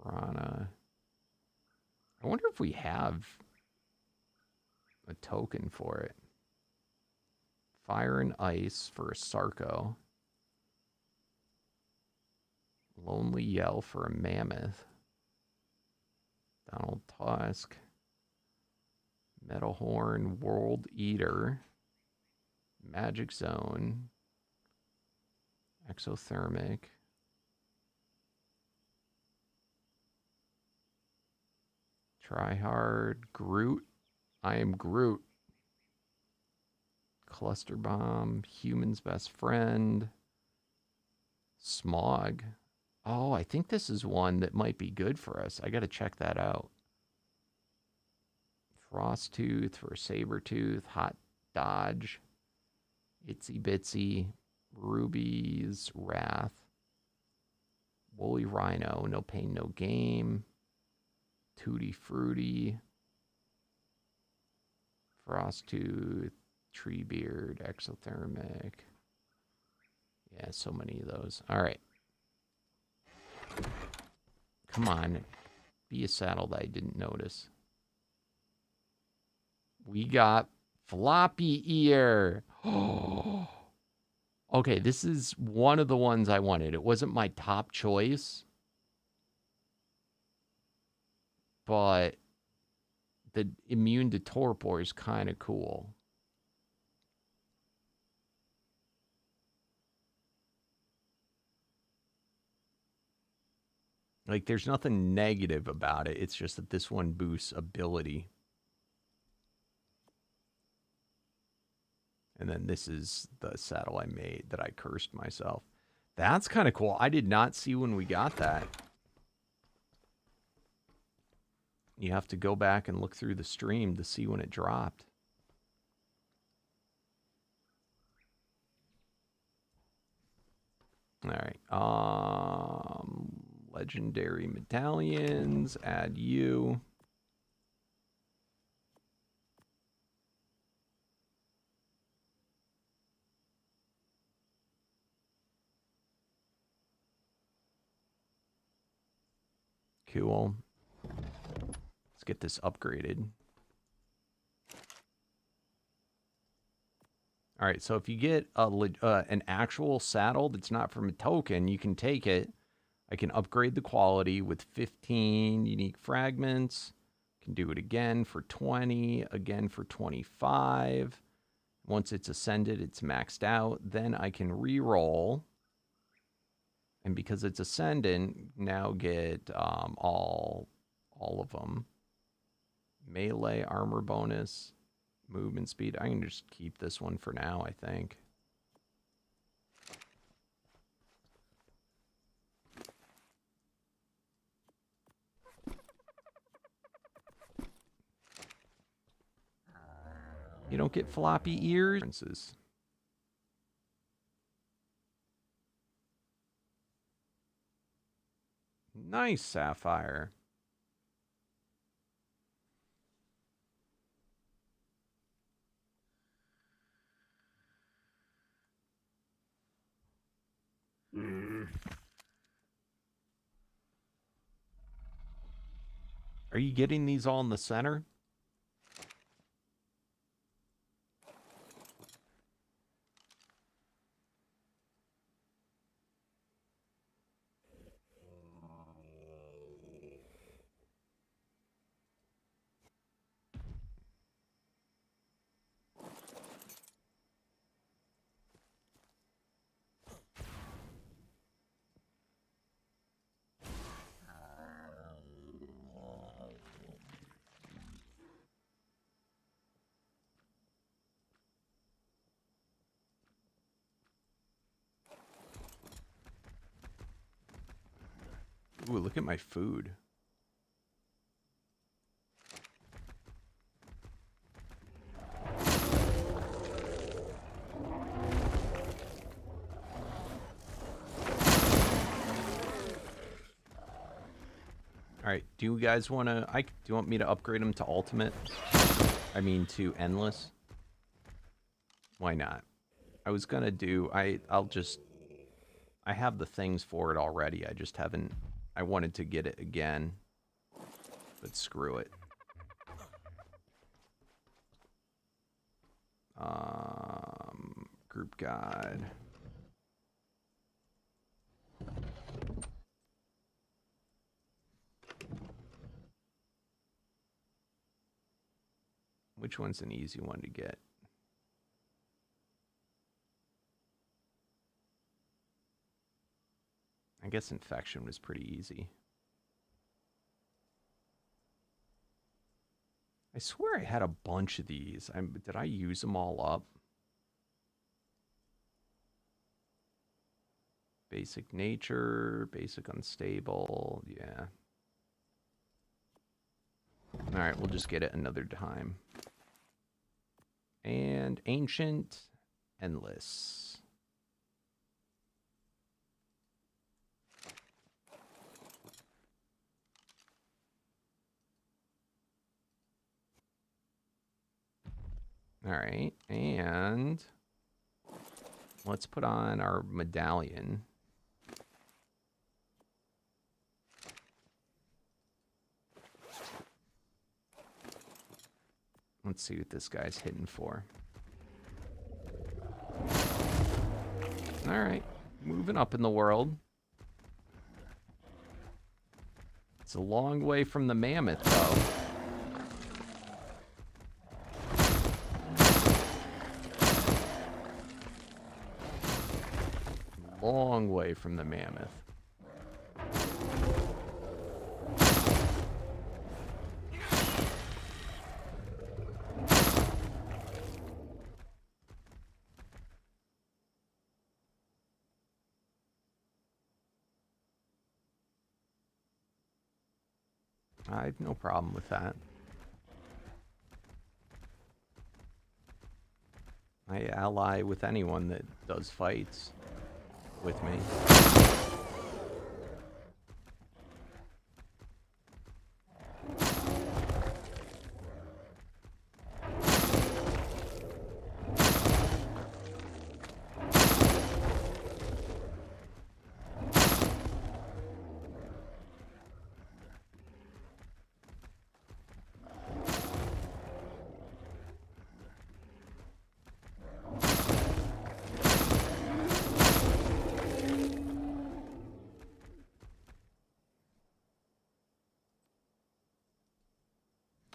Piranha. I wonder if we have a token for it. Fire and Ice for a Sarco. Lonely Yell for a Mammoth. Donald Tusk. Metal Horn, World Eater. Magic Zone. Exothermic. Try Hard. Groot. I am Groot. Cluster Bomb. Human's Best Friend. Smog. Oh, I think this is one that might be good for us. I got to check that out. Frosttooth for Sabretooth. Hot Dodge. Itsy Bitsy. Ruby's Wrath. Woolly Rhino. No Pain, No Game. Tutti Frutti. Frosttooth. Treebeard. Exothermic. Yeah, so many of those. All right. Come on. Be a saddle that I didn't notice. We got Floppy Ear. Okay, this is one of the ones I wanted. It wasn't my top choice. But the immune to torpor is kind of cool. Like, there's nothing negative about it. It's just that this one boosts ability. And then this is the saddle I made that I cursed myself. That's kind of cool. I did not see when we got that. You have to go back and look through the stream to see when it dropped. All right. Legendary medallions. Add you. Cool. Let's get this upgraded. All right, so if you get an actual saddle that's not from a token, you can take it. I can upgrade the quality with 15 unique fragments. Can do it again for 20, again for 25. Once it's ascended, it's maxed out. Then I can re-roll. And because it's ascendant, now get all of them. Melee armor bonus, movement speed. I can just keep this one for now, I think. You don't get floppy ears. Nice, Sapphire. Are you getting these all in the center? Ooh, look at my food. Alright, do you guys want to... do you want me to upgrade them to ultimate? I mean, to endless? Why not? I was gonna do... I'll just... I have the things for it already. I just haven't... I wanted to get it again. But screw it. Group guide. Which one's an easy one to get? I guess infection was pretty easy. I swear I had a bunch of these. Did I use them all up? Basic nature, basic unstable, yeah. Alright, we'll just get it another time. And ancient, endless. Alright, and let's put on our medallion. Let's see what this guy's hitting for. Alright, moving up in the world. It's a long way from the mammoth, though. Long way from the mammoth. I have no problem with that. I ally with anyone that does fights with me.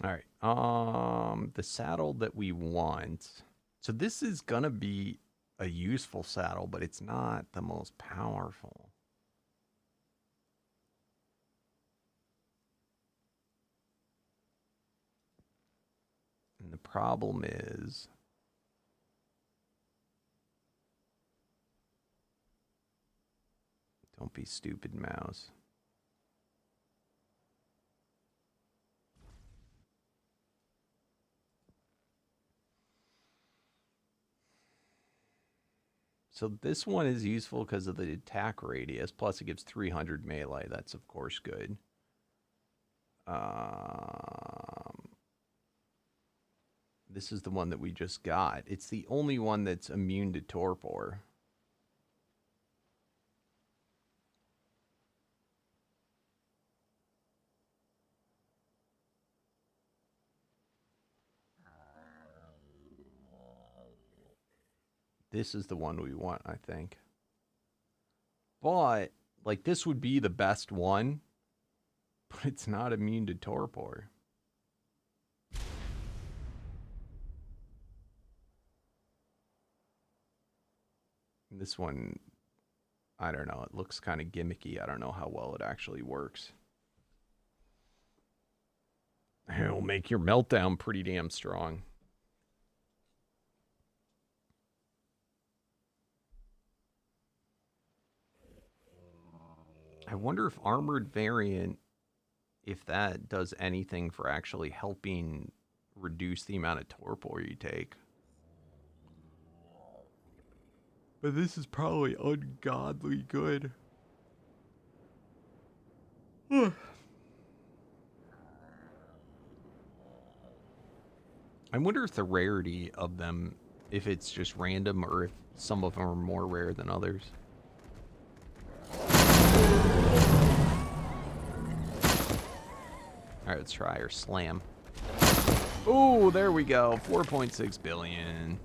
All right. The saddle that we want. So this is gonna be a useful saddle, but it's not the most powerful. And the problem is don't be stupid, mouse. So this one is useful because of the attack radius. Plus it gives 300 melee. That's of course good. This is the one that we just got. It's the only one that's immune to torpor. This is the one we want, I think. But, like, this would be the best one. But it's not immune to torpor. This one, I don't know. It looks kind of gimmicky. I don't know how well it actually works. It'll make your meltdown pretty damn strong. I wonder if armored variant, if that does anything for actually helping reduce the amount of torpor you take. But this is probably ungodly good. I wonder if the rarity of them, if it's just random or if some of them are more rare than others. Alright, let's try our slam. Oh, there we go. 4.6 billion.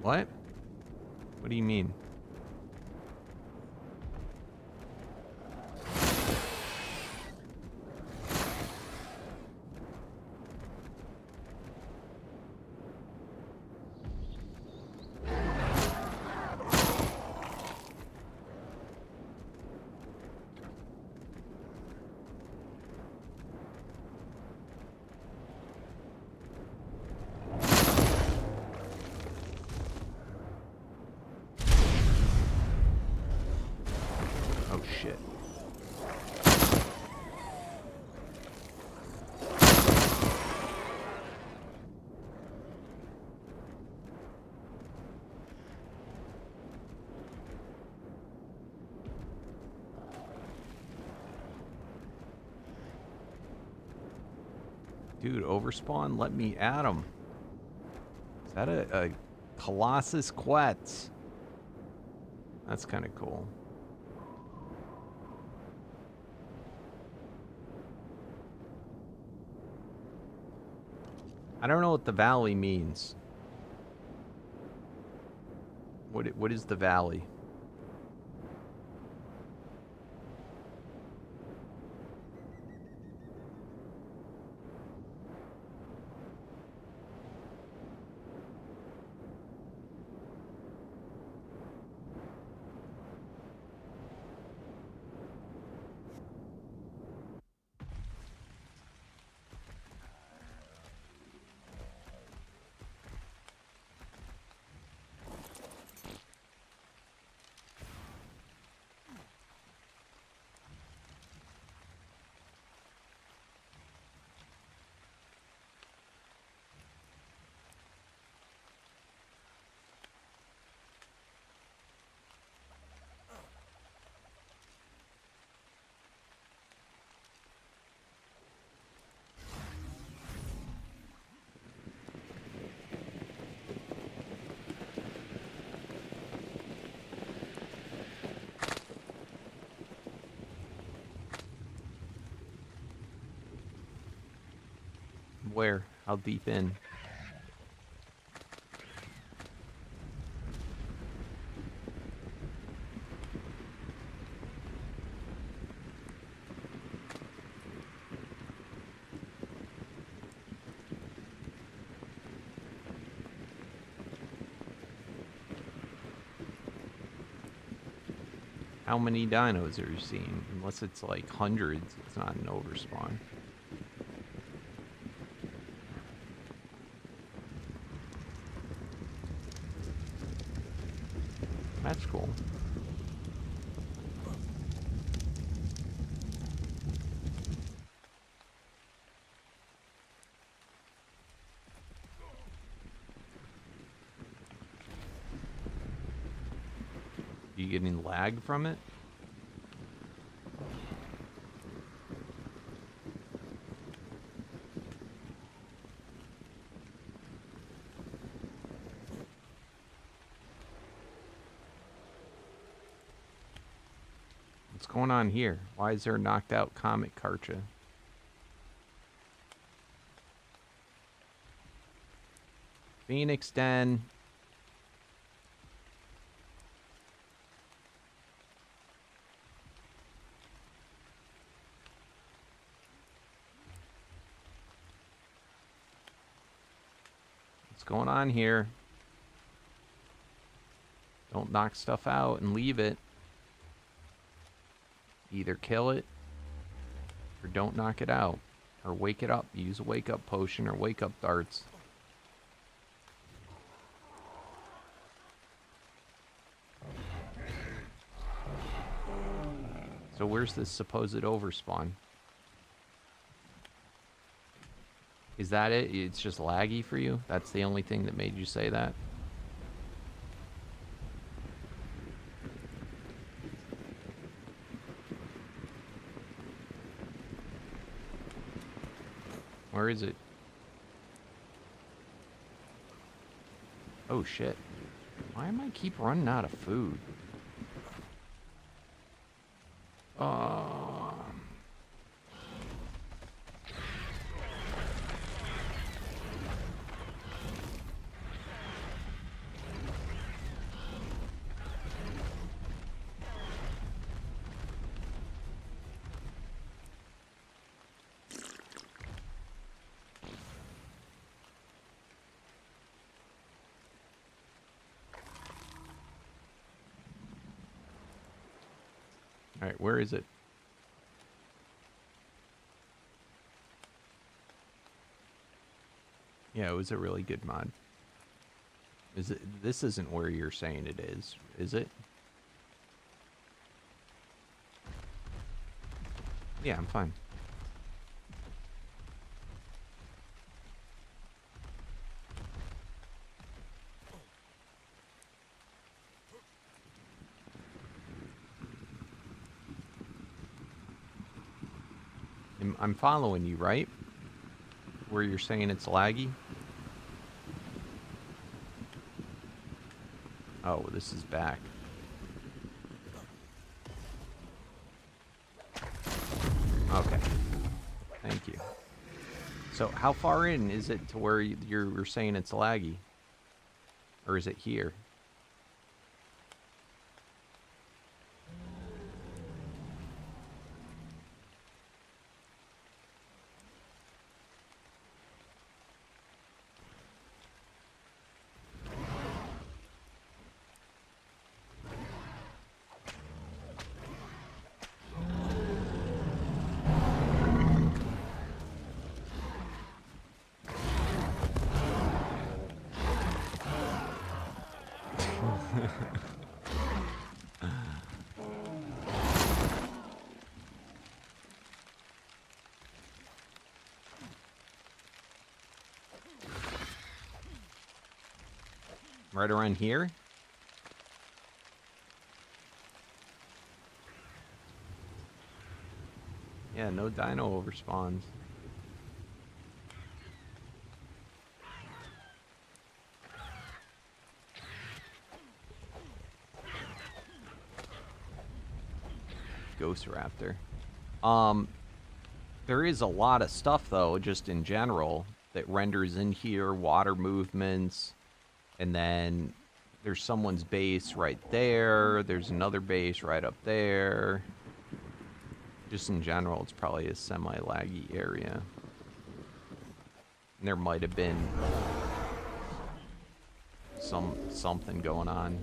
What? What do you mean? Oh shit. Dude, overspawn, let me at him. Is that a Colossus Quetz? That's kind of cool. I don't know what the valley means. What is the valley? Where? How deep in? How many dinos are you seeing? Unless it's like hundreds, it's not an overspawn. That's cool. you getting lag from it? What's going on here? Why is there a knocked out Comet Karcha? Phoenix Den. What's going on here? Don't knock stuff out and leave it. Either kill it or don't knock it out. Or wake it up. Use a wake up potion or wake up darts. So where's this supposed overspawn? Is that it? It's just laggy for you? That's the only thing that made you say that? Where is it? Oh shit. Why am I keep running out of food? Alright, where is it? Yeah, it was a really good mod. Is it? This isn't where you're saying it is it? Yeah, I'm fine. I'm following you, right? Where you're saying it's laggy? Oh, this is back. Okay. Thank you. So how far in is it to where you're saying it's laggy? Or is it here? Right around here? Yeah, no dino overspawns. Ghost Raptor. There is a lot of stuff though, just in general, that renders in here, water movements, and then there's someone's base right there, there's another base right up there. Just in general, it's probably a semi-laggy area. And there might have been something going on.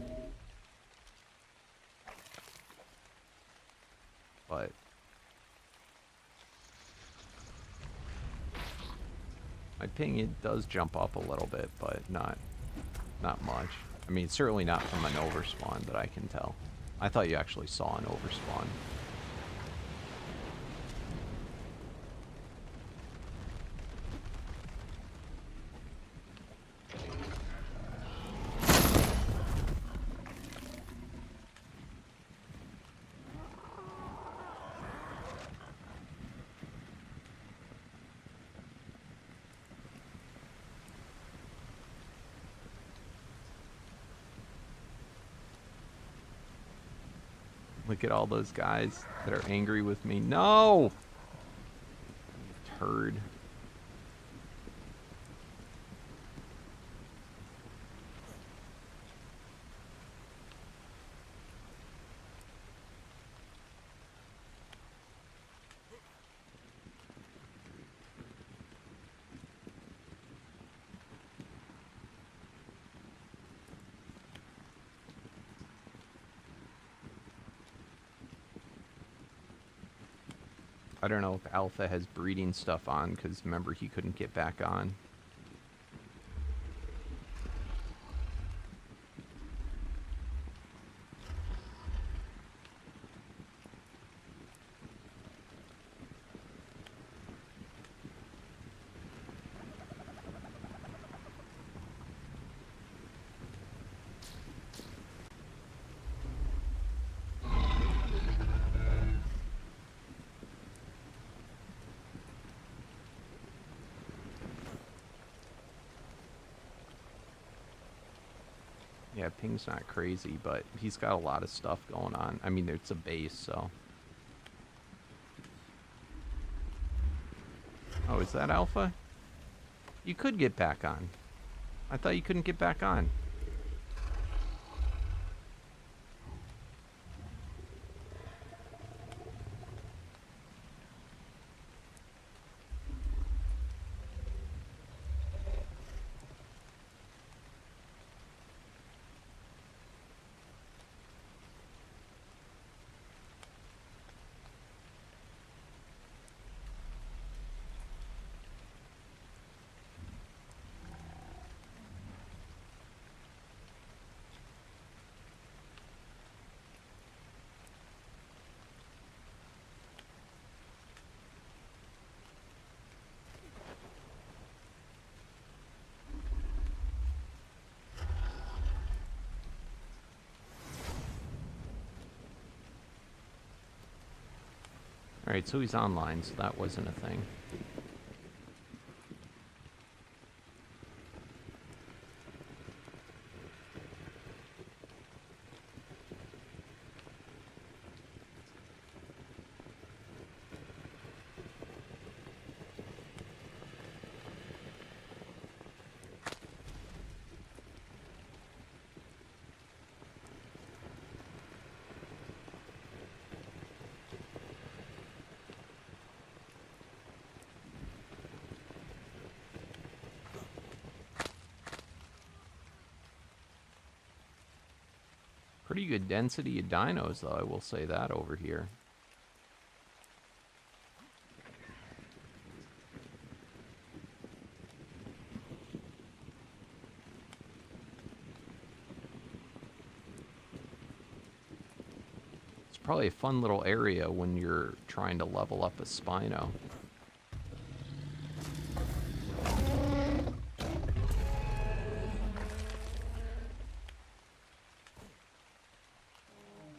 But my ping, it does jump up a little bit, but not much. I mean, certainly not from an overspawn that I can tell. I thought you actually saw an overspawn. Look at all those guys that are angry with me. No! Turd. I don't know if Alpha has breeding stuff on, because remember, he couldn't get back on. Yeah, ping's not crazy, but he's got a lot of stuff going on. I mean, it's a base, so. Oh, is that Alpha? You could get back on. I thought you couldn't get back on. Alright, so he's online, so that wasn't a thing. Pretty good density of dinos, though, I will say that over here. It's probably a fun little area when you're trying to level up a Spino.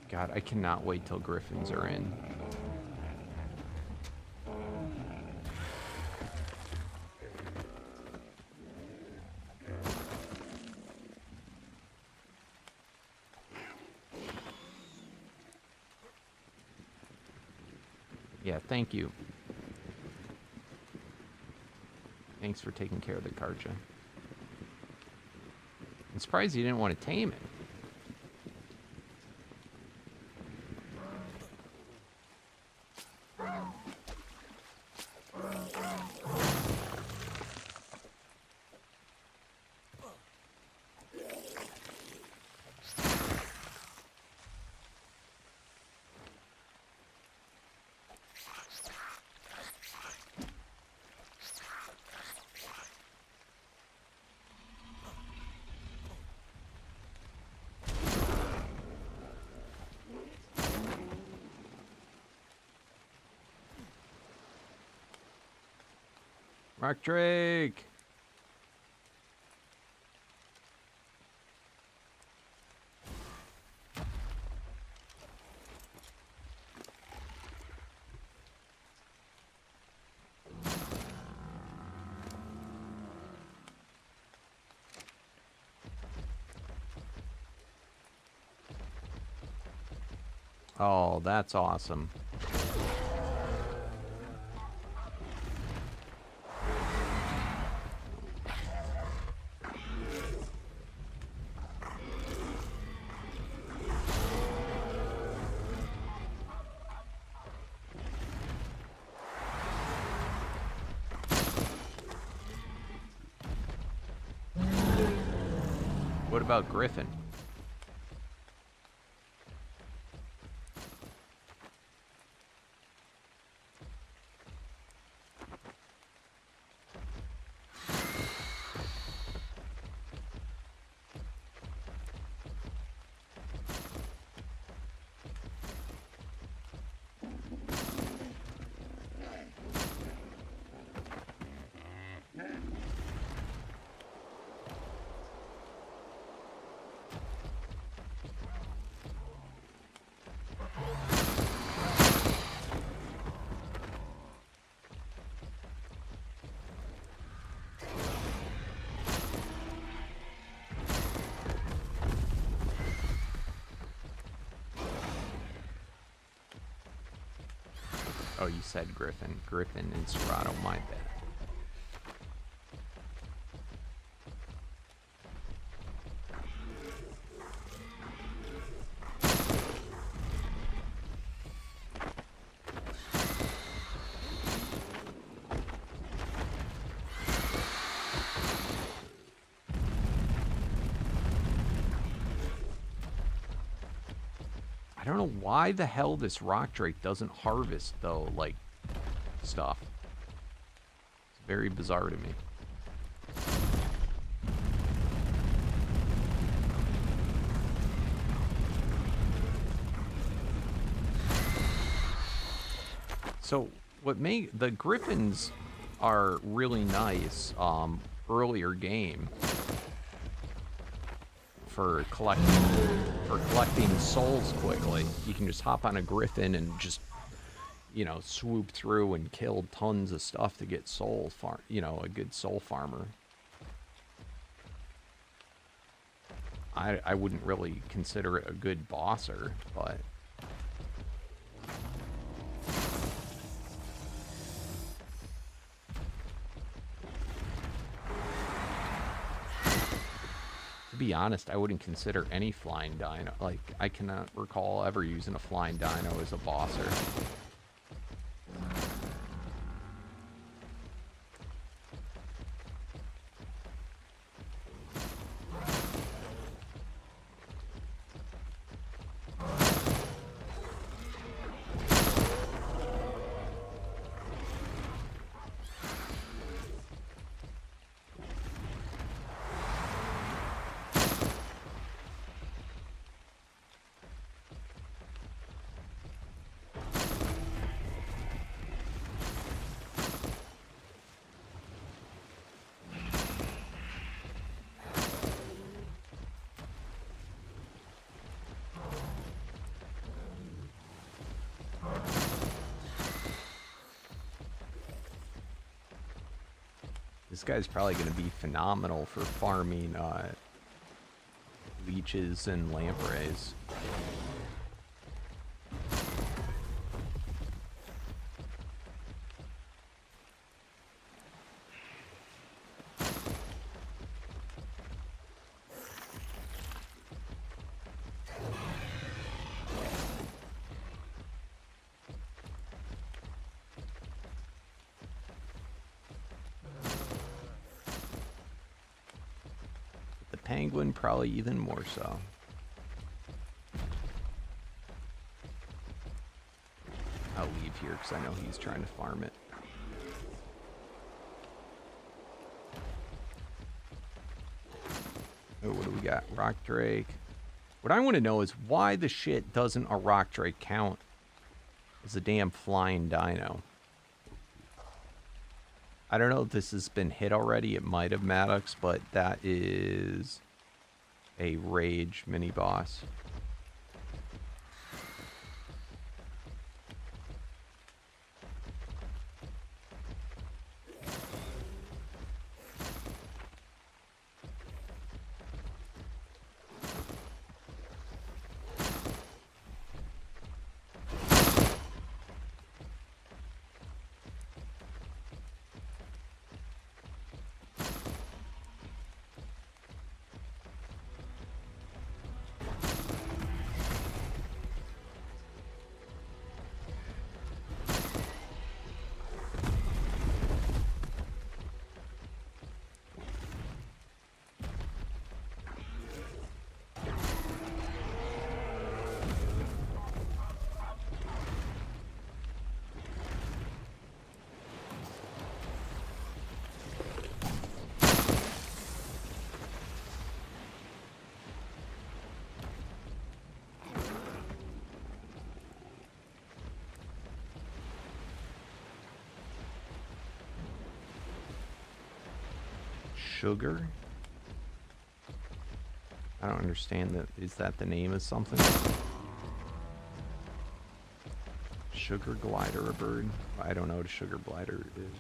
God, I cannot wait till Griffins are in. Yeah, thank you. Thanks for taking care of the Karcha. I'm surprised you didn't want to tame it. Mark Drake! Oh, that's awesome. What about Griffin? Oh, you said Griffin. Griffin and Serato, my bad. I don't know why the hell this rock drake doesn't harvest, though, like, stuff. It's very bizarre to me. So, what made the Griffins are really nice, earlier game for collecting souls quickly. You can just hop on a Griffin and just, you know, swoop through and kill tons of stuff to get soul farm, you know, a good soul farmer. I wouldn't really consider it a good bosser, but to be honest, I wouldn't consider any flying dino. Like, I cannot recall ever using a flying dino as a bosser. This guy's probably going to be phenomenal for farming leeches and lampreys. Penguin probably even more so. I'll leave here because I know he's trying to farm it. Oh, what do we got? Rock drake. What I want to know is why the shit doesn't a rock drake count as a damn flying dino? I don't know if this has been hit already. It might have, Maddox, but that is a rage mini boss. Sugar? I don't understand that. Is that the name of something? Sugar glider, a bird? I don't know what a sugar glider is.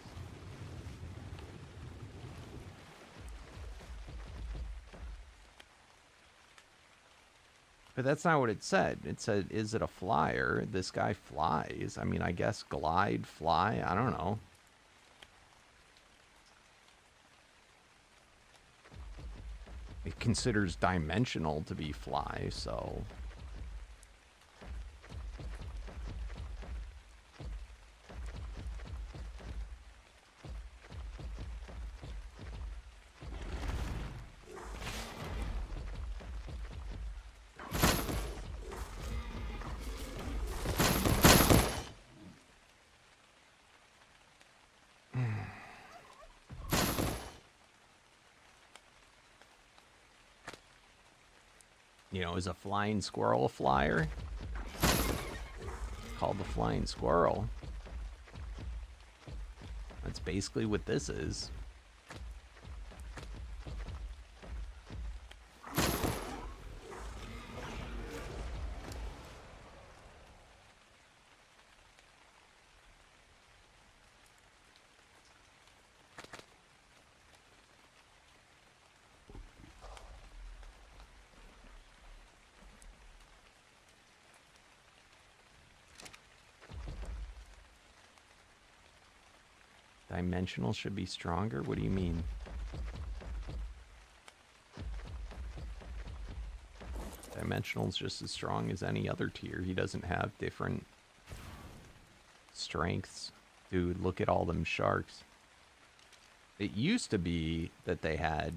But that's not what it said. It said, is it a flyer? This guy flies. I mean, I guess glide, fly, I don't know. It considers dimensional to be fly, so... You know, is a flying squirrel a flyer? It's called the flying squirrel. That's basically what this is. Dimensional should be stronger? What do you mean? Dimensional's just as strong as any other tier. He doesn't have different strengths. Dude, look at all them sharks. It used to be that they had,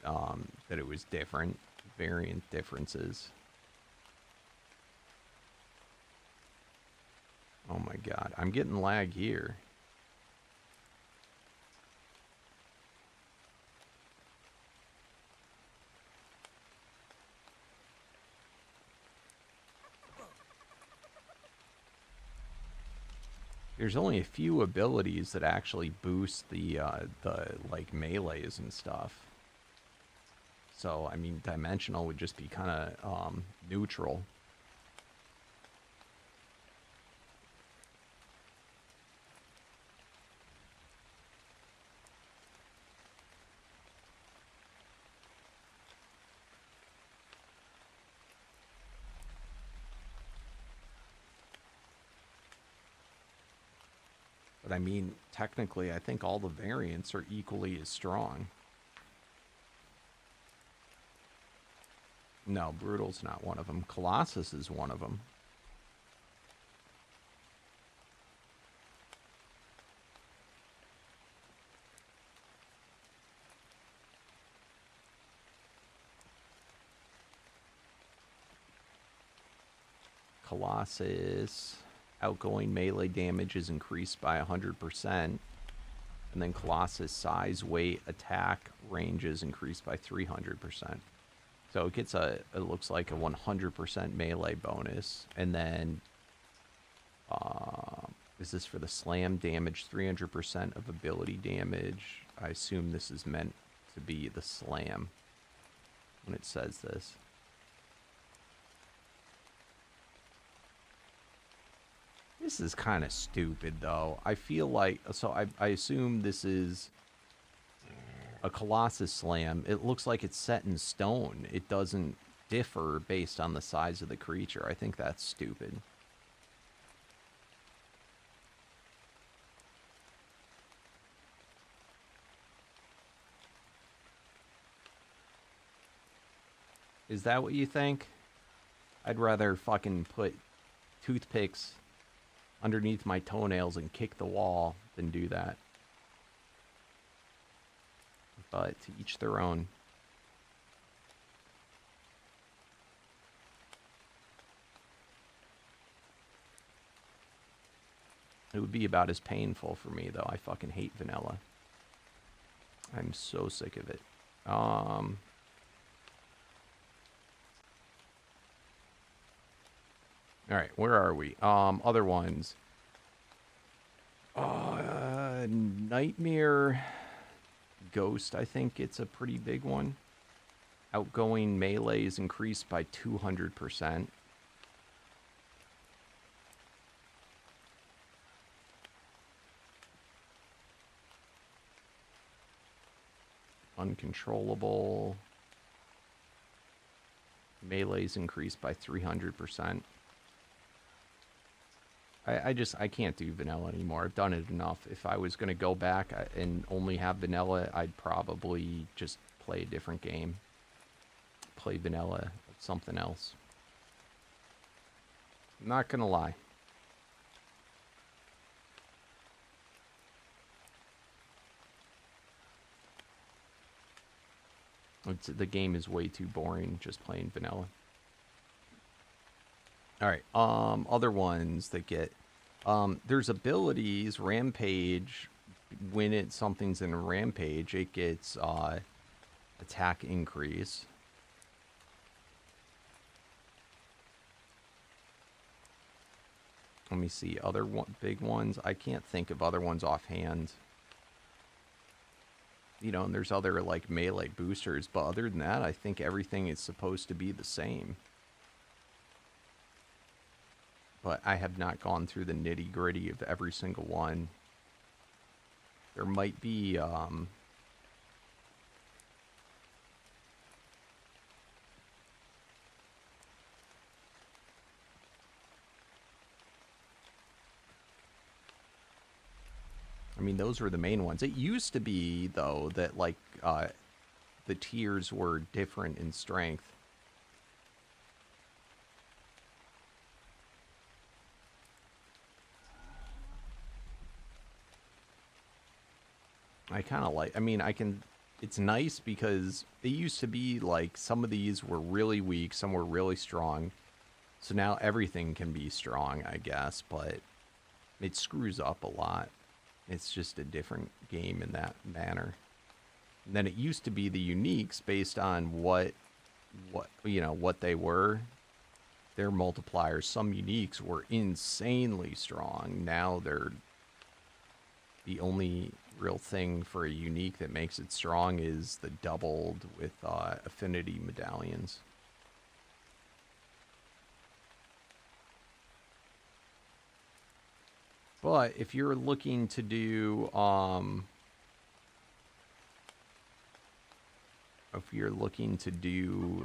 that it was different, variant differences. Oh my god, I'm getting lag here. There's only a few abilities that actually boost the like melees and stuff. So I mean, dimensional would just be kind of neutral. But I mean, technically, I think all the variants are equally as strong. No, Brutal's not one of them. Colossus is one of them. Colossus... outgoing melee damage is increased by 100%. And then Colossus size, weight, attack, range is increased by 300%. So it gets it looks like a 100% melee bonus. And then, is this for the slam damage? 300% of ability damage. I assume this is meant to be the slam when it says this. This is kind of stupid, though. I feel like... So I assume this is a Colossus Slam. It looks like it's set in stone. It doesn't differ based on the size of the creature. I think that's stupid. Is that what you think? I'd rather fucking put toothpicks underneath my toenails and kick the wall than do that. But to each their own. It would be about as painful for me, though. I fucking hate vanilla. I'm so sick of it. Alright, where are we? Other ones. Nightmare Ghost, I think it's a pretty big one. Outgoing melee is increased by 200%. Uncontrollable. Melee is increased by 300%. I can't do vanilla anymore. I've done it enough. If I was going to go back and only have vanilla, I'd probably just play a different game. Play vanilla, something else. I'm not going to lie. The game is way too boring just playing vanilla. Alright, other ones that get... there's abilities, Rampage, when something's in a Rampage, it gets attack increase. Let me see, other big ones. I can't think of other ones offhand. You know, and there's other, like, melee boosters, but other than that, I think everything is supposed to be the same. But I have not gone through the nitty-gritty of every single one. There might be, I mean, those were the main ones. It used to be, though, that, like, the tiers were different in strength. I kind of like, I mean, it's nice because they used to be, like, some of these were really weak, some were really strong. So now everything can be strong, I guess, but it screws up a lot. It's just a different game in that manner. And then it used to be the uniques based on what you know, what they were. Their multipliers, some uniques were insanely strong. Now they're the only real thing for a unique that makes it strong is the doubled with affinity medallions. But if you're looking to do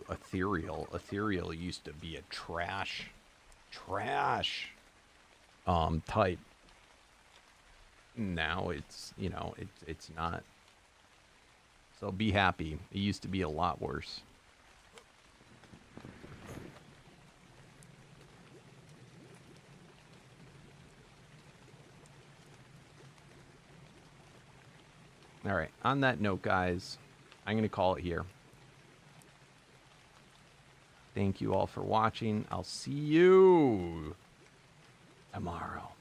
ethereal used to be a trash type. Now it's, you know, it's not. So be happy. It used to be a lot worse. All right, on that note, guys, I'm going to call it here. Thank you all for watching. I'll see you tomorrow.